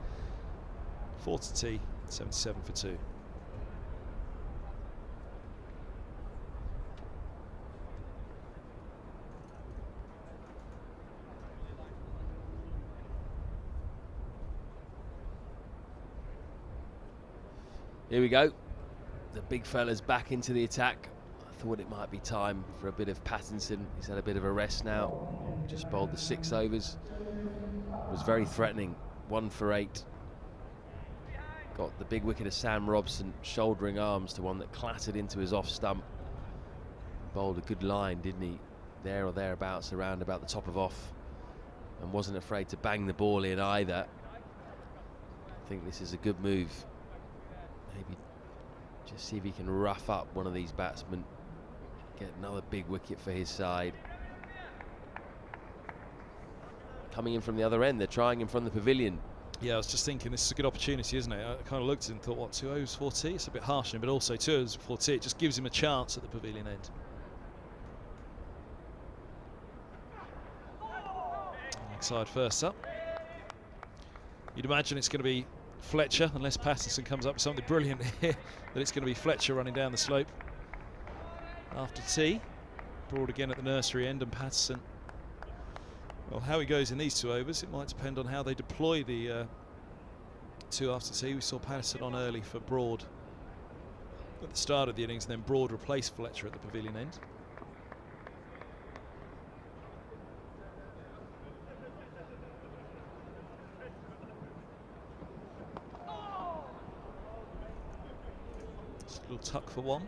4-T, 77 for 2. Here we go. The big fella's back into the attack. I thought it might be time for a bit of Pattinson. He's had a bit of a rest now. Just bowled the 6 overs. Was very threatening. 1 for 8. Got the big wicket of Sam Robson shouldering arms to one that clattered into his off stump. Bowled a good line, didn't he? There or thereabouts, around about the top of off. And wasn't afraid to bang the ball in either. I think this is a good move. Maybe just see if he can rough up one of these batsmen. Get another big wicket for his side. Coming in from the other end, they're trying him from the pavilion. Yeah, I was just thinking this is a good opportunity, isn't it? I kind of looked and thought, what, 2 overs 4-T? It's a bit harsh, but also 2 overs 4-T. It just gives him a chance at the pavilion end. Next side first up. You'd imagine it's going to be Fletcher, unless Pattinson comes up with something brilliant here, that it's going to be Fletcher running down the slope. After tea, Broad again at the nursery end, and Pattinson. Well, how he goes in these 2 overs, it might depend on how they deploy the 2 after tea. We saw Pattinson on early for Broad at the start of the innings, and then Broad replaced Fletcher at the pavilion end. Just a little tuck for 1.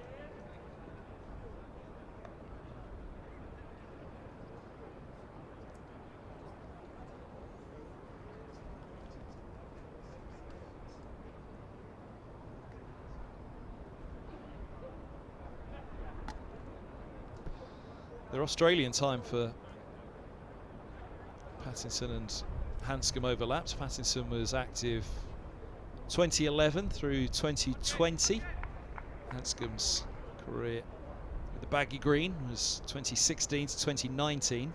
Their Australian time for Pattinson and Hanscom overlaps. Pattinson was active 2011 through 2020. Hanscom's career with the baggy green was 2016 to 2019.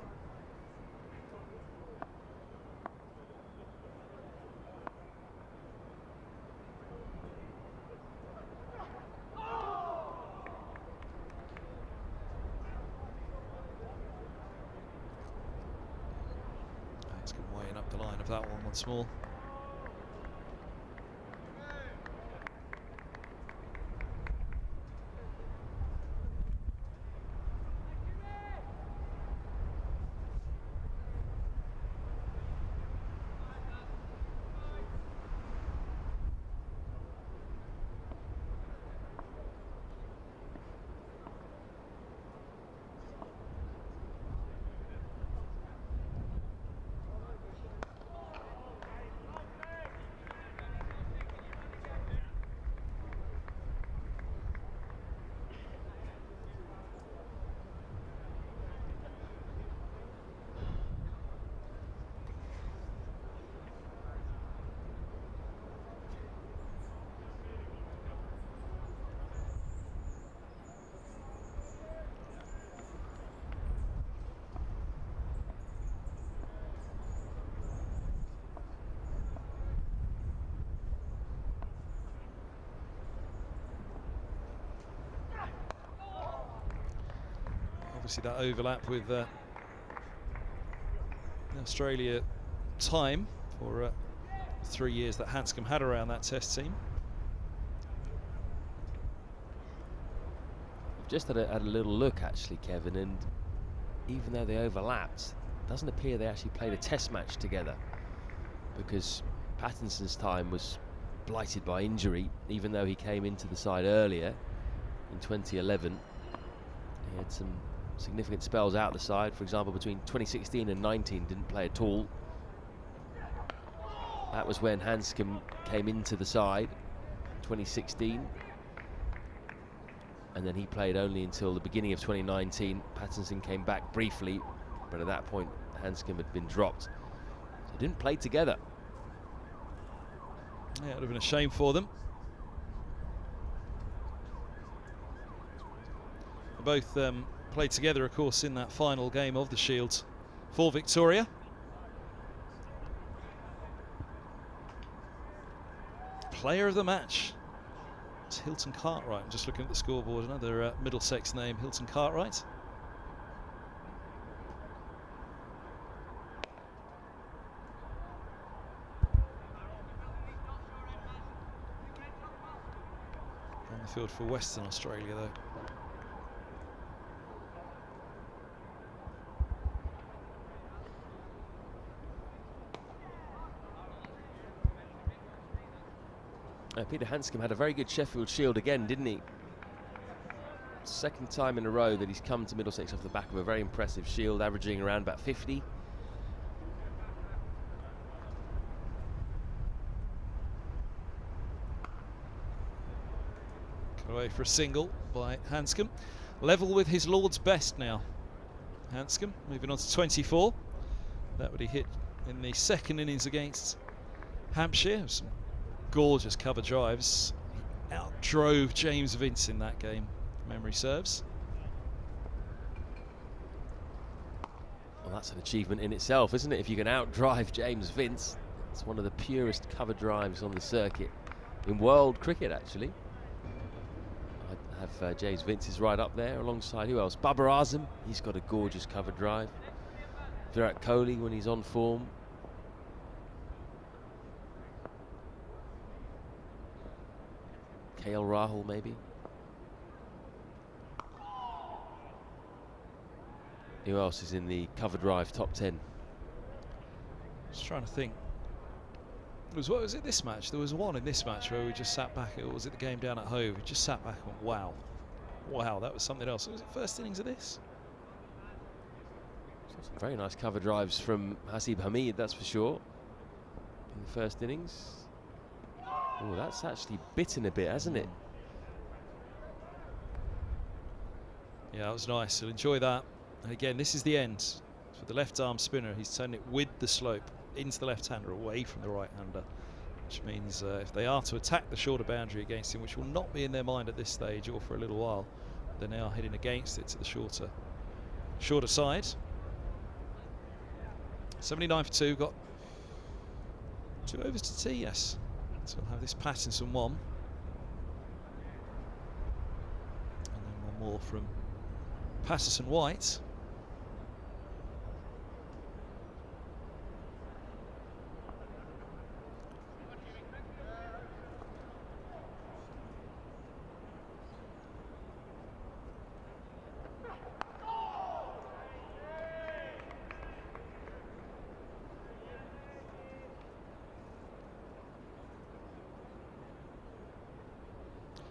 Weighing up the line of that one once more. Obviously that overlap with the Australia time for 3 years that Hanscom had around that test team. Just had a little look actually, Kevin, and even though they overlapped, it doesn't appear they actually played a test match together, because Pattinson's time was blighted by injury, even though he came into the side earlier in 2011. He had some significant spells out the side. For example, between 2016 and 19 didn't play at all. That was when Hanscom came into the side, 2016, and then he played only until the beginning of 2019. Pattinson came back briefly, but at that point Hanscom had been dropped, so they didn't play together. Yeah, it would have been a shame for them. Both played together, of course, in that final game of the Shield for Victoria. Player of the match, it's Hilton Cartwright. I'm just looking at the scoreboard, another Middlesex name, Hilton Cartwright. On the field for Western Australia, though. Peter Hanscom had a very good Sheffield Shield again, didn't he? Second time in a row that he's come to Middlesex off the back of a very impressive Shield, averaging around about 50. Cut away for a single by Hanscom. Level with his Lord's best now. Hanscom moving on to 24. That would he hit in the second innings against Hampshire. Some gorgeous cover drives. He outdrove James Vince in that game, if memory serves. Well, that's an achievement in itself, isn't it? If you can outdrive James Vince, it's one of the purest cover drives on the circuit in world cricket, actually. I have James Vince is right up there alongside who else? Babar Azam, he's got a gorgeous cover drive. Virat Kohli when he's on form. KL Rahul maybe. Who else is in the cover drive top 10? Just trying to think. What was it this match? There was one in this match where we just sat back, or was it the game down at Hove? We just sat back and went, wow. Wow, that was something else. Was it first innings of this? Some very nice cover drives from Hasib Hamid, that's for sure. In the first innings. Oh, that's actually bitten a bit, hasn't it? Yeah, that was nice. So enjoy that. And again, this is the end for the left arm spinner. He's turning it with the slope into the left-hander, away from the right-hander, which means if they are to attack the shorter boundary against him, which will not be in their mind at this stage or for a little while, they're now heading against it to the shorter side. 79 for 2, got 2 overs to tea, yes. So we'll have this Pattinson one. And then one more from Patterson White.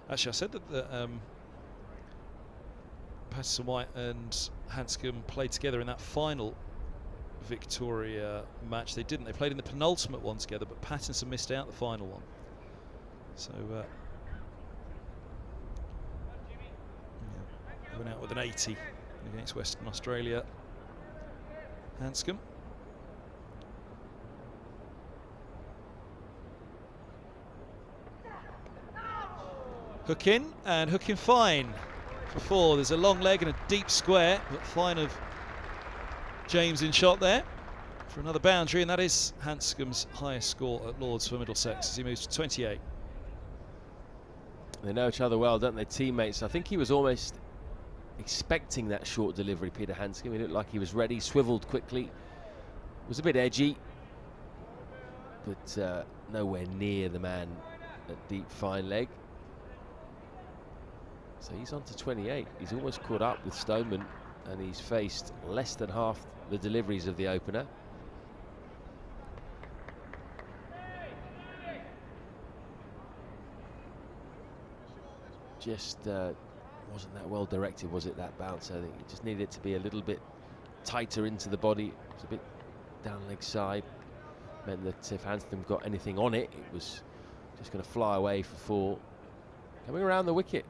Actually, I said that Patterson White and Hanscom played together in that final Victoria match. They didn't. They played in the penultimate one together, but Pattinson missed out the final one. So yeah, went out with an 80 against Western Australia. Hanscom. Hook in, and hook in fine for 4. There's a long leg and a deep square, but fine of James in shot there for another boundary, and that is Hanscom's highest score at Lords for Middlesex as he moves to 28. They know each other well, don't they, teammates? I think he was almost expecting that short delivery, Peter Hanscom. He looked like he was ready, swivelled quickly. Was a bit edgy, but nowhere near the man at deep fine leg. So he's on to 28. He's almost caught up with Stoneman, and he's faced less than half the deliveries of the opener. Just wasn't that well directed, was it, that bounce? I think it just needed it to be a little bit tighter into the body. It was a bit down leg side. Meant that if Hanscom got anything on it, it was just going to fly away for 4. Coming around the wicket.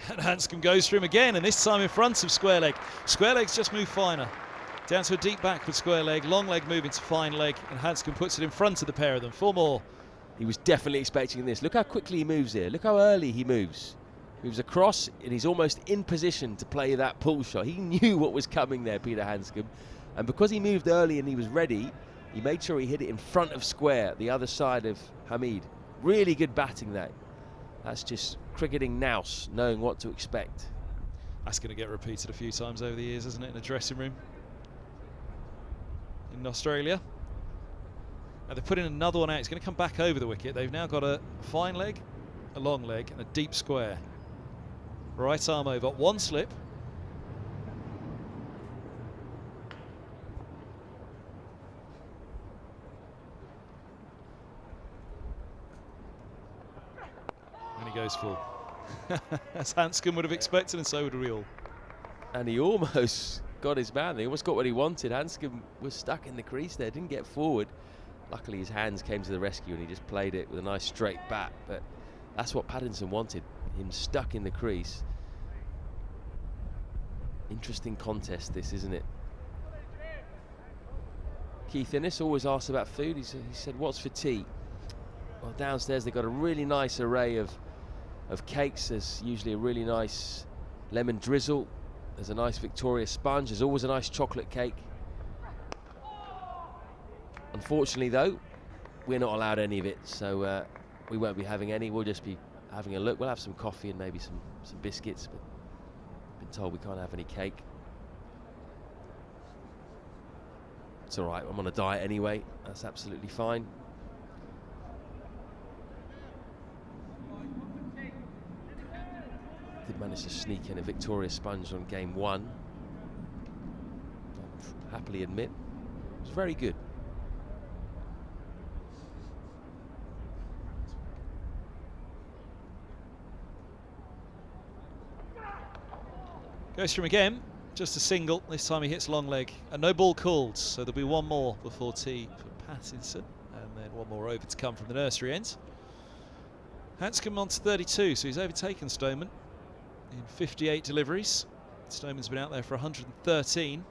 And Hanscom goes for him again, and this time in front of square leg. Square leg's just moved finer. Down to a deep backward square leg, long leg moving to fine leg, and Hanscom puts it in front of the pair of them. 4 more He was definitely expecting this. Look how quickly he moves here. Look how early he moves. Moves across, and he's almost in position to play that pull shot. He knew what was coming there, Peter Handscomb. And because he moved early and he was ready, he made sure he hit it in front of square, the other side of Hamid. Really good batting that. That's just cricketing nous, knowing what to expect. That's going to get repeated a few times over the years, isn't it, in a dressing room in Australia. Now they're putting another one out. It's going to come back over the wicket. They've now got a fine leg, a long leg, and a deep square. Right arm over, one slip. And he goes full. As Handscomb would have expected, and so would we all. And he almost got his man. He almost got what he wanted. Handscomb was stuck in the crease there, didn't get forward. Luckily his hands came to the rescue and he just played it with a nice straight bat. But that's what Paddington wanted, him stuck in the crease. Interesting contest this, isn't it? Keith Innes always asks about food. He said, what's for tea? Well, downstairs they've got a really nice array of cakes. There's usually a really nice lemon drizzle. There's a nice Victoria sponge. There's always a nice chocolate cake. Unfortunately, though, we're not allowed any of it, so we won't be having any. We'll just be having a look. We'll have some coffee and maybe some biscuits, but been told we can't have any cake. It's all right. I'm on a diet anyway. That's absolutely fine. Did manage to sneak in a Victoria sponge on game 1. I'll happily admit, it was very good. Goes from again, just a single. This time he hits long leg. And no ball called, so there'll be one more before tea for Pattinson. And then one more over to come from the nursery end. Handscomb on to 32, so he's overtaken Stoneman in 58 deliveries. Stoneman's been out there for 113.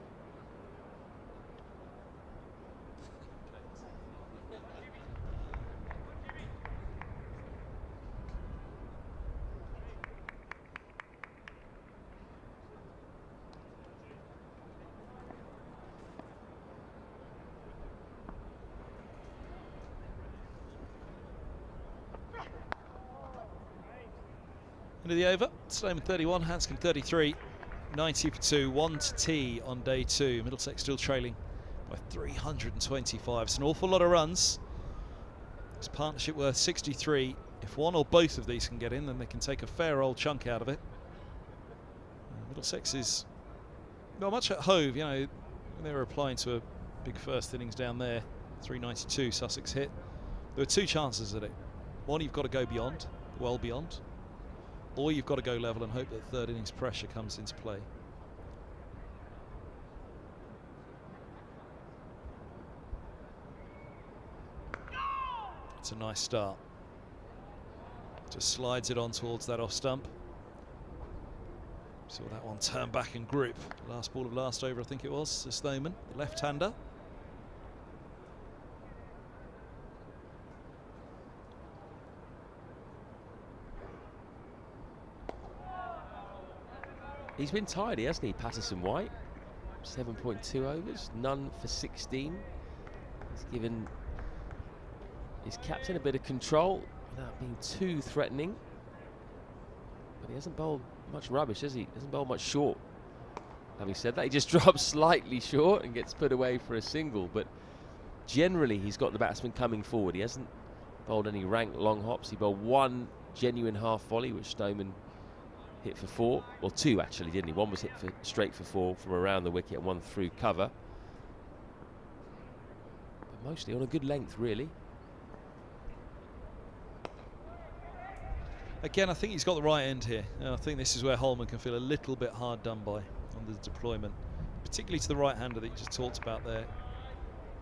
End of the over. Stoneman 31, Handscomb 33. 90 for 2, 1 to tea on day 2. Middlesex still trailing by 325. It's an awful lot of runs. This partnership worth 63. If one or both of these can get in, then they can take a fair old chunk out of it. Middlesex is not much at Hove, you know, when they were applying to a big first innings down there. 392 Sussex hit. There were 2 chances at it. One, you've got to go beyond, well beyond. Or you've got to go level and hope that third innings pressure comes into play. It's a nice start. Just slides it on towards that off stump. Saw that one turn back and grip. Last ball of last over, I think it was, to Stoneman, the left-hander. He's been tidy, hasn't he, Patterson White? 7.2 overs, none for 16. He's given his captain a bit of control without being too threatening. But he hasn't bowled much rubbish, has he? He hasn't bowled much short. Having said that, he just drops slightly short and gets put away for a single. But generally, he's got the batsman coming forward. He hasn't bowled any rank long hops. He bowled one genuine half volley, which Stoneman hit for 4, or 2 actually, didn't he? One was hit for straight for 4 from around the wicket and one through cover. But mostly on a good length, really. Again, I think he's got the right end here. I think this is where Holman can feel a little bit hard done by on the deployment, particularly to the right-hander that you just talked about there.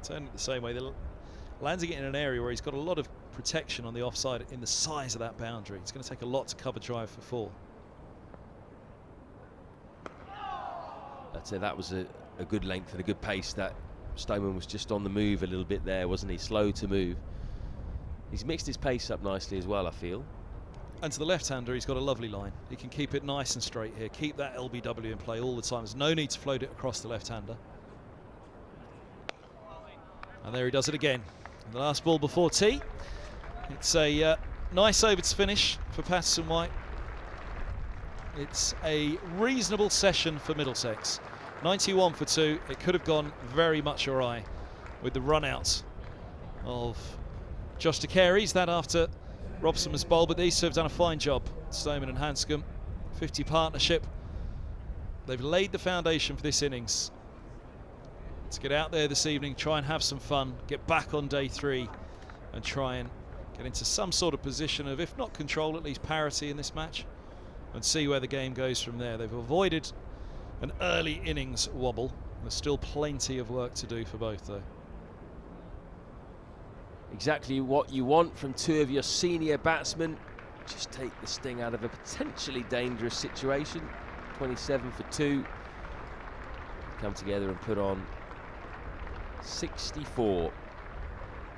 Turning it the same way, landing it in an area where he's got a lot of protection on the offside in the size of that boundary. It's going to take a lot to cover drive for 4. I'd say that was a good length and a good pace. That Stoneman was just on the move a little bit there, wasn't he? Slow to move. He's mixed his pace up nicely as well, I feel. And to the left-hander, he's got a lovely line. He can keep it nice and straight here. Keep that LBW in play all the time. There's no need to float it across the left-hander. And there he does it again. The last ball before tea. It's a nice over to finish for Patterson-White. It's a reasonable session for Middlesex. 91 for 2. It could have gone very much awry with the run-out of Josh de Carey's. That after Robson was bowled, but these two have done a fine job. Stoneman and Hanscom, 50 partnership. They've laid the foundation for this innings. To get out there this evening, try and have some fun, get back on day 3 and try and get into some sort of position of, if not control, at least parity in this match, and see where the game goes from there. They've avoided an early innings wobble. There's still plenty of work to do for both, though. Exactly what you want from two of your senior batsmen. Just take the sting out of a potentially dangerous situation. 27 for 2. Come together and put on 64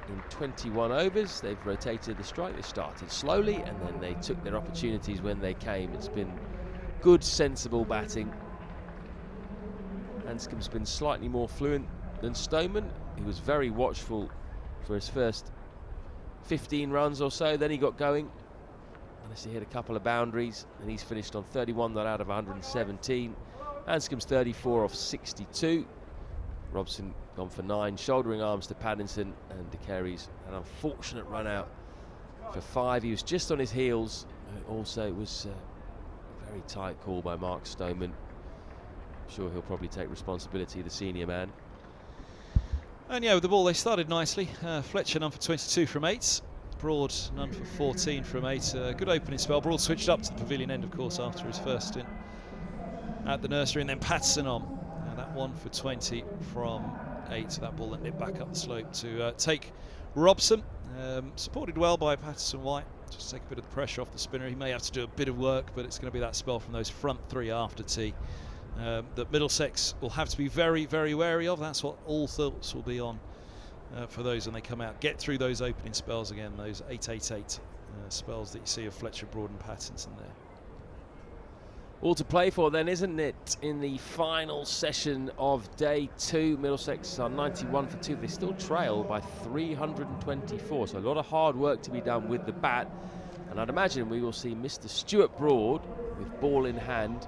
in 21 overs. They've rotated the strike. They started slowly and then they took their opportunities when they came. It's been good, sensible batting. Hanscom's been slightly more fluent than Stoneman. He was very watchful for his first 15 runs or so. Then he got going. Managed to hit a couple of boundaries and he's finished on 31 not out of 117. Hanscom's 34 off 62. Robson gone for 9, shouldering arms to Paddington, and de Carey's an unfortunate run out for 5. He was just on his heels. Also, it was a very tight call by Mark Stoneman. I'm sure he'll probably take responsibility, the senior man. And yeah, with the ball they started nicely. Fletcher none for 22 from 8. Broad none for 14 from 8. Good opening spell. Broad switched up to the pavilion end, of course, after his first stint at the nursery, and then Patterson on. That 1 for 20 from 8. That ball that nipped back up the slope to take Robson. Supported well by Patterson-White. Just take a bit of the pressure off the spinner. He may have to do a bit of work, but it's going to be that spell from those front 3 after tea that Middlesex will have to be very, very wary of. That's what all thoughts will be on for those when they come out. Get through those opening spells again, those 8-8-8 spells that you see of Fletcher, Broad and Patterson there. All to play for then, isn't it, in the final session of day 2. Middlesex are 91 for 2. They still trail by 324, so a lot of hard work to be done with the bat. And I'd imagine we will see Mr. Stuart Broad with ball in hand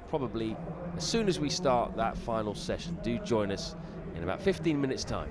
probably as soon as we start that final session. Do join us in about 15 minutes' time.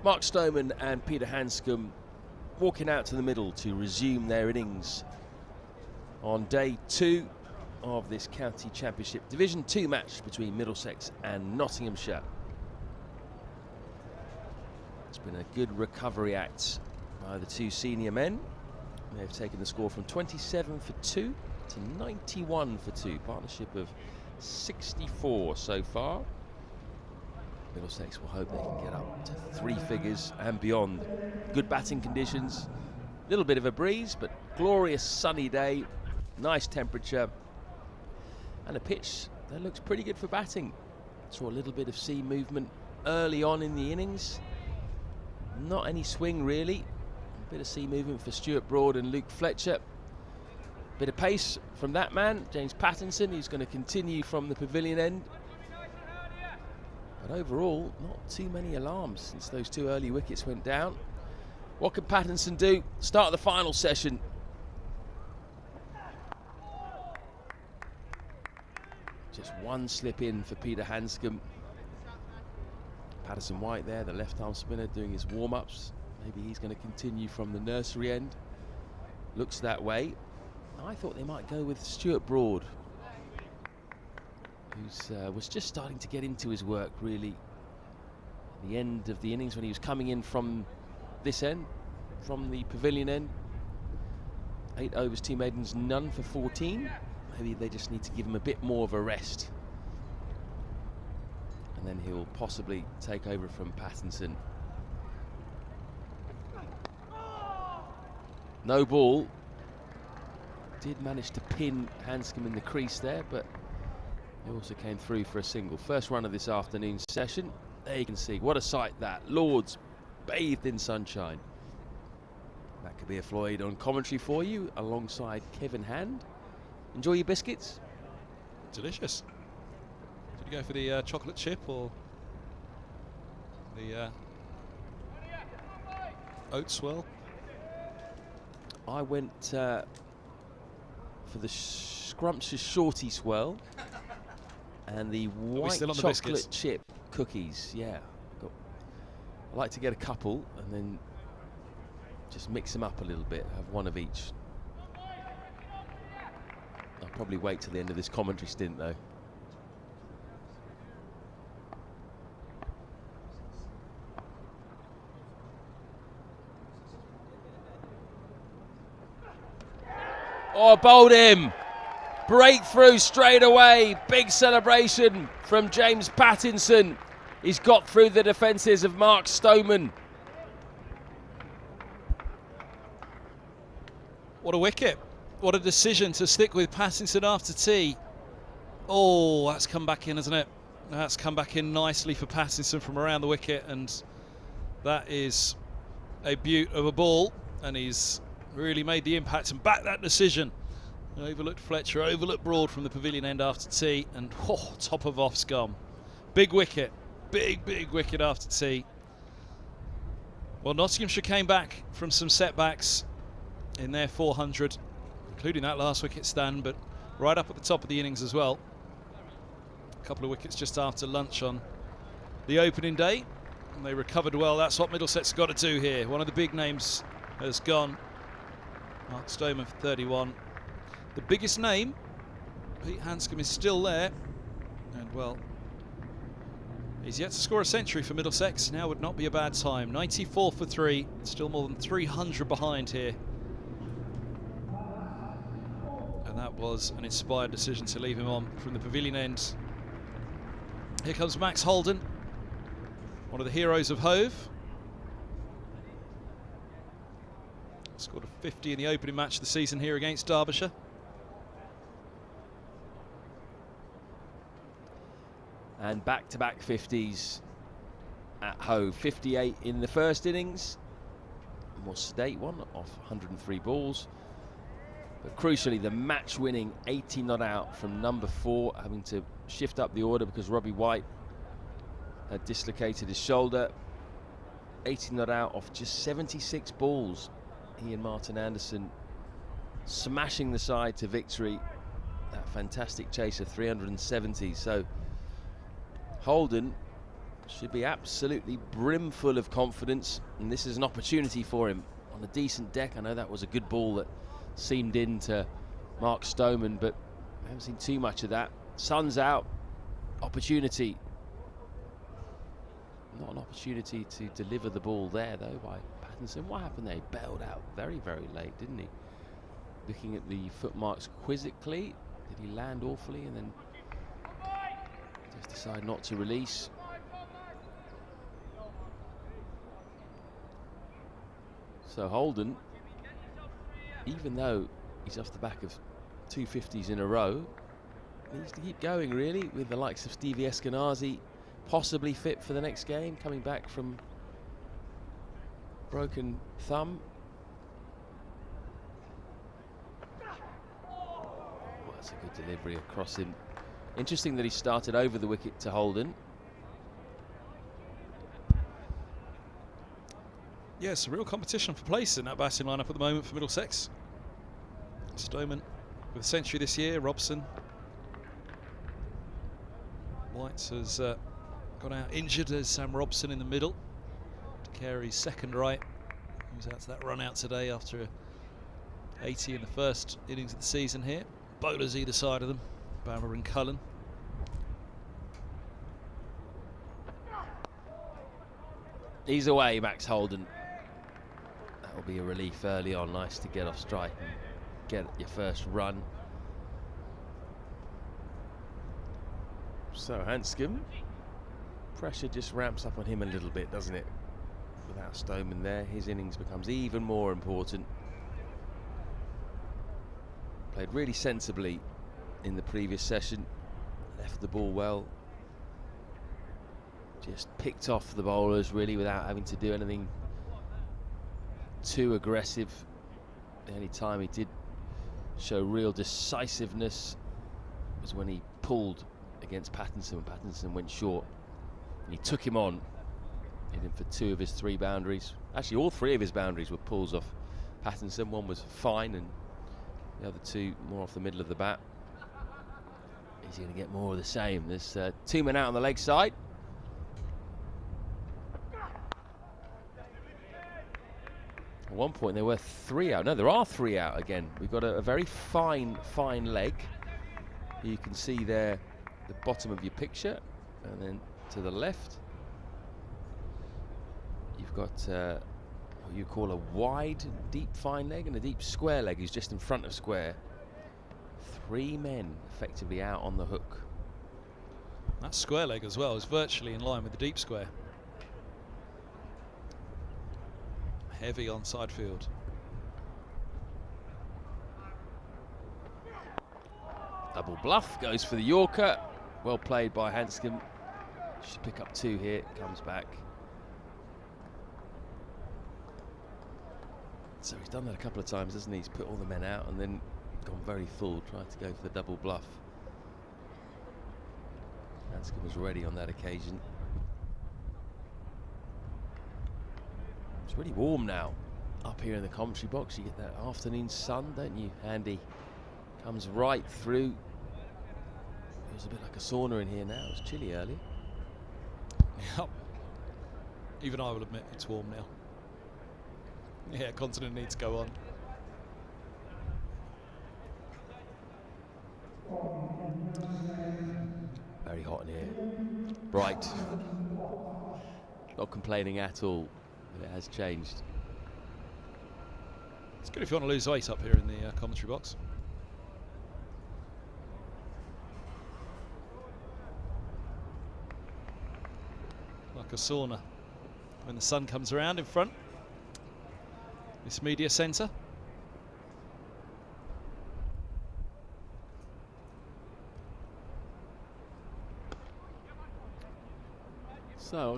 Mark Stoneman and Peter Hanscom walking out to the middle to resume their innings on day 2 of this County Championship Division 2 match between Middlesex and Nottinghamshire. It's been a good recovery act by the 2 senior men. They've taken the score from 27 for 2 to 91 for 2. Partnership of 64 so far. Middlesex will hope they can get up to 3 figures and beyond. Good batting conditions, a little bit of a breeze, but glorious sunny day, nice temperature, and a pitch that looks pretty good for batting. Saw a little bit of sea movement early on in the innings. Not any swing really. A bit of sea movement for Stuart Broad and Luke Fletcher. Bit of pace from that man, James Pattinson, who's going to continue from the pavilion end. But overall, not too many alarms since those 2 early wickets went down. What can Pattinson do? Start the final session. Just 1 slip in for Peter Hanscom. Patterson White there, the left-arm spinner, doing his warm-ups. Maybe he's going to continue from the nursery end. Looks that way. I thought they might go with Stuart Broad, who was just starting to get into his work, really. At the end of the innings, when he was coming in from this end, from the pavilion end. 8 overs, 2 maidens, none for 14. Maybe they just need to give him a bit more of a rest. And then he'll possibly take over from Pattinson. No ball. Did manage to pin Hanscom in the crease there, but he also came through for a single. First run of this afternoon's session. There you can see, what a sight that. Lords bathed in sunshine. That could be a Floyd on commentary for you, alongside Kevin Hand. Enjoy your biscuits. Delicious. Did you go for the chocolate chip or the oat swirl? I went for the scrumptious shorty swirl and the white chocolate chip cookies. Yeah, I like to get a couple and then just mix them up a little bit, have one of each. I'll probably wait till the end of this commentary stint though. Oh, bowled him. Breakthrough straight away. Big celebration from James Pattinson. He's got through the defences of Mark Stoneman. What a wicket. What a decision to stick with Pattinson after tea. Oh, that's come back in, hasn't it? That's come back in nicely for Pattinson from around the wicket, and that is a beaut of a ball, and he's really made the impact and backed that decision. Overlooked Fletcher, overlooked Broad from the pavilion end after tea, and top of off's gone. Big wicket, big wicket after tea. Well, Nottinghamshire came back from some setbacks in their 400, including that last wicket stand, but right up at the top of the innings as well. A couple of wickets just after lunch on the opening day, and they recovered well. That's what Middlesex got to do here. One of the big names has gone. Mark Stoneman for 31. The biggest name, Pete Hanscom, is still there, and well, he's yet to score a century for Middlesex. Now would not be a bad time. 94 for 3, still more than 300 behind here. And that was an inspired decision to leave him on from the pavilion end. Here comes Max Holden, one of the heroes of Hove. Scored a 50 in the opening match of the season here against Derbyshire. And back-to-back 50s at Hove. 58 in the first innings. A more sedate one off 103 balls. But crucially, the match-winning 80 not out from number 4, having to shift up the order because Robbie White had dislocated his shoulder. 80 not out off just 76 balls. He and Martin Anderson smashing the side to victory. That fantastic chase of 370. So Holden should be absolutely brimful of confidence, and this is an opportunity for him on a decent deck. I know that was a good ball that seamed into Mark Stoneman, but I haven't seen too much of that. Sun's out. Opportunity. Not an opportunity to deliver the ball there, though, by Pattinson. What happened there? He bailed out very, very late, didn't he? Looking at the footmarks quizzically. Did he land awfully and then just decide not to release? So Holden, even though he's off the back of 250s in a row, needs to keep going, really, with the likes of Stevie Eskenazi possibly fit for the next game, coming back from broken thumb. Well, that's a good delivery across him. Interesting that he started over the wicket to Holden. Yes, a real competition for place in that batting lineup at the moment for Middlesex. Stoneman with a century this year, Robson. Whites has got out injured as Sam Robson in the middle. Carey's second right. He was out to that run out today after a 80 in the first innings of the season here. Bowlers either side of them, Bamber and Cullen. He's away, Max Holden. That'll be a relief early on. Nice to get off strike and get your first run. So Hanscom, pressure just ramps up on him a little bit, doesn't it? Without Stoneman there, his innings becomes even more important. Played really sensibly in the previous session, left the ball well. Just picked off the bowlers really without having to do anything too aggressive. The only time he did show real decisiveness was when he pulled against Pattinson when Pattinson went short. And he took him on, hit him for 2 of his 3 boundaries. Actually, all 3 of his boundaries were pulls off Pattinson. One was fine and the other 2 more off the middle of the bat. He's going to get more of the same. There's 2 men out on the leg side. At one point there were 3 out. No, there are 3 out again. We've got a very fine leg. You can see there the bottom of your picture, and then to the left you've got what you call a wide, deep fine leg and a deep square leg who's just in front of square. 3 men effectively out on the hook. That square leg as well is virtually in line with the deep square. Heavy on side field. Double bluff, goes for the Yorker. Well played by Hanscom. Should pick up 2 here, comes back. So he's done that a couple of times, hasn't he? He's put all the men out and then gone very full, trying to go for the double bluff. Hanscom was ready on that occasion. It's really warm now up here in the commentary box. You get that afternoon sun, don't you? Andy comes right through. It was a bit like a sauna in here now. It was chilly early. Yep. Even I will admit it's warm now. Yeah, continent needs to go on. Very hot in here. Bright. Not complaining at all. But it has changed. It's good if you want to lose weight up here in the commentary box. Like a sauna when the sun comes around in front. This media centre. So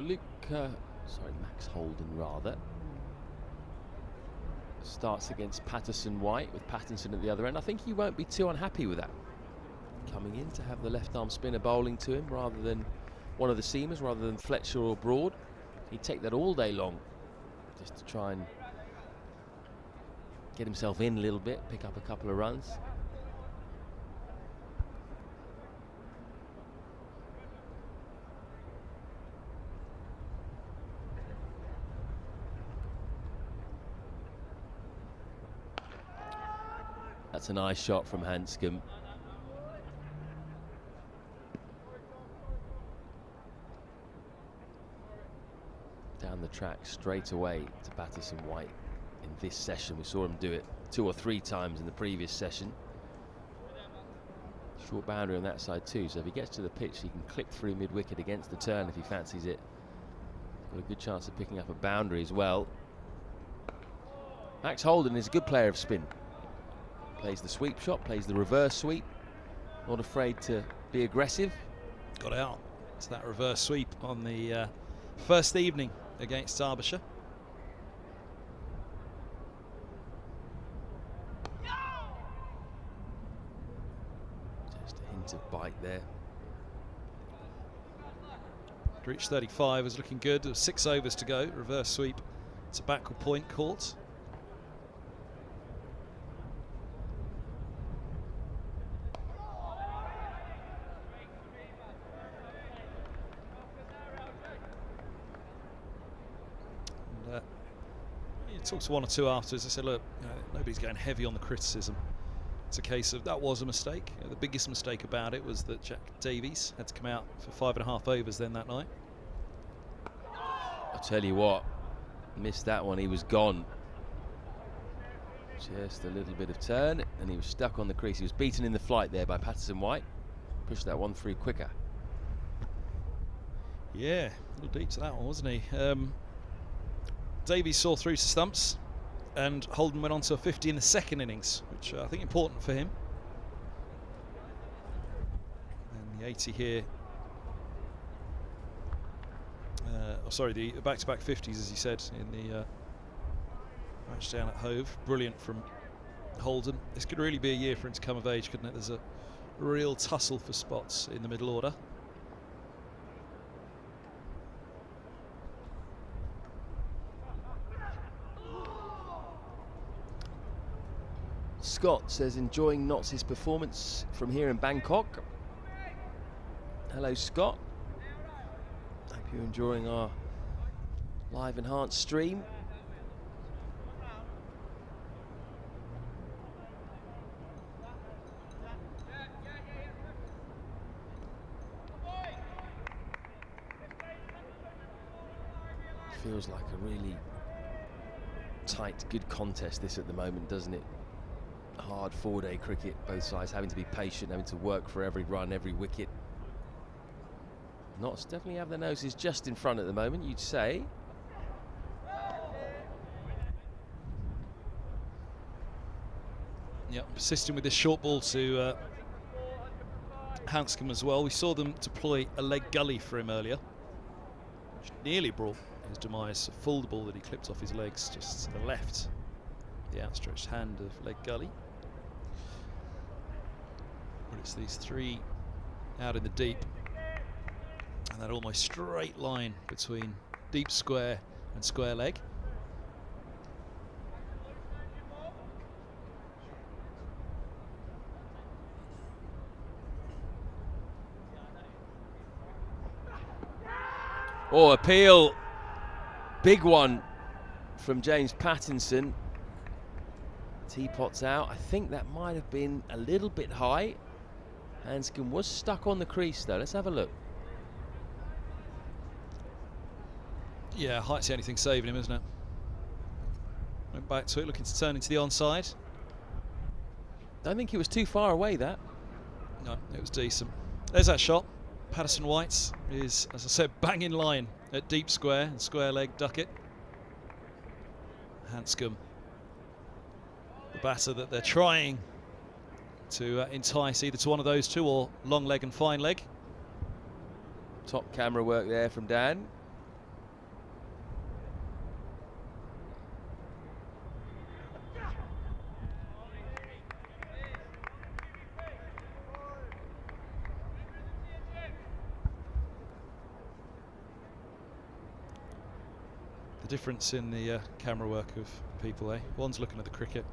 Max Holden rather starts against Patterson White with Pattinson at the other end. I think he won't be too unhappy with that. Coming in to have the left arm spinner bowling to him rather than one of the seamers, rather than Fletcher or Broad. He'd take that all day long just to try and get himself in a little bit, pick up a couple of runs. That's a nice shot from Hanscom. Down the track straight away to Patterson-White in this session. We saw him do it 2 or 3 times in the previous session. Short boundary on that side too, so if he gets to the pitch he can clip through mid-wicket against the turn if he fancies it. Got a good chance of picking up a boundary as well. Max Holden is a good player of spin. Plays the sweep shot, plays the reverse sweep. Not afraid to be aggressive. Got out to that reverse sweep on the first evening against Derbyshire. Just a hint of bite there. Reached 35, was looking good. There was 6 overs to go. Reverse sweep to backward point caught. Talked to 1 or 2 afterwards. I said, look, nobody's going heavy on the criticism. It's a case of that was a mistake. The biggest mistake about it was that Jack Davies had to come out for 5.5 overs then that night. I'll tell you what, missed that one, he was gone. Just a little bit of turn and he was stuck on the crease. He was beaten in the flight there by Patterson-White. Pushed that one through quicker. Yeah, a little deep to that one, wasn't he? Davies saw through to stumps and Holden went on to a 50 in the second innings, which I think important for him. And the 80 here, the back-to-back 50s, as he said, in the match down at Hove. Brilliant from Holden. This could really be a year for him to come of age, couldn't it? There's a real tussle for spots in the middle order. Scott says enjoying Notts' performance from here in Bangkok. Hello Scott. Hope you're enjoying our live enhanced stream. Feels like a really tight, good contest this at the moment, doesn't it? Hard 4-day cricket, both sides having to be patient, having to work for every run, every wicket. Notts definitely have their noses just in front at the moment, you'd say. Yeah, persisting with this short ball to Hanscom as well. We saw them deploy a leg gully for him earlier, which nearly brought his demise. A full ball that he clipped off his legs just to the left. The outstretched hand of leg gully. But it's these 3 out in the deep, and that almost straight line between deep square and square leg. Oh, appeal. Big one from James Pattinson. Teapot's out. I think that might have been a little bit high. Hanscom was stuck on the crease though. Let's have a look. Yeah, height's the only thing saving him, isn't it? Went back to it, looking to turn into the onside. Don't think he was too far away, that. No, it was decent. There's that shot. Patterson-White is, as I said, bang in line at deep square and square leg Duckett. Hanscom, the batter that they're trying to entice either to one of those 2 or long leg and fine leg. Top camera work there from Dan. The difference in the camera work of people, eh? One's looking at the cricket.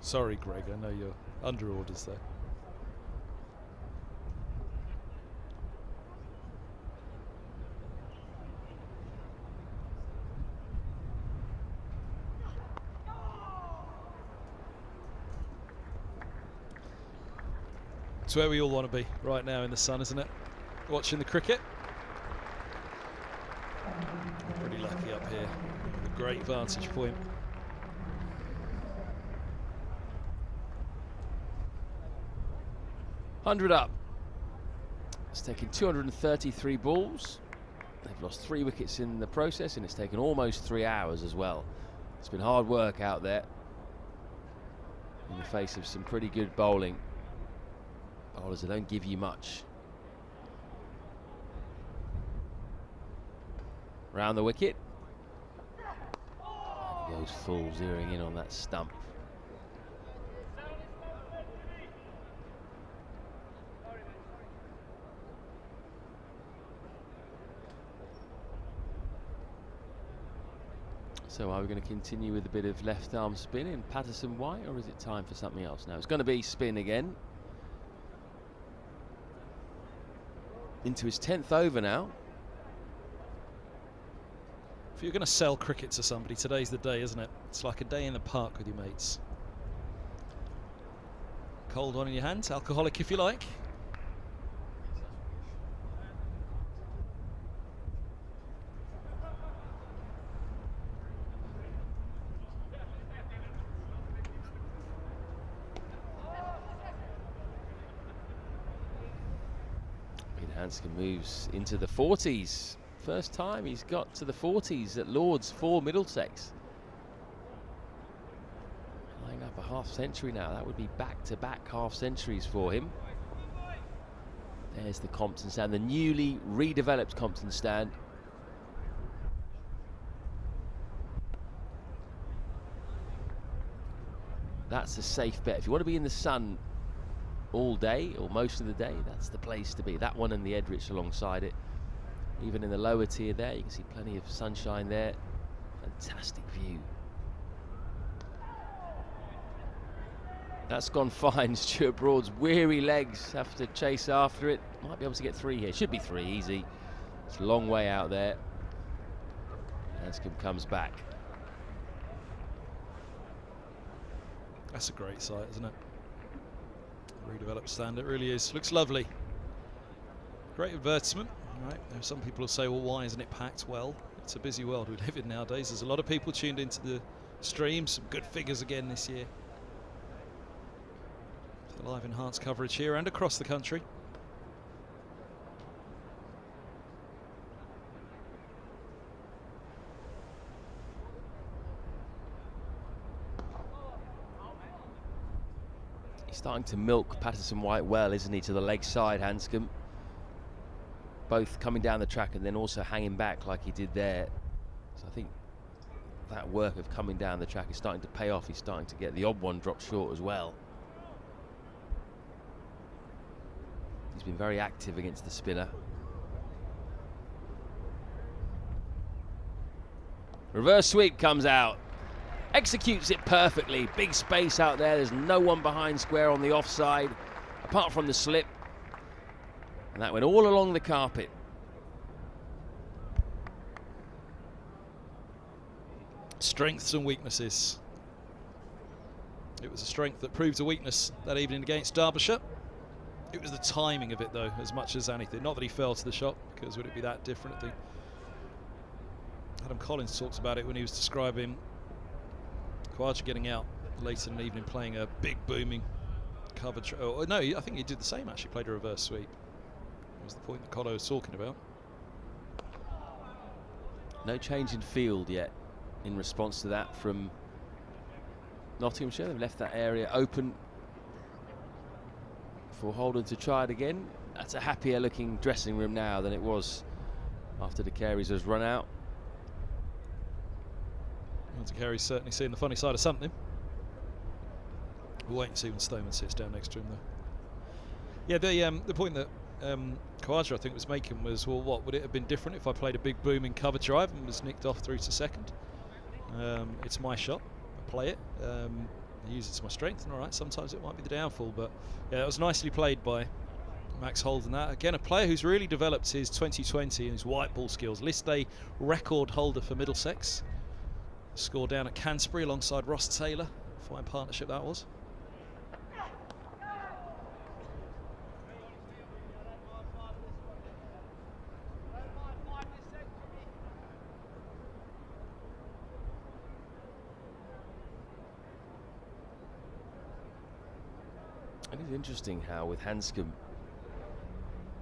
Sorry, Greg, I know you're under orders there. It's where we all want to be right now in the sun, isn't it? Watching the cricket. Pretty lucky up here. A great vantage point. $100 up. It's taken 233 balls. They've lost 3 wickets in the process, and it's taken almost 3 hours as well. It's been hard work out there in the face of some pretty good bowling. Bowlers that don't give you much. Round the wicket. And he goes full, zeroing in on that stump. So are we going to continue with a bit of left arm spin in Patterson-White, or is it time for something else now? It's going to be spin again. Into his 10th over now. If you're going to sell cricket to somebody, today's the day, isn't it? It's like a day in the park with your mates. Cold one in your hand, alcoholic if you like. Hanscom moves into the 40s. First time he's got to the 40s at Lord's for Middlesex. Tying up a half-century now. That would be back-to-back half-centuries for him. There's the Compton stand, the newly redeveloped Compton stand. That's a safe bet. If you want to be in the sun all day or most of the day, that's the place to be. That one and the Edrich alongside it. Even in the lower tier there, you can see plenty of sunshine there. Fantastic view. That's gone fine. Stuart Broad's weary legs have to chase after it. Might be able to get 3 here. Should be 3 easy. It's a long way out there. Hanscom comes back. That's a great sight, isn't it? Redeveloped stand, it really is. Looks lovely. Great advertisement. Right. Some people will say, well, why isn't it packed? Well, it's a busy world we live in nowadays. There's a lot of people tuned into the stream. Some good figures again this year. The live enhanced coverage here and across the country. Starting to milk Patterson-White well, isn't he, to the leg side, Hanscom. Both coming down the track and then also hanging back like he did there. So I think that work of coming down the track is starting to pay off. He's starting to get the odd one dropped short as well. He's been very active against the spinner. Reverse sweep comes out. Executes it perfectly. Big space out there. There's no one behind square on the offside, apart from the slip. And that went all along the carpet. Strengths and weaknesses. It was a strength that proved a weakness that evening against Derbyshire. It was the timing of it, though, as much as anything. Not that he fell to the shot, because would it be that different? I think Adam Collins talks about it when he was describing Khawaja getting out later in the evening, playing a big booming cover. No, I think he did the same, actually, played a reverse sweep. That was the point that Cotto was talking about. No change in field yet in response to that from Nottinghamshire. They've left that area open for Holden to try it again. That's a happier looking dressing room now than it was after De Carey's has run out. De Carey's certainly seeing the funny side of something. We'll wait and see when Stoneman sits down next to him, though. Yeah, the point that Khawaja, I think, was making was, well, what would it have been different if I played a big booming cover drive and was nicked off through to second? It's my shot. I play it. I use it to my strength, and all right, sometimes it might be the downfall, but yeah, it was nicely played by Max Holden. That again, a player who's really developed his 2020 and his white ball skills. List A record holder for Middlesex. Scored down at Canterbury alongside Ross Taylor. Fine partnership that was. It is interesting how with Hanscom,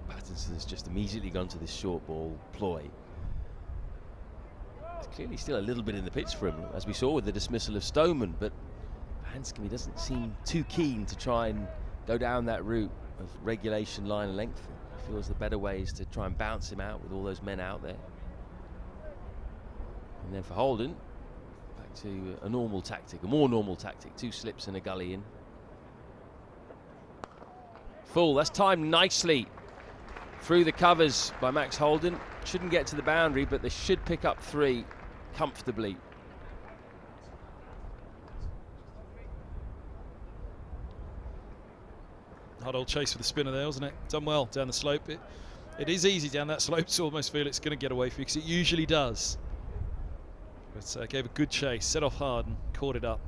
Pattinson has just immediately gone to this short ball ploy. There's clearly still a little bit in the pitch for him, as we saw with the dismissal of Stoneman, but Hanscom, he doesn't seem too keen to try and go down that route of regulation, line and length. He feels the better way is to try and bounce him out with all those men out there. And then for Holden, back to a normal tactic, a more normal tactic, 2 slips and a gully in. Full, that's timed nicely through the covers by Max Holden. Shouldn't get to the boundary, but they should pick up 3 comfortably. Hard old chase for the spinner there, wasn't it? Done well down the slope. It is easy down that slope to almost feel it's going to get away from you, because it usually does. But gave a good chase, set off hard and caught it up.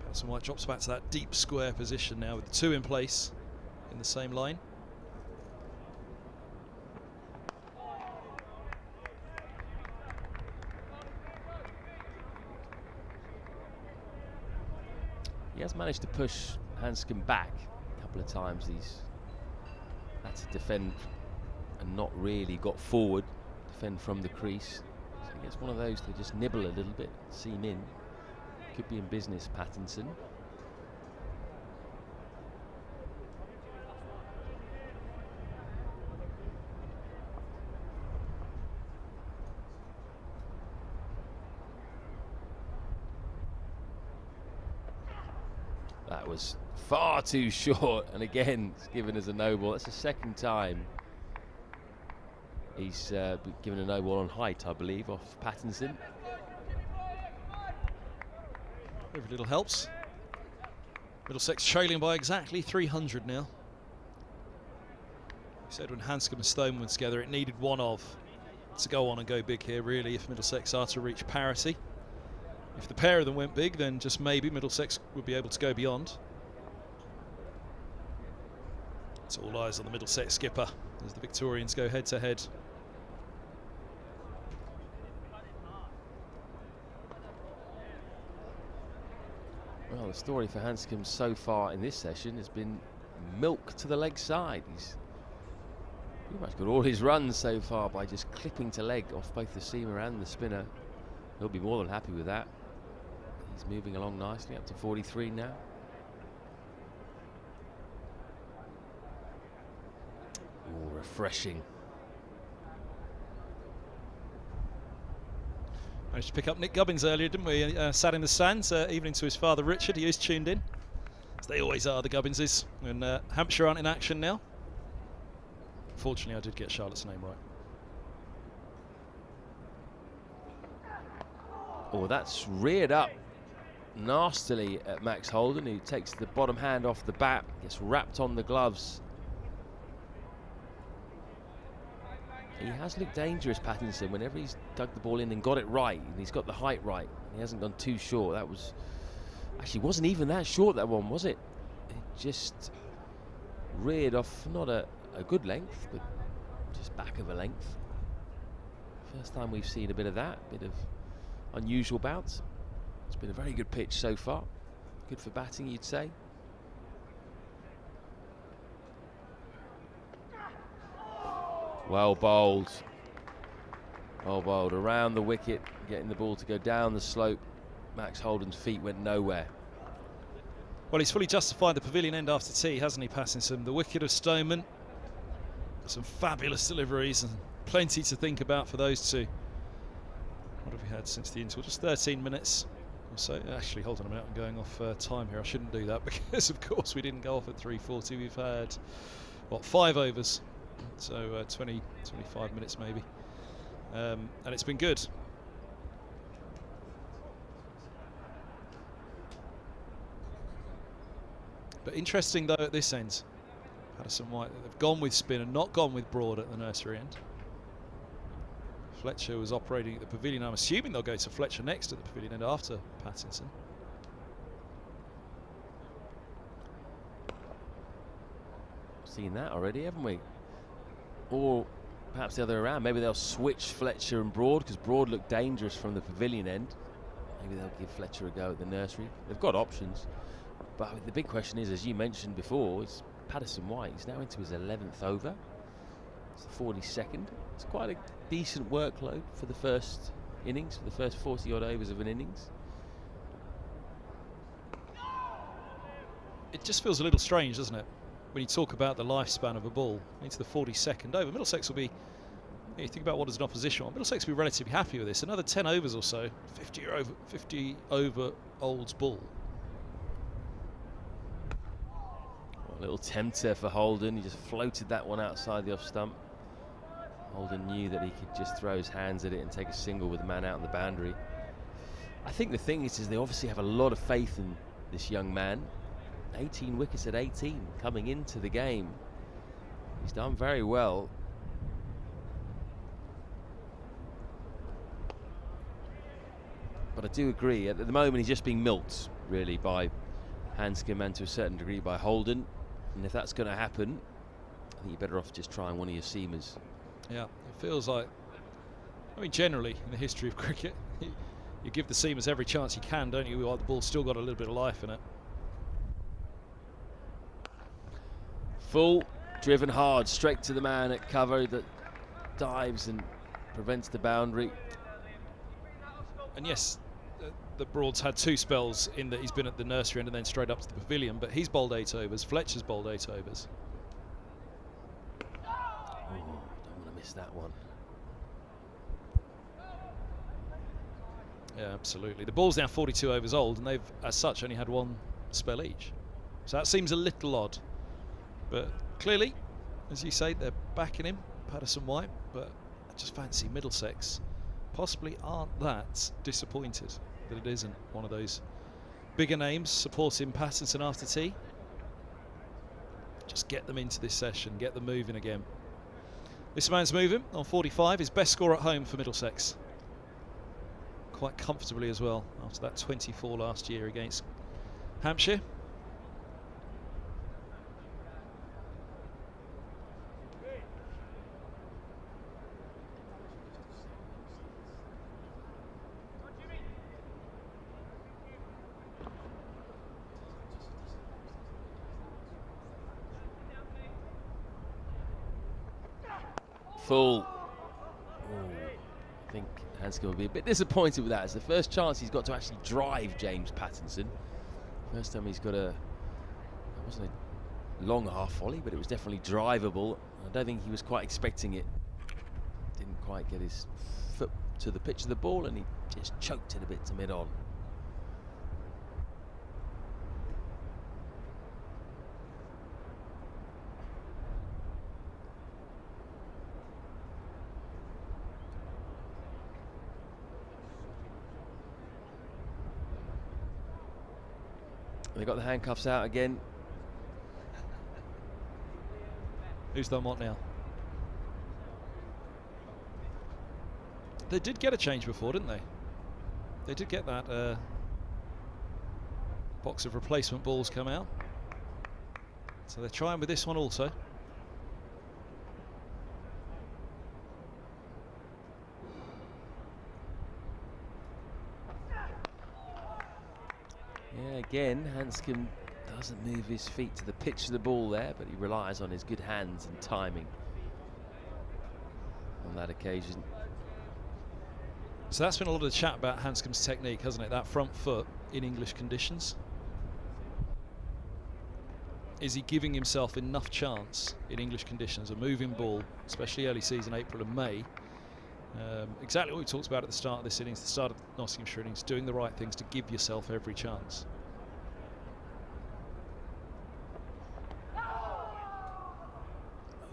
Patterson White drops back to that deep square position now with the 2 in place in the same line. He has managed to push Hanscom back a couple of times. He's had to defend and not really got forward, defend from the crease. So he gets one of those to just nibble a little bit, seam in. Could be in business, Pattinson. That was far too short, and again it's given as a no ball. That's the second time he's given a no ball on height, I believe, off Pattinson. Every little helps. Middlesex trailing by exactly 300 now. We said when Hanscom and Stoneman were together, it needed one of to go on and go big here, really, if Middlesex are to reach parity. If the pair of them went big, then just maybe Middlesex would be able to go beyond. It's all eyes on the Middlesex skipper as the Victorians go head to head. Well, the story for Hanscom so far in this session has been milk to the leg side. He's pretty much got all his runs so far by just clipping to leg off both the seamer and the spinner. He'll be more than happy with that. He's moving along nicely, up to 43 now. Oh, refreshing. Managed to pick up Nick Gubbins earlier, didn't we? Sat in the stands, evening to his father Richard. He is tuned in, as they always are, the Gubbinses. And Hampshire aren't in action now. Fortunately, I did get Charlotte's name right. Oh, that's reared up nastily at Max Holden, who takes the bottom hand off the bat, gets wrapped on the gloves. He has looked dangerous, Pattinson, whenever he's dug the ball in and got it right, and he's got the height right. He hasn't gone too short. That was actually wasn't even that short, that one, was it? It just reared off, not a good length, but just back of a length. First time we've seen a bit of that, bit of unusual bounce. It's been a very good pitch so far. Good for batting, you'd say. Well bowled. Well bowled around the wicket, getting the ball to go down the slope. Max Holden's feet went nowhere. Well, he's fully justified the pavilion end after tea, hasn't he, Pattinson? The wicket of Stoneman. Some fabulous deliveries and plenty to think about for those two. What have we had since the interval? Just 13 minutes or so. Actually, hold on a minute, I'm going off time here. I shouldn't do that because, of course, we didn't go off at 3:40. We've had, what, 5 overs. So 20, 25 minutes maybe. And it's been good. But interesting, though, at this end. Patterson White, they've gone with spin and not gone with Broad at the nursery end. Fletcher was operating at the pavilion. I'm assuming they'll go to Fletcher next at the pavilion end after Pattinson. Seen that already, haven't we? Or perhaps the other way around. Maybe they'll switch Fletcher and Broad, because Broad looked dangerous from the pavilion end. Maybe they'll give Fletcher a go at the nursery. They've got options. But the big question is, as you mentioned before, is Patterson White. He's now into his 11th over. It's the 42nd. It's quite a decent workload for the first innings, for the first 40 odd overs of an innings. It just feels a little strange, doesn't it, when you talk about the lifespan of a ball into the 42nd over. Middlesex will be, you think about what is an opposition, Middlesex will be relatively happy with this. Another 10 overs or so, 50 over Olds ball. A little tempter for Holden. He just floated that one outside the off stump. Holden knew that he could just throw his hands at it and take a single with the man out on the boundary. I think the thing is they obviously have a lot of faith in this young man. 18 wickets at 18 coming into the game. He's done very well. But I do agree, at the moment he's just being milked really by Hanscom and to a certain degree by Holden. And if that's going to happen, I think you're better off just trying one of your seamers. Yeah, it feels like, I mean, generally in the history of cricket, you give the seamers every chance you can, don't you, while the ball's still got a little bit of life in it. Full, driven hard, straight to the man at cover that dives and prevents the boundary. And yes, the Broad's had 2 spells in that he's been at the nursery end and then straight up to the pavilion, but he's bowled 8 overs, Fletcher's bowled 8 overs. Oh, don't want to miss that one. Yeah, absolutely. The ball's now 42 overs old, and they've, as such, only had 1 spell each. So that seems a little odd. But clearly, as you say, they're backing him, Patterson White, but I just fancy Middlesex possibly aren't that disappointed that it isn't one of those bigger names supporting Patterson after tea. Just get them into this session, get them moving again. This man's moving on 45, his best score at home for Middlesex. Quite comfortably as well, after that 24 last year against Hampshire. Full. I think Hanscom will be a bit disappointed with that. It's the first chance he's got to actually drive James Pattinson. First time he's got it wasn't a long half volley, but it was definitely drivable. I don't think he was quite expecting it. Didn't quite get his foot to the pitch of the ball, and he just choked it a bit to mid-on. They got the handcuffs out again. Who's done what now? They did get a change before, didn't they? They did get that box of replacement balls come out. So they're trying with this one also. Yeah, again, Hanscom doesn't move his feet to the pitch of the ball there, but he relies on his good hands and timing on that occasion. So that's been a lot of chat about Hanscom's technique, hasn't it? That front foot in English conditions. Is he giving himself enough chance in English conditions? A moving ball, especially early season, April and May. Exactly what we talked about at the start of this innings, the start of the Nottinghamshire innings, doing the right things to give yourself every chance.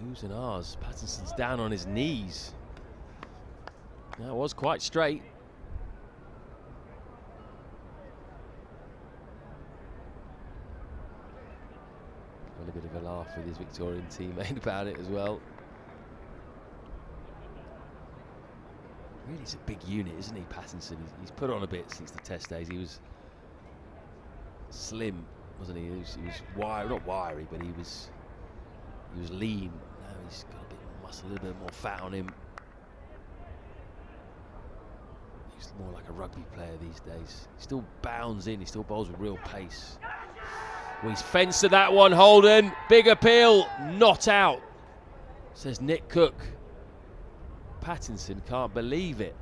Who's and ours? Pattinson's down on his knees. That was quite straight. Got a bit of a laugh with his Victorian teammate about it as well. Really, he's a big unit, isn't he, Pattinson? He's put on a bit since the Test days. He was slim, wasn't he? He was wiry, not wiry, but he was He was lean. Now he's got a bit more muscle, a little bit more fat on him. He's more like a rugby player these days. He still bounds in, he still bowls with real pace. Well, he's fenced to that one, Holden. Big appeal, not out, says Nick Cook. Pattinson can't believe it.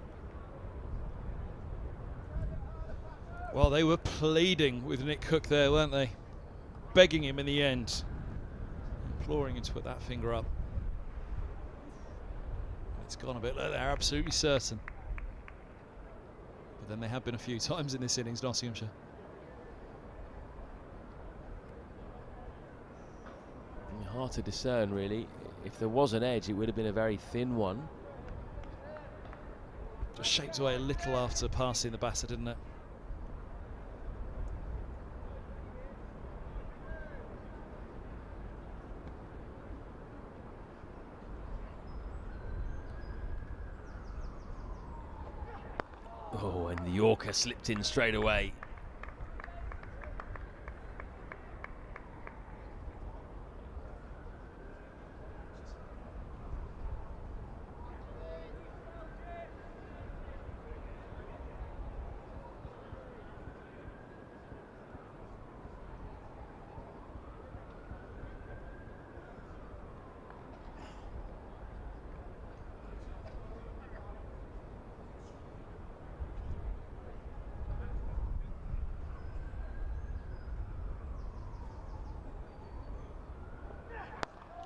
Well, they were pleading with Nick Cook there, weren't they? Begging him in the end. Imploring him to put that finger up. It's gone a bit low there, absolutely certain. But then they have been a few times in this innings, Nottinghamshire. Hard to discern, really. If there was an edge, it would have been a very thin one. Just shaped away a little after passing the batter, didn't it? Oh, and the Yorker slipped in straight away.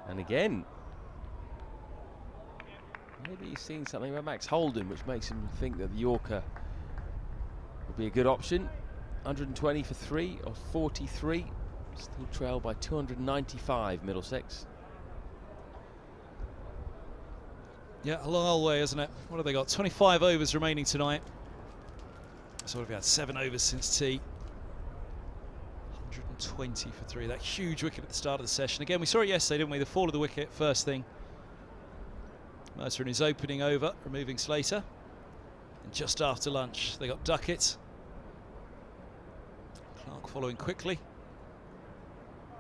And again, maybe he's seen something about Max Holden, which makes him think that the Yorker would be a good option. 120 for 3 or 43. Still trailed by 295, Middlesex. Yeah, a long old way, isn't it? What have they got? 25 overs remaining tonight. So we've had 7 overs since tea. 120 for 3. That huge wicket at the start of the session. Again, we saw it yesterday, didn't we? The fall of the wicket, first thing. Mercer in his opening over, removing Slater. And just after lunch, they got Duckett. Clark following quickly.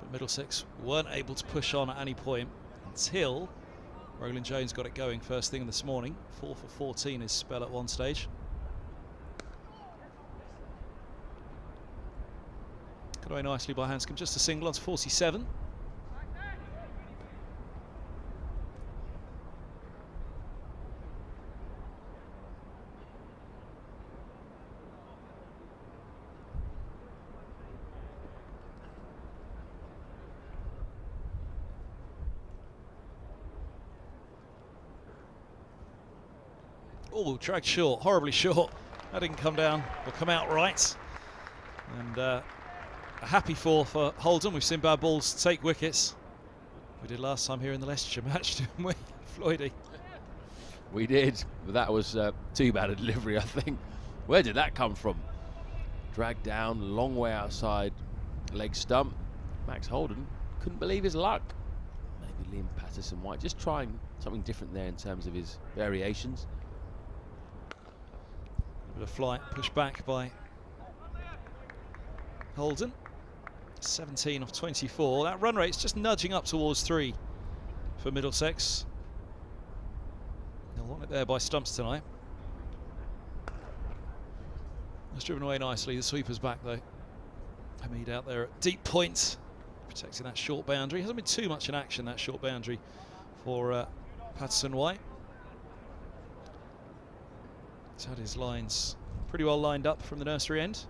But Middlesex weren't able to push on at any point until Roland Jones got it going first thing this morning. 4 for 14 his spell at one stage. Got away nicely by Hanscom, just a single on to 47. Oh, dragged short, horribly short. That didn't come down or come out right. And a happy for Holden. We've seen bad balls take wickets. We did last time here in the Leicestershire match, didn't we, Floydie? We did, but that was too bad a delivery, I think. Where did that come from? Dragged down, long way outside, leg stump. Max Holden couldn't believe his luck. Maybe Liam Patterson-White just trying something different there in terms of his variations. A bit of flight, pushed back by Holden. 17 off 24. That run rate's just nudging up towards 3 for Middlesex. They'll want it there by stumps tonight. It's driven away nicely. The sweeper's back though. Hamid out there at deep point, protecting that short boundary. Hasn't been too much in action, that short boundary for Patterson-White. He's had his lines pretty well lined up from the nursery end.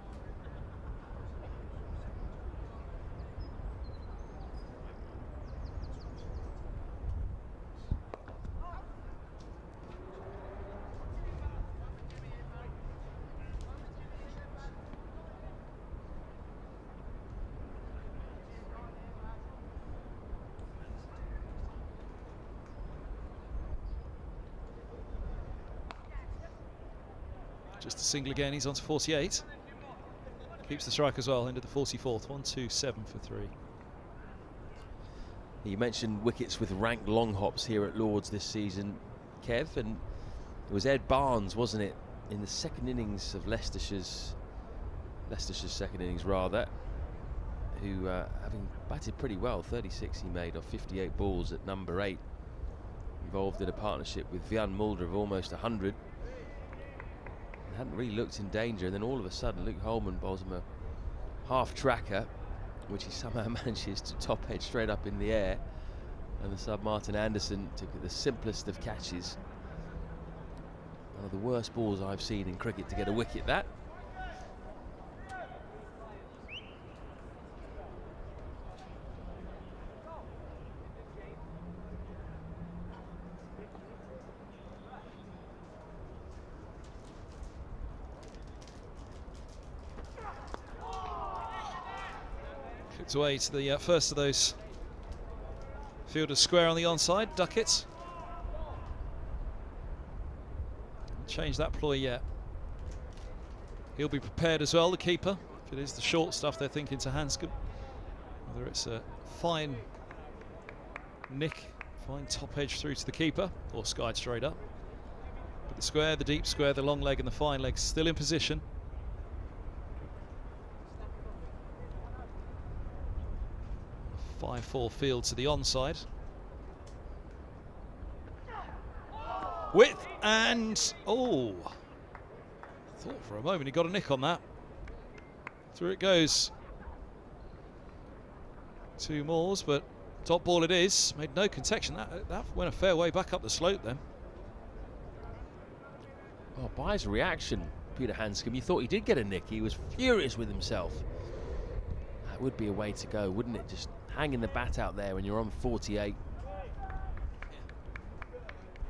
Just a single again, he's on to 48. Keeps the strike as well into the 44th. 1-2-7 for 3. You mentioned wickets with ranked long hops here at Lord's this season, Kev, and it was Ed Barnes, wasn't it, in the second innings of Leicestershire second innings rather. who, having batted pretty well, 36 he made off 58 balls at number 8, involved in a partnership with Vian Mulder of almost 100. Hadn't really looked in danger, and then all of a sudden Luke Holman bowls him a half tracker, which he somehow manages to top edge straight up in the air, and the sub Martin Anderson took the simplest of catches. One of the worst balls I've seen in cricket to get a wicket, that. Clipped away to the first of those fielders square on the onside, Duckett. Change that ploy yet. He'll be prepared as well, the keeper, if it is the short stuff they're thinking to Hanscom. Whether it's a fine nick, fine top edge through to the keeper, or skied straight up. But the square, the deep square, the long leg and the fine leg still in position. A 5-4 field to the onside. Width and, oh, thought for a moment he got a nick on that. Through it goes. 2 mores, but top ball it is. Made no contention. That went a fair way back up the slope then. Oh, by his reaction, Peter Hanscom, you thought he did get a nick. He was furious with himself. That would be a way to go, wouldn't it? Just hanging the bat out there when you're on 48.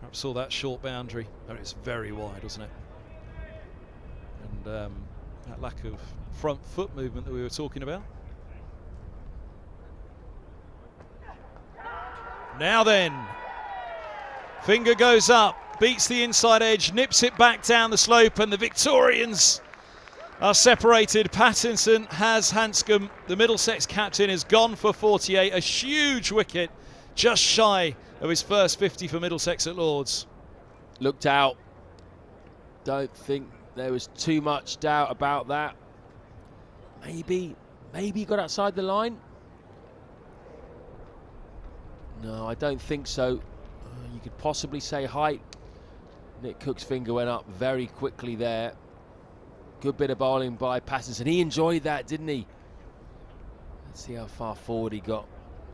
Perhaps saw that short boundary. Oh, it's very wide, wasn't it? And that lack of front foot movement that we were talking about. Now then, finger goes up, beats the inside edge, nips it back down the slope, and the Victorians are separated. Pattinson has Hanscom. The Middlesex captain is gone for 48. A huge wicket, just shy of his first 50 for Middlesex at Lords. Looked out. Don't think there was too much doubt about that. Maybe he got outside the line. No, I don't think so. You could possibly say height. Nick Cook's finger went up very quickly there. Good bit of bowling by Pattinson. He enjoyed that, didn't he? Let's see how far forward he got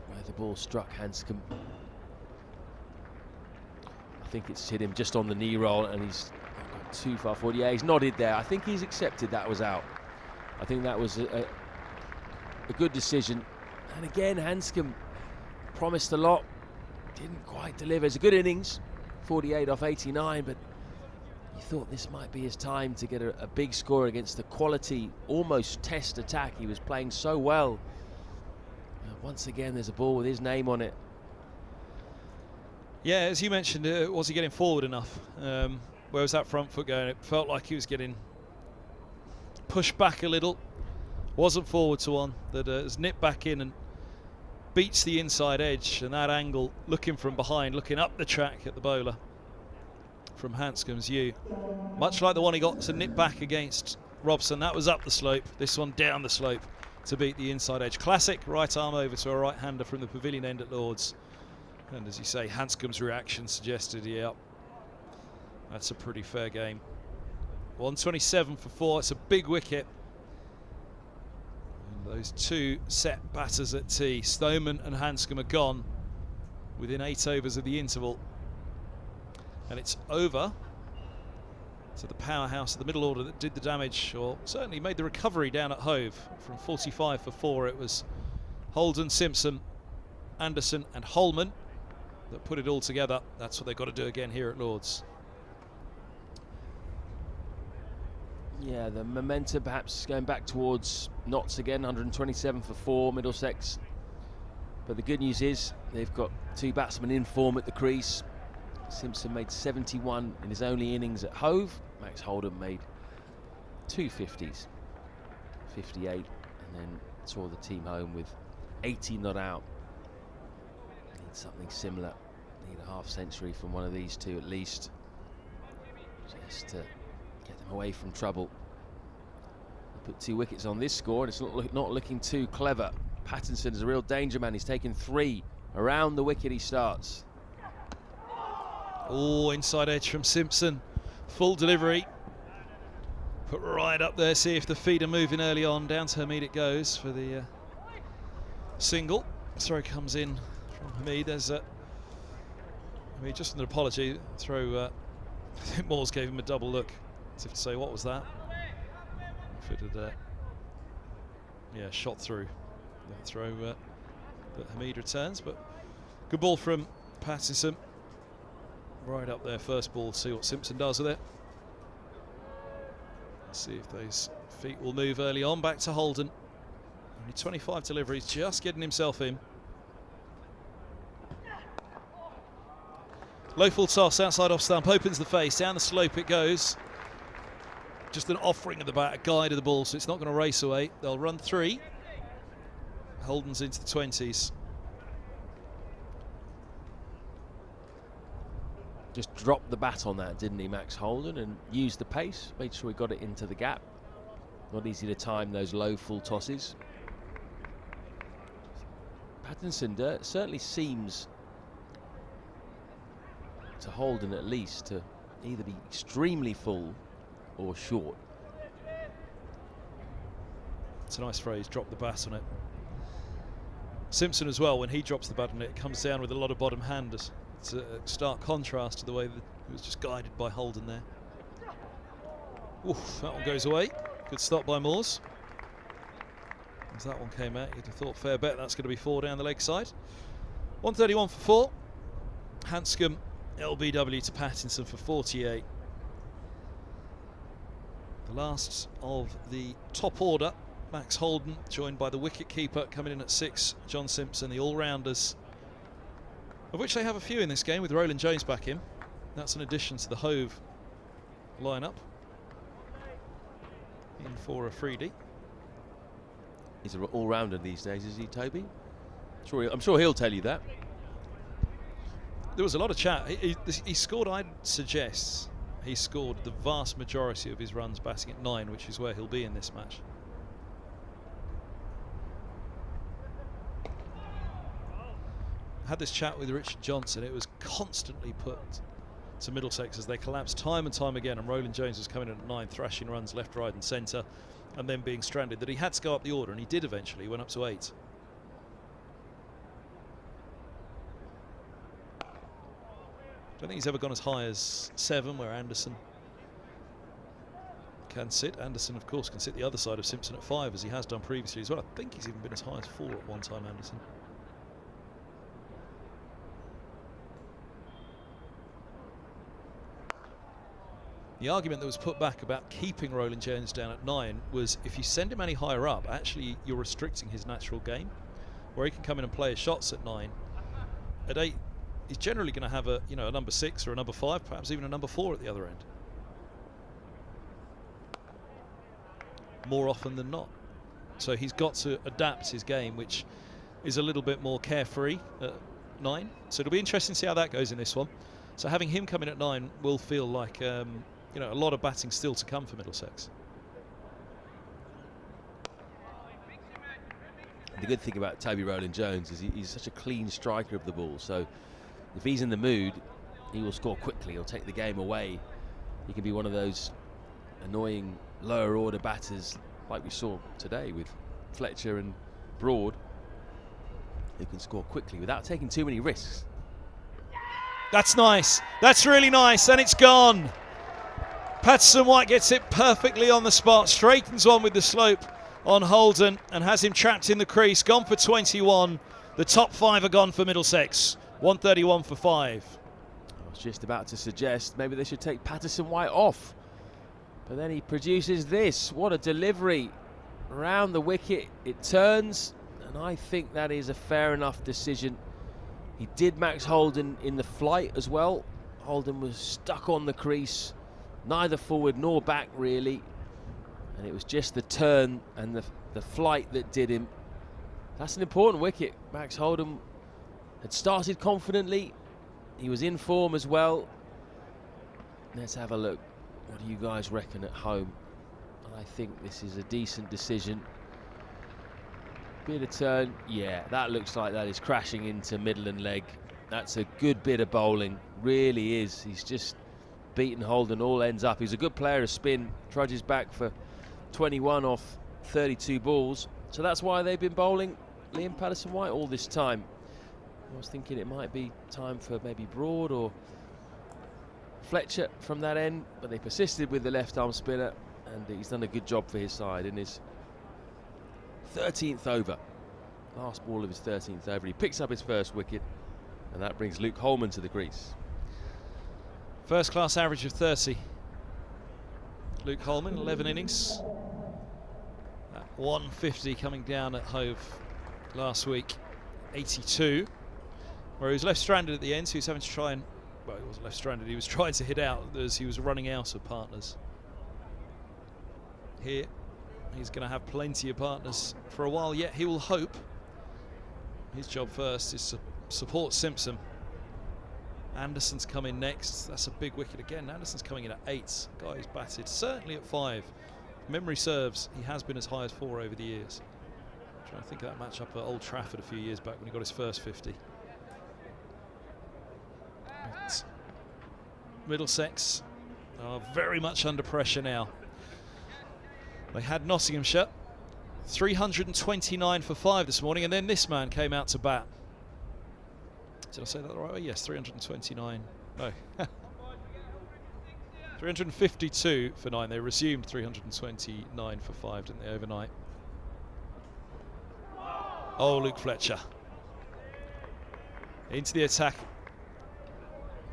where the ball struck Hanscom. I think it's hit him just on the knee roll, and he's not got too far forward. Yeah, he's nodded there. I think he's accepted that was out. I think that was a good decision. And again, Hanscom promised a lot, didn't quite deliver. It's a good innings, 48 off 89, but you thought this might be his time to get a big score against the quality, almost test attack. He was playing so well. Once again, there's a ball with his name on it. Yeah, as you mentioned, was he getting forward enough? Where was that front foot going? It felt like he was getting pushed back a little. Wasn't forward to one. That has nipped back in and beats the inside edge, and that angle, looking from behind, looking up the track at the bowler from Hanscom's view. Much like the one he got to nip back against Robson, that was up the slope. This one down the slope to beat the inside edge. Classic right arm over to a right-hander from the pavilion end at Lords. And as you say, Hanscom's reaction suggested, yeah, that's a pretty fair game. 127 for 4, it's a big wicket. And those 2 set batters at tea, Stoneman and Hanscom, are gone within 8 overs of the interval. And it's over to the powerhouse of the middle order that did the damage, or certainly made the recovery down at Hove. From 45 for 4, it was Holden, Simpson, Anderson and Holman that put it all together. That's what they've got to do again here at Lords. Yeah, the momentum perhaps going back towards Notts again. 127 for 4, Middlesex. But the good news is they've got 2 batsmen in form at the crease. Simpson made 71 in his only innings at Hove. Max Holden made 2 50s, 58, and then saw the team home with 80 not out. Need something similar. Need a half century from one of these 2 at least, just to get them away from trouble. They put 2 wickets on this score, and it's not looking too clever. Pattinson is a real danger man. He's taken 3. Around the wicket he starts. Oh, inside edge from Simpson. Full delivery. Put right up there, see if the feet are moving early on. Down to Hamid it goes for the single. Throw comes in from Hamid. There's Hamid, just an apology. Throw, I think Moores gave him a double look as if to say, what was that? If it had, yeah, shot through that throw that Hamid returns. But good ball from Pattinson. Right up there, first ball, see what Simpson does with it. See if those feet will move early on. Back to Holden. Only 25 deliveries, just getting himself in. Low full toss, outside off stump, opens the face, down the slope it goes. Just an offering of the bat, a guide of the ball, so it's not going to race away. They'll run 3. Holden's into the 20s. Just dropped the bat on that, didn't he, Max Holden, and used the pace, made sure he got it into the gap. Not easy to time those low full tosses. Pattinson certainly seems, to Holden at least, to either be extremely full or short. It's a nice phrase, drop the bat on it. Simpson as well, when he drops the bat on it, comes down with a lot of bottom hand. It's a stark contrast to the way that it was just guided by Holden there. Oof, that one goes away. Good stop by Moores. As that one came out, you'd have thought, fair bet, that's going to be 4 down the leg side. 131 for 4. Hanscom, LBW to Pattinson for 48. The last of the top order, Max Holden, joined by the wicket keeper coming in at 6, John Simpson, the all-rounders, of which they have a few in this game, with Roland Jones back in. That's an addition to the Hove lineup. In for a freebie. He's an all-rounder these days, is he, Toby? I'm sure he'll tell you that. There was a lot of chat. He scored, I'd suggest, he scored the vast majority of his runs batting at 9, which is where he'll be in this match. I had this chat with Richard Johnson. It was constantly put to Middlesex as they collapsed time and time again, and Roland Jones was coming in at 9, thrashing runs left, right and centre, and then being stranded, that he had to go up the order, and he did eventually. He went up to 8. I don't think he's ever gone as high as 7, where Anderson can sit. Anderson, of course, can sit the other side of Simpson at 5, as he has done previously as well. I think he's even been as high as 4 at one time, Anderson. The argument that was put back about keeping Roland Jones down at 9 was, if you send him any higher up, actually you're restricting his natural game, where he can come in and play his shots at 9. At 8, he's generally going to have a number 6 or a number 5, perhaps even a number 4 at the other end. More often than not. So he's got to adapt his game, which is a little bit more carefree at 9. So it'll be interesting to see how that goes in this one. So having him come in at 9 will feel like a lot of batting still to come for Middlesex. The good thing about Toby Roland Jones is he's such a clean striker of the ball, so if he's in the mood, he will score quickly. He'll take the game away. He can be one of those annoying lower order batters like we saw today with Fletcher and Broad, who can score quickly without taking too many risks. That's nice. That's really nice, and it's gone. Patterson White gets it perfectly on the spot, straightens one with the slope on Holden and has him trapped in the crease. Gone for 21. The top 5 are gone for Middlesex. 131 for 5. I was just about to suggest maybe they should take Patterson White off, but then he produces this. What a delivery around the wicket. It turns, and I think that is a fair enough decision. He did Max Holden in the flight as well. Holden was stuck on the crease, neither forward nor back really, and it was just the turn and the flight that did him. That's an important wicket. Max Holden had started confidently. He was in form as well. Let's have a look. What do you guys reckon at home? I think this is a decent decision. Bit of turn, yeah, that looks like that is crashing into middle and leg. That's a good bit of bowling, really is. He's just beaten Holden all ends up. He's a good player of spin, trudges back for 21 off 32 balls. So that's why they've been bowling Liam Patterson-White all this time. I was thinking it might be time for maybe Broad or Fletcher from that end, but they persisted with the left arm spinner, and he's done a good job for his side in his 13th over. Last ball of his 13th over. He picks up his first wicket, and that brings Luke Holman to the crease. First class average of 30. Luke Holman, 11 innings. At 150 coming down at Hove last week. 82. Where he was left stranded at the end, so he was having to try and, well, he wasn't left stranded, he was trying to hit out as he was running out of partners. Here, he's going to have plenty of partners for a while yet. He will hope. His job first is to support Simpson. Anderson's coming next. That's a big wicket again. Anderson's coming in at 8. Guy's batted certainly at 5. If memory serves, he has been as high as 4 over the years. I'm trying to think of that match up at Old Trafford a few years back when he got his first 50. But Middlesex are very much under pressure now. They had Nottinghamshire 329 for 5 this morning, and then this man came out to bat. Did I say that the right way? Yes, 329. No. 352 for 9. They resumed 329 for 5, didn't they, overnight? Oh, Luke Fletcher. Into the attack.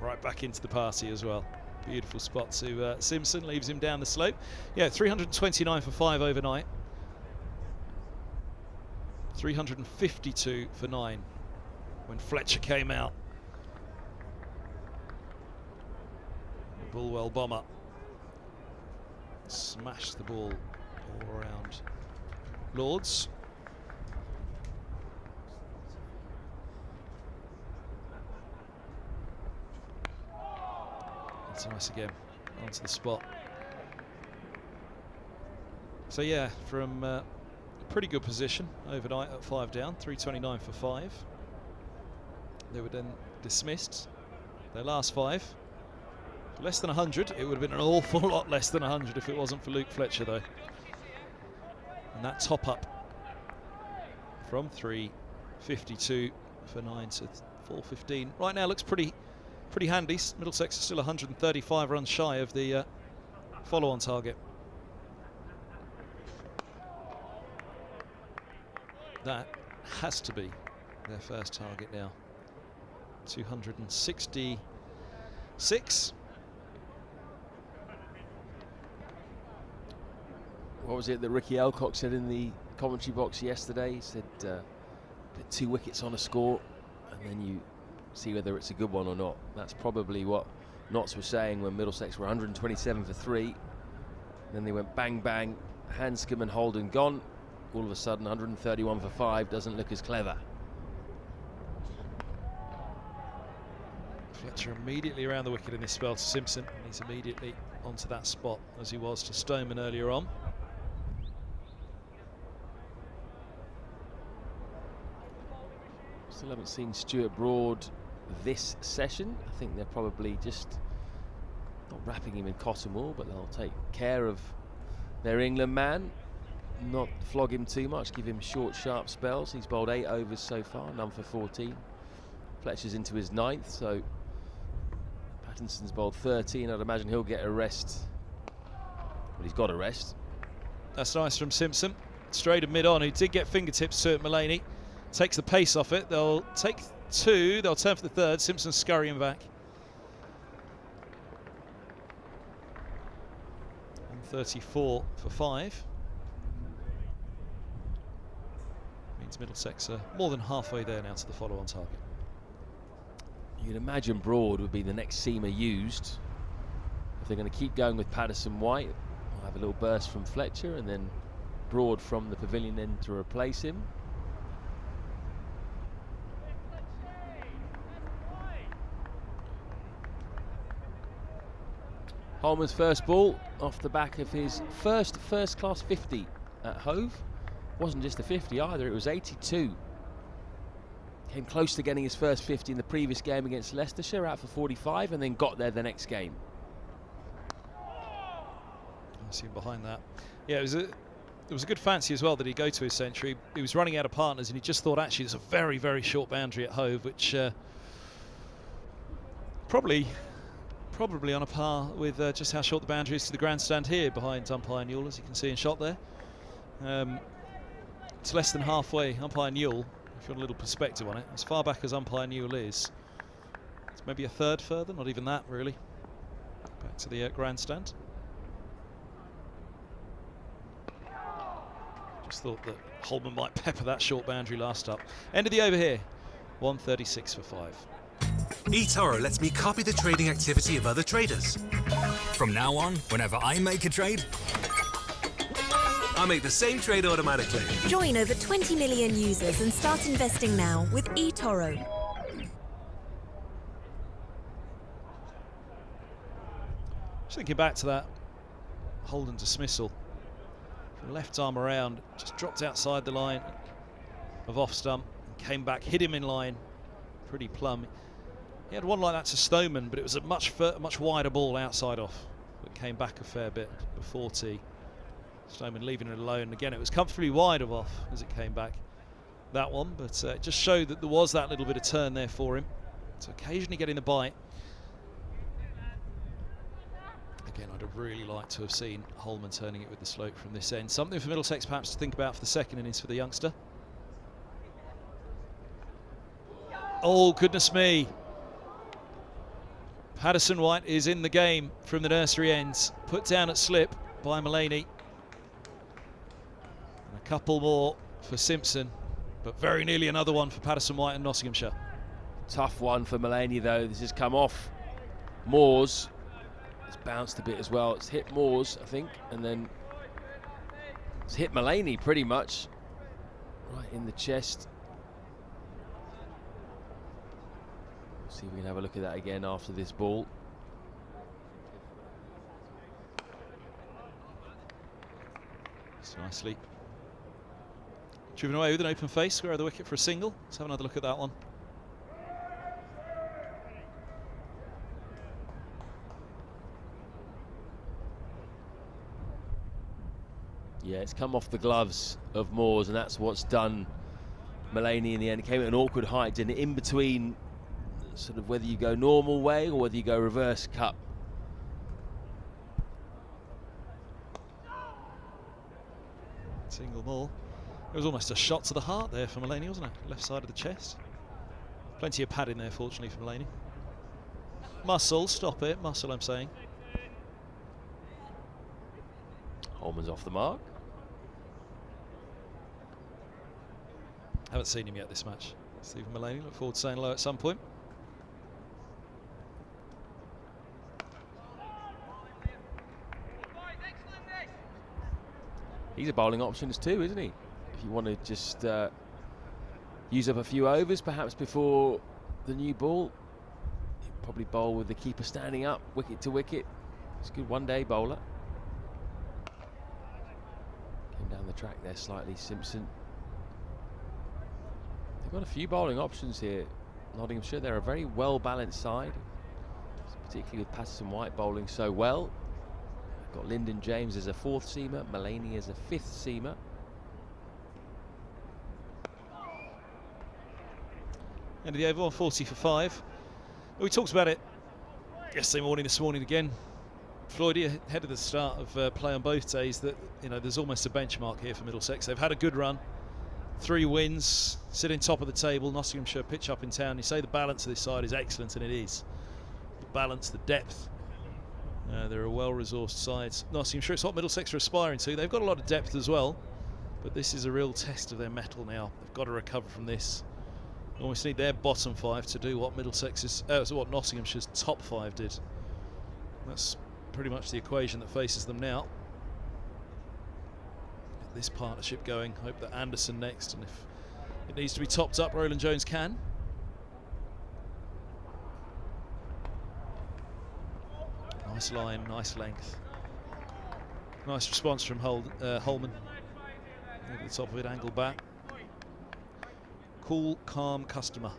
Right back into the party as well. Beautiful spot to Simpson, leaves him down the slope. Yeah, 329 for 5 overnight. 352 for 9 when Fletcher came out. The Bulwell bomber smashed the ball all around Lords. That's nice again, onto the spot. So yeah, from a pretty good position overnight at 5 down, 329 for 5. They were then dismissed. Their last 5, less than 100. It would have been an awful lot less than 100 if it wasn't for Luke Fletcher, though. And that top up from 352 for 9 to 415 right now looks pretty handy. Middlesex is still 135 runs shy of the follow-on target. That has to be their first target now. 266. What was it that Ricky Elcock said in the commentary box yesterday? He said put 2 wickets on a score and then you see whether it's a good one or not. That's probably what Notts was saying when Middlesex were 127 for 3. Then they went bang bang, Hanscom and Holden gone. All of a sudden 131 for 5 doesn't look as clever. Fletcher immediately around the wicket in this spell to Simpson. He's immediately onto that spot as he was to Stoneman earlier on. Still haven't seen Stuart Broad this session. I think they're probably just not wrapping him in cotton wool, but they'll take care of their England man, not flog him too much, give him short, sharp spells. He's bowled 8 overs so far, none for 14. Fletcher's into his 9th, so Pattinson's bowled 13. I'd imagine he'll get a rest. Well, he's got a rest. That's nice from Simpson. Straight and mid-on, who did get fingertips to it. Mullaney takes the pace off it. They'll take 2. They'll turn for the 3rd. Simpson scurrying back. 134 for 5. Means Middlesex are more than halfway there now to the follow-on target. You'd imagine Broad would be the next seamer used. If they're going to keep going with Patterson-White, we'll have a little burst from Fletcher and then Broad from the pavilion end to replace him. Holman's first ball off the back of his first class 50 at Hove. Wasn't just a 50 either, it was 82. Came close to getting his first 50 in the previous game against Leicestershire, out for 45, and then got there the next game. I see him behind that. Yeah, it was a good fancy as well that he'd go to his century. He was running out of partners, and he just thought, actually, it's a very, very short boundary at Hove, which probably on a par with just how short the boundary is to the grandstand here behind umpire Newell, as you can see in shot there. It's less than halfway. Umpire Newell, if you want a little perspective on it, as far back as umpire Newell is, it's maybe a third further, not even that really, back to the grandstand. Just thought that Holman might pepper that short boundary last up. End of the over here, 136 for 5. eToro lets me copy the trading activity of other traders. From now on, whenever I make a trade, I make the same trade automatically. Join over 20 million users and start investing now with eToro. Just thinking back to that Holden dismissal. From left arm around, just dropped outside the line of off stump, came back, hit him in line, pretty plumb. He had one like that to Stoneman, but it was a much wider ball outside off, but came back a fair bit before tee. Stoneman leaving it alone. Again, it was comfortably wide of off as it came back, that one, but it just showed that there was that little bit of turn there for him. So occasionally getting the bite. Again, I'd have really liked to have seen Holman turning it with the slope from this end. Something for Middlesex perhaps to think about for the second innings for the youngster. Oh, goodness me. Patterson White is in the game from the nursery ends. Put down at slip by Mullaney. And a couple more for Simpson, but very nearly another one for Patterson White and Nottinghamshire. Tough one for Mullaney though. This has come off Moores. It's bounced a bit as well. It's hit Moores, I think, and then it's hit Mullaney pretty much right in the chest. We'll see if we can have a look at that again after this ball. It's nicely driven away with an open face, square of the wicket for a single. Let's have another look at that one. Yeah, it's come off the gloves of Moores, and that's what's done Mullaney in the end. It came at an awkward height, didn't it? In between sort of whether you go normal way or whether you go reverse cut. Single more. It was almost a shot to the heart there for Mullaney, wasn't it? Left side of the chest. Plenty of padding there, fortunately, for Mullaney. Muscle, stop it. Muscle, I'm saying. Holman's off the mark. Haven't seen him yet this match. Stephen Mullaney, look forward to saying hello at some point. He's a bowling options too, isn't he? If you want to just use up a few overs perhaps before the new ball, he'd probably bowl with the keeper standing up, wicket to wicket. He's a good one-day bowler. Came down the track there slightly, Simpson. They've got a few bowling options here, Nottinghamshire. They're a very well-balanced side, particularly with Patterson White bowling so well. Got Lyndon James as a fourth seamer, Mullaney as a fifth seamer. End of the over, 140 for 5. We talked about it yesterday morning, this morning again. Floyd, ahead of the start of play on both days, that there's almost a benchmark here for Middlesex. They've had a good run, 3 wins, sitting top of the table. Nottinghamshire pitch up in town. You say the balance of this side is excellent, and it is. The balance, the depth. They're a well-resourced side. Nottinghamshire, it's what Middlesex are aspiring to. They've got a lot of depth as well, but this is a real test of their mettle now. They've got to recover from this. They almost need their bottom 5 to do what what Nottinghamshire's top 5 did. That's pretty much the equation that faces them now. Get this partnership going. Hope that Anderson next, and if it needs to be topped up, Roland Jones can. Nice line, nice length. Nice response from Holman. Over the top of it, angle back. Cool, calm customer.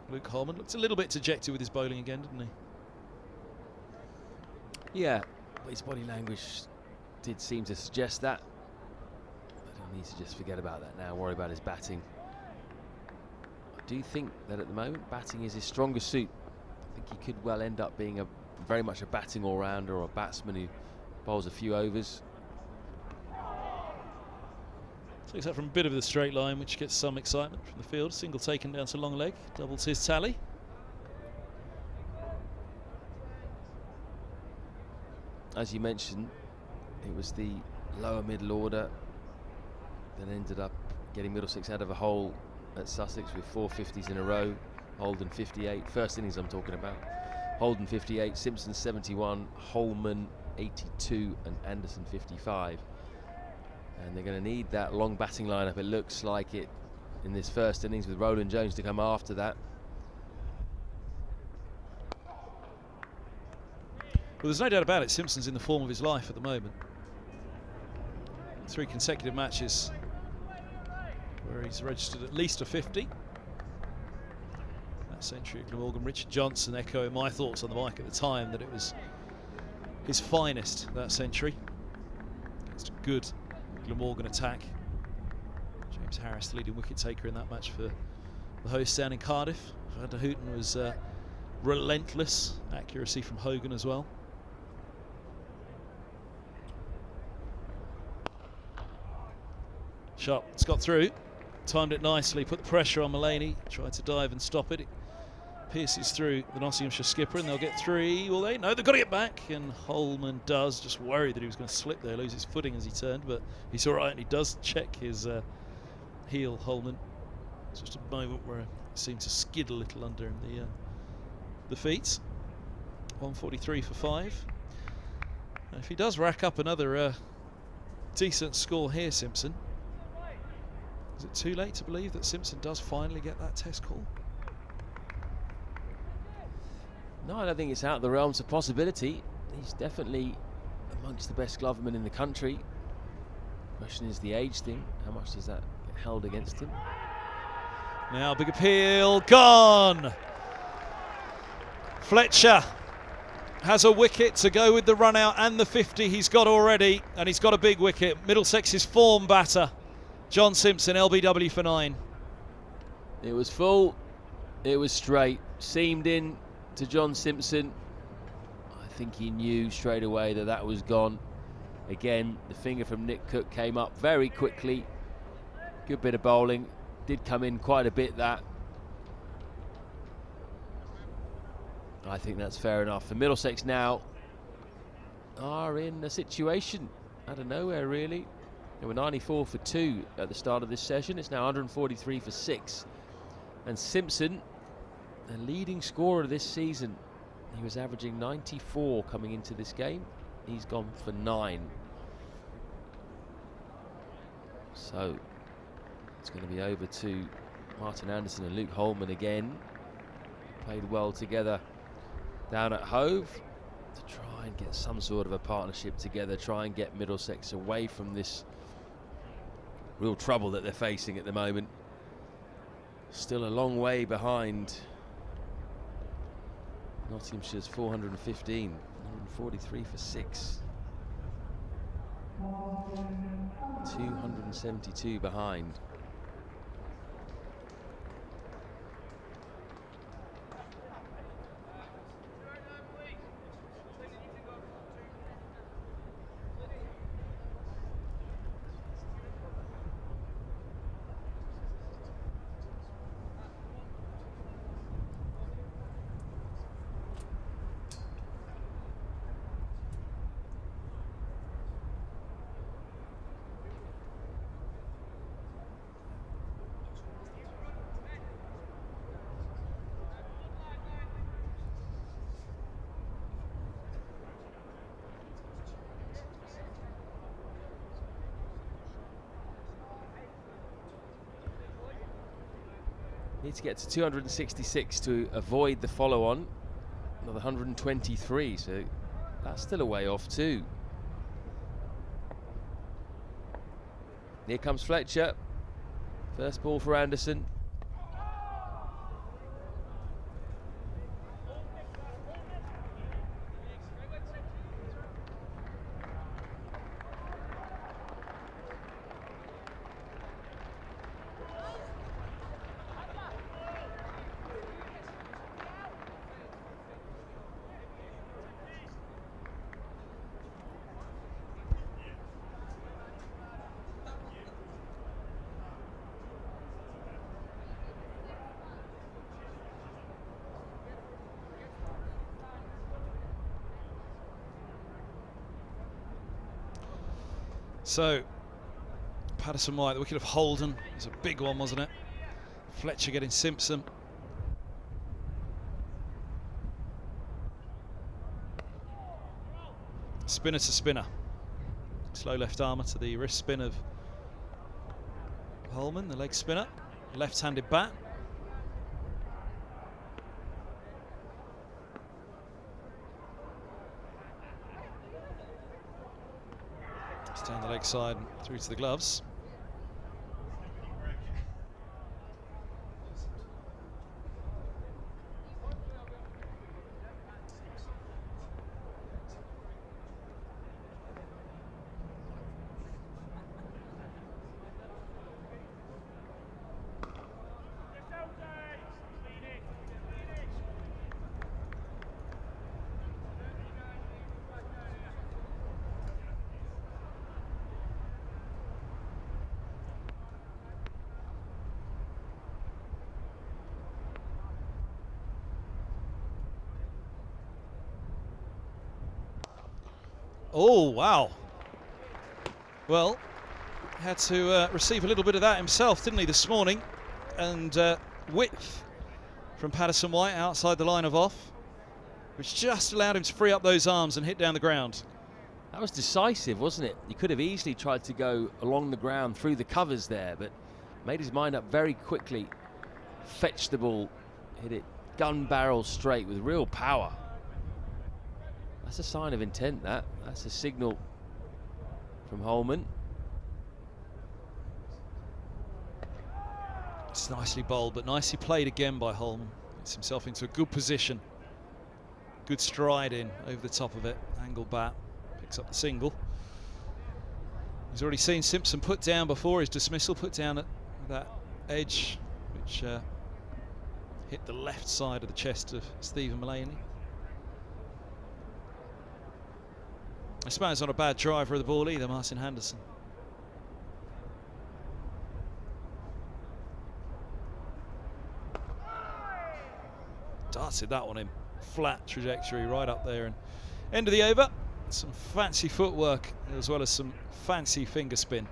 Luke Holman looked a little bit dejected with his bowling again, didn't he? Yeah, his body language did seem to suggest that. But he needs to just forget about that now, worry about his batting. I do think that at the moment, batting is his strongest suit. I think he could well end up being very much a batting all-rounder or a batsman who bowls a few overs. Takes that from a bit of the straight line, which gets some excitement from the field. Single taken down to long leg, doubles his tally. As you mentioned, it was the lower middle order that ended up getting Middlesex out of a hole at Sussex with 4 50s in a row. Holden 58, first innings I'm talking about. Holden 58, Simpson 71, Holman 82 and Anderson 55. And they're going to need that long batting lineup, it looks like it, in this first innings, with Roland Jones to come after that. Well, there's no doubt about it, Simpson's in the form of his life at the moment. 3 consecutive matches where he's registered at least a 50. That century at Glamorgan, Richard Johnson echoing my thoughts on the mic at the time that it was his finest, that century. It's a good Glamorgan attack. James Harris, the leading wicket taker in that match for the hosts down in Cardiff. Van der Houten was relentless. Accuracy from Hogan as well. Sharp, it's got through. Timed it nicely, put the pressure on Mullaney. Tried to dive and stop it. It pierces through the Nottinghamshire skipper, and they'll get 3. Will they? No, they've got to get back. And Holman does, just worried that he was going to slip there, lose his footing as he turned, but he's all right, and he does check his heel, Holman. It's just a moment where it seemed to skid a little under him, the feet. 143 for 5. And if he does rack up another decent score here, Simpson, is it too late to believe that Simpson does finally get that test call? No, I don't think it's out of the realms of possibility. He's definitely amongst the best glovemen in the country. Question is the age thing. How much does that get held against him? Now big appeal, gone! Fletcher has a wicket to go with the run out and the 50 he's got already, and he's got a big wicket. Middlesex's form batter, John Simpson, LBW for 9. It was full, it was straight, seamed in to John Simpson. I think he knew straight away that that was gone. Again, the finger from Nick Cook came up very quickly. Good bit of bowling, did come in quite a bit, that. I think that's fair enough. The Middlesex now are in a situation out of nowhere, really. They were 94 for 2 at the start of this session. It's now 143 for 6. And Simpson, the leading scorer this season, he was averaging 94 coming into this game. He's gone for 9. So it's going to be over to Martin Anderson and Luke Holman again. Played well together down at Hove to try and get some sort of a partnership together, try and get Middlesex away from this real trouble that they're facing at the moment. Still a long way behind Nottinghamshire's 415, 143 for 6. 272 behind. Need to get to 266 to avoid the follow-on. Another 123, so that's still a way off too. Here comes Fletcher. First ball for Anderson. So, Patterson White, the wicket of Holden. It was a big one, wasn't it? Fletcher getting Simpson. Spinner to spinner. Slow left armour to the wrist spin of Holman, the leg spinner. Left-handed bat. Down the leg side, through to the gloves. Oh, wow. Well, had to receive a little bit of that himself, didn't he, this morning? And width from Patterson White outside the line of off, which just allowed him to free up those arms and hit down the ground. That was decisive, wasn't it? He could have easily tried to go along the ground through the covers there, but made his mind up very quickly. Fetched the ball, hit it gun barrel straight with real power. That's a sign of intent, that. That's a signal from Holman. It's nicely bowled, but nicely played again by Holman. Gets himself into a good position. Good stride in over the top of it. Angle bat. Picks up the single. He's already seen Simpson put down before his dismissal. Put down at that edge, which hit the left side of the chest of Stephen Mullany. I suppose not a bad driver of the ball either, Martin Henderson. Darted that one in flat trajectory right up there. And end of the over. Some fancy footwork as well as some fancy finger spin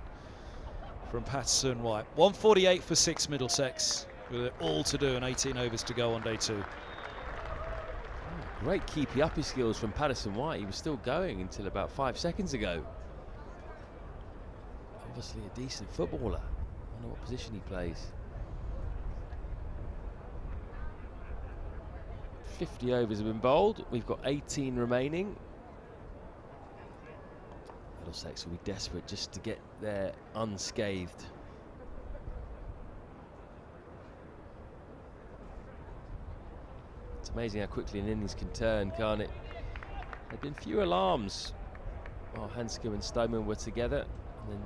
from Patterson White. 148 for 6 Middlesex with it all to do and 18 overs to go on day 2. Great keepy uppy skills from Patterson White. He was still going until about 5 seconds ago. Obviously a decent footballer. I wonder what position he plays. 50 overs have been bowled. We've got 18 remaining. Middlesex will be desperate just to get there unscathed. It's amazing how quickly an innings can turn, can't it? There have been few alarms while Hanscom and Stoneman were together, and then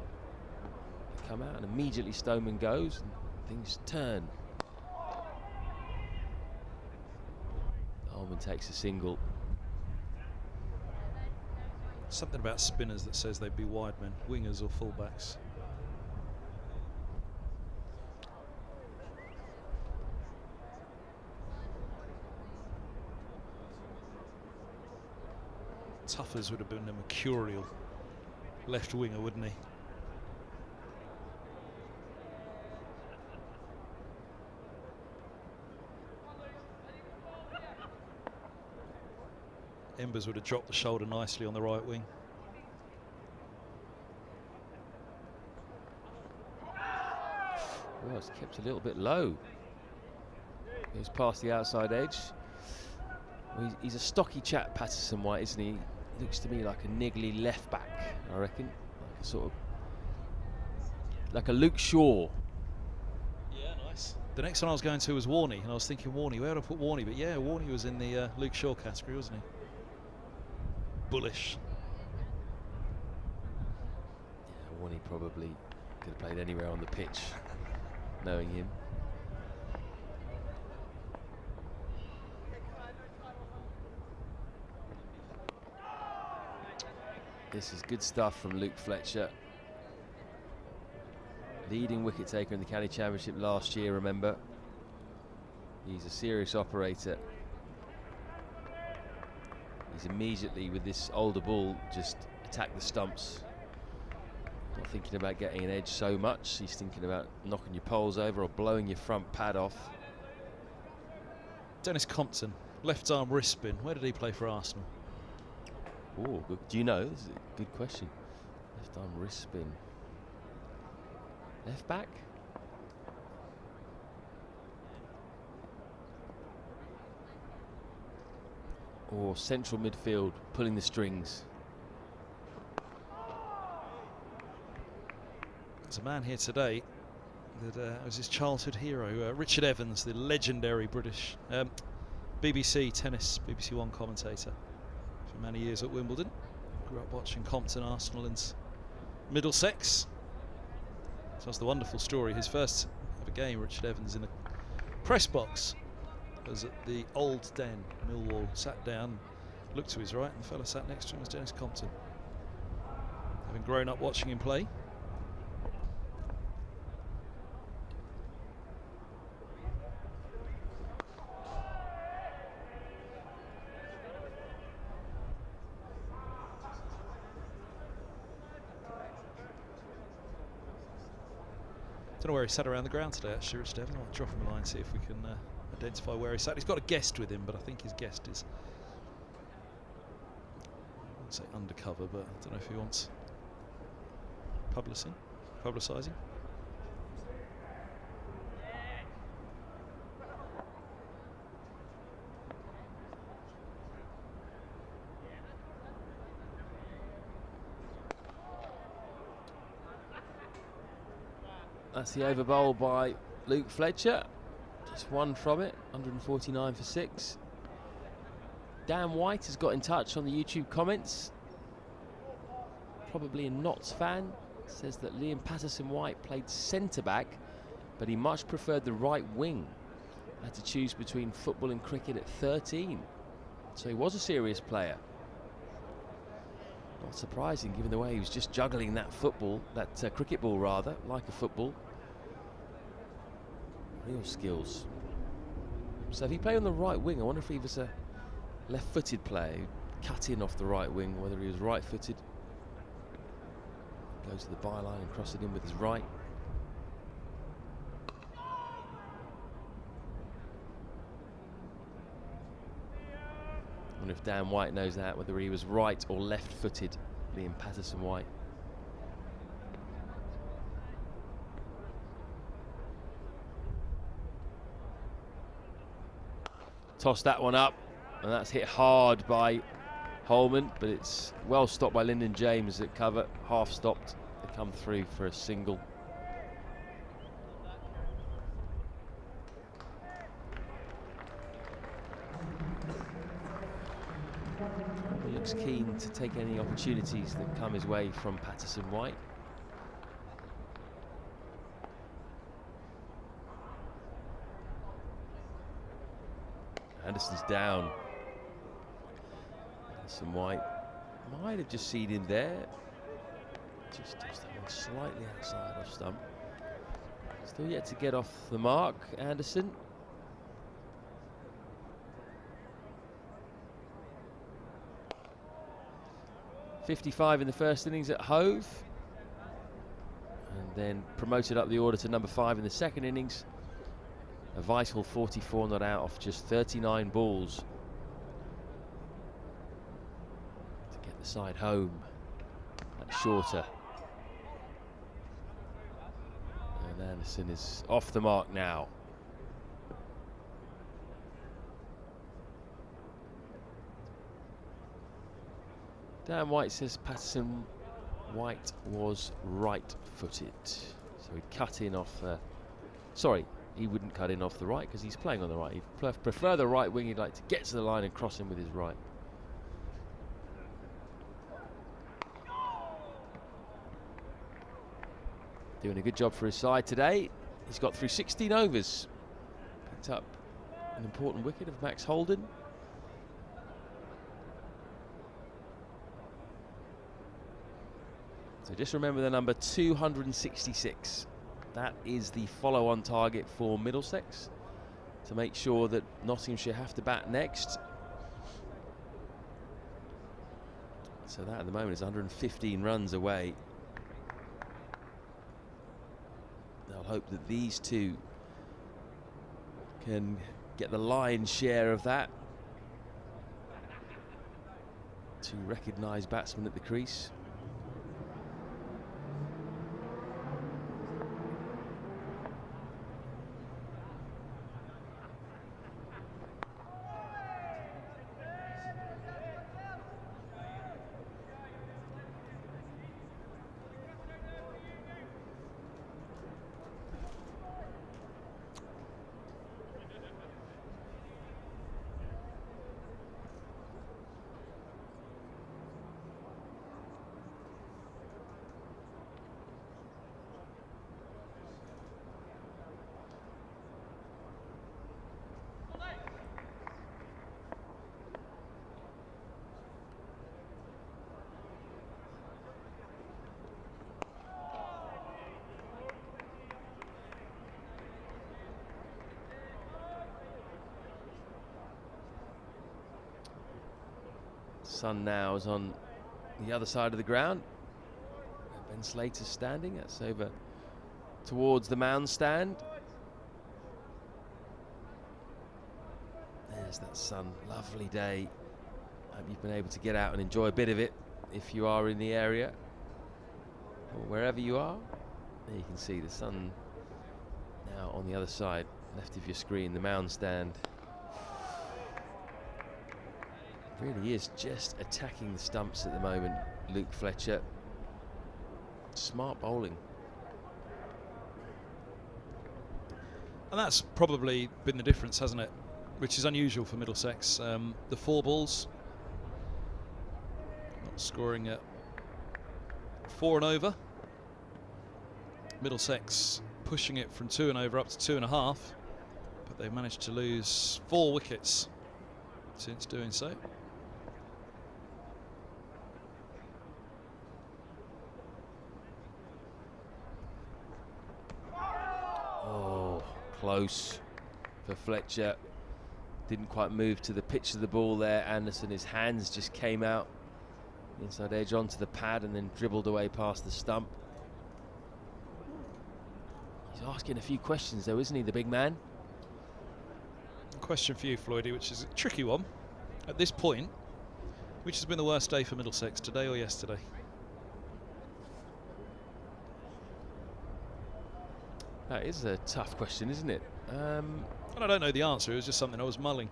they come out and immediately Stoneman goes and things turn. Holman takes a single. Something about spinners that says they'd be wide men, wingers or fullbacks. Tuffers would have been a mercurial left winger, wouldn't he? Embers would have dropped the shoulder nicely on the right wing. Well, it's kept a little bit low. Goes past the outside edge. Well, he's a stocky chap, Patterson White, isn't he? Looks to me like a niggly left back, I reckon. Like a sort of like a Luke Shaw. Yeah, nice. The next one I was going to was Warney, and I was thinking Warney, where would I put Warney? But yeah, Warney was in the Luke Shaw category, wasn't he? Bullish. Yeah, Warney probably could have played anywhere on the pitch, knowing him. This is good stuff from Luke Fletcher. Leading wicket taker in the county championship last year, remember. He's a serious operator. He's immediately, with this older ball, just attack the stumps. Not thinking about getting an edge so much. He's thinking about knocking your poles over or blowing your front pad off. Dennis Compton, left arm wrist spin. Where did he play for Arsenal? Oh, do you know? This is a good question. Left arm wrist spin. Left back? Or central midfield, pulling the strings. There's a man here today that was his childhood hero, Richard Evans, the legendary British BBC tennis, BBC One commentator for many years at Wimbledon. Grew up watching Compton, Arsenal and Middlesex. So that's the wonderful story. His first ever game, Richard Evans in a press box, was at the Old Den, Millwall. Sat down, looked to his right, and the fellow sat next to him was Dennis Compton. Having grown up watching him play. Don't know where he sat around the ground today, actually, Richard Evans. I'll drop him a line, see if we can identify where he sat. He's got a guest with him, but I think his guest is, I wouldn't say undercover, but I don't know if he wants publicising. That's the over bowl by Luke Fletcher. Just one from it, 149 for 6. Dan White has got in touch on the YouTube comments. Probably a Notts fan. Says that Liam Patterson-White played centre-back, but he much preferred the right wing. Had to choose between football and cricket at 13. So he was a serious player. Not surprising, given the way he was just juggling that football, that cricket ball rather, like a football. Real skills. So if he played on the right wing, I wonder if he was a left-footed player who cut in off the right wing, whether he was right-footed. Goes to the byline and crosses it in with his right. I wonder if Dan White knows that, whether he was right or left-footed, Liam Patterson-White. Toss that one up, and that's hit hard by Holman, but it's well stopped by Lyndon James at cover, half stopped. They come through for a single. He looks keen to take any opportunities that come his way from Patterson-White. Anderson's down. Patterson-White might have just seen him there. Just slightly outside of stump. Still yet to get off the mark, Anderson. .55 in the first innings at Hove. And then promoted up the order to number 5 in the second innings. A vital 44 not out off just 39 balls to get the side home. That's shorter. And Anderson is off the mark now. Dan White says Patterson-White was right-footed. So he'd cut in off. Sorry, he wouldn't cut in off the right because he's playing on the right. He'd prefer the right wing. He'd like to get to the line and cross in with his right. Doing a good job for his side today. He's got through 16 overs. Picked up an important wicket of Max Holden. So just remember the number 266. That is the follow-on target for Middlesex to make sure that Nottinghamshire have to bat next. So that at the moment is 115 runs away. They'll hope that these two can get the lion's share of that. Two recognised batsmen at the crease. Sun now is on the other side of the ground. Ben Slater's standing. That's over towards the mound stand. There's that sun. Lovely day. Hope you've been able to get out and enjoy a bit of it if you are in the area or wherever you are. There you can see the sun now on the other side, left of your screen, the mound stand. Really is just attacking the stumps at the moment, Luke Fletcher. Smart bowling. And that's probably been the difference, hasn't it? Which is unusual for Middlesex. The 4 balls, not scoring at 4 and over. Middlesex pushing it from 2 and over up to 2.5, but they've managed to lose 4 wickets since doing so. Close for Fletcher. Didn't quite move to the pitch of the ball there. Anderson, his hands just came out. Inside edge onto the pad and then dribbled away past the stump. He's asking a few questions though, isn't he, the big man? Question for you, Floydie, which is a tricky one. At this point, which has been the worst day for Middlesex, today or yesterday? That is a tough question, isn't it? And I don't know the answer. It was just something I was mulling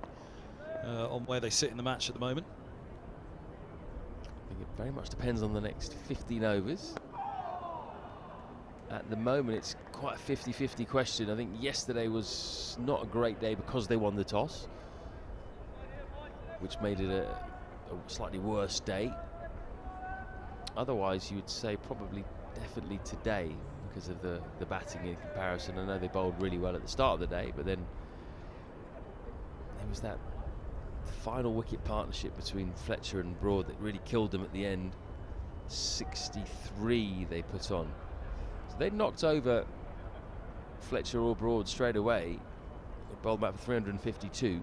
on where they sit in the match at the moment. I think it very much depends on the next 15 overs. At the moment, it's quite a 50-50 question. I think yesterday was not a great day because they won the toss, which made it a slightly worse day. Otherwise, you would say probably definitely today, because of the batting in comparison. I know they bowled really well at the start of the day, but then there was that final wicket partnership between Fletcher and Broad that really killed them at the end. 63 they put on. So they knocked over Fletcher or Broad straight away. They bowled back for 352.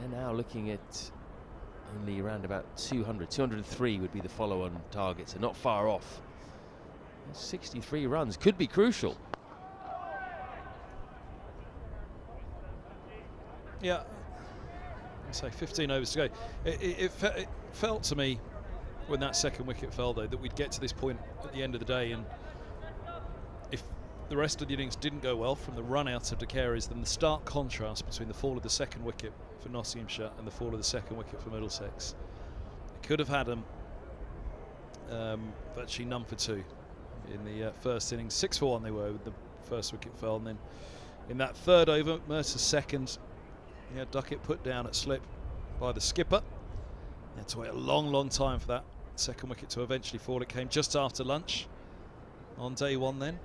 They're now looking at only around about 200. 203 would be the follow-on target, so not far off. 63 runs could be crucial. Yeah, I'd say 15 overs to go. It felt to me when that second wicket fell, though, that we'd get to this point at the end of the day, and if the rest of the innings didn't go well from the run out of De Carey's, then the stark contrast between the fall of the second wicket for Nottinghamshire and the fall of the second wicket for Middlesex, it could have had them virtually none for 2. in the first innings. 6 for 1 they were with the first wicket fell, and then in that third over, Mercer's second, he had Duckett put down at slip by the skipper. They had to wait a long time for that second wicket to eventually fall. It came just after lunch on day 1 then.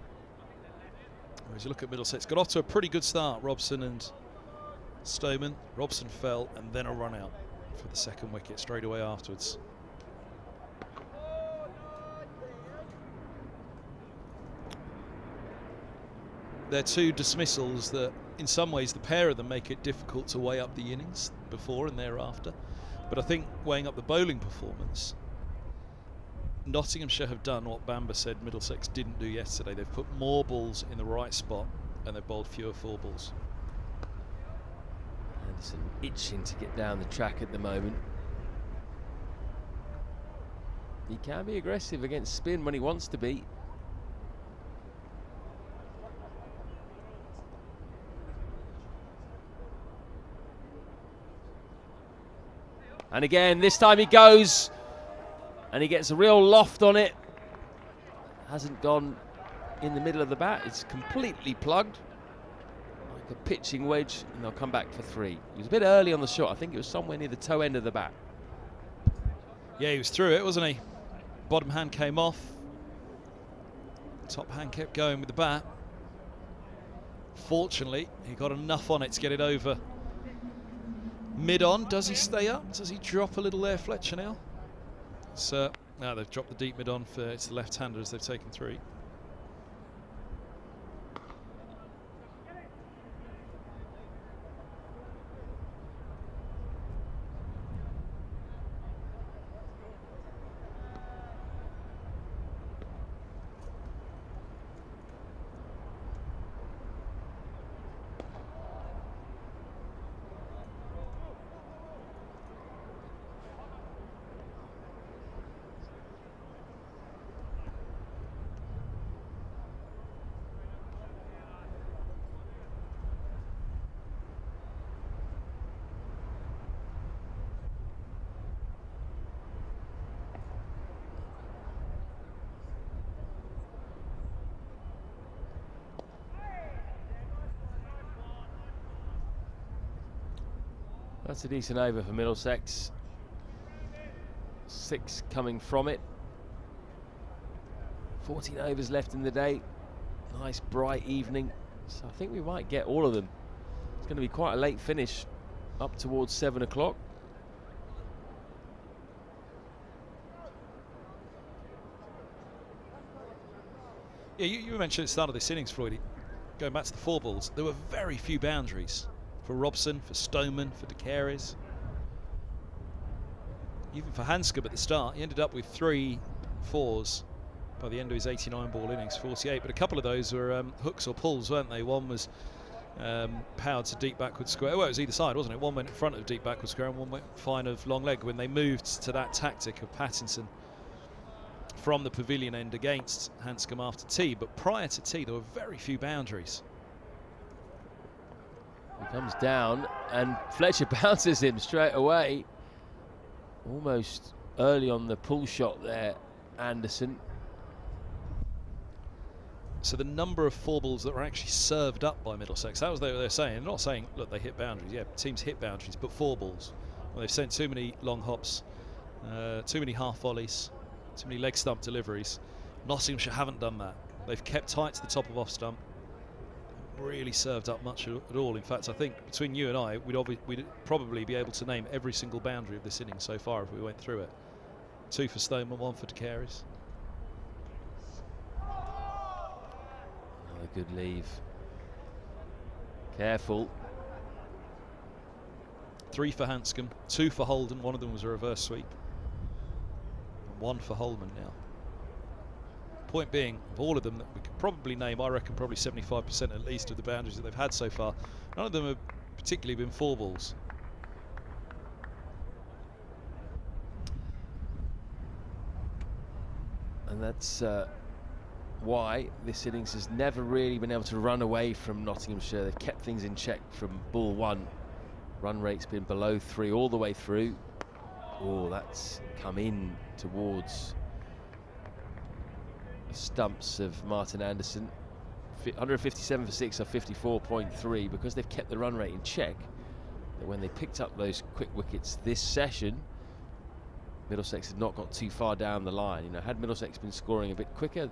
As you look at Middlesex, got off to a pretty good start, Robson and Stoneman. Robson fell and then a run out for the second wicket straight away afterwards. They're 2 dismissals that in some ways the pair of them make it difficult to weigh up the innings before and thereafter. But I think weighing up the bowling performance, Nottinghamshire have done what Bamber said Middlesex didn't do yesterday. They've put more balls in the right spot and they've bowled fewer 4 balls. Anderson itching to get down the track at the moment. He can be aggressive against spin when he wants to be. And again, this time he goes and he gets a real loft on it. Hasn't gone in the middle of the bat. It's completely plugged like a pitching wedge, and they'll come back for 3. He was a bit early on the shot. I think it was somewhere near the toe end of the bat. Yeah, he was through it, wasn't he? Bottom hand came off. Top hand kept going with the bat. Fortunately, he got enough on it to get it over mid-on. Does he stay up? Does he drop a little there, Fletcher, now? So, now they've dropped the deep mid-on for it's the left-handers. They've taken 3. That's a decent over for Middlesex. 6 coming from it. 14 overs left in the day. Nice bright evening. So I think we might get all of them. It's going to be quite a late finish, up towards 7 o'clock. Yeah, you mentioned at the start of this innings, Floyd, going back to the 4 balls, there were very few boundaries for Robson, for Stoneman, for De Caires. Even for Hanscom at the start, he ended up with 3 4s by the end of his 89-ball innings, 48. But a couple of those were hooks or pulls, weren't they? One was powered to deep backward square. Well, it was either side, wasn't it? One went in front of deep backward square and one went fine of long leg when they moved to that tactic of Pattinson from the pavilion end against Hanscom after tea. But prior to tea, there were very few boundaries. He comes down and Fletcher bounces him straight away. Almost early on the pull shot there, Anderson. So the number of 4 balls that were actually served up by Middlesex, that was what they were saying. They're not saying, look, they hit boundaries. Yeah, teams hit boundaries, but 4 balls. Well, they've sent too many long hops, too many half volleys, too many leg stump deliveries. Nottinghamshire haven't done that. They've kept tight to the top of off stump. Really served up much at all. In fact, I think between you and I, we'd probably be able to name every single boundary of this inning so far if we went through it. 2 for Stoneman, 1 for De Caires. Another good leave. Careful. 3 for Hanscom, 2 for Holden. One of them was a reverse sweep. And 1 for Holman now. Point being, of all of them that we could probably name, I reckon probably 75% at least of the boundaries that they've had so far, none of them have particularly been 4 balls. And that's why this innings has never really been able to run away from Nottinghamshire. They've kept things in check from ball 1. Run rate's been below 3 all the way through. Oh, that's come in towards stumps of Martin Anderson. 157 for 6 or 54.3, because they've kept the run rate in check. That when they picked up those quick wickets this session, Middlesex had not got too far down the line. You know, had Middlesex been scoring a bit quicker,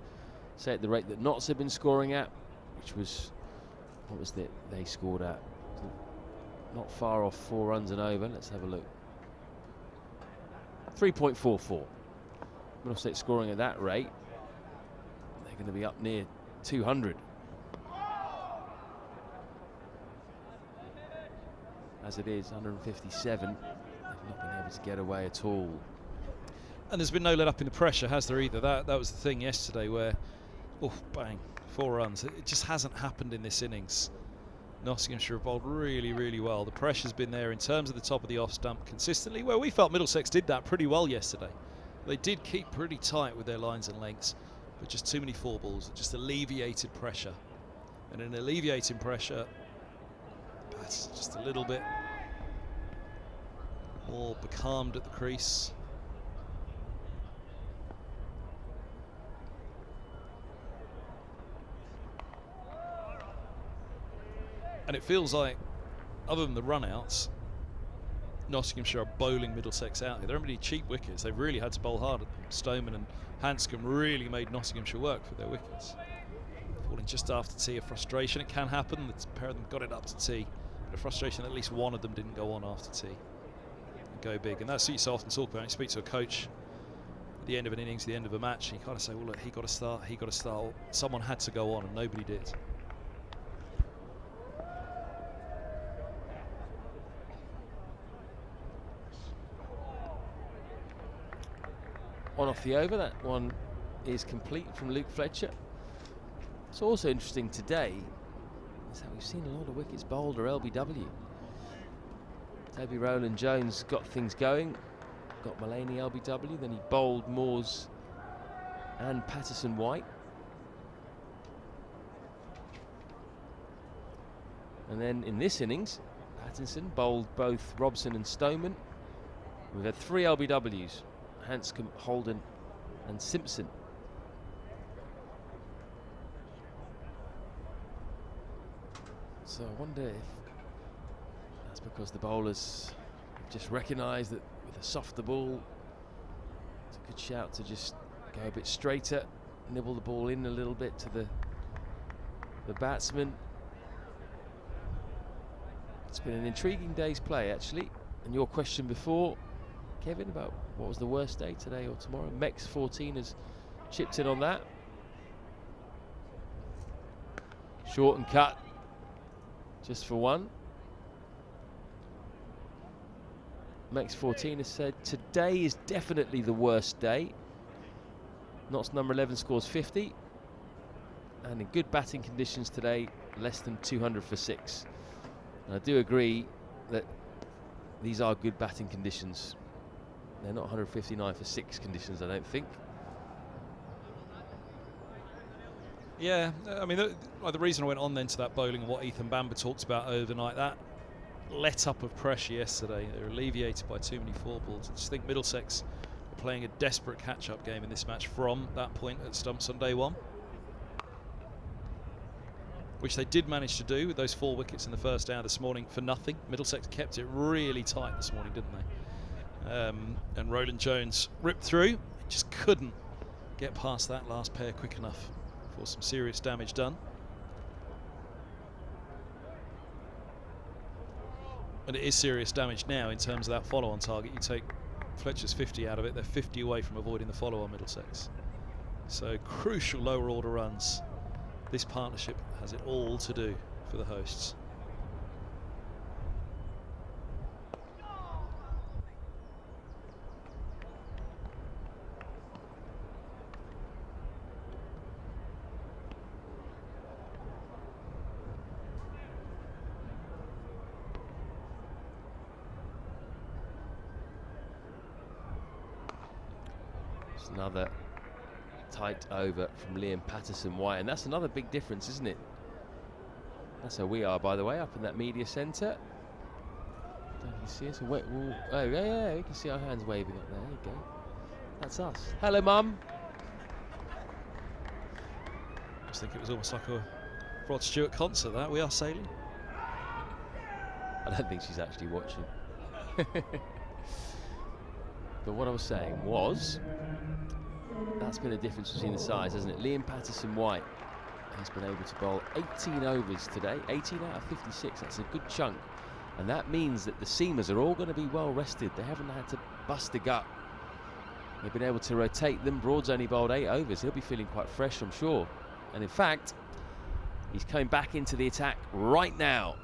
say at the rate that Notts had been scoring at, which was, what was it they scored at? Not far off 4 runs and over. Let's have a look. 3.44. Middlesex scoring at that rate, they're going to be up near 200. As it is, 157. They've not been able to get away at all. And there's been no let up in the pressure, has there either? That was the thing yesterday where, oh, bang, 4 runs. It just hasn't happened in this innings. Nottinghamshire have bowled really, really well. The pressure's been there in terms of the top of the off stump consistently, where we felt Middlesex did that pretty well yesterday. They did keep pretty tight with their lines and lengths, but just too many 4 balls. It just alleviated pressure. And in alleviating pressure, that's just a little bit more becalmed at the crease. And it feels like, other than the run-outs, Nottinghamshire are bowling Middlesex out here. There aren't many cheap wickets. They've really had to bowl hard at them. Stoneman and Hanscom really made Nottinghamshire work for their wickets. Falling just after tea, a frustration. It can happen. The pair of them got it up to tea. But a frustration that at least one of them didn't go on after tea and go big. And that's what you so often talk about. You speak to a coach at the end of an innings, the end of a match, and you kind of say, well, look, he got to start, he got to start. Someone had to go on, and nobody did. One off the over, that one is complete from Luke Fletcher. It's also interesting today is that we've seen a lot of wickets bowled or LBW. Toby Rowland-Jones got things going, got Mullaney LBW, then he bowled Moores and Patterson-White. And then in this innings, Pattinson bowled both Robson and Stoneman. We've had 3 LBWs. Hanscom, Holden and Simpson. So I wonder if that's because the bowlers just recognised that with a softer ball, it's a good shout to just go a bit straighter, nibble the ball in a little bit to the batsman. It's been an intriguing day's play, actually. And your question before, Kevin, about what was the worst day, today or tomorrow? Mex 14 has chipped in on that. Short and cut, just for one. Mex 14 has said today is definitely the worst day. Notts number 11 scores 50, and in good batting conditions today, less than 200 for 6. And I do agree that these are good batting conditions. They're not 159 for 6 conditions, I don't think. Yeah, I mean, the reason I went on then to that bowling and what Ethan Bamber talked about overnight, that let up of pressure yesterday, they were alleviated by too many 4 balls. I just think Middlesex are playing a desperate catch-up game in this match from that point at stumps on day 1, which they did manage to do with those 4 wickets in the first hour this morning for nothing. Middlesex kept it really tight this morning, didn't they? And Rowland-Jones ripped through, just couldn't get past that last pair quick enough for some serious damage done. And it is serious damage now in terms of that follow-on target. You take Fletcher's 50 out of it, they're 50 away from avoiding the follow-on Middlesex. So crucial lower order runs. This partnership has it all to do for the hosts. Another tight over from Liam Patterson-White, and that's another big difference, isn't it? That's how we are, by the way, up in that media centre. Don't you see us? Oh, yeah, you can see our hands waving up there. There you go. That's us. Hello, Mum. I just think it was almost like a Rod Stewart concert, that. We are sailing. I don't think she's actually watching. But what I was saying was, that's been a difference between the sides, hasn't it? Liam Patterson-White has been able to bowl 18 overs today, 18 out of 56. That's a good chunk. And that means that the seamers are all going to be well rested. They haven't had to bust a gut. They've been able to rotate them. Broad's only bowled 8 overs. He'll be feeling quite fresh, I'm sure. And in fact, he's coming back into the attack right now.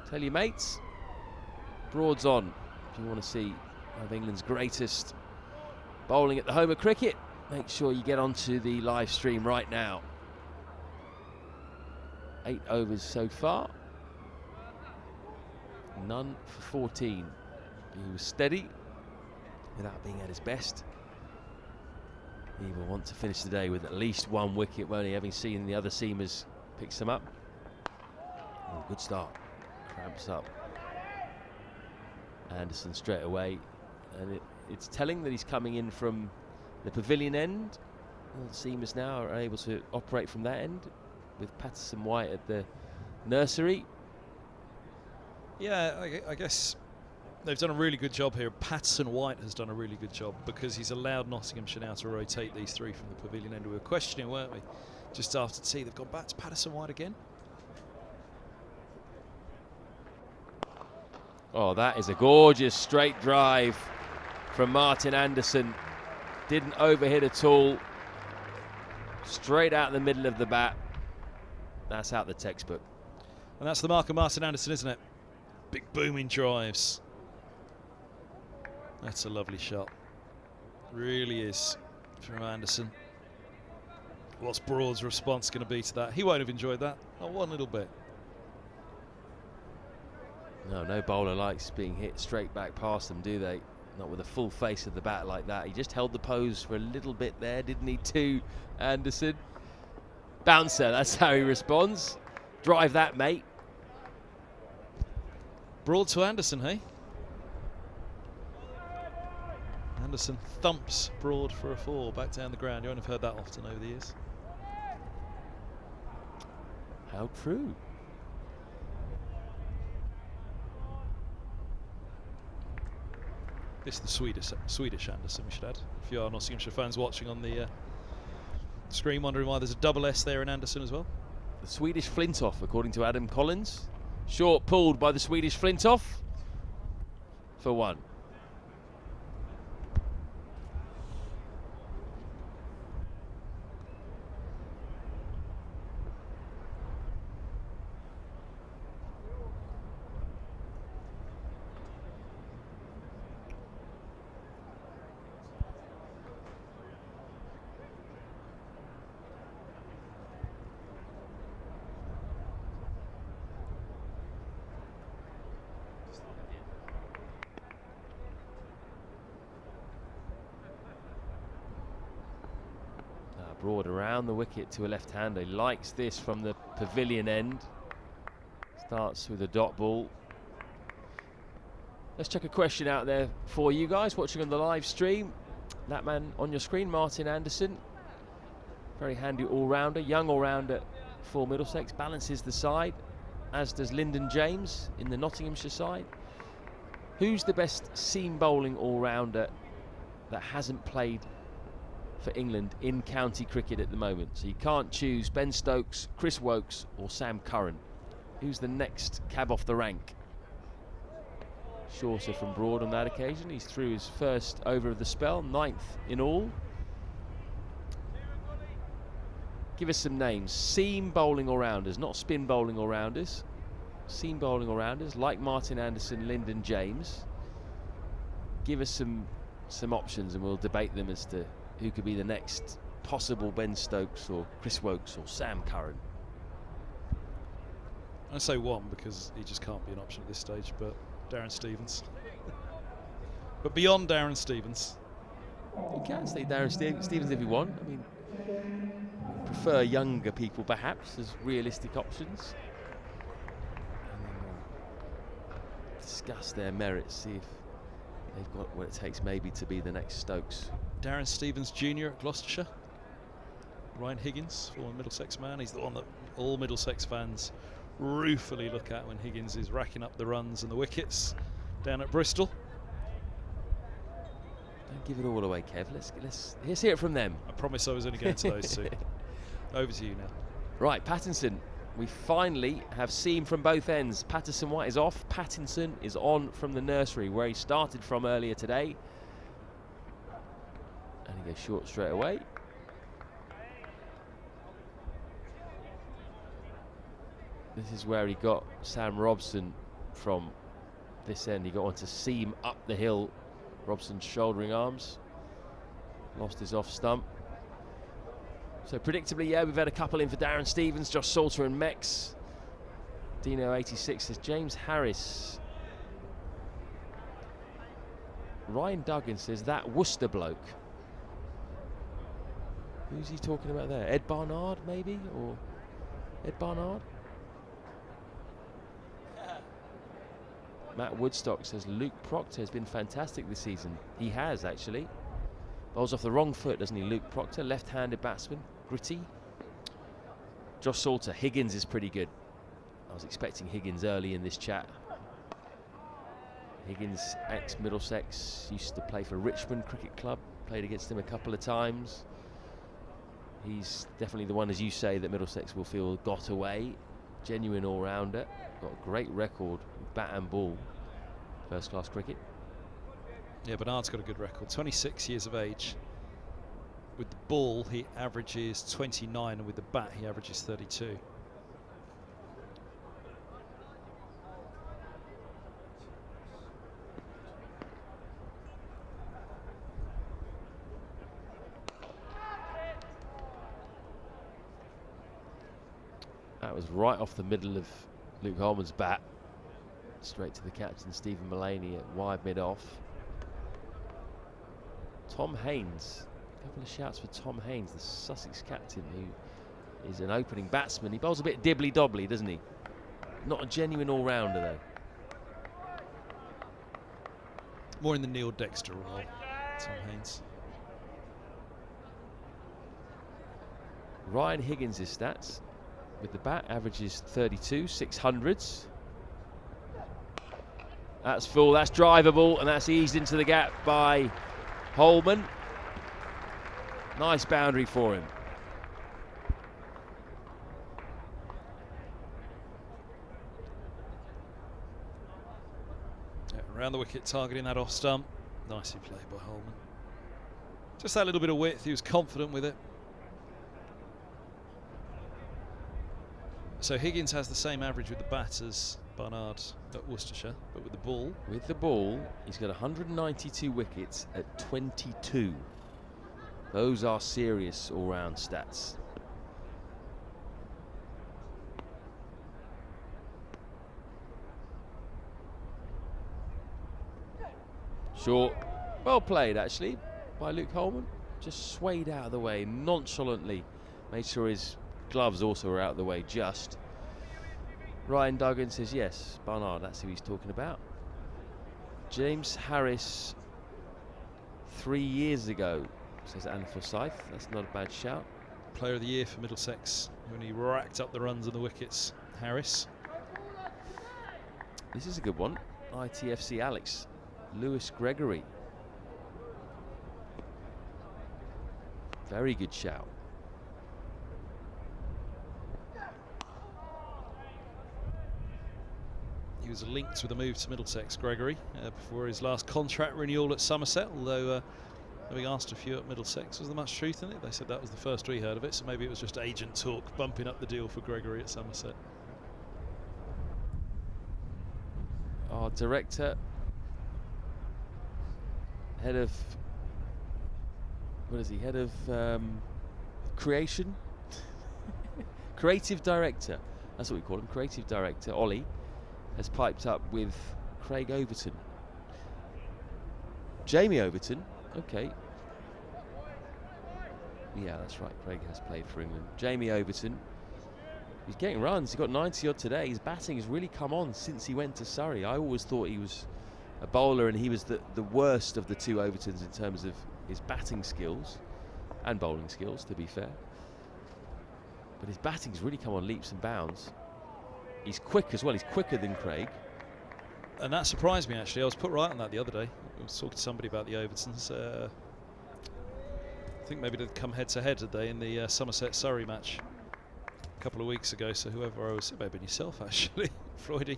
Tell your mates, Broad's on. If you want to see one of England's greatest bowling at the home of cricket, make sure you get onto the live stream right now. 8 overs so far. None for 14. He was steady without being at his best. He will want to finish the day with at least 1 wicket, only having seen the other seamers pick some up. Oh, good start. Cramps up. Anderson straight away. And it's telling that he's coming in from the pavilion end. All the seamers now are able to operate from that end, with Patterson-White at the nursery. Yeah, I guess they've done a really good job here. Patterson-White has done a really good job because he's allowed Nottinghamshire now to rotate these 3 from the pavilion end. We were questioning, weren't we, just after tea. They've gone back to Patterson-White again. Oh, that is a gorgeous straight drive from Martin Anderson. Didn't overhit at all. Straight out the middle of the bat. That's out the textbook. And that's the mark of Martin Anderson, isn't it? Big booming drives. That's a lovely shot. Really is from Anderson. What's Broad's response going to be to that? He won't have enjoyed that. Not one little bit. No bowler likes being hit straight back past them, do they? Not with a full face of the bat like that. He just held the pose for a little bit there, didn't he, too, Anderson? Bouncer, that's how he responds. Drive that, mate. Broad to Anderson, hey? Anderson thumps Broad for a 4 back down the ground. You won't have heard that often over the years. How true. This is the Swedish Anderson, we should add. If you are Nottinghamshire fans watching on the screen, wondering why there's a double S there in Anderson as well. The Swedish Flintoff, according to Adam Collins. Short pulled by the Swedish Flintoff for 1. Broad around the wicket to a left-hander. He likes this from the pavilion end. Starts with a dot ball. Let's check a question out there for you guys watching on the live stream. That man on your screen, Martin Anderson. Very handy all-rounder, young all-rounder for Middlesex. Balances the side, as does Lyndon James in the Nottinghamshire side. Who's the best seam bowling all-rounder that hasn't played for England in county cricket at the moment? So you can't choose Ben Stokes, Chris Wokes or Sam Curran. Who's the next cab off the rank? Shorter from Broad on that occasion. He's through his first over of the spell, 9th in all. Give us some names. Seam bowling all-rounders, not spin bowling all-rounders. Seam bowling all-rounders like Martin Anderson, Lyndon James. Give us some options and we'll debate them as to who could be the next possible Ben Stokes or Chris Wokes or Sam Curran. I say one because he just can't be an option at this stage, but Darren Stevens. But beyond Darren Stevens. You can say Darren Stevens if you want. I mean, prefer younger people perhaps as realistic options. And then we'll discuss their merits, see if they've got what it takes maybe to be the next Stokes. Darren Stevens Jr. at Gloucestershire. Ryan Higgins, former Middlesex man. He's the one that all Middlesex fans ruefully look at when Higgins is racking up the runs and the wickets down at Bristol. Don't give it all away, Kev. Let's hear it from them. I promise I was only going to those two. Over to you now. Right, Pattinson. We finally have seen from both ends. Patterson White is off. Pattinson is on from the nursery where he started from earlier today. And he goes short straight away. This is where he got Sam Robson from this end. He got on to seam up the hill. Robson's shouldering arms. Lost his off stump. So predictably, yeah, we've had a couple in for Darren Stevens, Josh Salter and Mex. Dino86 says James Harris. Ryan Duggan says that Worcester bloke. Who's he talking about there? Ed Barnard, maybe? Or Ed Barnard? Matt Woodstock says Luke Proctor has been fantastic this season. He has, actually. Bowls off the wrong foot, doesn't he, Luke Proctor? Left-handed batsman, gritty. Josh Salter, Higgins is pretty good. I was expecting Higgins early in this chat. Higgins, ex-Middlesex, used to play for Richmond Cricket Club. Played against him a couple of times. He's definitely the one, as you say, that Middlesex will feel got away. Genuine all-rounder. Got a great record, bat and ball. First-class cricket. Yeah, Bernard's got a good record. 26 years of age. With the ball, he averages 29, and with the bat, he averages 32. That was right off the middle of Luke Holman's bat. Straight to the captain, Stephen Mullaney, at wide mid-off. Tom Haynes. A couple of shouts for Tom Haynes, the Sussex captain, who is an opening batsman. He bowls a bit dibbly-dobbly, doesn't he? Not a genuine all-rounder, though. More in the Neil Dexter role, Tom Haynes. Ryan Higgins' stats. With the bat, averages 32, 600s. That's full, that's drivable, and that's eased into the gap by Holman. Nice boundary for him. Yeah, around the wicket, targeting that off stump. Nicely played by Holman. Just that little bit of width, he was confident with it. So Higgins has the same average with the bat as Barnard at Worcestershire, but with the ball. With the ball, he's got 192 wickets at 22. Those are serious all-round stats. Short. Well played, actually, by Luke Holman. Just swayed out of the way nonchalantly. Made sure his gloves also were out of the way just. Ryan Duggan says yes, Barnard, that's who he's talking about. James Harris 3 years ago, says Anne Forsyth. That's not a bad shout. Player of the year for Middlesex when he racked up the runs and the wickets. Harris. This is a good one. ITFC Alex. Lewis Gregory. Very good shout. He was linked with a move to Middlesex, Gregory, before his last contract renewal at Somerset, although having asked a few at Middlesex, was there much truth in it? They said that was the first we heard of it, so maybe it was just agent talk bumping up the deal for Gregory at Somerset. Our director, head of, what is he, head of creation? Creative director, that's what we call him, creative director, Ollie, has piped up with Craig Overton. Jamie Overton, okay. Yeah, that's right, Craig has played for England. Jamie Overton, he's getting runs, he got 90 odd today. His batting has really come on since he went to Surrey. I always thought he was a bowler and he was the worst of the two Overtons in terms of his batting skills and bowling skills, to be fair. But his batting's really come on leaps and bounds. He's quick as well. He's quicker than Craig. And that surprised me, actually. I was put right on that the other day. I was talking to somebody about the Overtons. I think maybe they'd come head-to-head, did they, in the Somerset-Surrey match a couple of weeks ago. So whoever I was, it may have been yourself, actually, Freudy,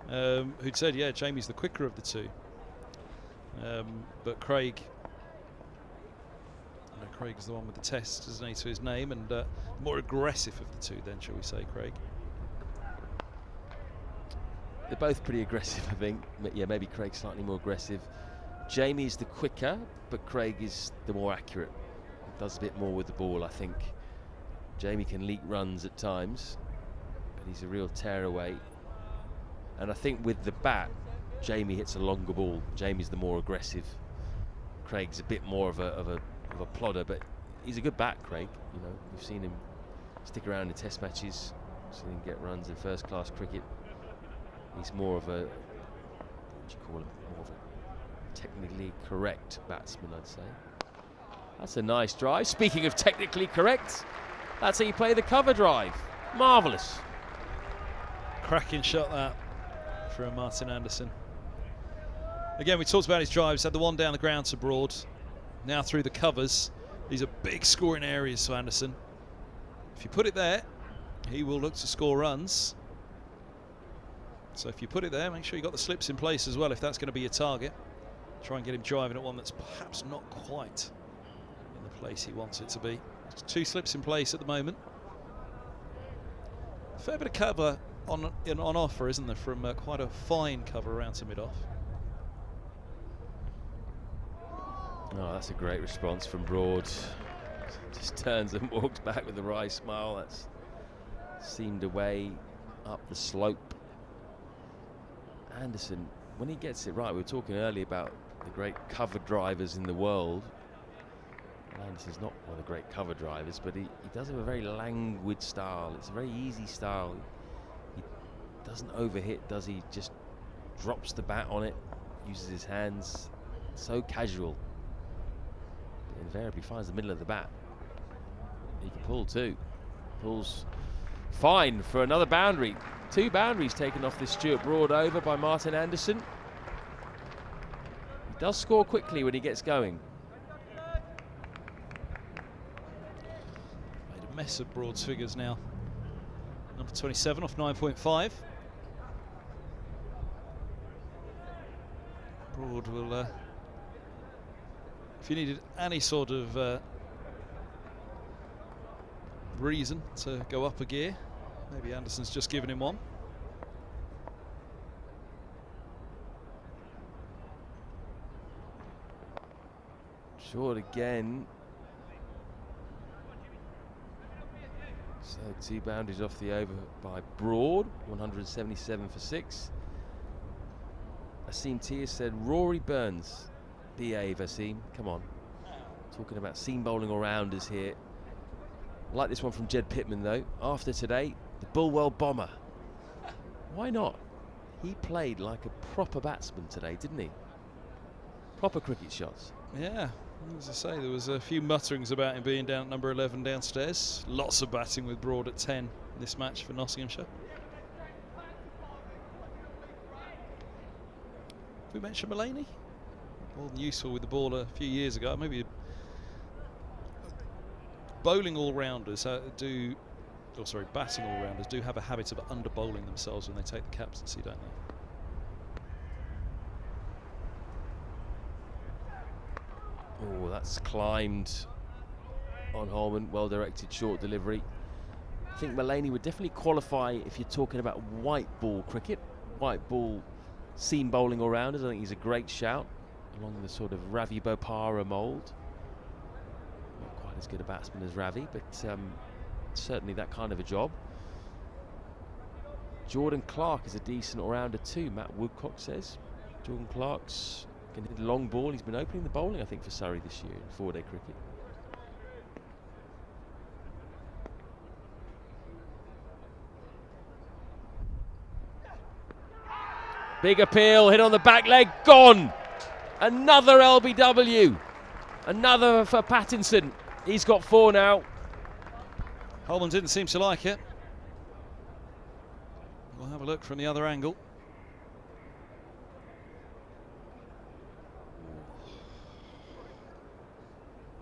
who'd said, yeah, Jamie's the quicker of the two. But Craig... Craig's the one with the test, isn't he, to his name, and more aggressive of the two then, shall we say, Craig? They're both pretty aggressive, I think. Yeah, maybe Craig's slightly more aggressive. Jamie's the quicker, but Craig is the more accurate. Does a bit more with the ball, I think. Jamie can leak runs at times, but he's a real tearaway. And I think with the bat, Jamie hits a longer ball. Jamie's the more aggressive. Craig's a bit more of a plodder, but he's a good bat, Craig. You know, we've seen him stick around in test matches, seen him get runs in first-class cricket. He's more of a, what do you call him, more of a technically correct batsman, I'd say. That's a nice drive. Speaking of technically correct, that's how you play the cover drive. Marvellous. Cracking shot that from Martin Anderson. Again, we talked about his drives, had the one down the ground to Broad. Now through the covers. These are big scoring areas for Anderson. If you put it there, he will look to score runs. So if you put it there, make sure you got the slips in place as well if that's going to be your target. Try and get him driving at one that's perhaps not quite in the place he wants it to be. There's 2 slips in place at the moment. A fair bit of cover on offer, isn't there, from quite a fine cover around to mid-off. Oh, that's a great response from Broad. Just turns and walks back with a wry smile. That's seamed away up the slope. Anderson, when he gets it right, we were talking earlier about the great cover drivers in the world. Anderson's not one of the great cover drivers, but he does have a very languid style. It's a very easy style. He doesn't overhit, does he? Just drops the bat on it, uses his hands. So casual. Invariably finds the middle of the bat. He can pull too. Pulls fine for another boundary. 2 boundaries taken off this Stuart Broad over by Martin Anderson. He does score quickly when he gets going. Made a mess of Broad's figures now. Number 27 off 9.5. Broad will... if you needed any sort of reason to go up a gear, maybe Anderson's just given him one. Short again. So 2 boundaries off the over by Broad. 177 for 6. Asim Tia said Rory Burns. Behave, Asim. Come on. Talking about seam bowling all-rounders here. I like this one from Jed Pittman, though. After today, the Bulwell bomber. Why not? He played like a proper batsman today, didn't he? Proper cricket shots. Yeah, as I say, there was a few mutterings about him being down at number 11 downstairs. Lots of batting with Broad at 10 in this match for Nottinghamshire. Have we mentioned Mullaney? More than useful with the ball a few years ago. Maybe bowling all-rounders batting all-rounders do have a habit of under-bowling themselves when they take the captaincy, don't they? Oh, that's climbed on Holman. Well-directed short delivery. I think Mullaney would definitely qualify if you're talking about white ball cricket. White ball seam bowling all-rounders. I think he's a great shout along the sort of Ravi Bopara mould. Not quite as good a batsman as Ravi, but certainly that kind of a job. Jordan Clark is a decent all-rounder too, Matt Woodcock says. Jordan Clark's can hit a long ball. He's been opening the bowling, I think, for Surrey this year in 4-day cricket. Big appeal, hit on the back leg, gone! Another LBW. Another for Pattinson. He's got 4 now. Holman didn't seem to like it. We'll have a look from the other angle.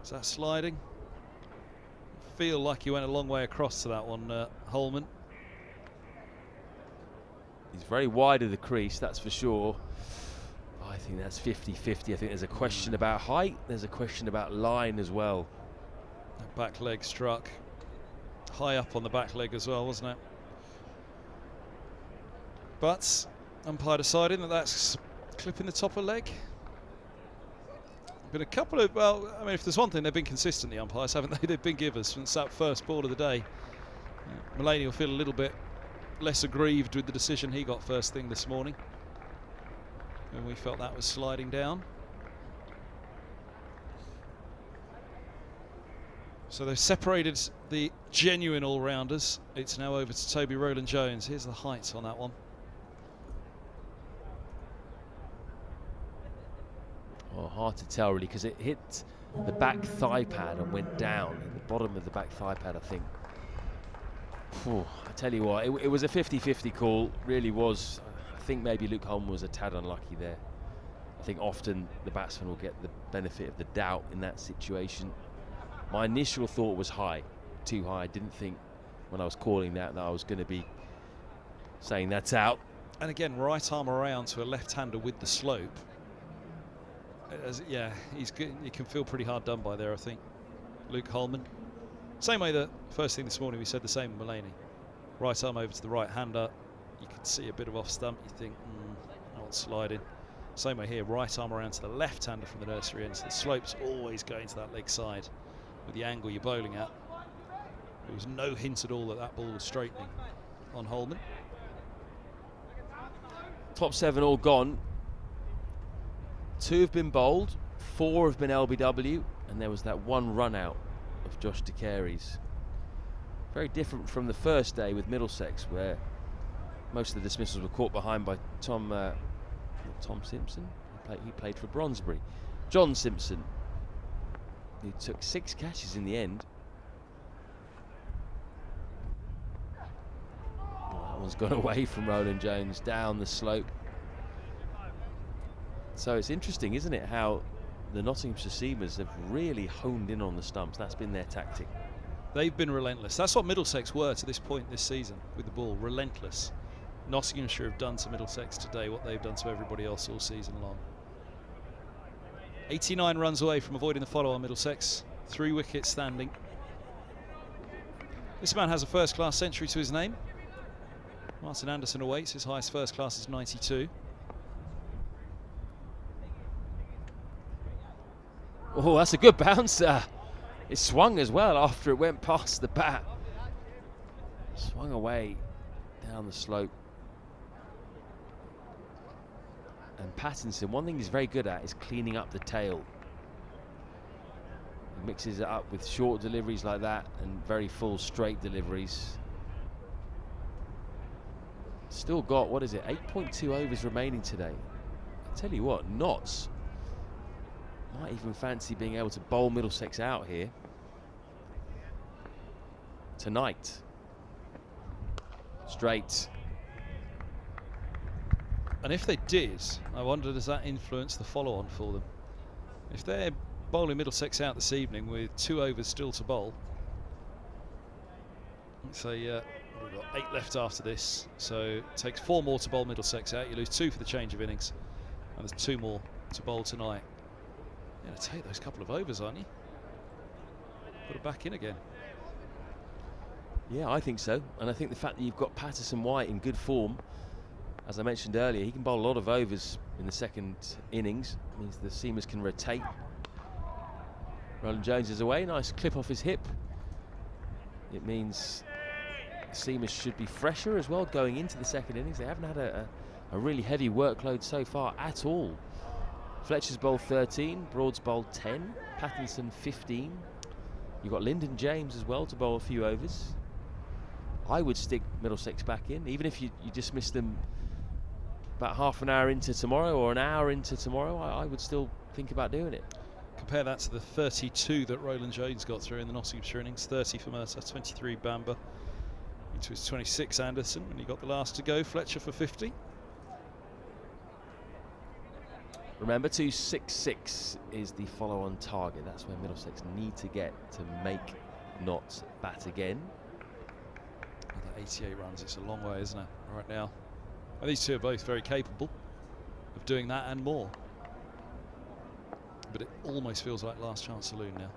Is that sliding? Feel like he went a long way across to that one, Holman. He's very wide of the crease, that's for sure. I think that's 50-50. I think there's a question about height, there's a question about line as well. That back leg struck high up on the back leg as well, wasn't it? But umpire deciding that that's clipping the top of leg. Been a couple of, well, I mean, if there's one thing, they've been consistent, the umpires, haven't they? They've been givers since that first ball of the day. Mulaney will feel a little bit less aggrieved with the decision he got first thing this morning, and we felt that was sliding down. So they've separated the genuine all-rounders. It's now over to Toby Rowland-Jones. Here's the height on that one. Oh, hard to tell really, because it hit the back thigh pad and went down in the bottom of the back thigh pad, I think. Whew, I tell you what, it was a 50-50 call, really was. I think maybe Luke Holman was a tad unlucky there. I think often the batsman will get the benefit of the doubt in that situation. My initial thought was high, too high. I didn't think when I was calling that I was going to be saying that's out. And again, right arm around to a left-hander with the slope. Yeah, he's good. You can feel pretty hard done by there, I think. Luke Holman. Same way that first thing this morning we said the same with Mulaney. Right arm over to the right-hander. You can see a bit of off-stump. You think, not sliding. Same way here, right arm around to the left-hander from the nursery end. So the slope's always going to that leg side with the angle you're bowling at. There was no hint at all that that ball was straightening on Holman. Top 7 all gone. 2 have been bowled, 4 have been LBW, and there was that one run out of Josh De Carey's. Very different from the first day with Middlesex, where most of the dismissals were caught behind by Tom Simpson. He played for Bronsbury. John Simpson, who took 6 catches in the end. Well, that one's gone away from Rowland-Jones down the slope. So it's interesting, isn't it, how the Nottinghamshire seamers have really honed in on the stumps. That's been their tactic. They've been relentless. That's what Middlesex were to this point this season with the ball, relentless. Nottinghamshire have done to Middlesex today what they've done to everybody else all season long. 89 runs away from avoiding the follow on Middlesex, 3 wickets standing. This man has a first-class century to his name. Martin Anderson awaits, his highest first class is 92. Oh, that's a good bouncer. It swung as well after it went past the bat. Swung away down the slope. And Pattinson, one thing he's very good at is cleaning up the tail. He mixes it up with short deliveries like that and very full straight deliveries. Still got, what is it, 8.2 overs remaining today. I tell you what, Notts might even fancy being able to bowl Middlesex out here tonight. Straight. And if they did, I wonder, does that influence the follow-on for them? If they're bowling Middlesex out this evening with 2 overs still to bowl, so we've got 8 left after this, so it takes 4 more to bowl Middlesex out. You lose 2 for the change of innings, and there's 2 more to bowl tonight. You're going to take those couple of overs, aren't you? Put it back in again. Yeah, I think so. And I think the fact that you've got Patterson White in good form, as I mentioned earlier, he can bowl a lot of overs in the second innings. It means the seamers can rotate. Rowland-Jones is away, nice clip off his hip. It means the seamers should be fresher as well going into the second innings. They haven't had a really heavy workload so far at all. Fletcher's bowled 13, Broad's bowled 10, Pattinson 15. You've got Lyndon James as well to bowl a few overs. I would stick Middlesex back in, even if you dismiss them about half an hour into tomorrow or an hour into tomorrow. I would still think about doing it. Compare that to the 32 that Roland Jones got through in the Nottinghamshire innings. 30 for Mercer, 23 Bamber, into his 26 Anderson, and he got the last to go. Fletcher for 50. Remember, 266 is the follow-on target. That's where Middlesex need to get to make Notts bat again. Another 88 runs. It's a long way, isn't it, right now? And these two are both very capable of doing that and more. But it almost feels like last chance saloon now.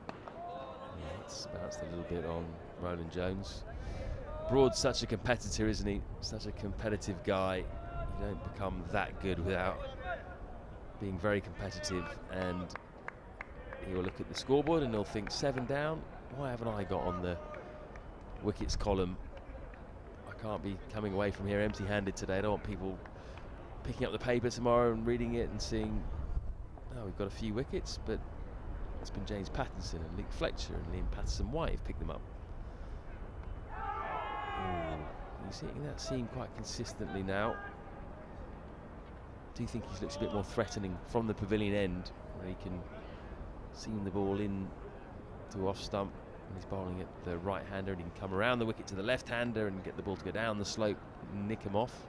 Yeah, it's bounced a little bit on Roland Jones. Broad's such a competitor, isn't he? Such a competitive guy. You don't become that good without being very competitive, and he'll look at the scoreboard and he'll think 7 down. Why haven't I got on the wickets column? I can't be coming away from here empty-handed today. I don't want people picking up the paper tomorrow and reading it and seeing, oh, we've got a few wickets, but it's been James Pattinson and Luke Fletcher and Liam Patterson-White who've picked them up. You're seeing that seem quite consistently now. Do you think he looks a bit more threatening from the pavilion end, where he can seam the ball in to off stump, and he's bowling at the right-hander, and he can come around the wicket to the left-hander and get the ball to go down the slope and nick him off?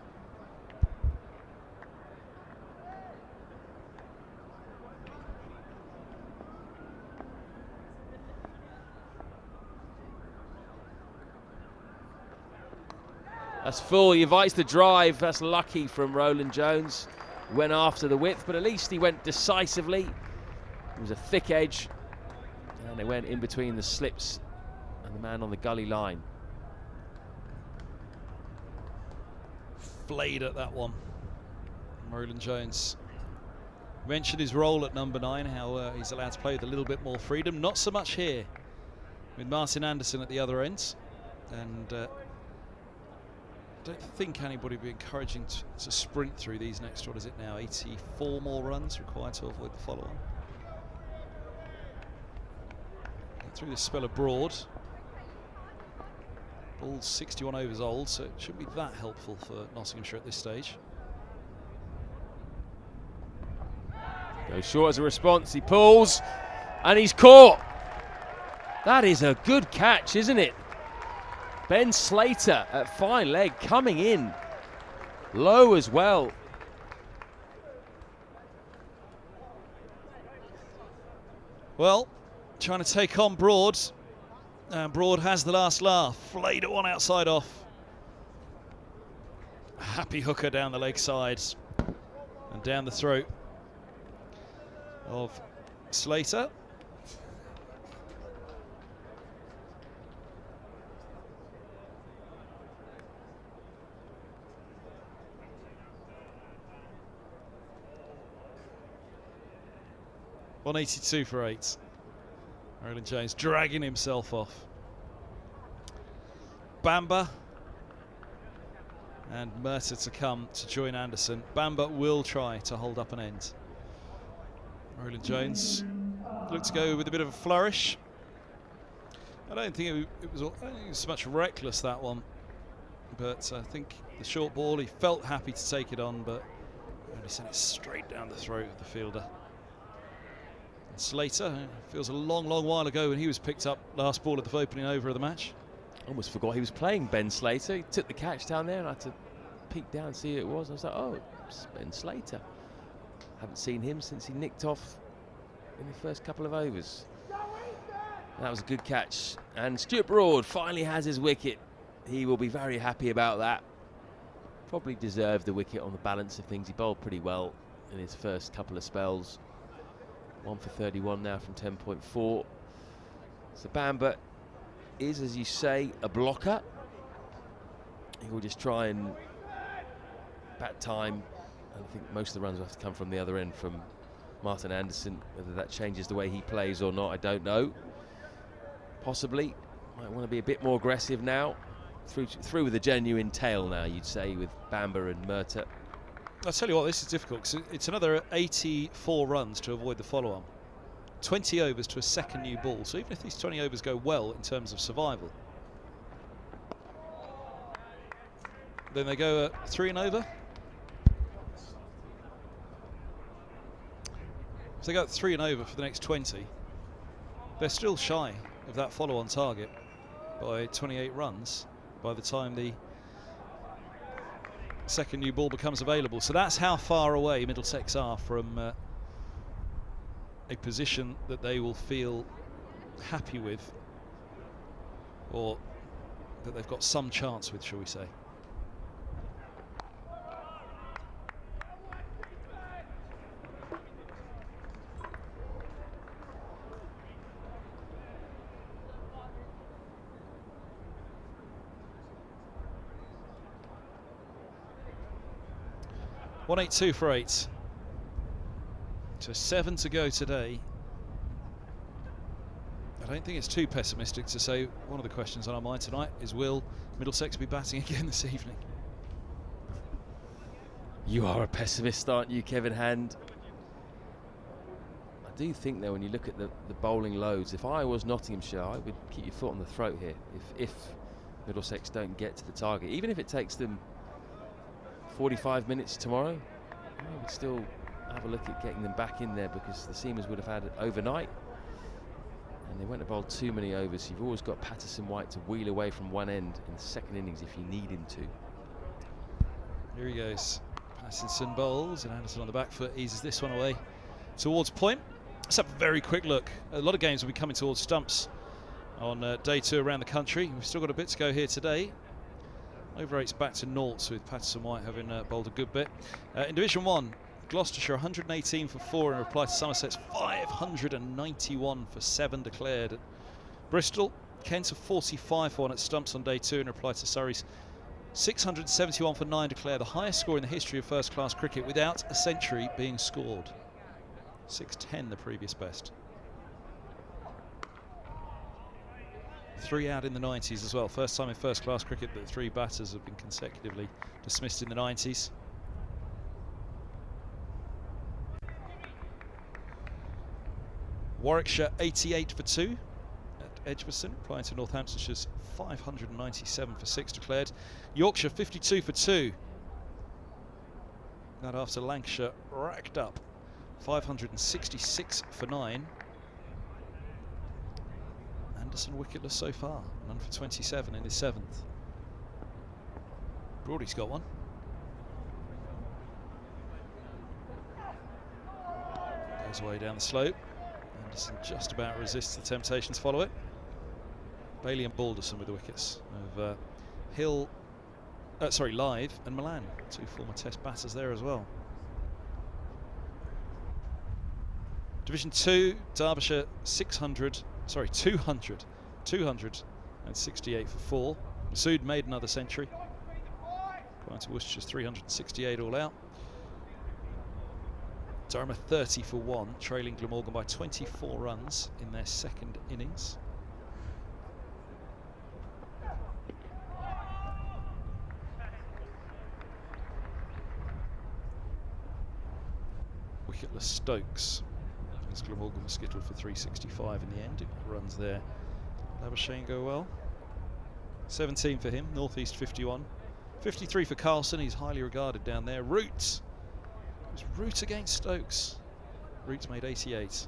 That's full. He invites the drive. That's lucky from Roland Jones. Went after the width, but at least he went decisively. It was a thick edge, and it went in between the slips and the man on the gully line. Flayed at that one. Roland Jones mentioned his role at number 9, how he's allowed to play with a little bit more freedom. Not so much here with Martin Anderson at the other end, and I don't think anybody would be encouraging to sprint through these next, what is it now, 84 more runs required to avoid the follow-on. Through this spell abroad. Ball's 61 overs old, so it shouldn't be that helpful for Nottinghamshire at this stage. Goes short as a response, he pulls, and he's caught. That is a good catch, isn't it? Ben Slater at fine leg coming in low as well. Well, trying to take on Broad, and Broad has the last laugh. Flayed at one outside off. Happy hooker down the leg side and down the throat of Slater. .182 for 8. Roland Jones dragging himself off. Bamber and Mercer to come to join Anderson. Bamber will try to hold up an end. Roland Jones looked to go with a bit of a flourish. I don't think it was so much reckless, that one, but I think the short ball, he felt happy to take it on, but only sent it straight down the throat of the fielder. And Slater, feels a long, long while ago when he was picked up last ball of the opening over of the match. Almost forgot he was playing Ben Slater. He took the catch down there and I had to peek down and see who it was. I was like, oh, it's Ben Slater. Haven't seen him since he nicked off in the first couple of overs. That was a good catch. And Stuart Broad finally has his wicket. He will be very happy about that. Probably deserved the wicket on the balance of things. He bowled pretty well in his first couple of spells. 1 for 31 now from 10.4. So Bamber is, as you say, a blocker. He will just try and bat time. I think most of the runs will have to come from the other end from Martin Anderson. Whether that changes the way he plays or not, I don't know. Possibly. Might want to be a bit more aggressive now. Through with a genuine tail now, you'd say, with Bamber and Merter. I'll tell you what, this is difficult because it's another 84 runs to avoid the follow-on. 20 overs to a second new ball. So even if these 20 overs go well in terms of survival, then they go 3 and over. if they go 3 and over for the next 20, they're still shy of that follow-on target by 28 runs by the time the second new ball becomes available. So that's how far away Middlesex are from a position that they will feel happy with, or that they've got some chance with, shall we say. .182 for 8. So 7 to go today. I don't think it's too pessimistic to say one of the questions on our mind tonight is, will Middlesex be batting again this evening? You are a pessimist, aren't you, Kevin Hand? I do think, though, when you look at the bowling loads, if I was Nottinghamshire, I would keep your foot on the throat here. If Middlesex don't get to the target, even if it takes them 45 minutes tomorrow, I would still have a look at getting them back in there, because the seamers would have had it overnight. And they went to bowl too many overs. You've always got Patterson White to wheel away from one end in the second innings if you need him to. Here he goes. Patterson bowls, and Anderson on the back foot eases this one away towards point. Let's have a very quick look. A lot of games will be coming towards stumps on day 2 around the country. We've still got a bit to go here today. Over 8's back to noughts, with Patterson White having bowled a good bit. In Division 1, Gloucestershire 118 for 4 in reply to Somerset's 591 for 7 declared. At Bristol, Kent 45 for 1 at stumps on day 2 in reply to Surrey's 671 for 9 declared, the highest score in the history of first-class cricket without a century being scored. 610 the previous best. 3 out in the 90s as well. First time in first-class cricket that 3 batters have been consecutively dismissed in the 90s. Warwickshire 88 for 2 at Edgbaston, replying to Northamptonshire's 597 for 6 declared. Yorkshire 52 for 2. That after Lancashire racked up 566 for 9. Anderson wicketless so far, none for 27 in his 7th. Broady's got one. Goes away down the slope. Anderson just about resists the temptation to follow it. Bailey and Balderson with the wickets of Live and Milan, 2 former Test batters there as well. Division 2, Derbyshire 268 for 4. Masood made another century. Prior to Worcestershire 368 all out. Durham 30 for 1, trailing Glamorgan by 24 runs in their second innings. Wicketless Stokes, as Glamorgan was skittled for 365 in the end. It runs there. Labuschagne go well. 17 for him, North East 51. 53 for Carlson, he's highly regarded down there. Roots. It was Roots against Stokes. Roots made 88.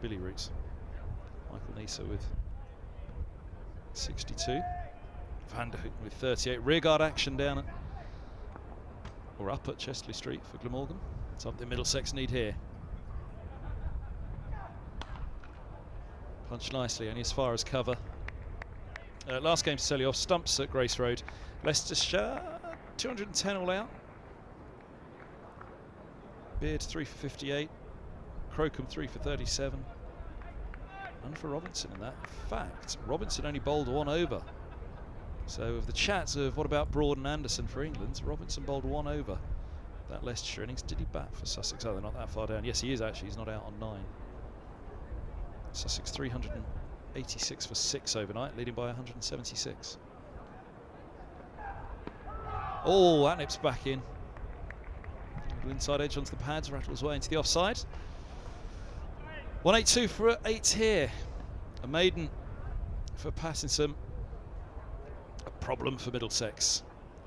Billy Roots. Michael Nisa with 62. Vanderhoek with 38. Rearguard action down at, or up at Chesley Street for Glamorgan. Something Middlesex need here. Punched nicely, only as far as cover. Last game to tell you off, stumps at Grace Road. Leicestershire 210 all out. Beard 3 for 58. Crocombe 3 for 37. None for Robinson in that. In fact, Robinson only bowled 1 over. So of the chats of what about Broad and Anderson for England, Robinson bowled 1 over that Leicestershire innings. Did he bat for Sussex? Oh, they're not that far down. Yes, he is actually. He's not out on 9. Sussex 386 for 6 overnight, leading by 176. Oh, that nips back in. Inside edge onto the pads, rattles way into the offside. 182 for 8 here. A maiden for Pattinson. A problem for Middlesex.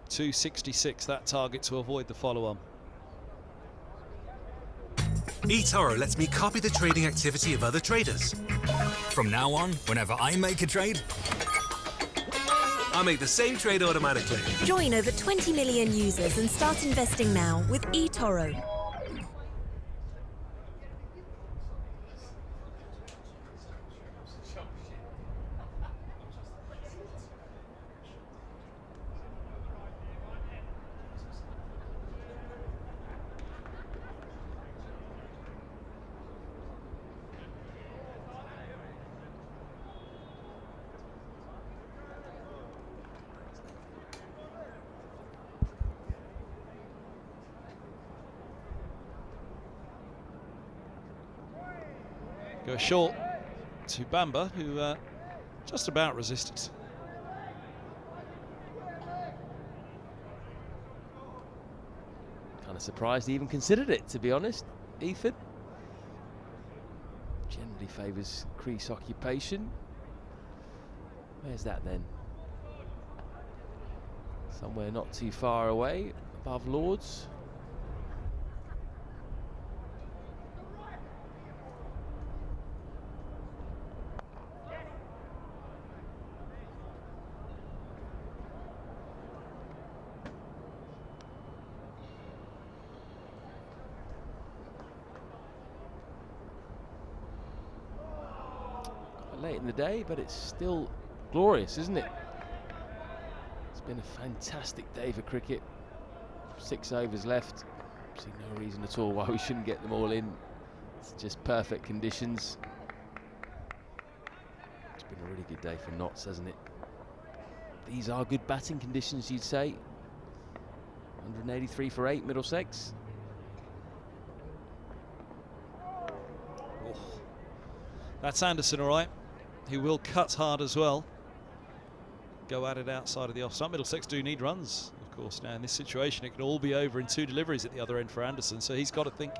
266 that target to avoid the follow-on. eToro lets me copy the trading activity of other traders. From now on, whenever I make a trade, I make the same trade automatically. Join over 20 million users and start investing now with eToro. Go short to Bamber, who just about resisted. Kind of surprised he even considered it, to be honest, Ethan. Generally favours crease occupation. Where's that then? Somewhere not too far away, above Lords. Late in the day, but it's still glorious, isn't it? It's been a fantastic day for cricket. 6 overs left. See no reason at all why we shouldn't get them all in. It's just perfect conditions. It's been a really good day for Notts, hasn't it? These are good batting conditions, you'd say. 183 for 8, Middlesex. Oh. That's Anderson, all right. He will cut hard as well. Go at it outside of the off-stump. Middlesex do need runs, of course. Now in this situation, it can all be over in 2 deliveries at the other end for Anderson. So he's got to think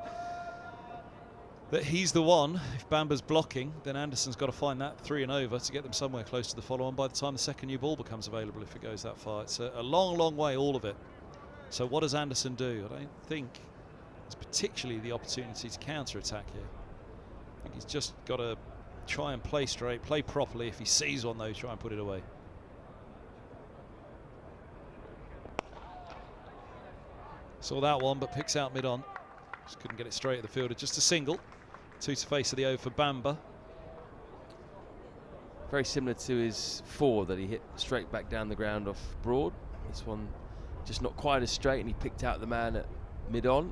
that he's the one. If Bamber's blocking, then Anderson's got to find that 3 and over to get them somewhere close to the follow-on by the time the second new ball becomes available, if it goes that far. It's a long, long way, all of it. So what does Anderson do? I don't think it's particularly the opportunity to counter-attack here. I think he's just got to try and play straight, play properly. If he sees one, though, try and put it away. Saw that one, but picks out mid-on. Just couldn't get it straight at the fielder. Just a single. 2 to face of the over for Bamber. Very similar to his 4 that he hit straight back down the ground off Broad. This one just not quite as straight, and he picked out the man at mid-on.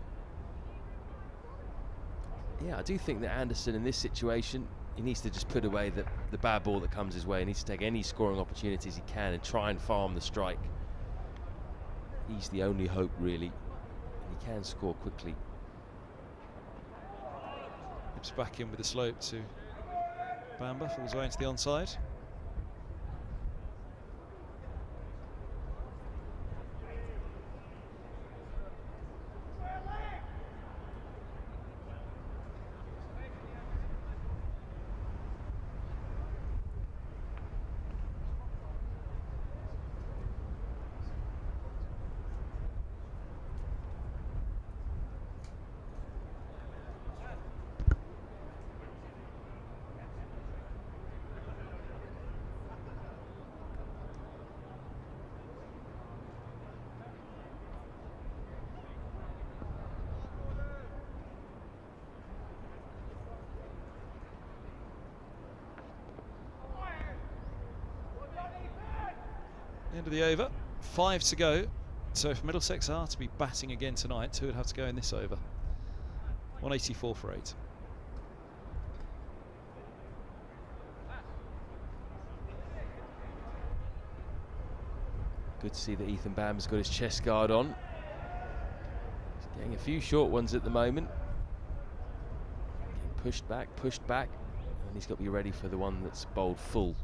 Yeah, I do think that Anderson in this situation, he needs to just put away the bad ball that comes his way. He needs to take any scoring opportunities he can and try and farm the strike. He's the only hope, really. And he can score quickly. Nips back in with the slope to Bamber, falls away into the onside. End of the over, 5 to go. So if Middlesex are to be batting again tonight, 2 would have to go in this over. 184 for 8. Good to see that Ethan Bamber's got his chest guard on. He's getting a few short ones at the moment. Getting pushed back, and he's got to be ready for the one that's bowled full.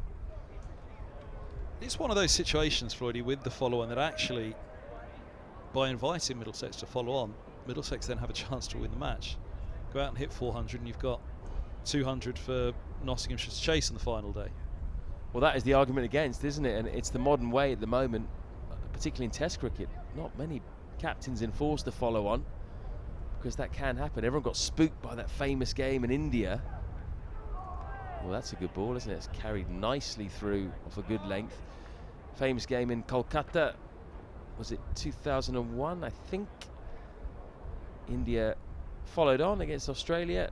It's one of those situations, Floydie, with the follow-on that actually, by inviting Middlesex to follow on, Middlesex then have a chance to win the match. Go out and hit 400 and you've got 200 for Nottinghamshire to chase on the final day. Well, that is the argument against, isn't it? And it's the modern way at the moment, particularly in Test cricket. Not many captains enforce the follow-on. because that can happen. Everyone got spooked by that famous game in India. Well, that's a good ball, isn't it? It's carried nicely through off a good length. Famous game in Kolkata. Was it 2001, I think? India followed on against Australia.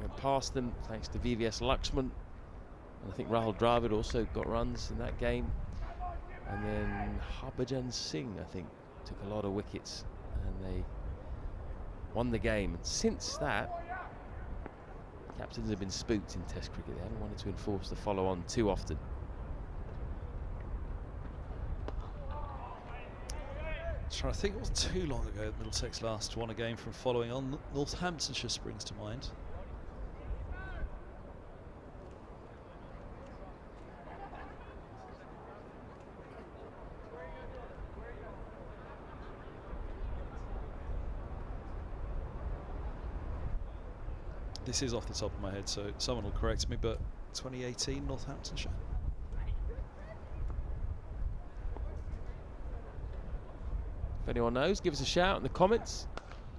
Went past them thanks to VVS Laxman. And I think Rahul Dravid also got runs in that game. And then Harbhajan Singh, I think, took a lot of wickets. And they won the game. And since that, captains have been spooked in Test cricket. They haven't wanted to enforce the follow-on too often. Trying to think, it wasn't too long ago that Middlesex last won a game from following on. Northamptonshire springs to mind. This is off the top of my head, so someone will correct me, but 2018 Northamptonshire. If anyone knows, give us a shout in the comments.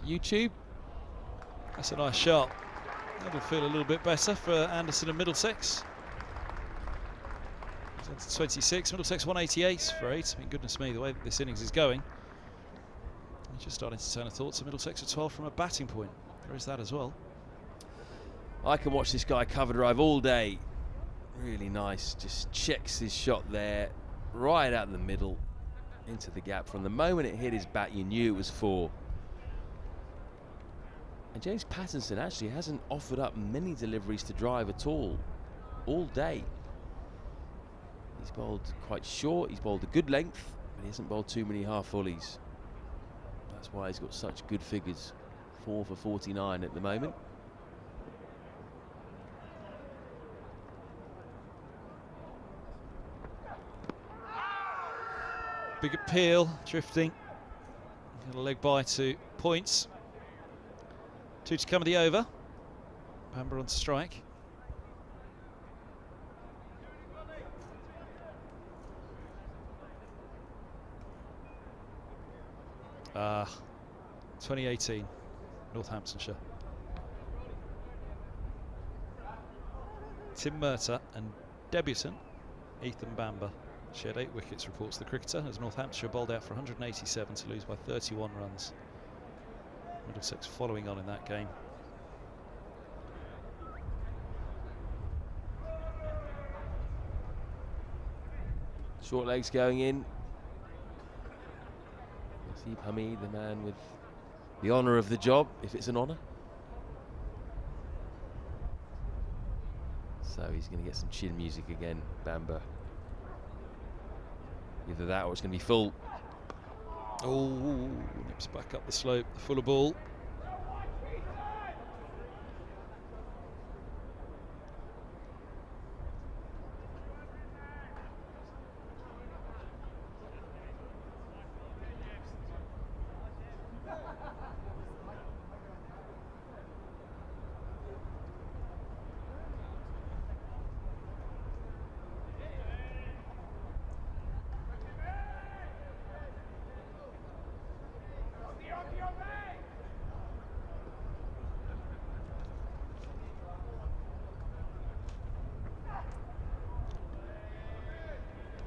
YouTube. That's a nice shot. That'll feel a little bit better for Anderson and Middlesex. He's on to 26. Middlesex 188 for 8. I mean, goodness me, the way that this innings is going. I'm just starting to turn a thought to Middlesex at 12 from a batting point. There is that as well. I can watch this guy cover drive all day. Really nice. Just checks his shot there, right out in the middle, into the gap. From the moment it hit his bat, you knew it was 4. And James Pattinson actually hasn't offered up many deliveries to drive at all day. He's bowled quite short, he's bowled a good length, but he hasn't bowled too many half volleys. That's why he's got such good figures. 4 for 49 at the moment. Big appeal, drifting. Got a leg by to points. 2 to come of the over. Bamber on strike. Ah, 2018, Northamptonshire. Tim Murtagh and debutant Ethan Bamber shared 8 wickets, reports the cricketer, as Northamptonshire bowled out for 187 to lose by 31 runs. Middlesex following on in that game. Short legs going in. Naseeb Hamid, the man with the honour of the job, if it's an honour. So he's going to get some chin music again, Bamber. Either that or it's going to be full. Oh, nips back up the slope, the fuller ball.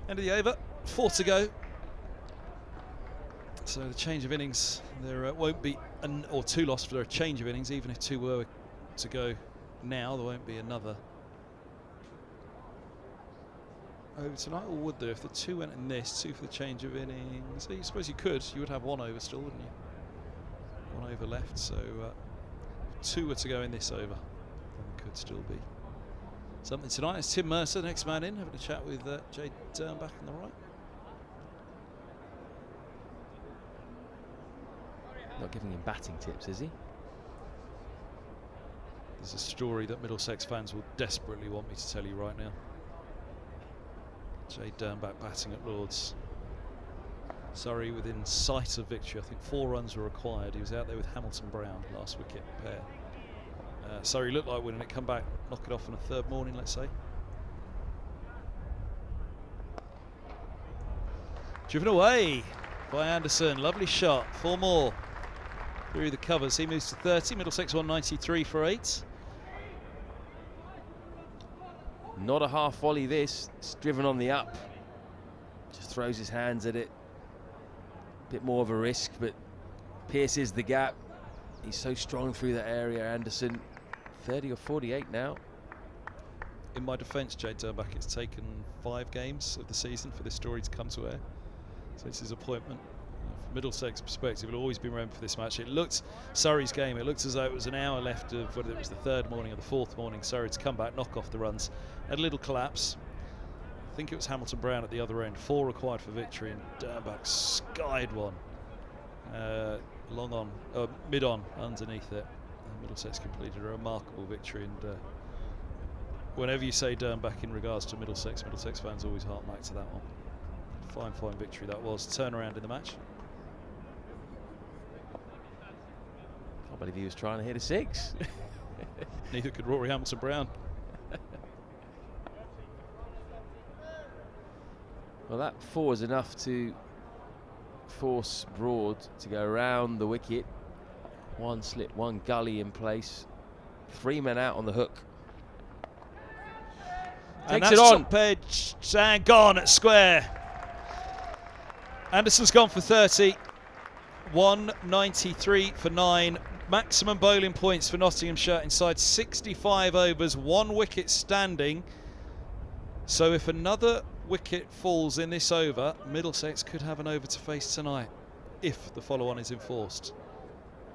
End of the over, 4 to go. So the change of innings, there won't be or 2 lost for a change of innings. Even if 2 were to go now, there won't be another over tonight, or would there? If the 2 went in this, 2 for the change of innings, I suppose you could. You would have 1 over still, wouldn't you? 1 over left, so if 2 were to go in this over, then there could still be something tonight. It's Tim Mercer, the next man in, having a chat with Jay Dernbach on the right. Not giving him batting tips, is he? There's a story that Middlesex fans will desperately want me to tell you right now. Jay Dernbach batting at Lords. Surrey within sight of victory. I think 4 runs were required. He was out there with Hamilton Brown, last wicket pair. Surrey looked like winning it, come back, knock it off on a 3rd morning, let's say. Driven away by Anderson, lovely shot, 4 more. through the covers. He moves to 30. Middlesex 193 for 8. Not a half volley this. It's driven on the up. Just throws his hands at it. Bit more of a risk, but pierces the gap. He's so strong through that area, Anderson. 30 or 48 now. In my defence, Jade Dernbach, it's taken 5 games of the season for this story to come to air. So it's his appointment. From Middlesex perspective, it'll always be remembered for this match. It looked, Surrey's game, it looked as though it was an hour left of whether it was the 3rd morning or the 4th morning. Surrey to come back, knock off the runs. Had a little collapse. I think it was Hamilton Brown at the other end. 4 required for victory, and Dernbach skied one. Mid on, underneath it. And Middlesex completed a remarkable victory, and whenever you say Dernbach in regards to Middlesex fans always hark back to that one. Fine victory that was. Turnaround in the match. Can't believe he was trying to hit a 6. Neither could Rory Hamilton Brown. Well, that 4 is enough to force Broad to go around the wicket. 1 slip, 1 gully in place. 3 men out on the hook. And Takes that's it on. top edge and gone at square. Anderson's gone for 30. 193 for 9. Maximum bowling points for Nottinghamshire inside 65 overs. 1 wicket standing. So if another wicket falls in this over, Middlesex could have an over to face tonight if the follow-on is enforced.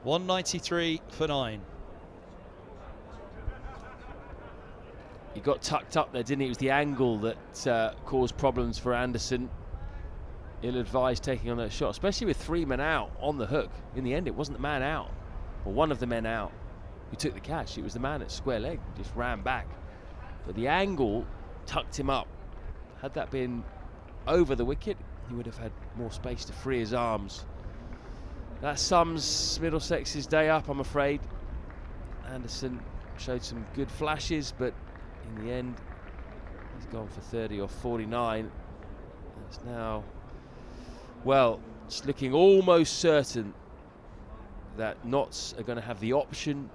193 for 9. He got tucked up there, didn't he? It was the angle that caused problems for Anderson. Ill-advised taking on that shot, especially with 3 men out on the hook. In the end, it wasn't the man out, or one of the men out, who took the catch. It was the man at square leg, just ran back. But the angle tucked him up. Had that been over the wicket, he would have had more space to free his arms. That sums Middlesex's day up, I'm afraid. Anderson showed some good flashes, but in the end, he's gone for 30 or 49. It's now, well, it's looking almost certain that Notts are going to have the option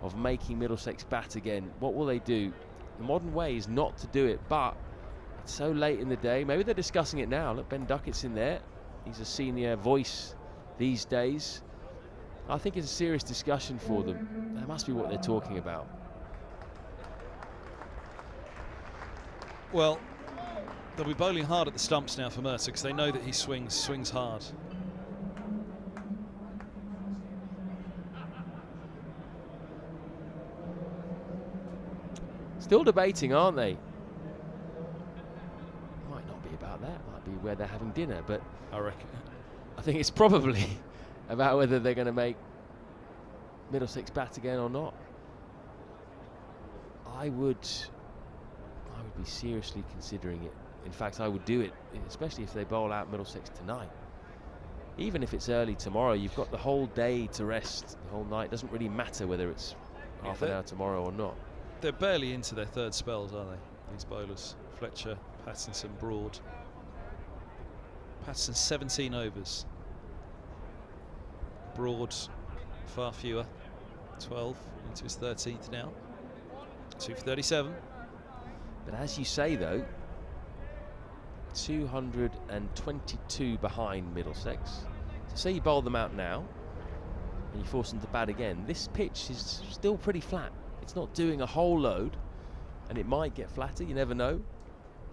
of making Middlesex bat again. What will they do? The modern way is not to do it, but it's so late in the day. Maybe they're discussing it now. Look, Ben Duckett's in there. He's a senior voice these days. I think it's a serious discussion for them. That must be what they're talking about. Well, they'll be bowling hard at the stumps now for Mercer because they know that he swings hard. Still debating, aren't they? Might not be about that. Might be where they're having dinner, but I reckon. I think it's probably about whether they're going to make Middlesex bat again or not. I would be seriously considering it. In fact, I would do it, especially if they bowl out Middlesex tonight. Even if it's early tomorrow, you've got the whole day to rest, the whole night. Doesn't really matter whether it's half an hour tomorrow or not. They're barely into their 3rd spells, are they, these bowlers? Fletcher, Pattinson, Broad. Pattinson 17 overs. Broad far fewer, 12 into his 13th now. 2 for 37. But as you say though, 222 behind Middlesex. So say you bowl them out now and you force them to bat again. This pitch is still pretty flat. It's not doing a whole load, and it might get flatter, you never know.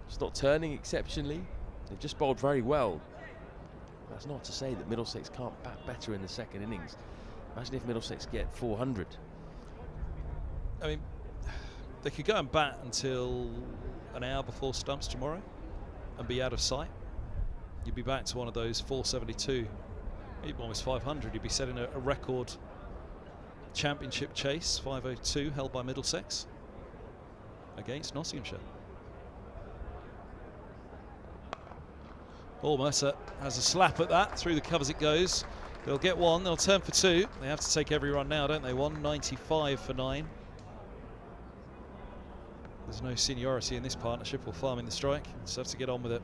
It's not turning exceptionally. They've just bowled very well. That's not to say that Middlesex can't bat better in the 2nd innings. Imagine if Middlesex get 400. I mean, they could go and bat until an hour before stumps tomorrow and be out of sight. You'd be back to one of those 472, almost 500. You'd be setting a record championship chase, 502, held by Middlesex against Nottinghamshire. Oh, Mercer has a slap at that. Through the covers it goes. They'll get 1. They'll turn for 2. They have to take every run now, don't they? 195 for 9. There's no seniority in this partnership or farming the strike. Just have to get on with it.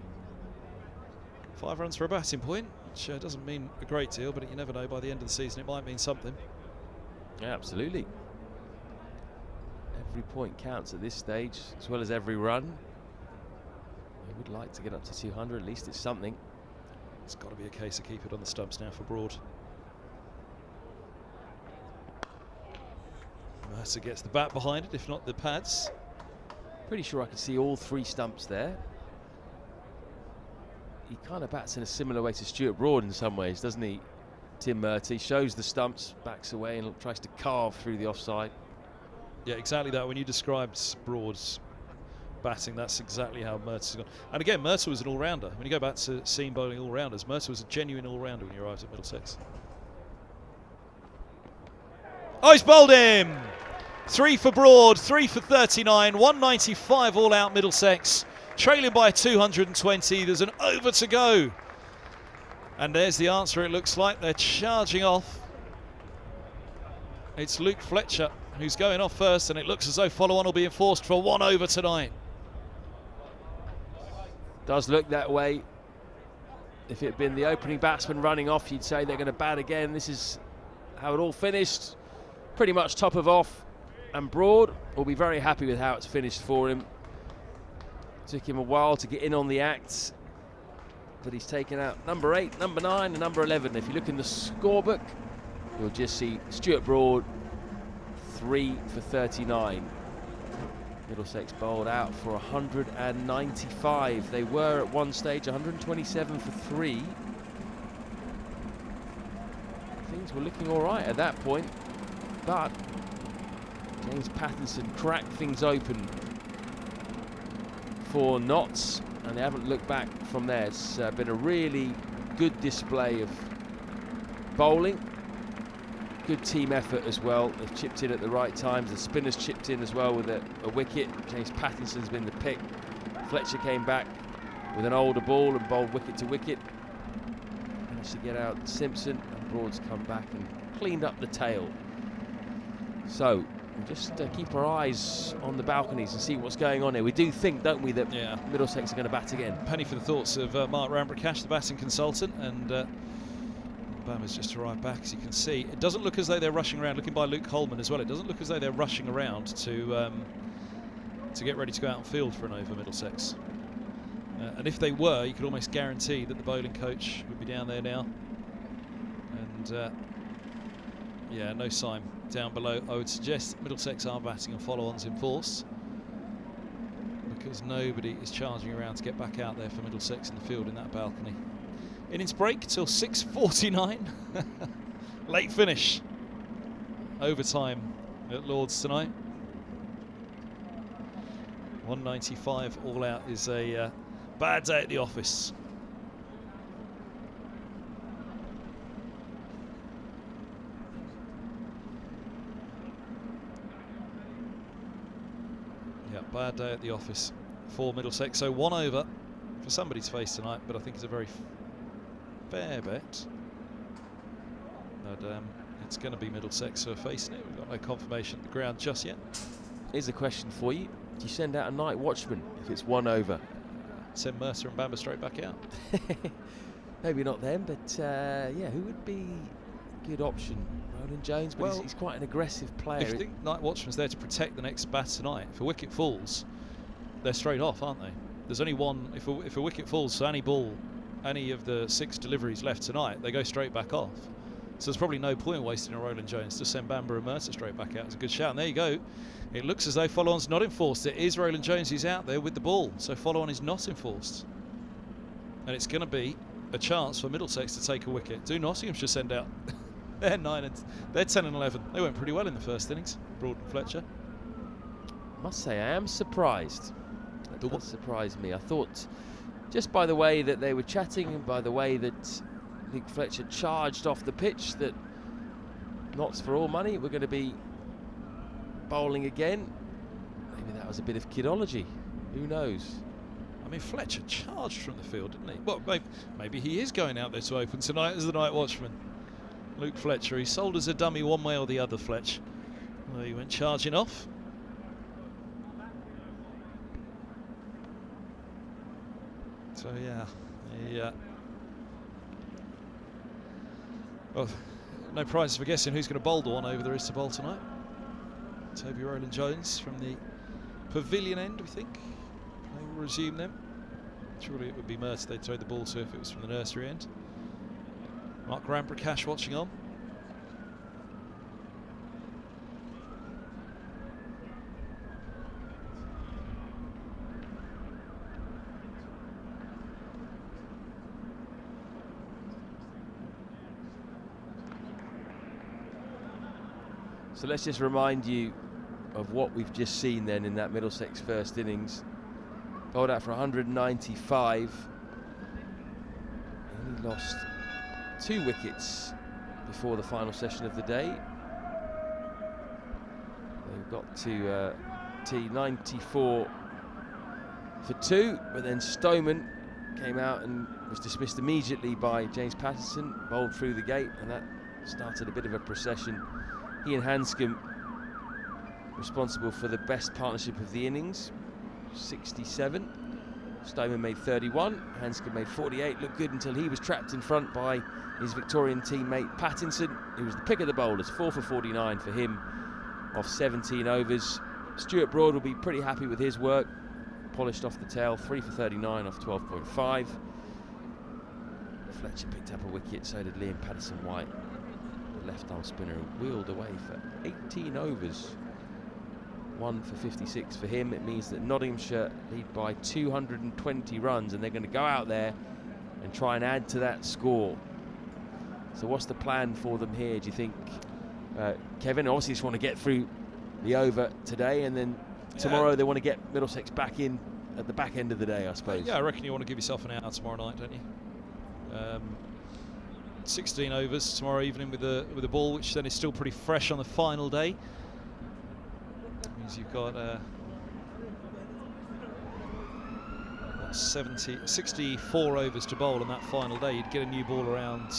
5 runs for a batting point. which doesn't mean a great deal, but you never know, by the end of the season it might mean something. Yeah, absolutely. Every point counts at this stage, as well as every run. We would like to get up to 200, at least it's something. It's got to be a case of keep it on the stumps now for Broad. Mercer gets the bat behind it, if not the pads. Pretty sure I can see all 3 stumps there. He kind of bats in a similar way to Stuart Broad in some ways, doesn't he? Tim Murty shows the stumps, backs away and tries to carve through the offside. Yeah, exactly that. When you described Broad's batting, that's exactly how Mercer's gone. And again, Mercer was an all-rounder. When you go back to seam bowling all-rounders, Mercer was a genuine all-rounder when he arrived at Middlesex. Oh, he's bowled him! 3 for Broad, 3 for 39, 195 all out Middlesex. Trailing by 220, there's an over to go. And there's the answer, it looks like. They're charging off. It's Luke Fletcher who's going off first, and it looks as though follow-on will be enforced for 1 over tonight. Does look that way. If it had been the opening batsman running off, you'd say they're going to bat again. This is how it all finished. Pretty much top of off, and Broad will be very happy with how it's finished for him. Took him a while to get in on the act, but he's taken out number 8, number 9 and number 11. If you look in the scorebook, you'll just see Stuart Broad 3 for 39. Middlesex bowled out for 195. They were at one stage 127 for 3. Things were looking all right at that point, but James Pattinson cracked things open for Notts, and they haven't looked back from there. It's been a really good display of bowling. Good team effort as well. They've chipped in at the right times. The spinners chipped in as well with a wicket. James Pattinson's been the pick. Fletcher came back with an older ball and bowled wicket to wicket. Managed to get out Simpson, and Broad's come back and cleaned up the tail. So we'll just keep our eyes on the balconies and see what's going on here. We do think, don't we, that Middlesex are going to bat again. Penny for the thoughts of Mark Rambrakash, the batting consultant, and Bamber's just arrived back, as you can see. It doesn't look as though they're rushing around, looking by Luke Holman as well. It doesn't look as though they're rushing around to get ready to go out on field for an over, Middlesex. And if they were, you could almost guarantee that the bowling coach would be down there now. And yeah, no sign down below. I would suggest Middlesex are batting and follow-ons in force, because nobody is charging around to get back out there for Middlesex in the field in that balcony. Innings break till 6:49. Late finish. Overtime at Lord's tonight. 195 all out is a bad day at the office. Yeah, bad day at the office for Middlesex. So 1 over for somebody's face tonight, but I think it's a very fair bet. But it's going to be Middlesex who are facing it. We've got no confirmation at the ground just yet. Here's a question for you. Do you send out a night watchman if it's 1 over? Send Mercer and Bamber straight back out. Maybe not them, but yeah, who would be a good option? Roland Jones, but Well, he's quite an aggressive player. If the night watchman's there to protect the next bat tonight, if a wicket falls, they're straight off, aren't they? There's only one. If a wicket falls, so any of the 6 deliveries left tonight, they go straight back off. So there's probably no point wasting a Roland Jones to send Bamber and Mercer straight back out. It's a good shout. And there you go. It looks as though follow-on's not enforced. It is Roland Jones who's out there with the ball. So follow-on is not enforced. And it's going to be a chance for Middlesex to take a wicket. Do Nottinghamshire send out? They're 10 and 11. They went pretty well in the first innings, Broad and Fletcher. I must say, I am surprised. That does surprise me. I thought, just by the way that they were chatting and by the way that Luke Fletcher charged off the pitch, that Notts for all money we're going to be bowling again. Maybe that was a bit of kidology. Who knows? I mean, Fletcher charged from the field, didn't he? Well, maybe he is going out there to open tonight as the night watchman. Luke Fletcher, he sold as a dummy one way or the other, Fletch. Well, he went charging off. So yeah, Well, no prizes for guessing who's going to bowl the one over there is to bowl tonight. Toby Rowland-Jones from the pavilion end, we think. They will resume them. Surely it would be Mertz they'd throw the ball to if it was from the nursery end. Mark Ramprakash watching on. So let's just remind you of what we've just seen then in that Middlesex first innings. Bowled out for 195. Only lost 2 wickets before the final session of the day. They've got to T94 for 2, but then Stoneman came out and was dismissed immediately by James Patterson, bowled through the gate, and that started a bit of a procession. He and Hanscom responsible for the best partnership of the innings, 67. Stoneman made 31, Hanscom made 48. Looked good until he was trapped in front by his Victorian teammate Pattinson, who was the pick of the bowlers. 4 for 49 for him off 17 overs. Stuart Broad will be pretty happy with his work. Polished off the tail, 3 for 39 off 12.5. Fletcher picked up a wicket, so did Liam Patterson-White. The left-arm spinner wheeled away for 18 overs. 1 for 56 for him. It means that Nottinghamshire lead by 220 runs, and they're going to go out there and try and add to that score. So what's the plan for them here, do you think, Kevin? Obviously just want to get through the over today, and then tomorrow they want to get Middlesex back in at the back end of the day, I suppose. Yeah, I reckon you want to give yourself an out tomorrow night, don't you? 16 overs tomorrow evening with the ball, which then is still pretty fresh on the final day. Means you've got 64 overs to bowl on that final day. You'd get a new ball around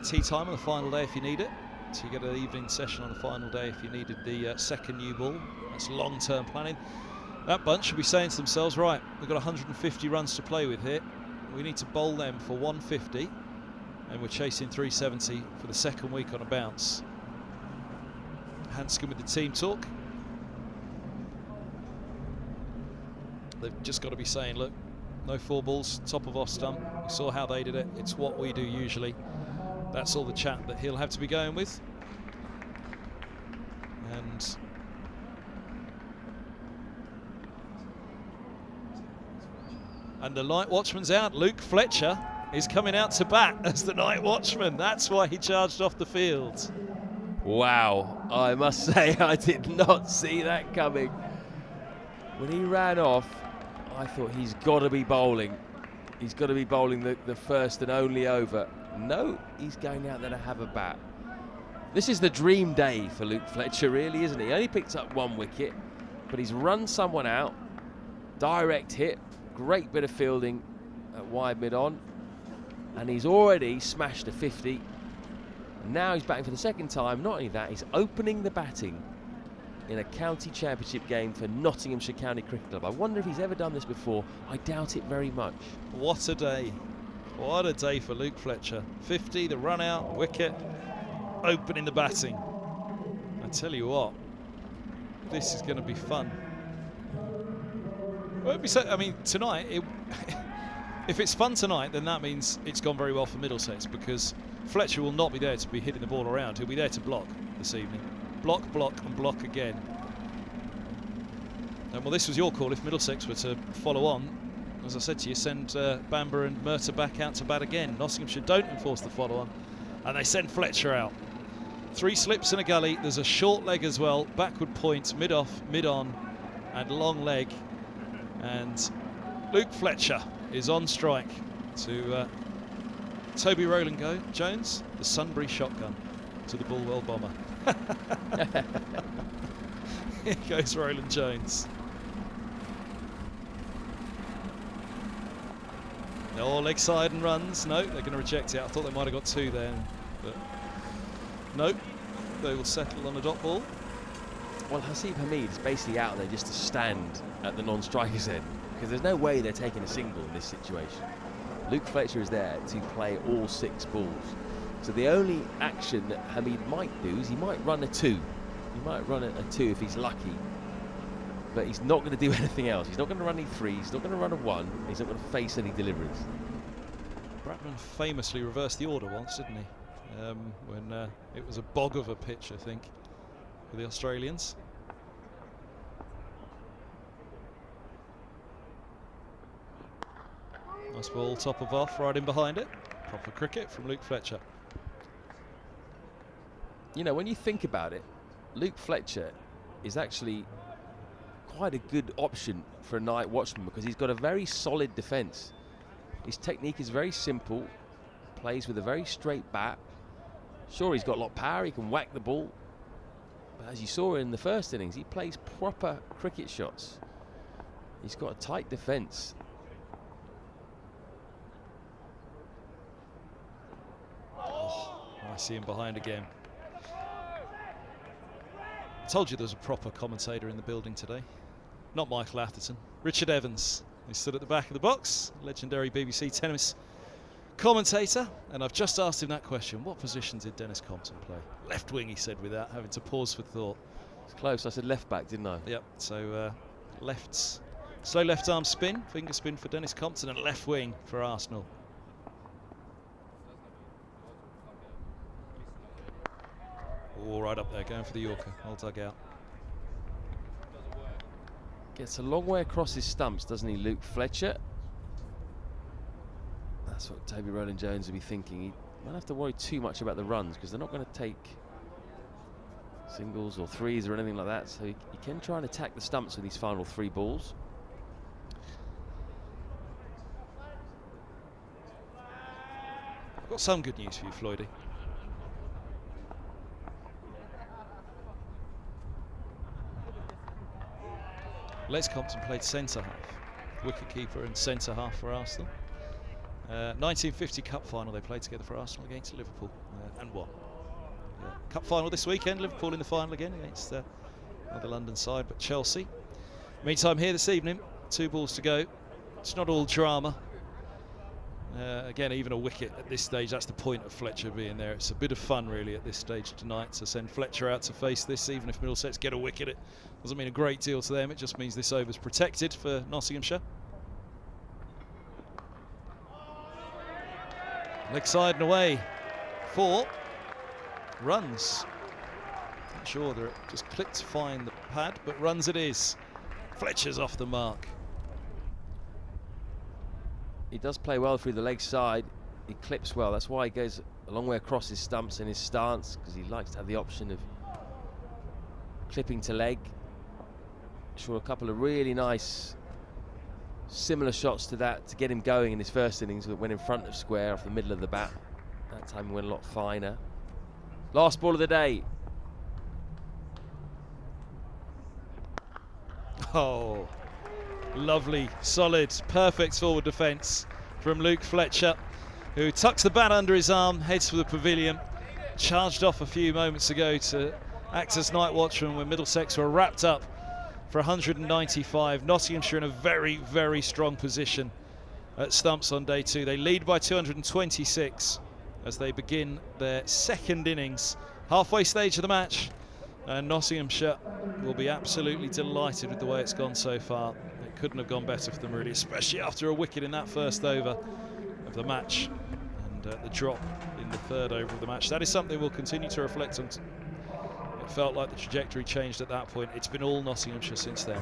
tea time on the final day if you need it. So you get an evening session on the final day if you needed the second new ball. That's long-term planning. That bunch should be saying to themselves, right, we've got 150 runs to play with here. We need to bowl them for 150, and we're chasing 370 for the second week on a bounce. Hanscom with the team talk. They've just got to be saying, look, no 4 balls, top of off stump. We saw how they did it. It's what we do usually. That's all the chat that he'll have to be going with. And the night watchman's out. Luke Fletcher is coming out to bat as the night watchman. That's why he charged off the field. Wow, I must say I did not see that coming. When he ran off, I thought he's got to be bowling. He's got to be bowling the first and only over. No, he's going out there to have a bat. This is the dream day for Luke Fletcher, really, isn't he? He only picked up 1 wicket, but he's run someone out. Direct hit, great bit of fielding at wide mid-on, and he's already smashed a 50. And now he's batting for the second time. Not only that, he's opening the batting in a county championship game for Nottinghamshire County Cricket Club. I wonder if he's ever done this before. I doubt it very much. What a day. What a day for Luke Fletcher. 50, the run out, wicket, opening the batting. I tell you what, this is going to be fun. Well, I mean, tonight, if it's fun tonight, then that means it's gone very well for Middlesex, because Fletcher will not be there to be hitting the ball around. He'll be there to block this evening. Block, block, and block again. And well, this was your call. If Middlesex were to follow on, as I said to you, send Bamber and Mertz back out to bat again. Nottinghamshire don't enforce the follow-on, and they send Fletcher out. 3 slips and a gully. There's a short leg as well. Backward point, mid-off, mid-on, and long leg. And Luke Fletcher is on strike to Toby Rowland-Jones, the Sunbury shotgun to the Bulwell bomber. Here goes Rowland-Jones. Oh, leg side and runs. No, they're going to reject it. I thought they might have got 2 there, but no, they will settle on a dot ball. Well, Haseeb Hameed is basically out there just to stand at the non-striker's end, because there's no way they're taking a single in this situation. Luke Fletcher is there to play all 6 balls. So the only action that Hamid might do is he might run a 2. He might run a 2 if he's lucky. But he's not going to do anything else. He's not going to run any 3s. He's not going to run a 1. He's not going to face any deliveries. Bradman famously reversed the order once, didn't he? When it was a bog of a pitch, I think, for the Australians. Nice ball, top of off, right in behind it. Proper cricket from Luke Fletcher. You know, when you think about it, Luke Fletcher is actually quite a good option for a night watchman because he's got a very solid defence. His technique is very simple, plays with a very straight bat. Sure, he's got a lot of power, he can whack the ball, but as you saw in the first innings, he plays proper cricket shots. He's got a tight defence. I see him behind again. I told you there was a proper commentator in the building today. Not Michael Atherton. Richard Evans. He stood at the back of the box, legendary BBC tennis commentator. And I've just asked him that question. What position did Dennis Compton play? Left wing, he said, without having to pause for thought. It's close. I said left back, didn't I? Yep. So slow left arm spin, finger spin for Dennis Compton, and left wing for Arsenal. All right up there, going for the Yorker, all dug out. Gets a long way across his stumps, doesn't he, Luke Fletcher? That's what Toby Rowland-Jones will be thinking. He won't have to worry too much about the runs because they're not going to take singles or 3s or anything like that. So he can try and attack the stumps with these final 3 balls. I've got some good news for you, Floydie. Les Compton played centre half, wicket keeper and centre half for Arsenal. 1950 Cup final they played together for Arsenal against Liverpool and won. Cup final this weekend, Liverpool in the final again against the London side, but Chelsea. Meantime, here this evening, 2 balls to go. It's not all drama. Again, even a wicket at this stage, that's the point of Fletcher being there. It's a bit of fun really at this stage tonight to send Fletcher out to face this. Even if Middlesex get a wicket, it doesn't mean a great deal to them. It just means this over's protected for Nottinghamshire. Leg side and away. 4 runs. Not sure they're just clipped to find the pad, but runs it is. Fletcher's off the mark. He does play well through the leg side. He clips well. That's why he goes a long way across his stumps in his stance, because he likes to have the option of clipping to leg. Sure, a couple of really nice similar shots to that to get him going in his first innings. Went in front of square off the middle of the bat. That time he went a lot finer. Last ball of the day. Oh, lovely, solid, perfect forward defence from Luke Fletcher, who tucks the bat under his arm, heads for the pavilion. Charged off a few moments ago to act as night watchman when Middlesex were wrapped up for 195. Nottinghamshire in a very, very strong position at stumps on day 2. They lead by 226 as they begin their second innings. Halfway stage of the match, and Nottinghamshire will be absolutely delighted with the way it's gone so far. It couldn't have gone better for them really, especially after a wicket in that first over of the match and the drop in the third over of the match. That is something we'll continue to reflect on. It felt like the trajectory changed at that point. It's been all Nottinghamshire since then.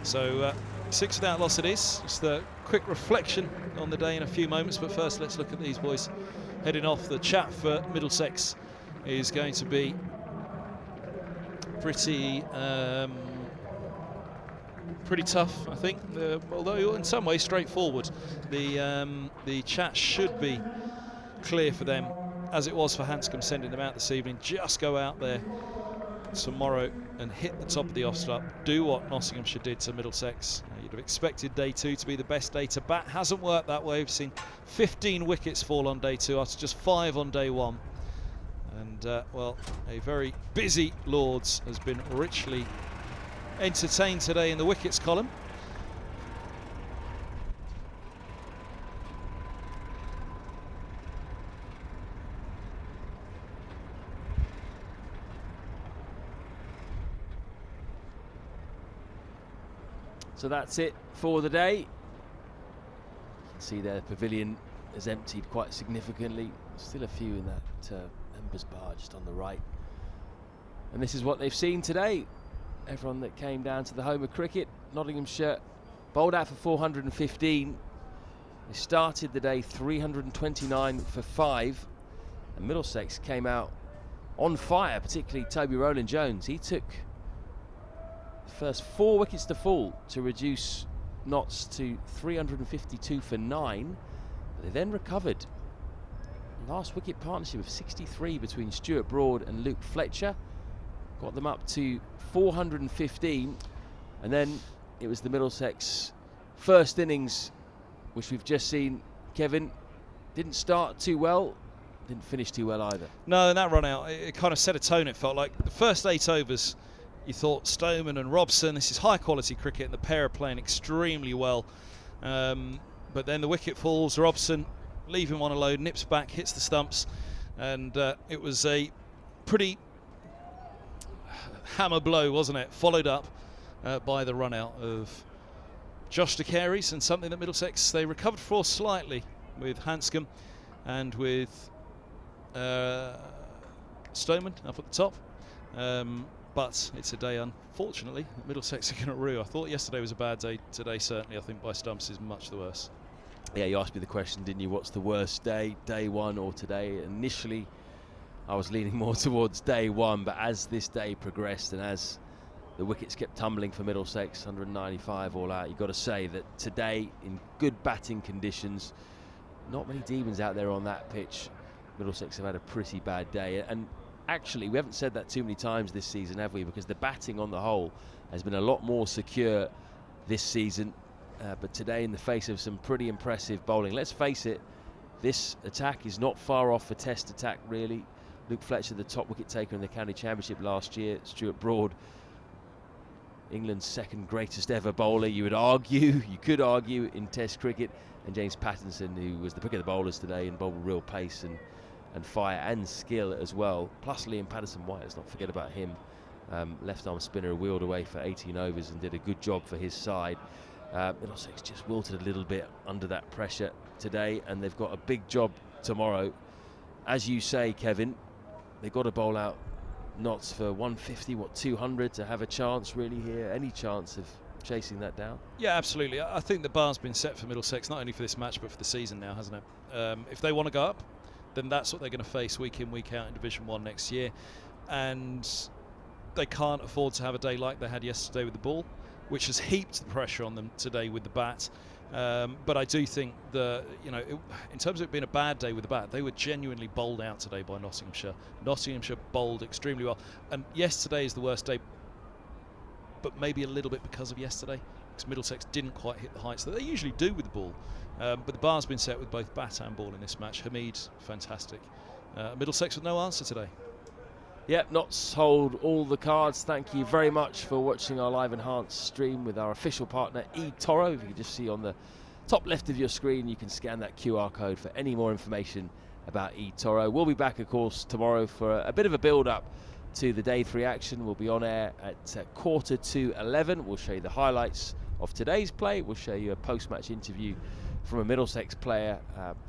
So 6 without loss it is. Just a quick reflection on the day in a few moments, but first let's look at these boys heading off. The chat for Middlesex is going to be pretty tough, I think, although in some ways straightforward. The chat should be clear for them, as it was for Hanscom sending them out this evening. Just go out there tomorrow and hit the top of the off stump. Do what Nottinghamshire did to Middlesex. You'd have expected day 2 to be the best day to bat. Hasn't worked that way. We've seen 15 wickets fall on day 2 after just 5 on day 1. And, well, a very busy Lords has been richly entertained today in the wickets column. So that's it for the day. You can see there the pavilion has emptied quite significantly. Still a few in that members bar just on the right. And this is what they've seen today. Everyone that came down to the home of cricket, Nottinghamshire, bowled out for 415. They started the day 329 for 5. And Middlesex came out on fire, particularly Toby Rowland-Jones. He took the first 4 wickets to fall to reduce Notts to 352 for 9. But they then recovered. Last wicket partnership of 63 between Stuart Broad and Luke Fletcher got them up to 415, and then it was the Middlesex first innings, which we've just seen. Kevin, didn't start too well, didn't finish too well either. No, and that run out, it kind of set a tone. It felt like the first 8 overs, you thought Stoneman and Robson, this is high quality cricket, and the pair are playing extremely well. But then the wicket falls, Robson, leaving one alone, nips back, hits the stumps, and it was a pretty hammer blow, wasn't it? Followed up by the run out of Josh de Carey's, and something that Middlesex, they recovered for slightly with Hanscom and with Stoneman up at the top. But it's a day, unfortunately, Middlesex are going to rue. I thought yesterday was a bad day. Today, certainly, I think by stumps is much the worse. Yeah, you asked me the question, didn't you? What's the worst day, day one or today? Initially, I was leaning more towards day one, but as this day progressed and as the wickets kept tumbling for Middlesex, 195 all out, you've got to say that today, in good batting conditions, not many demons out there on that pitch. Middlesex have had a pretty bad day. And actually, we haven't said that too many times this season, have we? Because the batting on the whole has been a lot more secure this season. But today, in the face of some pretty impressive bowling, let's face it, this attack is not far off a test attack, really. Luke Fletcher, the top wicket taker in the county championship last year. Stuart Broad, England's second greatest ever bowler, you could argue in test cricket. And James Pattinson, who was the pick of the bowlers today and bowled with real pace and fire and skill as well. Plus Liam Patterson-White, let's not forget about him. Left arm spinner, who wheeled away for 18 overs and did a good job for his side. Middlesex just wilted a little bit under that pressure today, and they've got a big job tomorrow. As you say, Kevin, they've got to bowl out Notts for 150, 200 to have a chance really here. Any chance of chasing that down? Yeah, absolutely. I think the bar's been set for Middlesex, not only for this match but for the season now, hasn't it? If they want to go up, then that's what they're going to face week in, week out in Division 1 next year. And they can't afford to have a day like they had yesterday with the ball, which has heaped the pressure on them today with the bat. But I do think that, in terms of it being a bad day with the bat, they were genuinely bowled out today by Nottinghamshire. Nottinghamshire bowled extremely well. And yesterday is the worst day, but maybe a little bit because of yesterday, because Middlesex didn't quite hit the heights that they usually do with the ball. But the bar's been set with both bat and ball in this match. Hamid, fantastic. Middlesex with no answer today. Yep, Notts hold all the cards. Thank you very much for watching our live enhanced stream with our official partner eToro. If you can just see on the top left of your screen, you can scan that QR code for any more information about eToro. We'll be back, of course, tomorrow for a bit of a build-up to the Day 3 action. We'll be on air at 11:45. We'll show you the highlights of today's play. We'll show you a post-match interview from a Middlesex player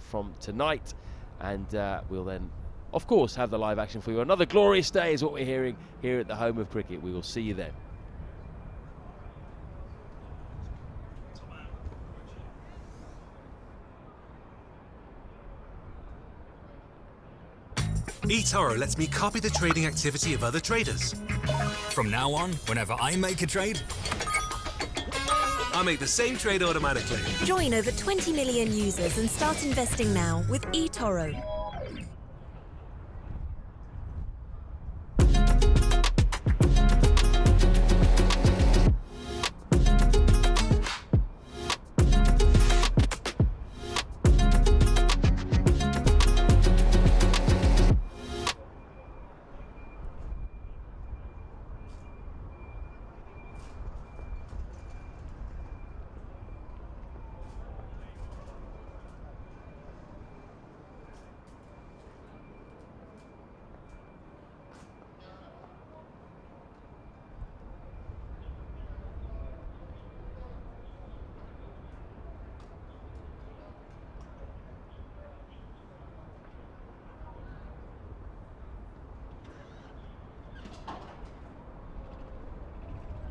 from tonight, and we'll then, of course, have the live action for you. Another glorious day is what we're hearing here at the home of cricket. We will see you then. eToro lets me copy the trading activity of other traders. From now on, whenever I make a trade, I make the same trade automatically. Join over 20 million users and start investing now with eToro.